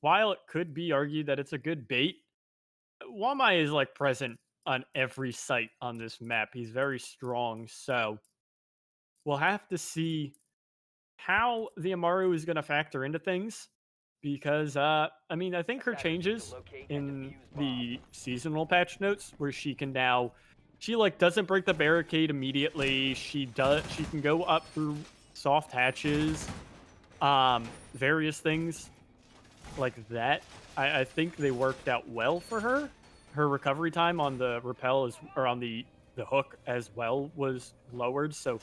while it could be argued that it's a good bait, Wamai is like present on every site on this map. He's very strong, so we'll have to see how the Amaru is going to factor into things. Because I mean, I think her changes in the seasonal patch notes, where she can now, she like doesn't break the barricade immediately. She can go up through soft hatches, various things like that. I think they worked out well for her. Her recovery time on the rappel or on the hook as well was lowered, so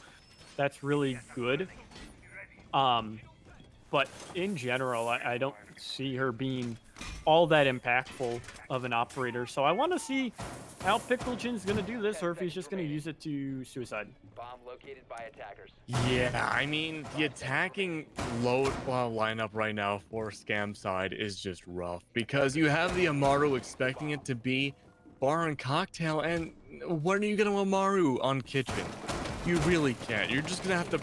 that's really good. But in general, I don't see her being all that impactful of an operator. So I want to see how Picklechin's going to do this, or if he's just going to use it to suicide. Bomb located by attackers. Yeah, I mean, the attacking load lineup right now for Scam side is just rough, because you have the Amaru expecting it to be bar and cocktail, and when are you going to Amaru on kitchen? You really can't. You're just going to have to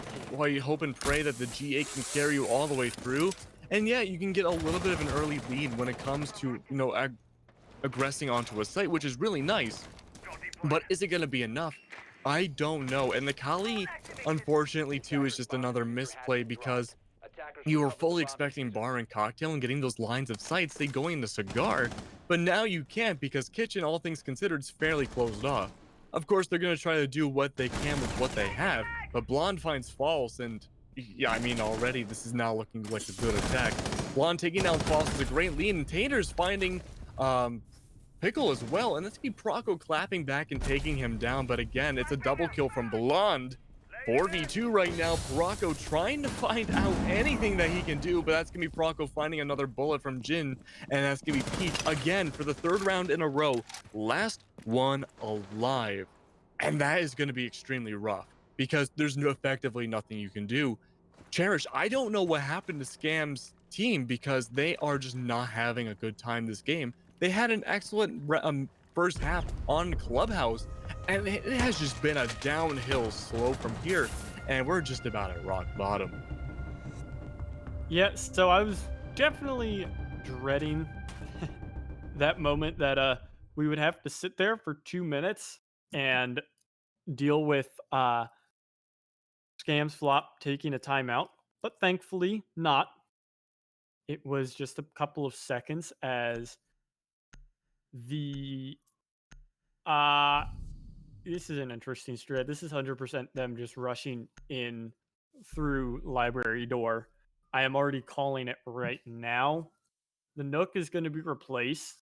you hope and pray that the GA can carry you all the way through. And yeah, you can get a little bit of an early lead when it comes to, you know, aggressing onto a site, which is really nice. But is it going to be enough? I don't know. And the Kali, unfortunately, too, is just another misplay, because you were fully expecting bar and cocktail and getting those lines of sight, say going into cigar, but now you can't, because kitchen, all things considered, is fairly closed off. Of course, they're going to try to do what they can with what they have, but Blonde finds False, and yeah, I mean, already this is now looking like a good attack. Blonde taking down False is a great lead, and Tater's finding Pickle as well, and that's going to be Proco clapping back and taking him down, but again, it's a double kill from Blonde. 4v2 right now. Proco trying to find out anything that he can do, but that's going to be Proco finding another bullet from Jin, and that's going to be Peach again for the 3rd round in a row. Last one alive. And that is going to be extremely rough, because there's effectively nothing you can do. Cherish, I don't know what happened to Scam's team, because they are just not having a good time this game. They had an excellent first half on Clubhouse, and it has just been a downhill slope from here, and we're just about at rock bottom. Yeah, so I was definitely dreading that moment that we would have to sit there for 2 minutes and deal with Scams Flop taking a timeout, but thankfully not. It was just a couple of seconds as the this is an interesting strat. This is 100% them just rushing in through library door. I am already calling it right now. The Nook is going to be replaced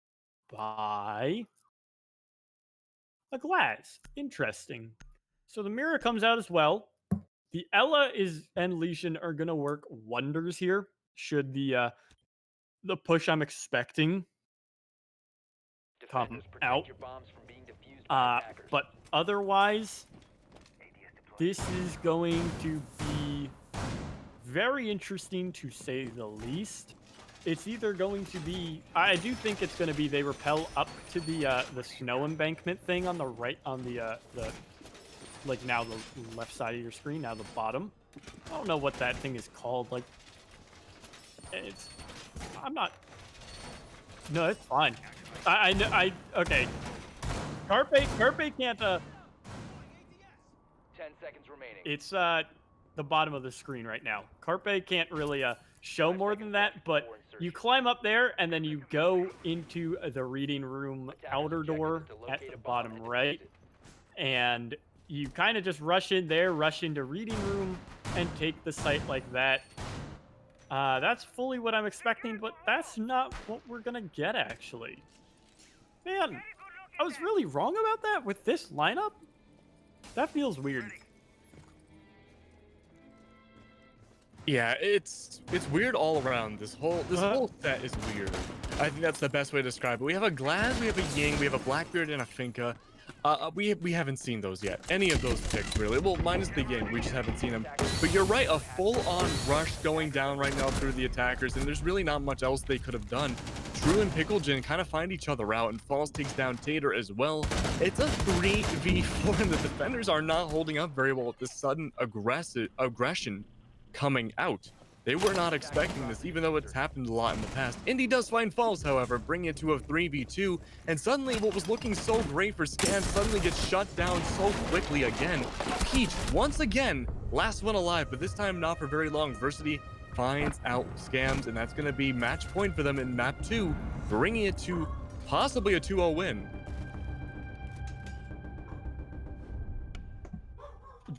by a glass. Interesting. So the mirror comes out as well. The Ella and Lesion are going to work wonders here, should the push I'm expecting come out. But otherwise, this is going to be very interesting, to say the least. It's either going to be, I do think it's going to be, they rappel up to the snow embankment thing on the right, on the like now the left side of your screen, now the bottom. I don't know what that thing is called. Like, it's. I'm not. No, it's fine. I know. Okay. Carpe can't. 10 seconds remaining. It's the bottom of the screen right now. Carpe can't really show 5 more seconds than that, left but before you insertion. climb up there and then you go into the reading room Attackers' outer objective door is to at locate the a bomb bottom and right, defuse it. and you kind of just rush in there, rush into reading room, and take the site like that. That's fully what I'm expecting, but that's not what we're gonna get actually. Man, I was really wrong about that with this lineup. That feels weird. Yeah, it's weird all around. This whole set is weird. I think that's the best way to describe it. We have a Glaz, we have a Ying, we have a Blackbeard, and a Finka. We haven't seen those yet. Any of those picks, really. Well, minus the Ying, we just haven't seen them. But you're right, a full-on rush going down right now through the attackers, and there's really not much else they could have done. True and Pickleton kind of find each other out, and Falls takes down Tater as well. It's a 3v4, and the defenders are not holding up very well with this sudden aggression coming out. They were not expecting this, even though it's happened a lot in the past. Indy does find Falls, however, bringing it to a 3v2, and suddenly what was looking so great for Skams suddenly gets shut down so quickly again. Peach, once again, last one alive, but this time not for very long. Versity finds out Skams, and that's going to be match point for them in map 2, bringing it to possibly a 2-0 win.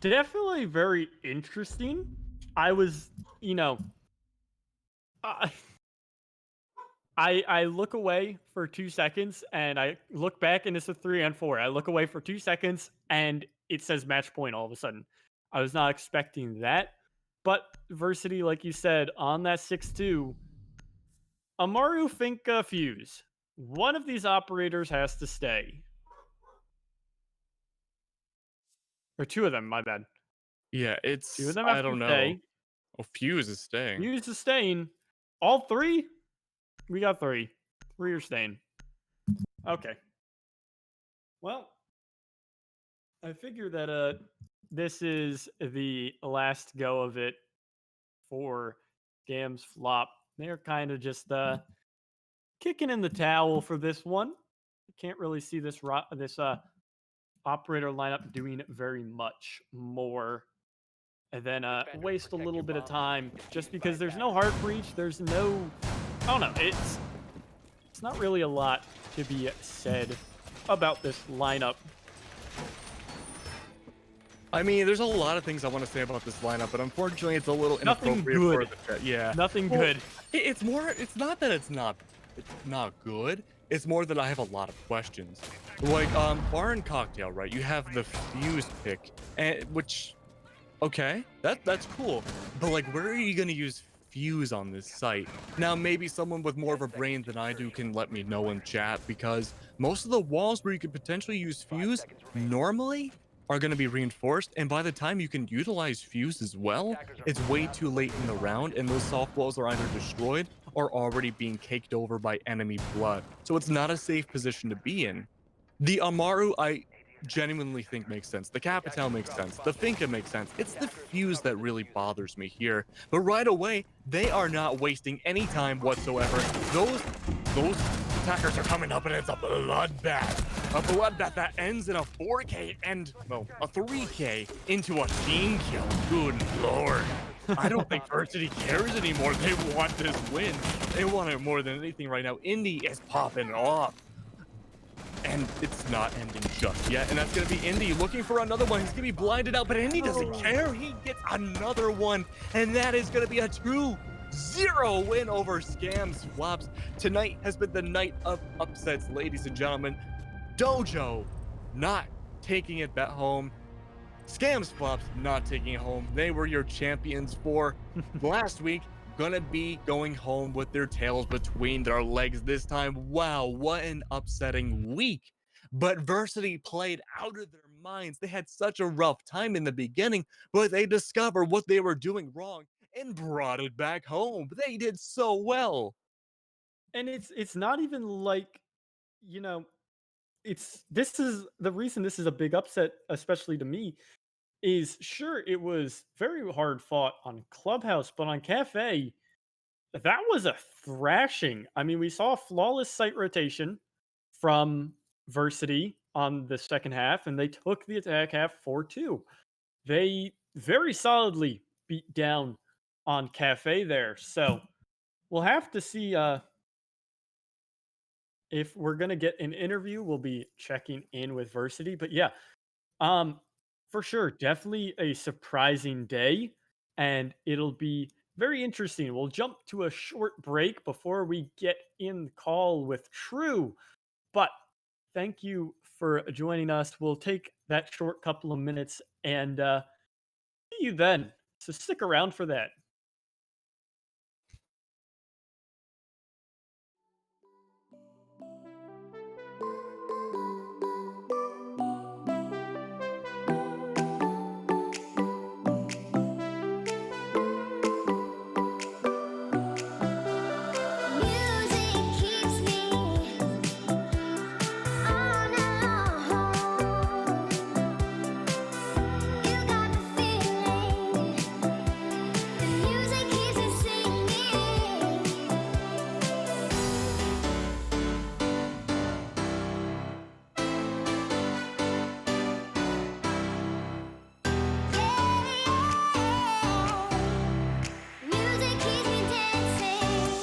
Definitely very interesting. I was, I look away for 2 seconds and I look back and it's a 3-4. I look away for 2 seconds and it says match point all of a sudden. I was not expecting that. But Versity, like you said, on that 6-2, Amaru Finka Fuse. One of these operators has to stay. Or 2 of them, my bad. Yeah, 2 of it's, them I have to don't know. stay. Oh, Fuse is staying. Fuse is staying. All 3? We got 3. 3 are staying. Okay. Well, I figure that this is the last go of it for Skams Flop. They're kind of just kicking in the towel for this one. Can't really see this operator lineup doing very much more than waste a little bit of time just because there's no heart breach. There's no, I don't know. It's not really a lot to be said about this lineup. I mean, there's a lot of things I want to say about this lineup, but unfortunately, it's a little Nothing inappropriate good. for the chat. Yeah, Nothing Well, good. It's more. It's not that it's not good. It's more that I have a lot of questions. Like bar and cocktail, right? You have the Fuse pick, and which, okay, that's cool. But like, where are you gonna use Fuse on this site? Now, maybe someone with more of a brain than I do can let me know in chat, because most of the walls where you could potentially use Fuse normally are going to be reinforced, and by the time you can utilize Fuse as well, it's way too late in the round, and those soft walls are either destroyed or already being caked over by enemy blood. So it's not a safe position to be in. The Amaru, I genuinely think makes sense. The Capital makes sense. The Finka makes sense. It's the Fuse that really bothers me here. But right away, they are not wasting any time whatsoever. Those attackers are coming up, and it's a bloodbath. A bloodbath that ends in a 4K and, well, a 3K into a team kill. Good lord. I don't think Versity cares anymore. They want this win. They want it more than anything right now. Indy is popping off. And it's not ending just yet. And that's going to be Indy looking for another one. He's going to be blinded out, but Indy doesn't care. He gets another one. And that is going to be a 2-0 win over Skams Flops. Tonight has been the night of upsets, ladies and gentlemen. Dojo not taking it back home. Skams Flops not taking it home. They were your champions for last week. Gonna be going home with their tails between their legs this time. Wow, what an upsetting week. But Versity played out of their minds. They had such a rough time in the beginning, but they discovered what they were doing wrong and brought it back home. They did so well. And it's not even like, this is the reason this is a big upset, especially to me, is sure it was very hard fought on Clubhouse, but on Cafe, that was a thrashing. I mean, we saw a flawless site rotation from Versity on the second half, and they took the attack half 4-2. They very solidly beat down on Cafe there. So we'll have to see if we're gonna get an interview. We'll be checking in with Versity. But yeah, um, for sure, definitely a surprising day, and it'll be very interesting. We'll jump to a short break before we get in the call with True. But thank you for joining us. We'll take that short couple of minutes and see you then. So stick around for that. Music keeps me on alone. You got the feeling. The music keeps me singing. Music keeps me dancing.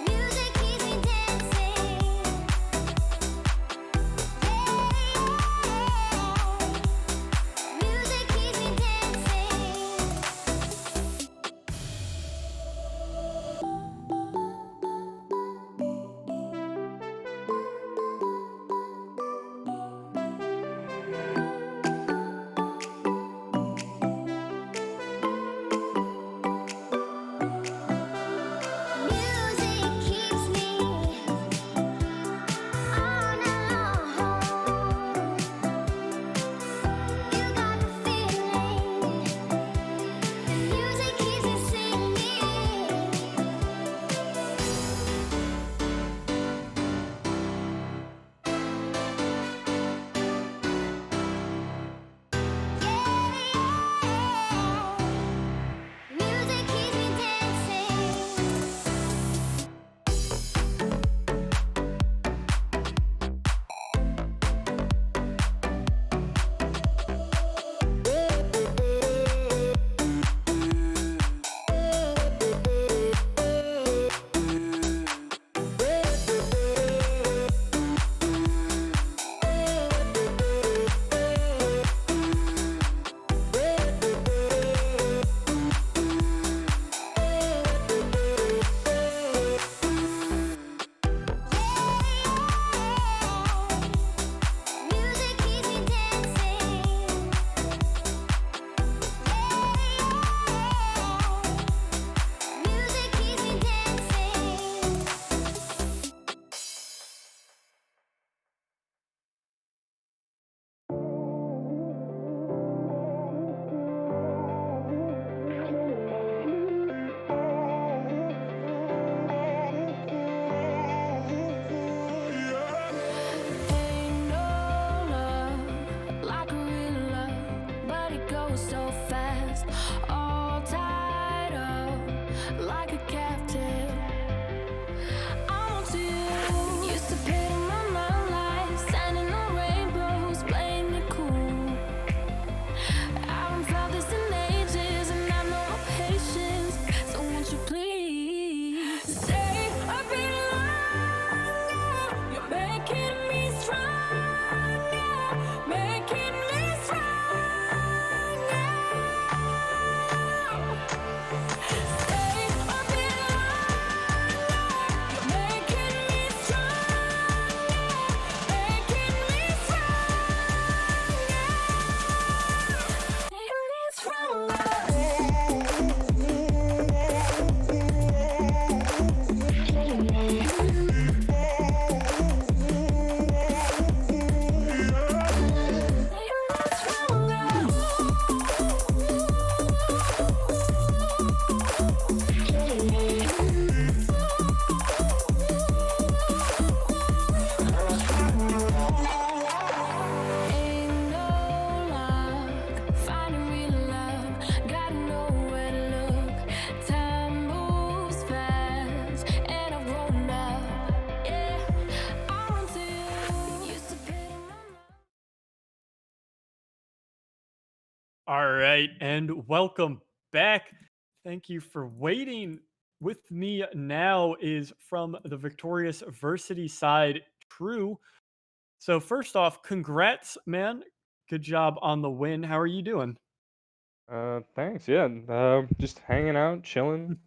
Music keeps me dancing. Music keeps me dancing. Music keeps me on alone. You got the feeling. The music keeps me singing. Music keeps me dancing. Music keeps me dancing. Music keeps me dancing. Ain't no love like a real love, but it goes so fast. All tied up like a captive. I'm on to you. Used to pay my mind like standing on rainbows, playing it cool. I haven't felt this in ages, and I know my patience. So won't you please stay a bit longer? You're making me stronger, making me stronger. Stay a bit longer. You're All right, and welcome back. Thank you for waiting. With me now is from the victorious Versity side, True. So first off, congrats, man. Good job on the win. How are you doing? Thanks. Yeah, just hanging out, chilling.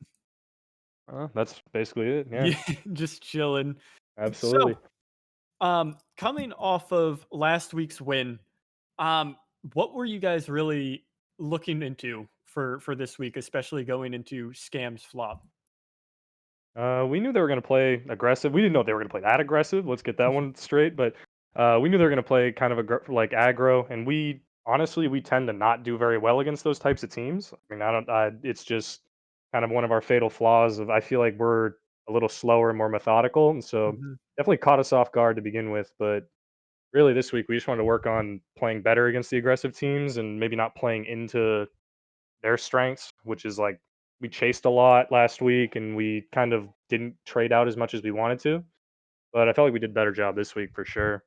That's basically it. Yeah, Yeah, just chilling. absolutely. So, coming off of last week's win, um, what were you guys really looking into for this week, especially going into Scams flop? We knew they were gonna play aggressive. We didn't know they were gonna play that aggressive. Let's get that one straight. But we knew they were gonna play kind of like aggro, and we honestly we tend to not do very well against those types of teams. I mean, I don't. It's just kind of one of our fatal flaws. Of I feel like we're a little slower and more methodical, and so Mhm. definitely caught us off guard to begin with. But really, this week we just wanted to work on playing better against the aggressive teams and maybe not playing into their strengths, which is like we chased a lot last week and we kind of didn't trade out as much as we wanted to. But I felt like we did a better job this week for sure.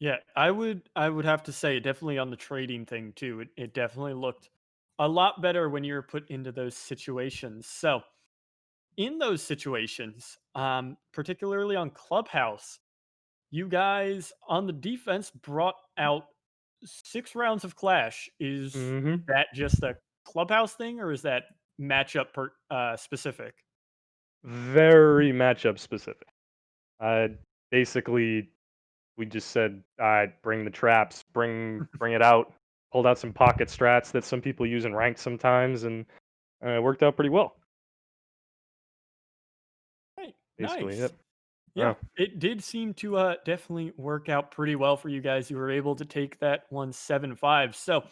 Yeah, I would have to say definitely on the trading thing too. It definitely looked a lot better when you were put into those situations. So in those situations, particularly on Clubhouse, you guys on the defense brought out 6 rounds of Clash. Is hmm that just a Clubhouse thing, or is that matchup specific? Very matchup specific. Uh, Basically, we just said, bring the traps, bring it out. Pulled out some pocket strats that some people use in ranked sometimes, and it worked out pretty well. Right, Basically, nice. yep. Yeah, Oh, it did seem to definitely work out pretty well for you guys. You were able to take that 175. So,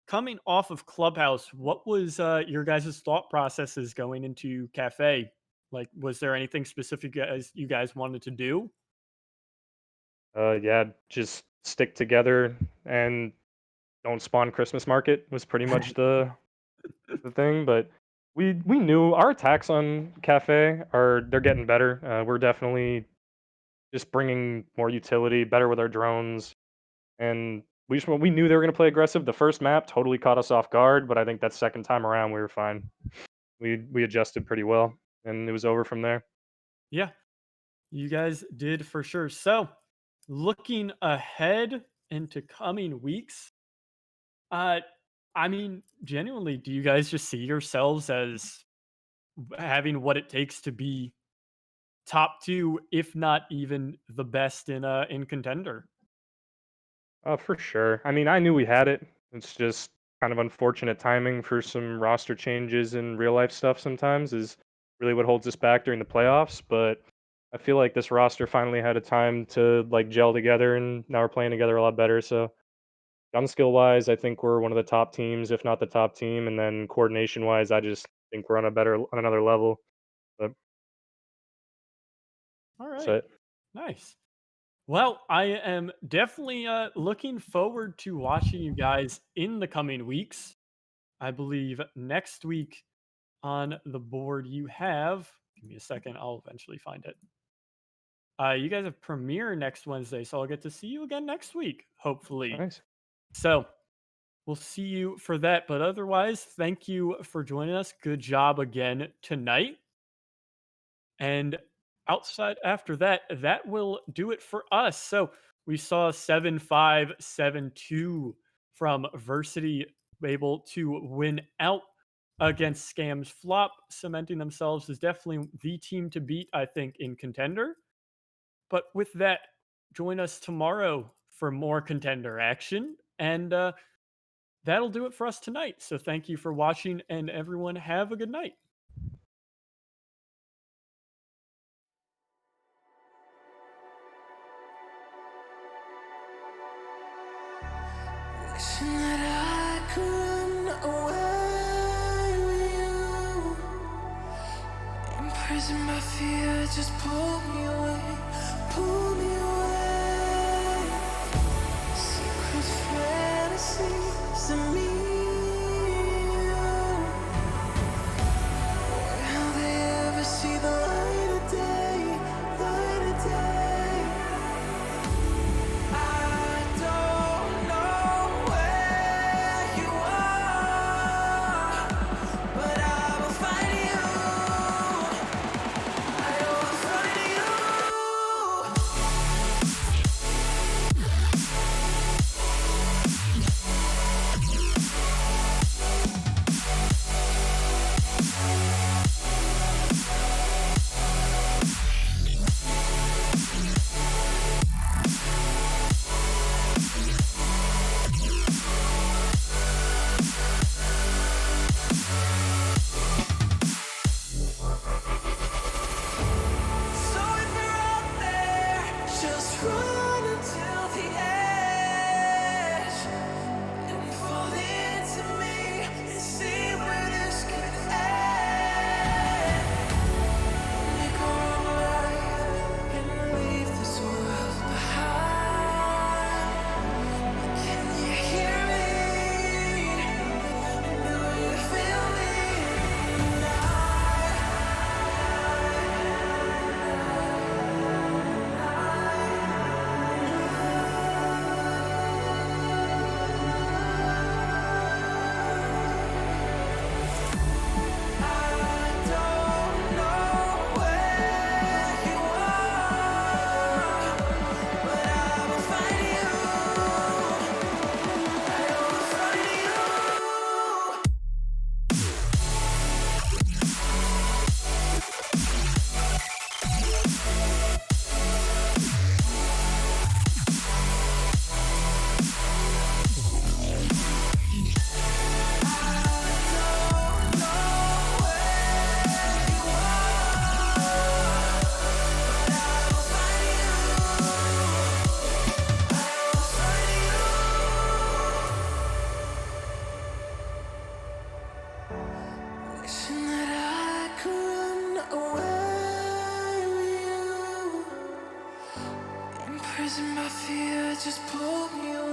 coming off of Clubhouse, what was your guys' thought processes going into Cafe? Like, was there anything specific as you guys wanted to do? yeah, just stick together and don't spawn Christmas market was pretty much the thing. But we knew our attacks on Cafe are they're getting better. We're definitely just bringing more utility, better with our drones, and we knew they were going to play aggressive. The first map totally caught us off guard, but I think that second time around we were fine. We adjusted pretty well, and it was over from there. Yeah, you guys did for sure. So, looking ahead into coming weeks, uh, I mean, genuinely, do you guys just see yourselves as having what it takes to be top two, if not even the best in contender? For sure. I mean, I knew we had it. It's just kind of unfortunate timing for some roster changes and real life stuff sometimes is really what holds us back during the playoffs. But I feel like this roster finally had a time to like gel together and now we're playing together a lot better. So gun skill wise, I think we're one of the top teams, if not the top team. And then coordination wise, I just think we're on another level. But All that's right, it. nice. Well, I am definitely looking forward to watching you guys in the coming weeks. I believe next week on the board you have. Give me a second. I'll eventually find it. You guys have premiere next Wednesday, so I'll get to see you again next week, hopefully. Nice. So we'll see you for that. But otherwise, thank you for joining us. Good job again tonight. And outside after that, that will do it for us. So we saw 7-5, 7-2 from Versity able to win out against Scams Flop, cementing themselves as definitely the team to beat, I think, in contender. But with that, join us tomorrow for more contender action. And that'll do it for us tonight. So thank you for watching, and everyone have a good night. Wishing that I could run away with you. Imprisoned by fear, just pull me away, pull me away. Secret fantasies of me. Will they ever see the light of day? Light of day. I don't know where Wishing that I could run away with you. Imprisoned by fear, just pull me away.